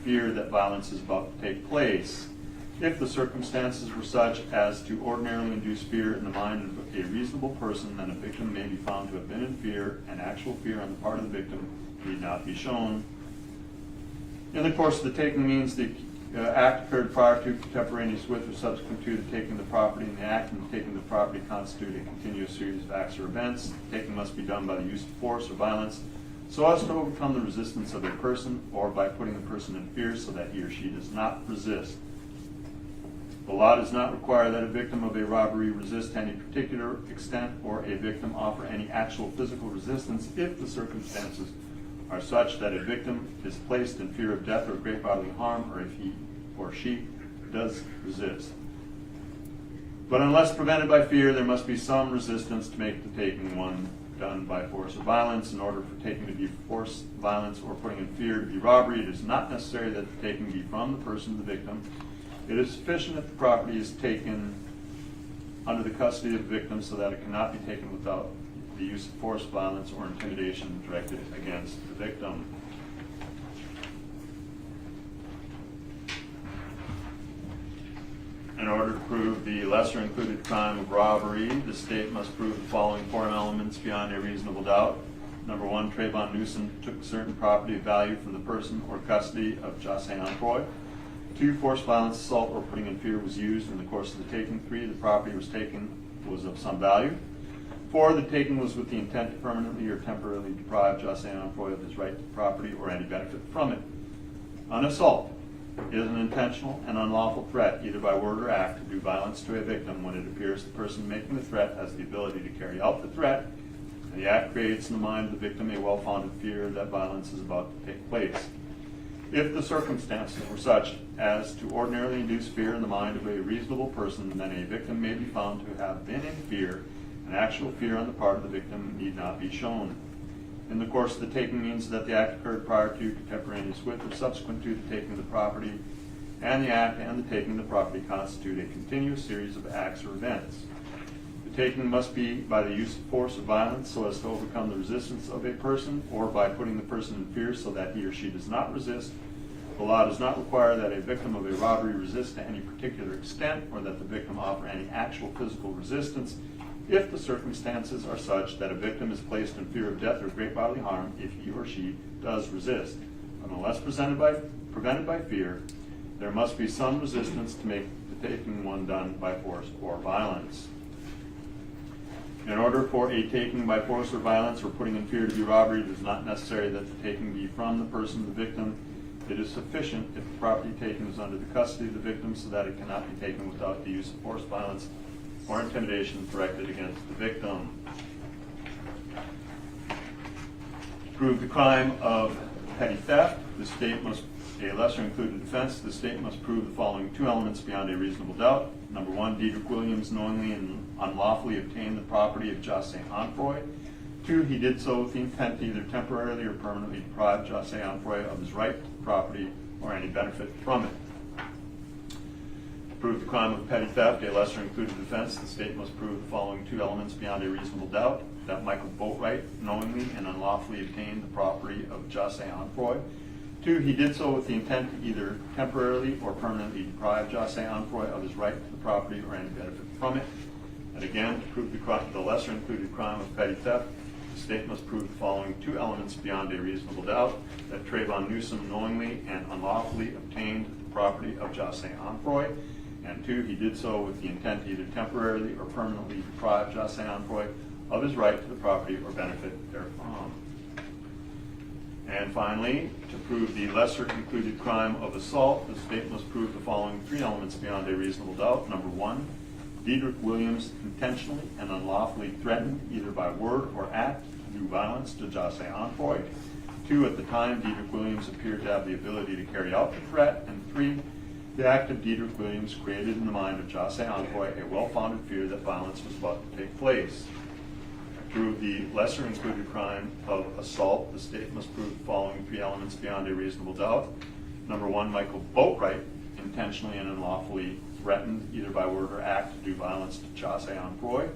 fear that violence is about to take place. If the circumstances were such as to ordinarily induce fear in the mind of a reasonable person, then a victim may be found to have been in fear, and actual fear on the part of the victim need not be shown. In the course of the taking means the act occurred prior to, contemporaneous with, or subsequent to the taking of the property, and the act and the taking of the property constitute a continuous series of acts or events. The taking must be done by the use of force or violence so as to overcome the resistance of a person, or by putting the person in fear so that he or she does not resist. The law does not require that a victim of a robbery resist to any particular extent, or a victim offer any actual physical resistance if the circumstances are such that a victim is placed in fear of death or great bodily harm, or if he or she does resist. But unless prevented by fear, there must be some resistance to make the taking one done by force or violence. In order for taking to be force, violence, or putting in fear to be robbery, it is not necessary that the taking be from the person of the victim. It is sufficient if the property is taken under the custody of the victim so that it cannot be taken without the use of force, violence, or intimidation directed against the victim. In order to prove the lesser included crime of robbery, the state must prove the following 4 elements beyond a reasonable doubt. Number 1, Trayvon Newsom took certain property of value from the person or custody of Jocelyn Onfroy. 2, force, violence, assault, or putting in fear was used in the course of the taking. 3, the property was taken was of some value. 4, the taking was with the intent to permanently or temporarily deprive Jocelyn Onfroy of his right to property or any benefit from it. An assault is an intentional and unlawful threat, either by word or act, to do violence to a victim when it appears the person making the threat has the ability to carry out the threat, and the act creates in the mind of the victim a well-founded fear that violence is about to take place. If the circumstances were such as to ordinarily induce fear in the mind of a reasonable person, then a victim may be found to have been in fear, and actual fear on the part of the victim need not be shown. In the course of the taking means that the act occurred prior to, contemporaneous with, or subsequent to the taking of the property, and the act and the taking of the property constitute a continuous series of acts or events. The taking must be by the use of force or violence so as to overcome the resistance of a person, or by putting the person in fear so that he or she does not resist. The law does not require that a victim of a robbery resist to any particular extent, or that the victim offer any actual physical resistance if the circumstances are such that a victim is placed in fear of death or great bodily harm if he or she does resist. Unless prevented by fear, there must be some resistance to make the taking one done by force or violence. In order for a taking by force or violence or putting in fear to be robbery, it is not necessary that the taking be from the person, the victim. It is sufficient if the property taken is under the custody of the victim so that it cannot be taken without the use of force, violence, or intimidation directed against the victim. To prove the crime of petty theft, the state must, a lesser included offense, the state must prove the following two elements beyond a reasonable doubt. Number one, Diedrich Williams knowingly and unlawfully obtained the property of José Onfroy. Two, he did so with the intent to either temporarily or permanently deprive José Onfroy of his right to the property or any benefit from it. To prove the crime of petty theft, a lesser included offense, the state must prove the following two elements beyond a reasonable doubt. That Michael Boatwright knowingly and unlawfully obtained the property of José Onfroy. Two, he did so with the intent to either temporarily or permanently deprive José Onfroy of his right to the property or any benefit from it. And again, to prove the lesser included crime of petty theft, the state must prove the following two elements beyond a reasonable doubt. That Trayvon Newsom knowingly and unlawfully obtained the property of José Onfroy. And two, he did so with the intent to either temporarily or permanently deprive José Onfroy of his right to the property or benefit therefrom. And finally, to prove the lesser included crime of assault, the state must prove the following three elements beyond a reasonable doubt. Number one, Diedrich Williams intentionally and unlawfully threatened, either by word or act, to do violence to José Onfroy. Two, at the time, Diedrich Williams appeared to have the ability to carry out the threat. And three, the act of Diedrich Williams created in the mind of José Onfroy a well-founded fear that violence was about to take place. To prove the lesser included crime of assault, the state must prove the following three elements beyond a reasonable doubt. Number one, Michael Boatwright intentionally and unlawfully threatened, either by word or act, to do violence to José Onfroy.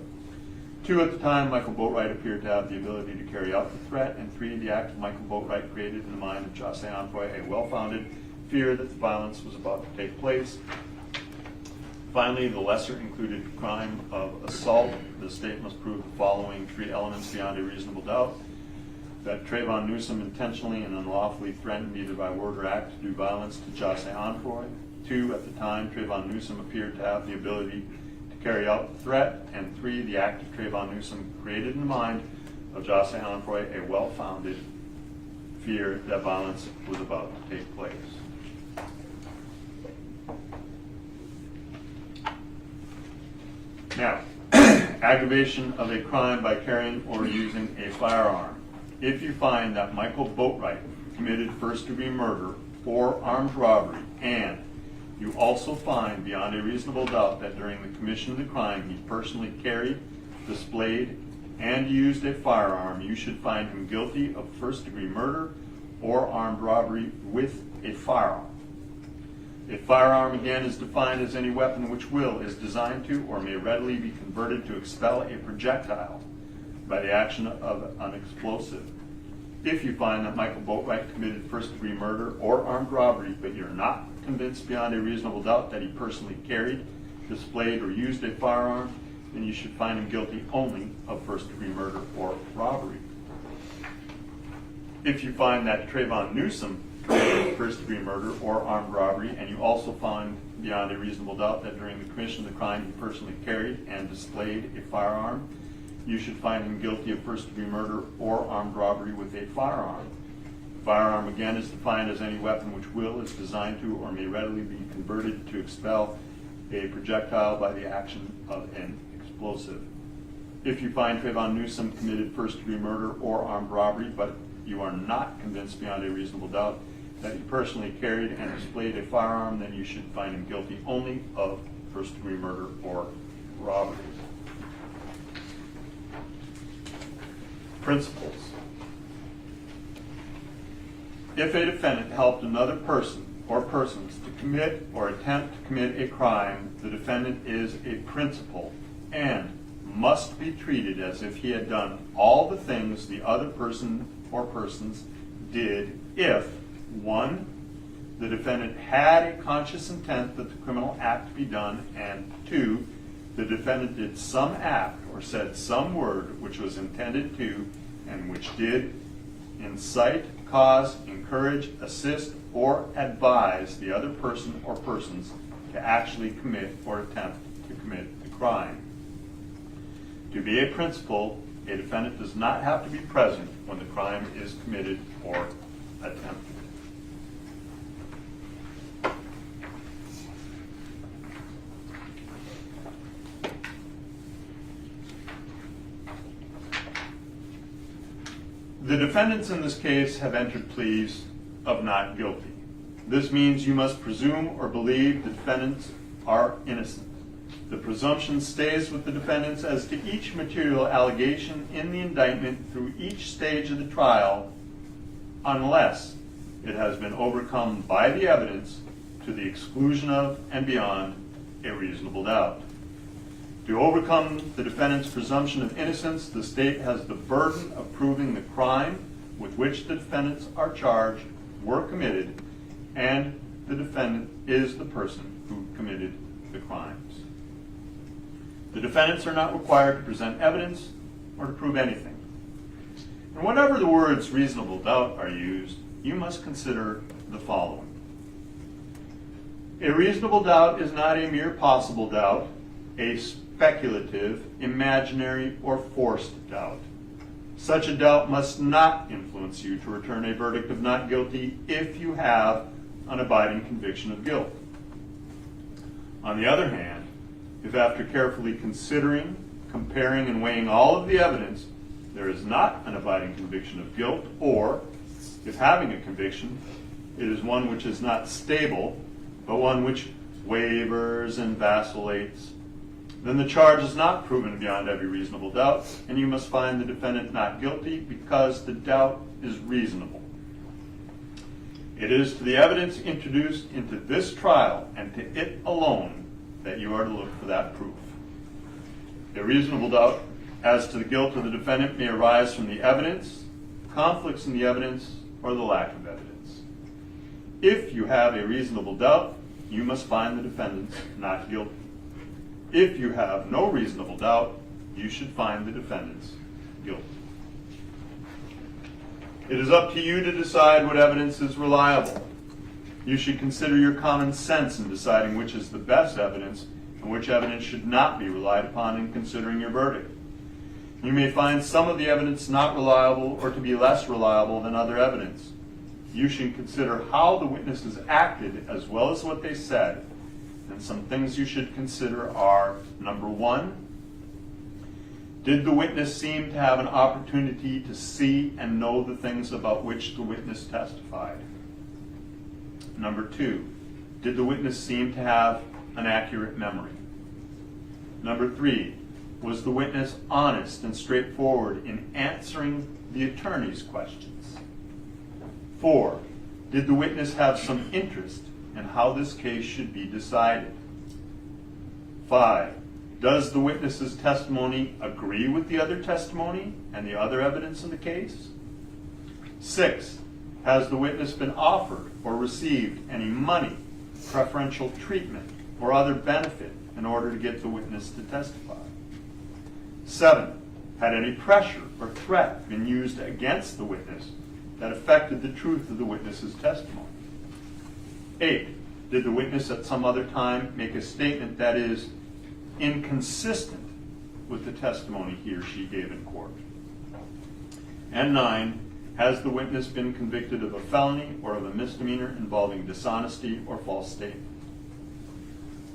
Two, at the time, Michael Boatwright appeared to have the ability to carry out the threat. And three, the act of Michael Boatwright created in the mind of José Onfroy a well-founded fear that the violence was about to take place. Finally, the lesser included crime of assault, the state must prove the following three elements beyond a reasonable doubt. That Trayvon Newsom intentionally and unlawfully threatened, either by word or act, to do violence to José Onfroy. Two, at the time, Trayvon Newsom appeared to have the ability to carry out the threat. And three, the act of Trayvon Newsom created in the mind of José Onfroy a well-founded fear that violence was about to take place. Now, aggravation of a crime by carrying or using a firearm. If you find that Michael Boatwright committed first-degree murder or armed robbery, and you also find beyond a reasonable doubt that during the commission of the crime he personally carried, displayed, and used a firearm, you should find him guilty of first-degree murder or armed robbery with a firearm. A firearm, again, is defined as any weapon which is designed to or may readily be converted to expel a projectile by the action of an explosive. If you find that Michael Boatwright committed first-degree murder or armed robbery, but you're not convinced beyond a reasonable doubt that he personally carried, displayed, or used a firearm, then you should find him guilty only of first-degree murder or robbery. If you find that Trayvon Newsom committed first-degree murder or armed robbery, and you also find beyond a reasonable doubt that during the commission of the crime he personally carried and displayed a firearm, you should find him guilty of first-degree murder or armed robbery with a firearm. The firearm, again, is defined as any weapon which is designed to or may readily be converted to expel a projectile by the action of an explosive. If you find Trayvon Newsom committed first-degree murder or armed robbery, but you are not convinced beyond a reasonable doubt that he personally carried and displayed a firearm, then you should find him guilty only of first-degree murder or robbery. Principles. If a defendant helped another person or persons to commit or attempt to commit a crime, the defendant is a principal and must be treated as if he had done all the things the other person or persons did if, 1, the defendant had a conscious intent that the criminal act be done, and 2, the defendant did some act or said some word which was intended to and which did incite, cause, encourage, assist, or advise the other person or persons to actually commit or attempt to commit the crime. To be a principal, a defendant does not have to be present when the crime is committed or attempted. The defendants in this case have entered pleas of not guilty. This means you must presume or believe the defendants are innocent. The presumption stays with the defendants as to each material allegation in the indictment through each stage of the trial, unless it has been overcome by the evidence to the exclusion of and beyond a reasonable doubt. To overcome the defendant's presumption of innocence, the state has the burden of proving the crime with which the defendants are charged were committed, and the defendant is the person who committed the crimes. The defendants are not required to present evidence or to prove anything. And whenever the words reasonable doubt are used, you must consider the following. A reasonable doubt is not a mere possible doubt, a speculative, imaginary, or forced doubt. Such a doubt must not influence you to return a verdict of not guilty if you have an abiding conviction of guilt. On the other hand, if after carefully considering, comparing, and weighing all of the evidence, there is not an abiding conviction of guilt, or if having a conviction, it is one which is not stable, but one which wavers and vacillates, then the charge is not proven beyond every reasonable doubt, and you must find the defendant not guilty because the doubt is reasonable. It is to the evidence introduced into this trial and to it alone that you are to look for that proof. A reasonable doubt as to the guilt of the defendant may arise from the evidence, conflicts in the evidence, or the lack of evidence. If you have a reasonable doubt, you must find the defendant not guilty. If you have no reasonable doubt, you should find the defendants guilty. It is up to you to decide what evidence is reliable. You should consider your common sense in deciding which is the best evidence and which evidence should not be relied upon in considering your verdict. You may find some of the evidence not reliable or to be less reliable than other evidence. You should consider how the witnesses acted as well as what they said. And some things you should consider are, number 1, did the witness seem to have an opportunity to see and know the things about which the witness testified? Number 2, did the witness seem to have an accurate memory? Number 3, was the witness honest and straightforward in answering the attorney's questions? 4, did the witness have some interest in how this case should be decided? 5, does the witness's testimony agree with the other testimony and the other evidence in the case? 6, has the witness been offered or received any money, preferential treatment, or other benefit in order to get the witness to testify? 7, had any pressure or threat been used against the witness that affected the truth of the witness's testimony? 8, did the witness at some other time make a statement that is inconsistent with the testimony he or she gave in court? And 9, has the witness been convicted of a felony or of a misdemeanor involving dishonesty or false statement?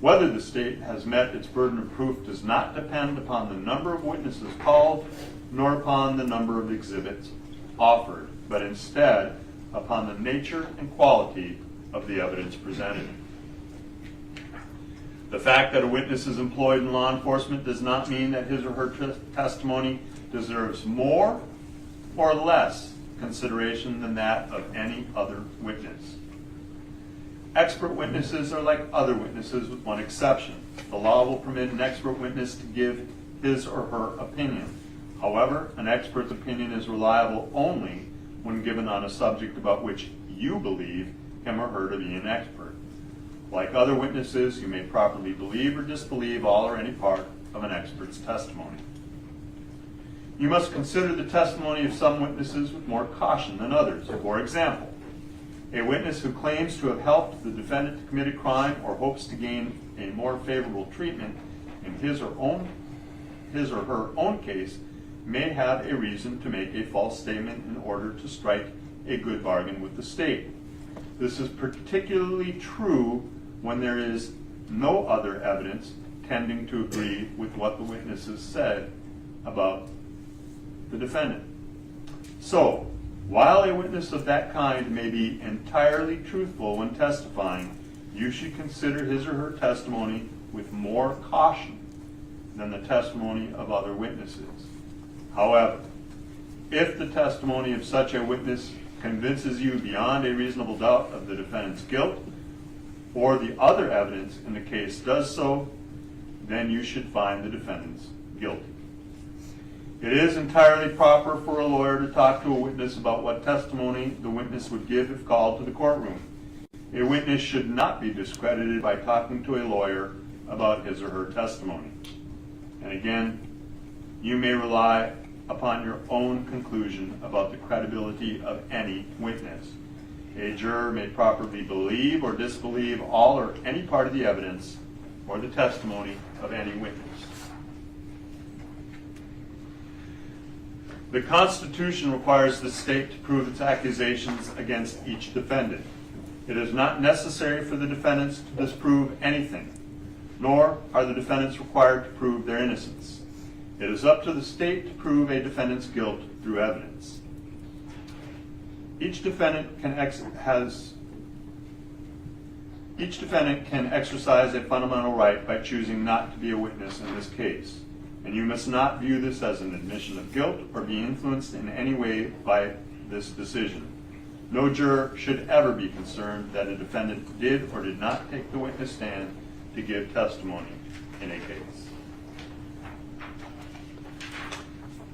Whether the state has met its burden of proof does not depend upon the number of witnesses called, nor upon the number of exhibits offered, but instead upon the nature and quality of the evidence presented. The fact that a witness is employed in law enforcement does not mean that his or her testimony deserves more or less consideration than that of any other witness. Expert witnesses are like other witnesses with one exception. The law will permit an expert witness to give his or her opinion. However, an expert's opinion is reliable only when given on a subject about which you believe him or her to be an expert. Like other witnesses, you may properly believe or disbelieve all or any part of an expert's testimony. You must consider the testimony of some witnesses with more caution than others. For example, a witness who claims to have helped the defendant to commit a crime or hopes to gain a more favorable treatment in his or her own case may have a reason to make a false statement in order to strike a good bargain with the state. This is particularly true when there is no other evidence tending to agree with what the witness has said about the defendant. So, while a witness of that kind may be entirely truthful when testifying, you should consider his or her testimony with more caution than the testimony of other witnesses. However, if the testimony of such a witness convinces you beyond a reasonable doubt of the defendant's guilt, or the other evidence in the case does so, then you should find the defendants guilty. It is entirely proper for a lawyer to talk to a witness about what testimony the witness would give if called to the courtroom. A witness should not be discredited by talking to a lawyer about his or her testimony. And again, you may rely upon your own conclusion about the credibility of any witness. A juror may properly believe or disbelieve all or any part of the evidence or the testimony of any witness. The Constitution requires the state to prove its accusations against each defendant. It is not necessary for the defendants to disprove anything, nor are the defendants required to prove their innocence. It is up to the state to prove a defendant's guilt through evidence. Each defendant can exercise a fundamental right by choosing not to be a witness in this case, and you must not view this as an admission of guilt or be influenced in any way by this decision. No juror should ever be concerned that a defendant did or did not take the witness stand to give testimony in a case.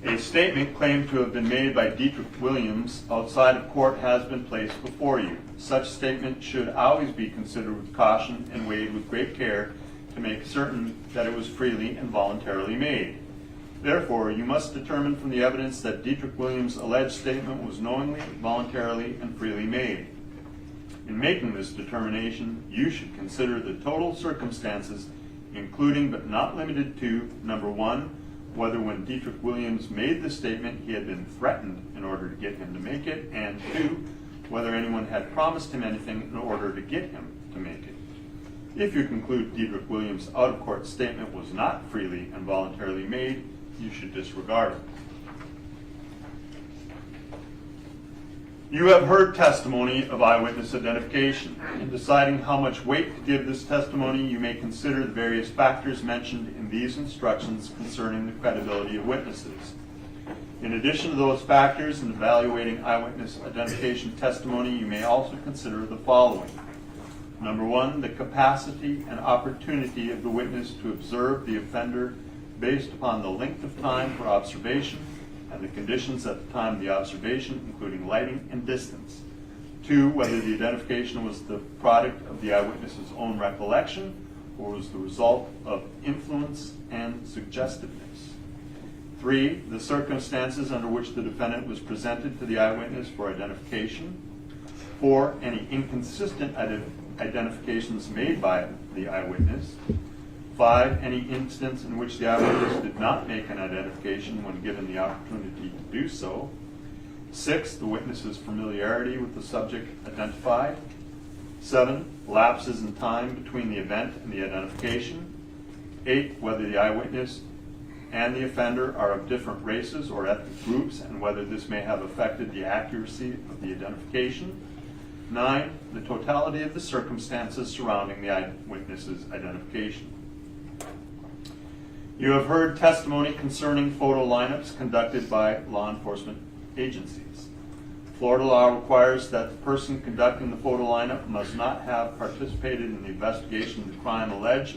A statement claimed to have been made by Dietrich Williams outside of court has been placed before you. Such statement should always be considered with caution and weighed with great care to make certain that it was freely and voluntarily made. Therefore, you must determine from the evidence that Dietrich Williams' alleged statement was knowingly, voluntarily, and freely made. In making this determination, you should consider the total circumstances, including but not limited to, number one, whether when Dietrich Williams made the statement he had been threatened in order to get him to make it, and two, whether anyone had promised him anything in order to get him to make it. If you conclude Dietrich Williams' out-of-court statement was not freely and voluntarily made, you should disregard it. You have heard testimony of eyewitness identification. In deciding how much weight to give this testimony, you may consider the various factors mentioned in these instructions concerning the credibility of witnesses. In addition to those factors in evaluating eyewitness identification testimony, you may also consider the following. Number one, the capacity and opportunity of the witness to observe the offender based upon the length of time for observation and the conditions at the time of the observation, including lighting and distance. Two, whether the identification was the product of the eyewitness's own recollection or was the result of influence and suggestiveness. Three, the circumstances under which the defendant was presented to the eyewitness for identification. Four, any inconsistent identifications made by the eyewitness. Five, any instance in which the eyewitness did not make an identification when given the opportunity to do so. Six, the witness's familiarity with the subject identified. Seven, lapses in time between the event and the identification. Eight, whether the eyewitness and the offender are of different races or ethnic groups and whether this may have affected the accuracy of the identification. 9, the totality of the circumstances surrounding the eyewitness's identification. You have heard testimony concerning photo lineups conducted by law enforcement agencies. Florida law requires that the person conducting the photo lineup must not have participated in the investigation of the crime alleged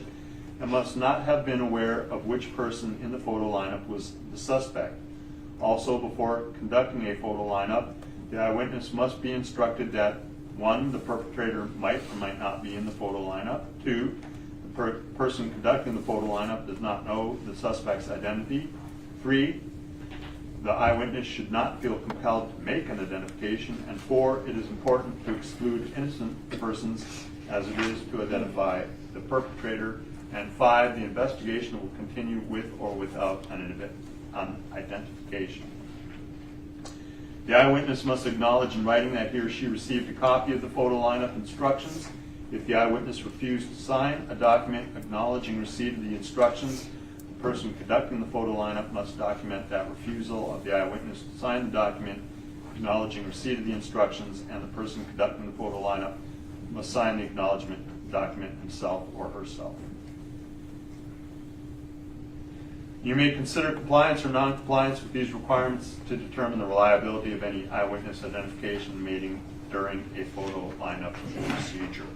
and must not have been aware of which person in the photo lineup was the suspect. Also, before conducting a photo lineup, the eyewitness must be instructed that 1, the perpetrator might or might not be in the photo lineup. 2, the person conducting the photo lineup does not know the suspect's identity. 3, the eyewitness should not feel compelled to make an identification. And 4, it is important to exclude innocent persons as it is to identify the perpetrator. And 5, the investigation will continue with or without an identification. The eyewitness must acknowledge in writing that he or she received a copy of the photo lineup instructions. If the eyewitness refused to sign a document acknowledging receipt of the instructions, the person conducting the photo lineup must document that refusal of the eyewitness to sign the document acknowledging receipt of the instructions, and the person conducting the photo lineup must sign the acknowledgement document himself or herself. You may consider compliance or non-compliance with these requirements to determine the reliability of any eyewitness identification made during a photo lineup procedure.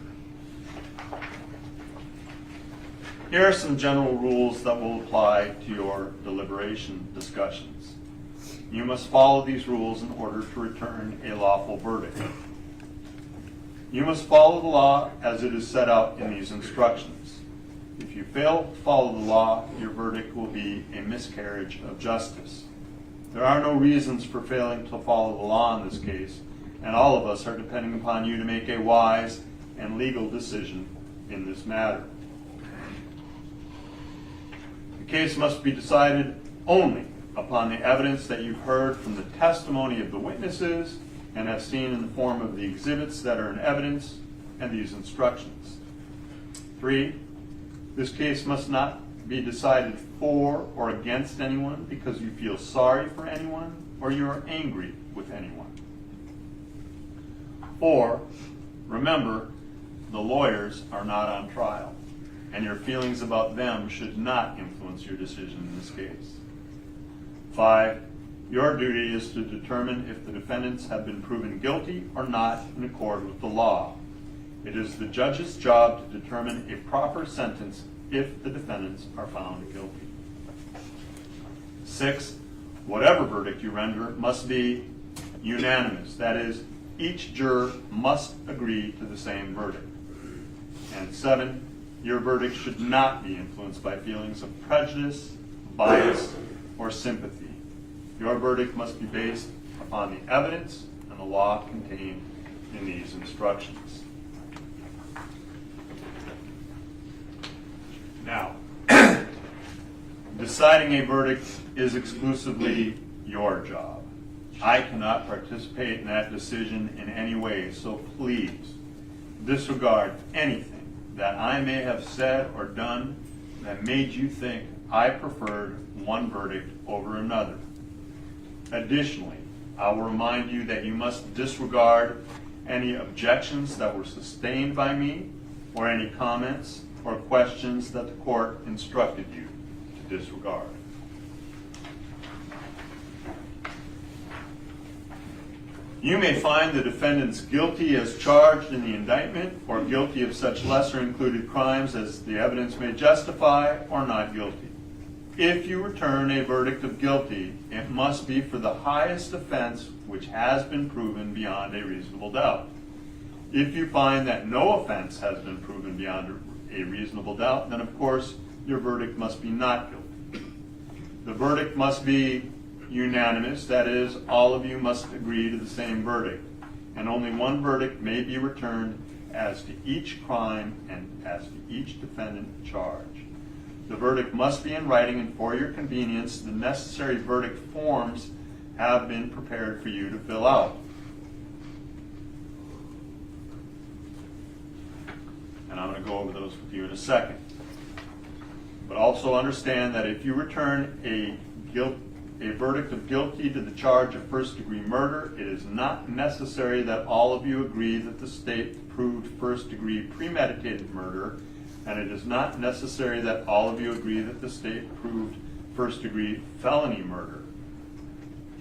Here are some general rules that will apply to your deliberation discussions. You must follow these rules in order to return a lawful verdict. You must follow the law as it is set out in these instructions. If you fail to follow the law, your verdict will be a miscarriage of justice. There are no reasons for failing to follow the law in this case, and all of us are depending upon you to make a wise and legal decision in this matter. The case must be decided only upon the evidence that you've heard from the testimony of the witnesses and have seen in the form of the exhibits that are in evidence and these instructions. 3, this case must not be decided for or against anyone because you feel sorry for anyone or you are angry with anyone. 4, remember, the lawyers are not on trial, and your feelings about them should not influence your decision in this case. 5, your duty is to determine if the defendants have been proven guilty or not in accord with the law. It is the judge's job to determine a proper sentence if the defendants are found guilty. 6, whatever verdict you render must be unanimous. That is, each juror must agree to the same verdict. And 7, your verdict should not be influenced by feelings of prejudice, bias, or sympathy. Your verdict must be based upon the evidence and the law contained in these instructions. Now, deciding a verdict is exclusively your job. I cannot participate in that decision in any way, so please disregard anything that I may have said or done that made you think I preferred one verdict over another. Additionally, I will remind you that you must disregard any objections that were sustained by me or any comments or questions that the court instructed you to disregard. You may find the defendants guilty as charged in the indictment or guilty of such lesser included crimes as the evidence may justify or not guilty. If you return a verdict of guilty, it must be for the highest offense which has been proven beyond a reasonable doubt. If you find that no offense has been proven beyond a reasonable doubt, then of course your verdict must be not guilty. The verdict must be unanimous, that is, all of you must agree to the same verdict, and only one verdict may be returned as to each crime and as to each defendant charged. The verdict must be in writing, and for your convenience, the necessary verdict forms have been prepared for you to fill out. And I'm going to go over those with you in a second. But also understand that if you return a verdict of guilty to the charge of first-degree murder, it is not necessary that all of you agree that the state proved first-degree premeditated murder, and it is not necessary that all of you agree that the state proved first-degree felony murder.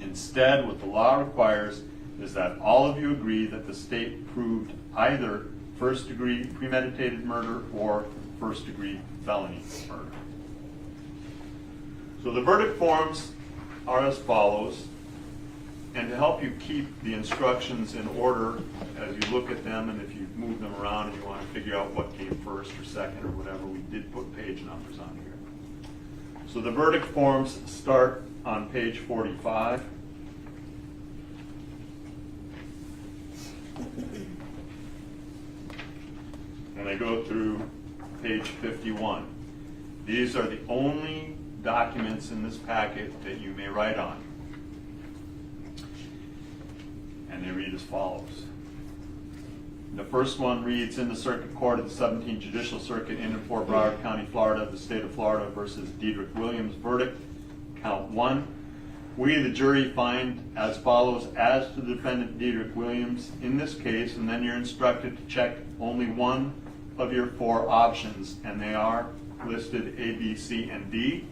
Instead, what the law requires is that all of you agree that the state proved either first-degree premeditated murder or first-degree felony murder. So the verdict forms are as follows, and to help you keep the instructions in order as you look at them, and if you move them around and you want to figure out what came first or second or whatever, we did put page numbers on here. So the verdict forms start on page 45. And they go through page 51. These are the only documents in this packet that you may write on. And they read as follows. The first one reads, in the Circuit Court of the 17th Judicial Circuit in and for Broward County, Florida, the state of Florida versus Diedrich Williams, verdict, count 1. We, the jury, find as follows as to the defendant Diedrich Williams in this case, and then you're instructed to check only one of your 4 options, and they are listed A, B, C, and D.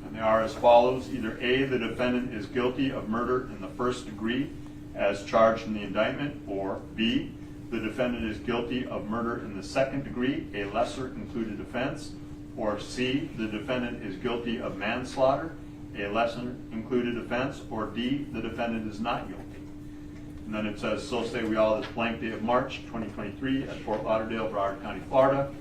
And they are as follows. Either A, the defendant is guilty of murder in the first degree as charged in the indictment, or B, the defendant is guilty of murder in the second degree, a lesser included offense, or C, the defendant is guilty of manslaughter, a lesser included offense, or D, the defendant is not guilty. And then it says, so say we all this blank day of March 2023 at Fort Lauderdale, Broward County, Florida.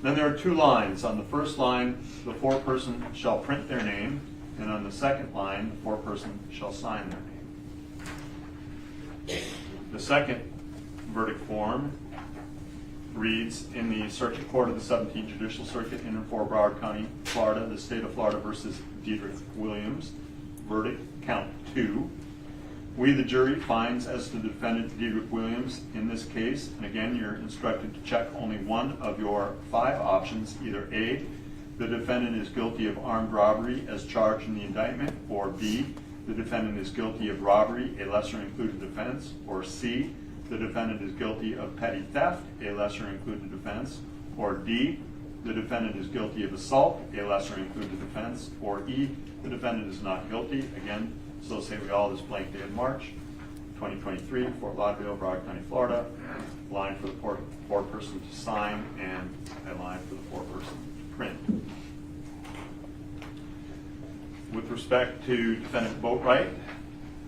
Then there are 2 lines. On the first line, the foreperson shall print their name, and on the second line, the foreperson shall sign their name. The second verdict form reads, in the Circuit Court of the 17th Judicial Circuit in and for Broward County, Florida, the state of Florida versus Diedrich Williams, verdict, count 2. We, the jury, finds as to the defendant Diedrich Williams in this case, and again, you're instructed to check only one of your 5 options, either A, the defendant is guilty of armed robbery as charged in the indictment, or B, the defendant is guilty of robbery, a lesser included offense, or C, the defendant is guilty of petty theft, a lesser included offense, or D, the defendant is guilty of assault, a lesser included offense, or E, the defendant is not guilty. Again, so say we all this blank day of March 2023, Fort Lauderdale, Broward County, Florida. A line for the foreperson to sign and a line for the foreperson to print. With respect to defendant Boatwright,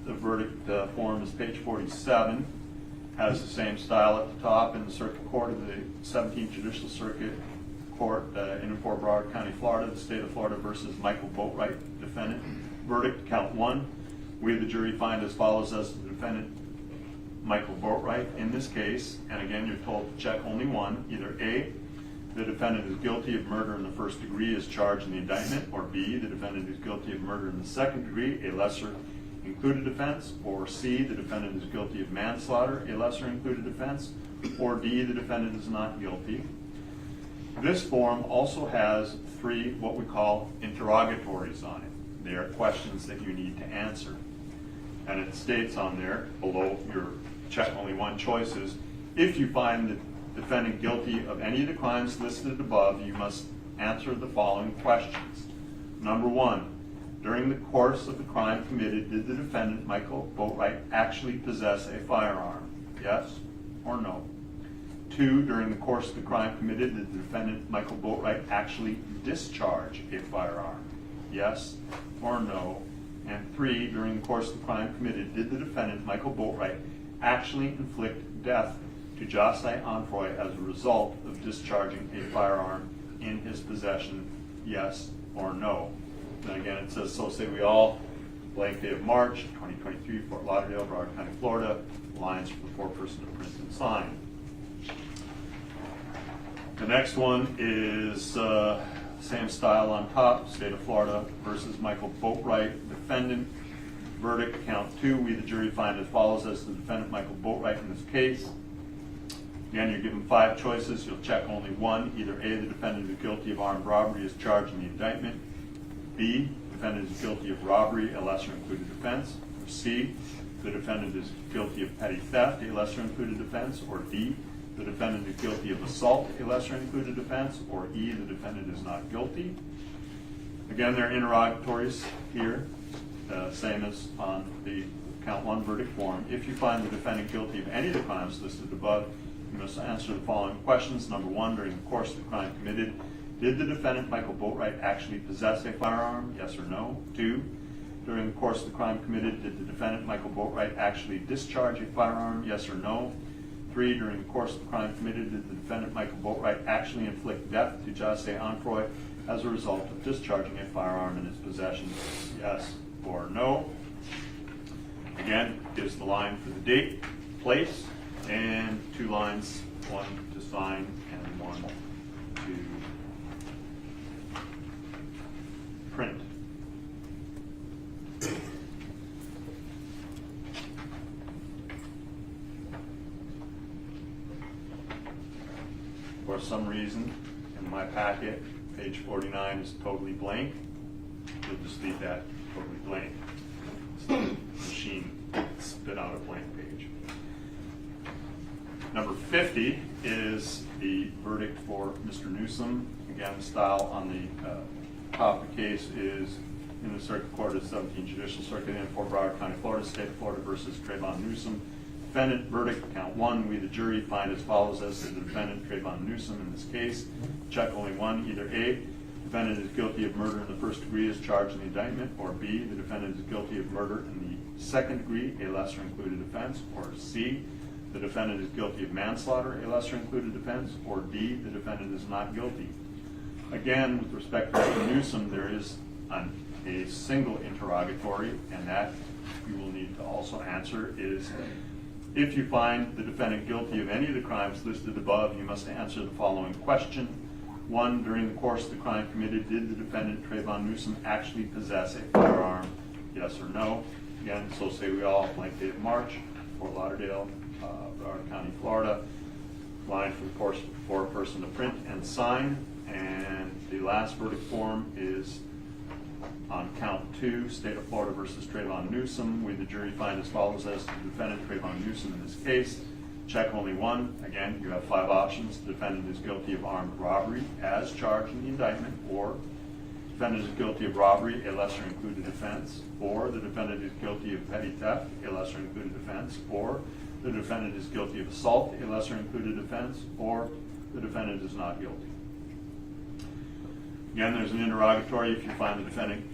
the verdict form is page 47. Has the same style at the top. In the Circuit Court of the 17th Judicial Circuit Court in and for Broward County, Florida, the state of Florida versus Michael Boatwright, defendant. Verdict, count 1. We, the jury, find as follows as to the defendant Michael Boatwright in this case, and again, you're told to check only one, either A, the defendant is guilty of murder in the first degree as charged in the indictment, or B, the defendant is guilty of murder in the second degree, a lesser included offense, or C, the defendant is guilty of manslaughter, a lesser included offense, or D, the defendant is not guilty. This form also has 3 what we call interrogatories on it. They are questions that you need to answer. And it states on there, below your check only one choices, if you find the defendant guilty of any of the crimes listed above, you must answer the following questions. Number 1, during the course of the crime committed, did the defendant, Michael Boatwright, actually possess a firearm? Yes or no? 2, during the course of the crime committed, did the defendant, Michael Boatwright, actually discharge a firearm? Yes or no? And 3, during the course of the crime committed, did the defendant, Michael Boatwright, actually inflict death to Josai Onfroy as a result of discharging a firearm in his possession? Yes or no? And again, it says, so say we all, blank day of March 2023, Fort Lauderdale, Broward County, Florida. Lines for the foreperson to print and sign. The next one is same style on top, state of Florida versus Michael Boatwright, defendant. Verdict, count 2. We, the jury, find as follows as the defendant, Michael Boatwright, in this case. Again, you're given 5 choices. You'll check only one. Either A, the defendant is guilty of armed robbery as charged in the indictment. B, the defendant is guilty of robbery, a lesser included offense. Or C, the defendant is guilty of petty theft, a lesser included offense. Or D, the defendant is guilty of assault, a lesser included offense. Or E, the defendant is not guilty. Again, there are interrogatories here, same as on the count 1 verdict form. If you find the defendant guilty of any of the crimes listed above, you must answer the following questions. Number one, during the course of the crime committed, did the defendant, Michael Boatwright, actually possess a firearm? Yes or no? 2, during the course of the crime committed, did the defendant, Michael Boatwright, actually discharge a firearm? Yes or no? 3, during the course of the crime committed, did the defendant, Michael Boatwright, actually inflict death to Jose Onfroy as a result of discharging a firearm in his possession? Yes or no? Again, gives the line for the date, place, and 2 lines, 1 to sign and 1 to print. For some reason, in my packet, page 49 is totally blank. We'll just leave that totally blank. So the machine spit out a blank page. Number 50 is the verdict for Mr. Newsom. Again, the style on the top of the case is in the Circuit Court of the 17th Judicial Circuit in Fort Broward County, Florida, State of Florida versus Trayvon Newsom. Defendant verdict, count 1. We, the jury, find as follows as to the defendant, Trayvon Newsom, in this case. Check only 1. Either A, defendant is guilty of murder in the first degree as charged in the indictment, or B, the defendant is guilty of murder in the second degree, a lesser included offense, or C, the defendant is guilty of manslaughter, a lesser included offense, or D, the defendant is not guilty. Again, with respect to Mr. Newsom, there is a single interrogatory, and that you will need to also answer is, if you find the defendant guilty of any of the crimes listed above, you must answer the following question. 1, during the course of the crime committed, did the defendant, Trayvon Newsom, actually possess a firearm? Yes or no? Again, so say we all, blank date March, Fort Lauderdale, Broward County, Florida. Line for the course for a person to print and sign. And the last verdict form is on count 2, State of Florida versus Trayvon Newsom. We, the jury, find as follows as to the defendant, Trayvon Newsom, in this case. Check only 1. Again, you have 5 options. The defendant is guilty of armed robbery as charged in the indictment, or the defendant is guilty of robbery, a lesser included offense, or the defendant is guilty of petty theft, a lesser included offense, or the defendant is guilty of assault, a lesser included offense, or the defendant is not guilty. Again, there's an interrogatory. If you find the defendant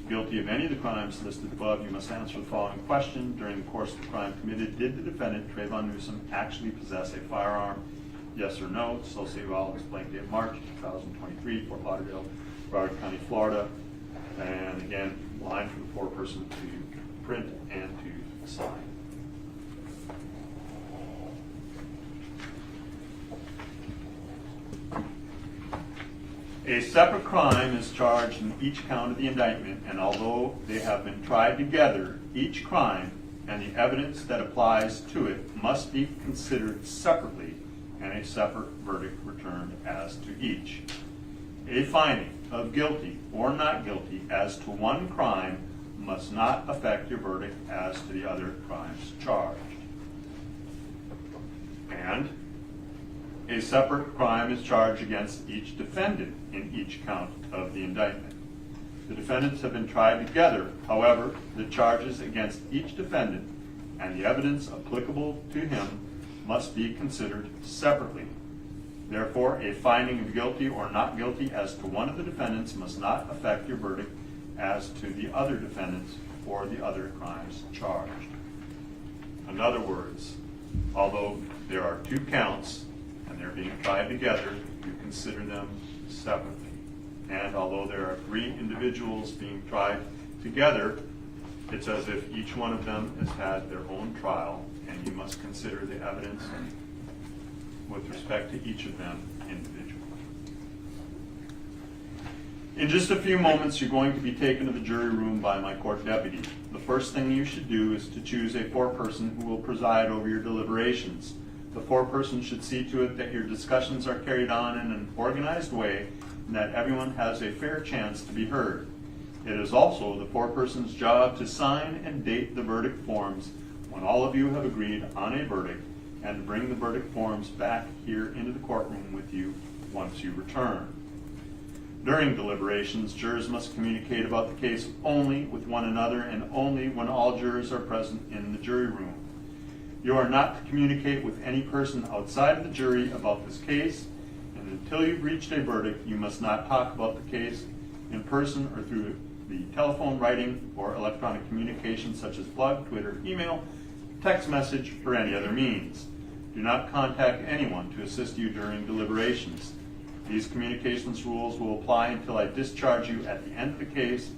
guilty of any of the crimes listed above, you must answer the following question. During the course of the crime committed, did the defendant, Trayvon Newsom, actually possess a firearm? Yes or no? So say all this blank date March 2023, Fort Lauderdale, Broward County, Florida. And again, line for the foreperson to print and to sign. A separate crime is charged in each count of the indictment, and although they have been tried together, each crime and the evidence that applies to it must be considered separately and a separate verdict returned as to each. A finding of guilty or not guilty as to one crime must not affect your verdict as to the other crimes charged. And a separate crime is charged against each defendant in each count of the indictment. The defendants have been tried together. However, the charges against each defendant and the evidence applicable to him must be considered separately. Therefore, a finding of guilty or not guilty as to one of the defendants must not affect your verdict as to the other defendants or the other crimes charged. In other words, although there are 2 counts, and they're being tried together, you consider them separately. And although there are 3 individuals being tried together, it's as if each one of them has had their own trial, and you must consider the evidence with respect to each of them individually. In just a few moments, you're going to be taken to the jury room by my court deputy. The first thing you should do is to choose a foreperson who will preside over your deliberations. The foreperson should see to it that your discussions are carried on in an organized way and that everyone has a fair chance to be heard. It is also the foreperson's job to sign and date the verdict forms when all of you have agreed on a verdict, and to bring the verdict forms back here into the courtroom with you once you return. During deliberations, jurors must communicate about the case only with one another and only when all jurors are present in the jury room. You are not to communicate with any person outside of the jury about this case, and until you've reached a verdict, you must not talk about the case in person or through the telephone, writing, or electronic communication such as blog, Twitter, email, text message, or any other means. Do not contact anyone to assist you during deliberations. These communications rules will apply until I discharge you at the end of the case.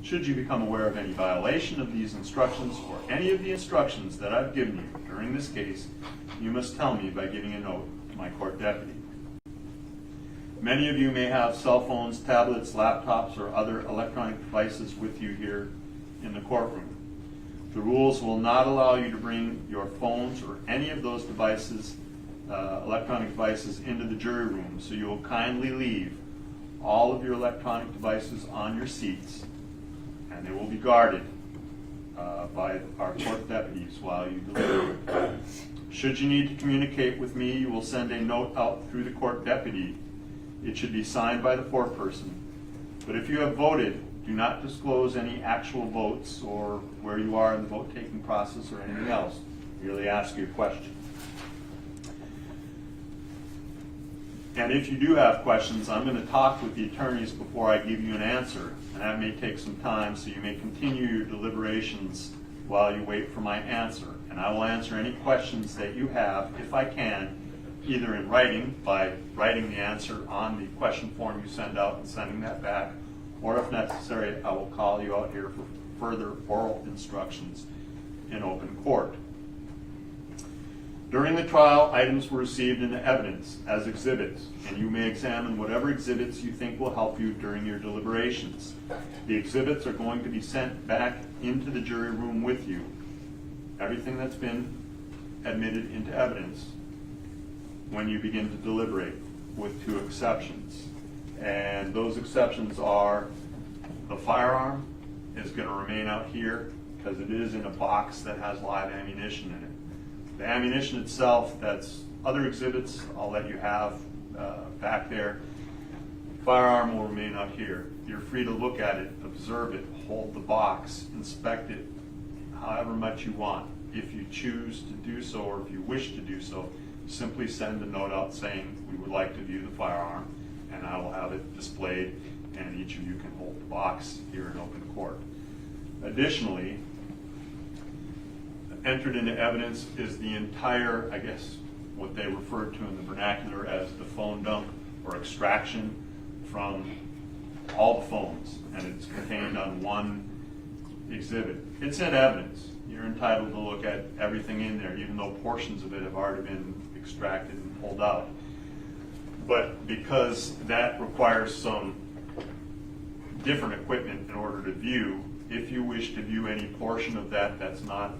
Should you become aware of any violation of these instructions or any of the instructions that I've given you during this case, you must tell me by giving a note to my court deputy. Many of you may have cell phones, tablets, laptops, or other electronic devices with you here in the courtroom. The rules will not allow you to bring your phones or any of those devices, electronic devices, into the jury room, so you will kindly leave all of your electronic devices on your seats, and they will be guarded by our court deputies while you deliberate. Should you need to communicate with me, you will send a note out through the court deputy. It should be signed by the foreperson. But if you have voted, do not disclose any actual votes or where you are in the vote-taking process or anything else. Merely ask you a question. And if you do have questions, I'm going to talk with the attorneys before I give you an answer. And that may take some time, so you may continue your deliberations while you wait for my answer. And I will answer any questions that you have, if I can, either in writing, by writing the answer on the question form you send out and sending that back, or if necessary, I will call you out here for further oral instructions in open court. During the trial, items were received into evidence as exhibits, and you may examine whatever exhibits you think will help you during your deliberations. The exhibits are going to be sent back into the jury room with you. Everything that's been admitted into evidence when you begin to deliberate, with two exceptions. And those exceptions are the firearm is going to remain out here because it is in a box that has live ammunition in it. The ammunition itself, that's other exhibits I'll let you have back there. Firearm will remain out here. You're free to look at it, observe it, hold the box, inspect it however much you want. If you choose to do so, or if you wish to do so, simply send a note out saying we would like to view the firearm, and I will have it displayed, and each of you can hold the box here in open court. Additionally, entered into evidence is the entire, I guess, what they refer to in the vernacular as the phone dump or extraction from all the phones, and it's contained on one exhibit. It's in evidence. You're entitled to look at everything in there, even though portions of it have already been extracted and pulled out. But because that requires some different equipment in order to view, if you wish to view any portion of that that's not,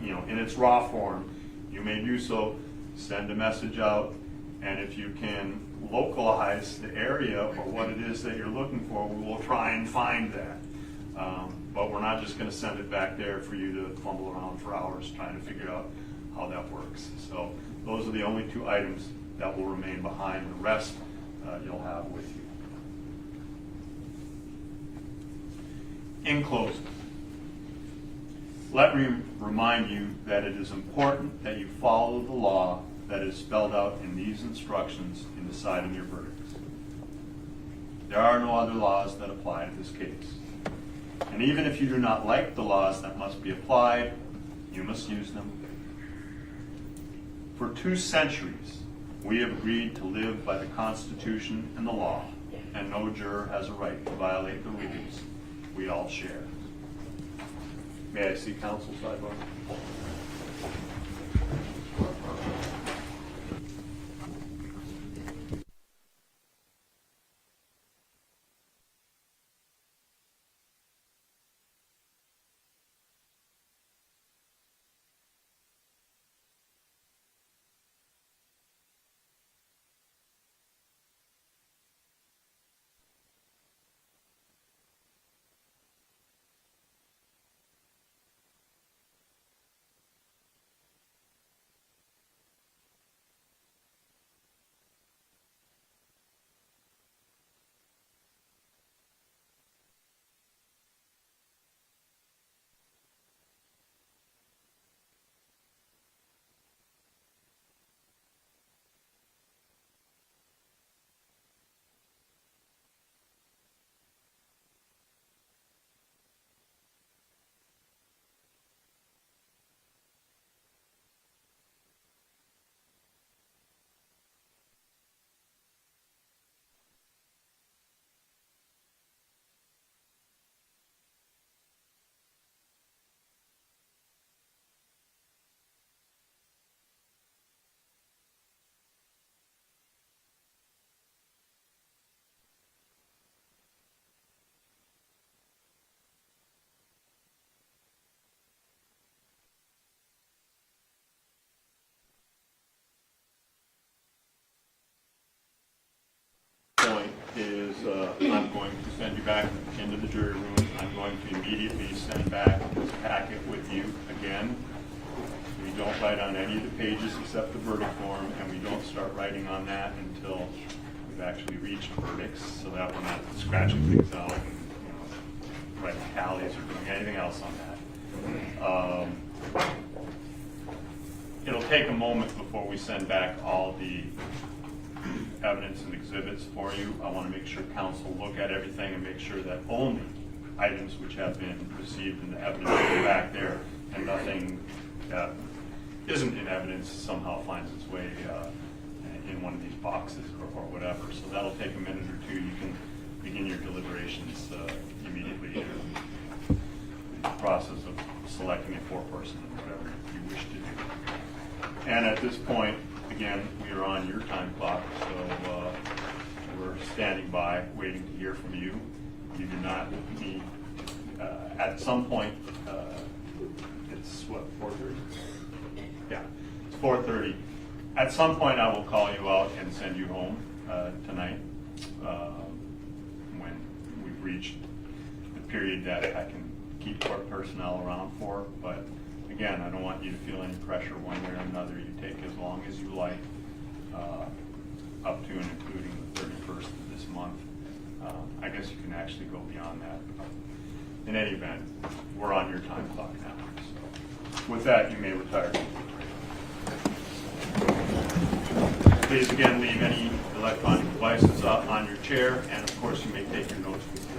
in its raw form, you may do so. Send a message out, and if you can localize the area or what it is that you're looking for, we will try and find that. But we're not just going to send it back there for you to fumble around for hours trying to figure out how that works. So those are the only two items that will remain behind. The rest you'll have with you. In closing, let me remind you that it is important that you follow the law that is spelled out in these instructions in deciding your verdicts. There are no other laws that apply to this case. And even if you do not like the laws that must be applied, you must use them. For 2 centuries, we have agreed to live by the Constitution and the law, and no juror has a right to violate the rules we all share. May I see counsel sidebar? back into the jury room, I'm going to immediately send back this packet with you again. We don't write on any of the pages except the verdict form, and we don't start writing on that until we've actually reached verdicts, so that we're not scratching things out and writing tallies or doing anything else on that. It'll take a moment before we send back all the evidence and exhibits for you. I want to make sure counsel look at everything and make sure that only items which have been received in the evidence go back there, and nothing that isn't in evidence somehow finds its way in one of these boxes or whatever. So that'll take a minute or two. You can begin your deliberations immediately. The process of selecting a foreperson or whatever you wish to do. And at this point, again, we are on your time clock, so we're standing by, waiting to hear from you. You do not need, at some point, it's what, 4:30? Yeah, it's 4:30. At some point, I will call you out and send you home tonight when we've reached the period that I can keep court personnel around for. But again, I don't want you to feel any pressure one way or another. You take as long as you like, up to and including the 31st of this month. I guess you can actually go beyond that. In any event, we're on your time clock now. So with that, you may retire. Please again leave any electronic devices up on your chair, and of course you may take your notes with you.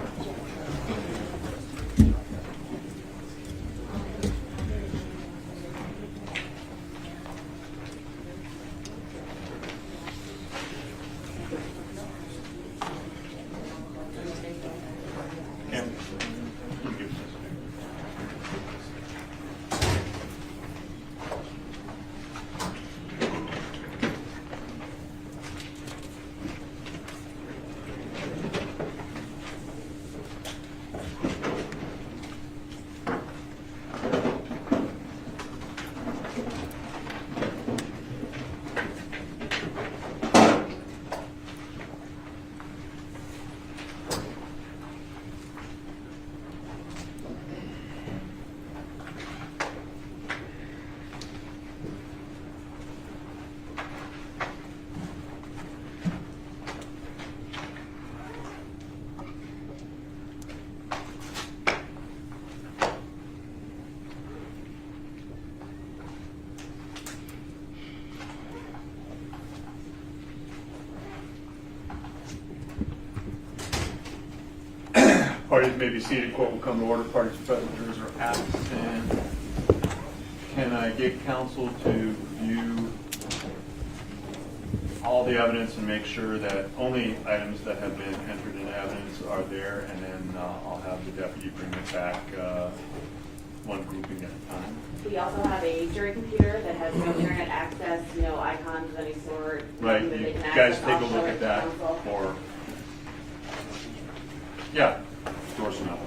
Parties may be seated. Court will come to order. Parties present, jurors are absent. Can I get counsel to review all the evidence and make sure that only items that have been entered into evidence are there, and then I'll have the deputy bring it back one grouping at a time. We also have a jury computer that has no internet access, no icons of any sort. Right, that you they can guys access. take a I'll look show it at to that counsel. for, yeah, doors now.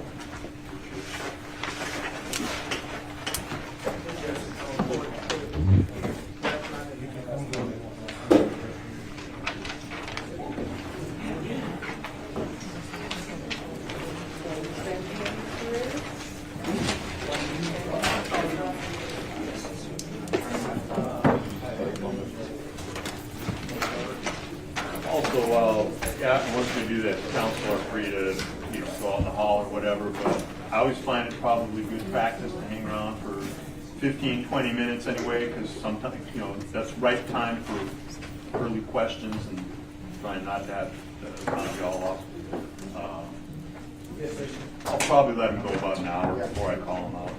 Also, once we do that, council are free to go out in the hall or whatever, but I always find it probably good practice to hang around for 15, 20 minutes anyway, because sometimes, that's right time for early questions and trying not to have to you all up. I'll probably let him go about an hour before I call him out.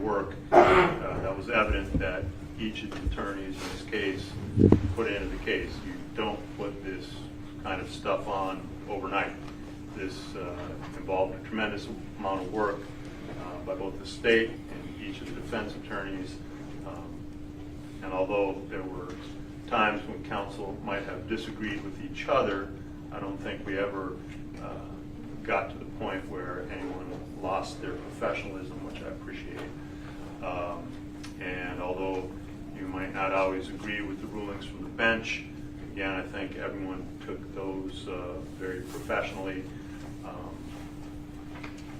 work that was evident that each of the attorneys in this case put into the case. You don't put this kind of stuff on overnight. This involved a tremendous amount of work by both the state and each of the defense attorneys. And although there were times when counsel might have disagreed with each other, I don't think we ever got to the point where anyone lost their professionalism, which I appreciate. And although you might not always agree with the rulings from the bench, again, I think everyone took those very professionally.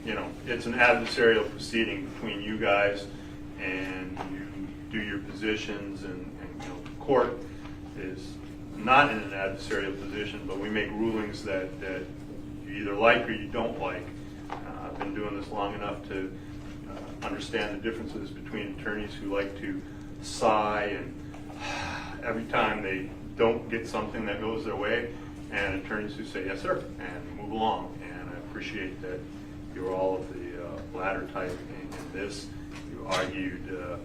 You know, it's an adversarial proceeding between you guys, and you do your positions, and you know, the court is not in an adversarial position, but we make rulings that you either like or you don't like. I've been doing this long enough to understand the differences between attorneys who like to sigh and every time they don't get something that goes their way, and attorneys who say yes sir and move along. And I appreciate that you're all of the latter type in this. You argued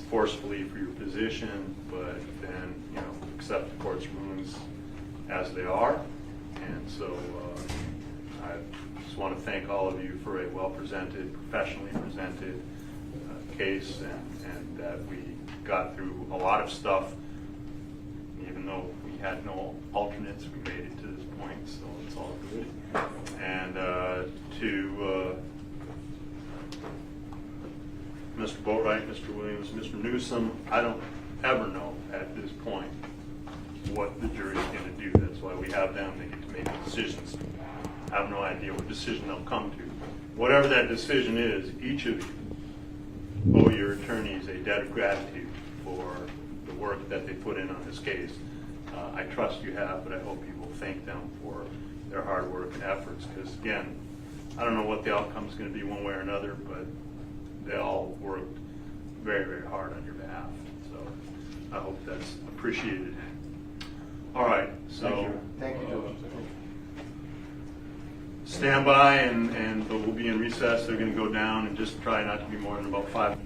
forcefully for your position, but then, you know, accept the court's rulings as they are. And so I just want to thank all of you for a well-presented, professionally presented case, and that we got through a lot of stuff. Even though we had no alternates, we made it to this point, so it's all good. And to Mr. Boatwright, Mr. Williams, Mr. Newsom, I don't ever know at this point what the jury's going to do. That's why we have them. They get to make decisions. I have no idea what decision they'll come to. Whatever that decision is, each of you owe your attorneys a debt of gratitude for the work that they put in on this case. I trust you have, but I hope you will thank them for their hard work and efforts, because again, I don't know what the outcome is going to be one way or another, but they all worked very, very hard on your behalf. So I hope that's appreciated. All right, so Thank you, Judge. stand by, and we'll be in recess. They're going to go down and just try not to be more than about 5 minutes.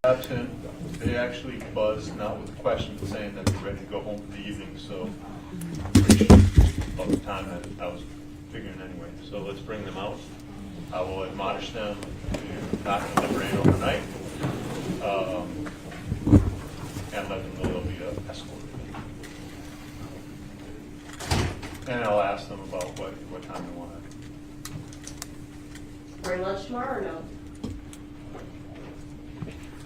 absent, they actually buzzed, not with questions, saying that they're ready to go home for the evening, so about the time that I was figuring anyway. So let's bring them out. I will admonish them to not deliberate overnight, and let them know they'll be escorted. And I'll ask them about what time they want to. Bring lunch tomorrow or no?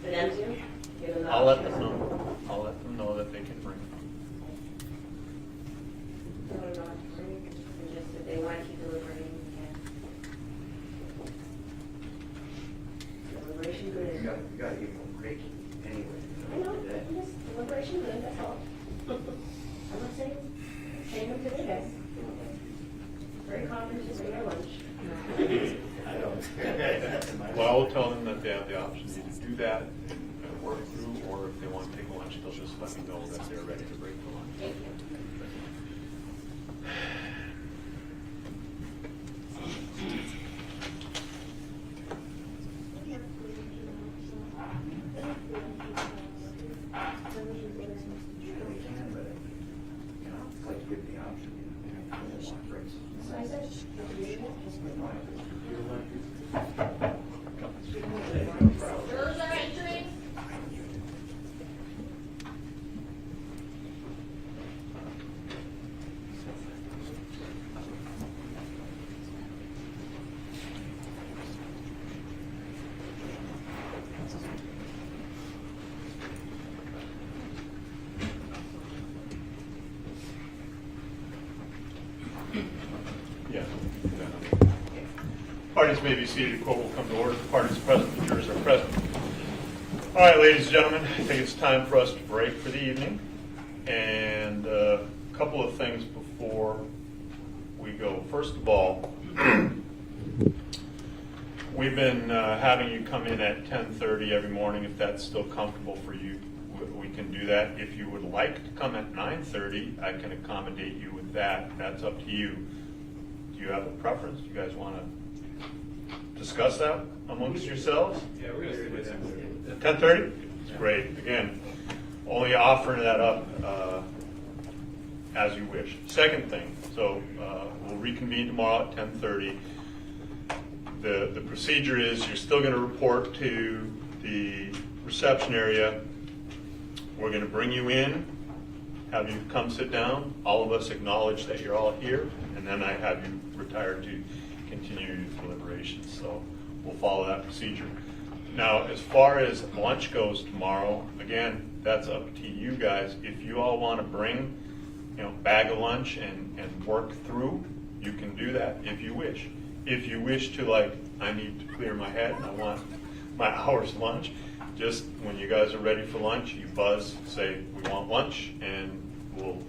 For them too? Give them the I'll let option. them know. I'll let them know that they can bring. No, not to bring, and just if they want to keep deliberating, we can. Deliberation You good. gotta give them a break anyway. I know, just deliberation good, that's all. I'm not saying them to the guys. Very confident, just bring their lunch. Well, I will tell them that they have the option to either do that and work through, or if they want to take lunch, they'll just let me know that they're ready to break for lunch. Thank you. They can, but, I'd like to give them the option, they want breaks. So I said, Jurors are entering. Yeah. Parties may be seated. Court will come to order. The parties present, the jurors are present. All right, ladies and gentlemen, I think it's time for us to break for the evening. And a couple of things before we go. First of all, we've been having you come in at 10:30 every morning. If that's still comfortable for you, we can do that. If you would like to come at 9:30, I can accommodate you with that. That's up to you. Do you have a preference? Do you guys want to discuss that amongst yourselves? Yeah, we're going to do it. 10:30? Great. Again, only offering that up as you wish. Second thing, so we'll reconvene tomorrow at 10:30. The procedure is you're still going to report to the reception area. We're going to bring you in, have you come sit down. All of us acknowledge that you're all here, and then I have you retire to continue your deliberations. So we'll follow that procedure. Now, as far as lunch goes tomorrow, again, that's up to you guys. If you all want to bring, bag of lunch and work through, you can do that if you wish. If you wish to, I need to clear my head and I want my hour's lunch, just when you guys are ready for lunch, you buzz, say, we want lunch, and we'll,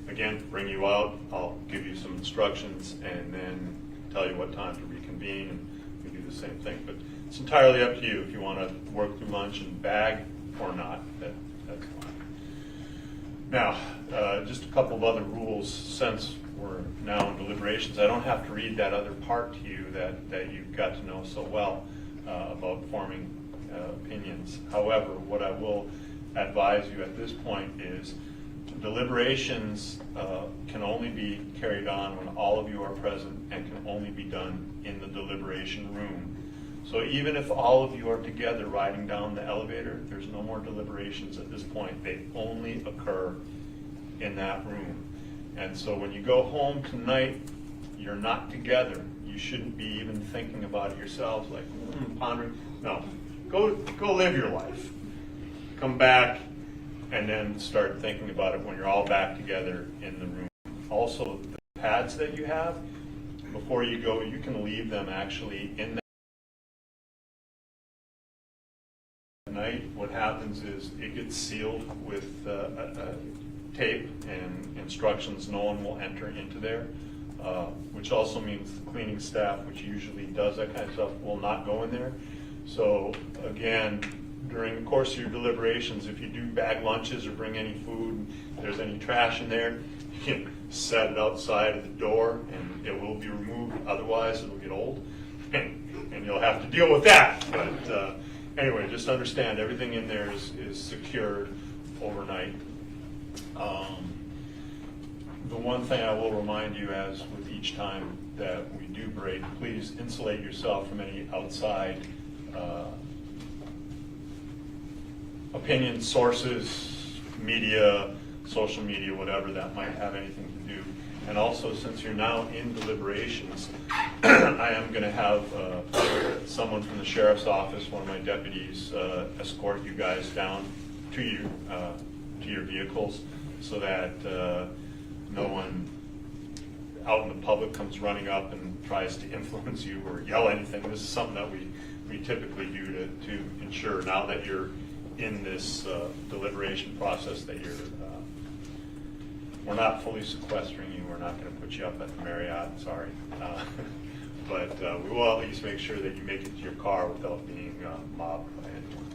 again, bring you out. I'll give you some instructions and then tell you what time to reconvene, and we do the same thing. But it's entirely up to you if you want to work through lunch and bag or not. That's fine. Now, just a couple of other rules since we're now in deliberations. I don't have to read that other part to you that you've got to know so well about forming opinions. However, what I will advise you at this point is deliberations can only be carried on when all of you are present and can only be done in the deliberation room. So even if all of you are together riding down the elevator, there's no more deliberations at this point. They only occur in that room. And so when you go home tonight, you're not together. You shouldn't be even thinking about it yourselves, like pondering. No, go live your life. Come back and then start thinking about it when you're all back together in the room. Also, the pads that you have, before you go, you can leave them actually in that night. What happens is it gets sealed with tape and instructions. No one will enter into there, which also means the cleaning staff, which usually does that kind of stuff, will not go in there. So again, during the course of your deliberations, if you do bag lunches or bring any food, if there's any trash in there, you can set it outside of the door and it will be removed. Otherwise, it'll get old and you'll have to deal with that. But anyway, just understand, everything in there is secured overnight. The one thing I will remind you, as with each time that we do break, please insulate yourself from any outside opinion sources, media, social media, whatever that might have anything to do. And also, since you're now in deliberations, I am going to have someone from the sheriff's office, one of my deputies, escort you guys down to your vehicles, so that no one out in the public comes running up and tries to influence you or yell anything. This is something that we typically do to ensure, now that you're in this deliberation process, that we're not fully sequestering you. We're not going to put you up at the Marriott, sorry. But we will at least make sure that you make it to your car without being mobbed by anyone.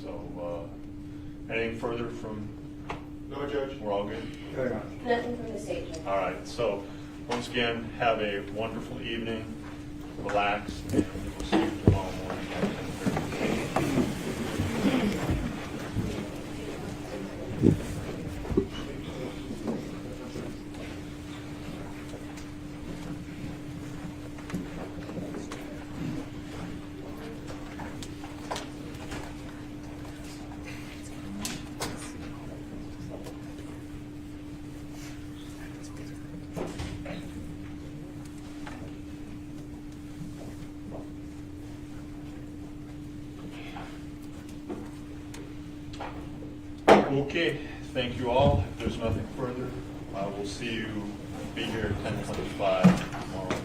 So, anything further from? No, Judge. We're all good? Nothing from the stage. All right, so once again, have a wonderful evening, relax, and we'll see you tomorrow morning at 10:30. Okay, thank you all. If there's nothing further, we'll see you, be here at 10:25 tomorrow.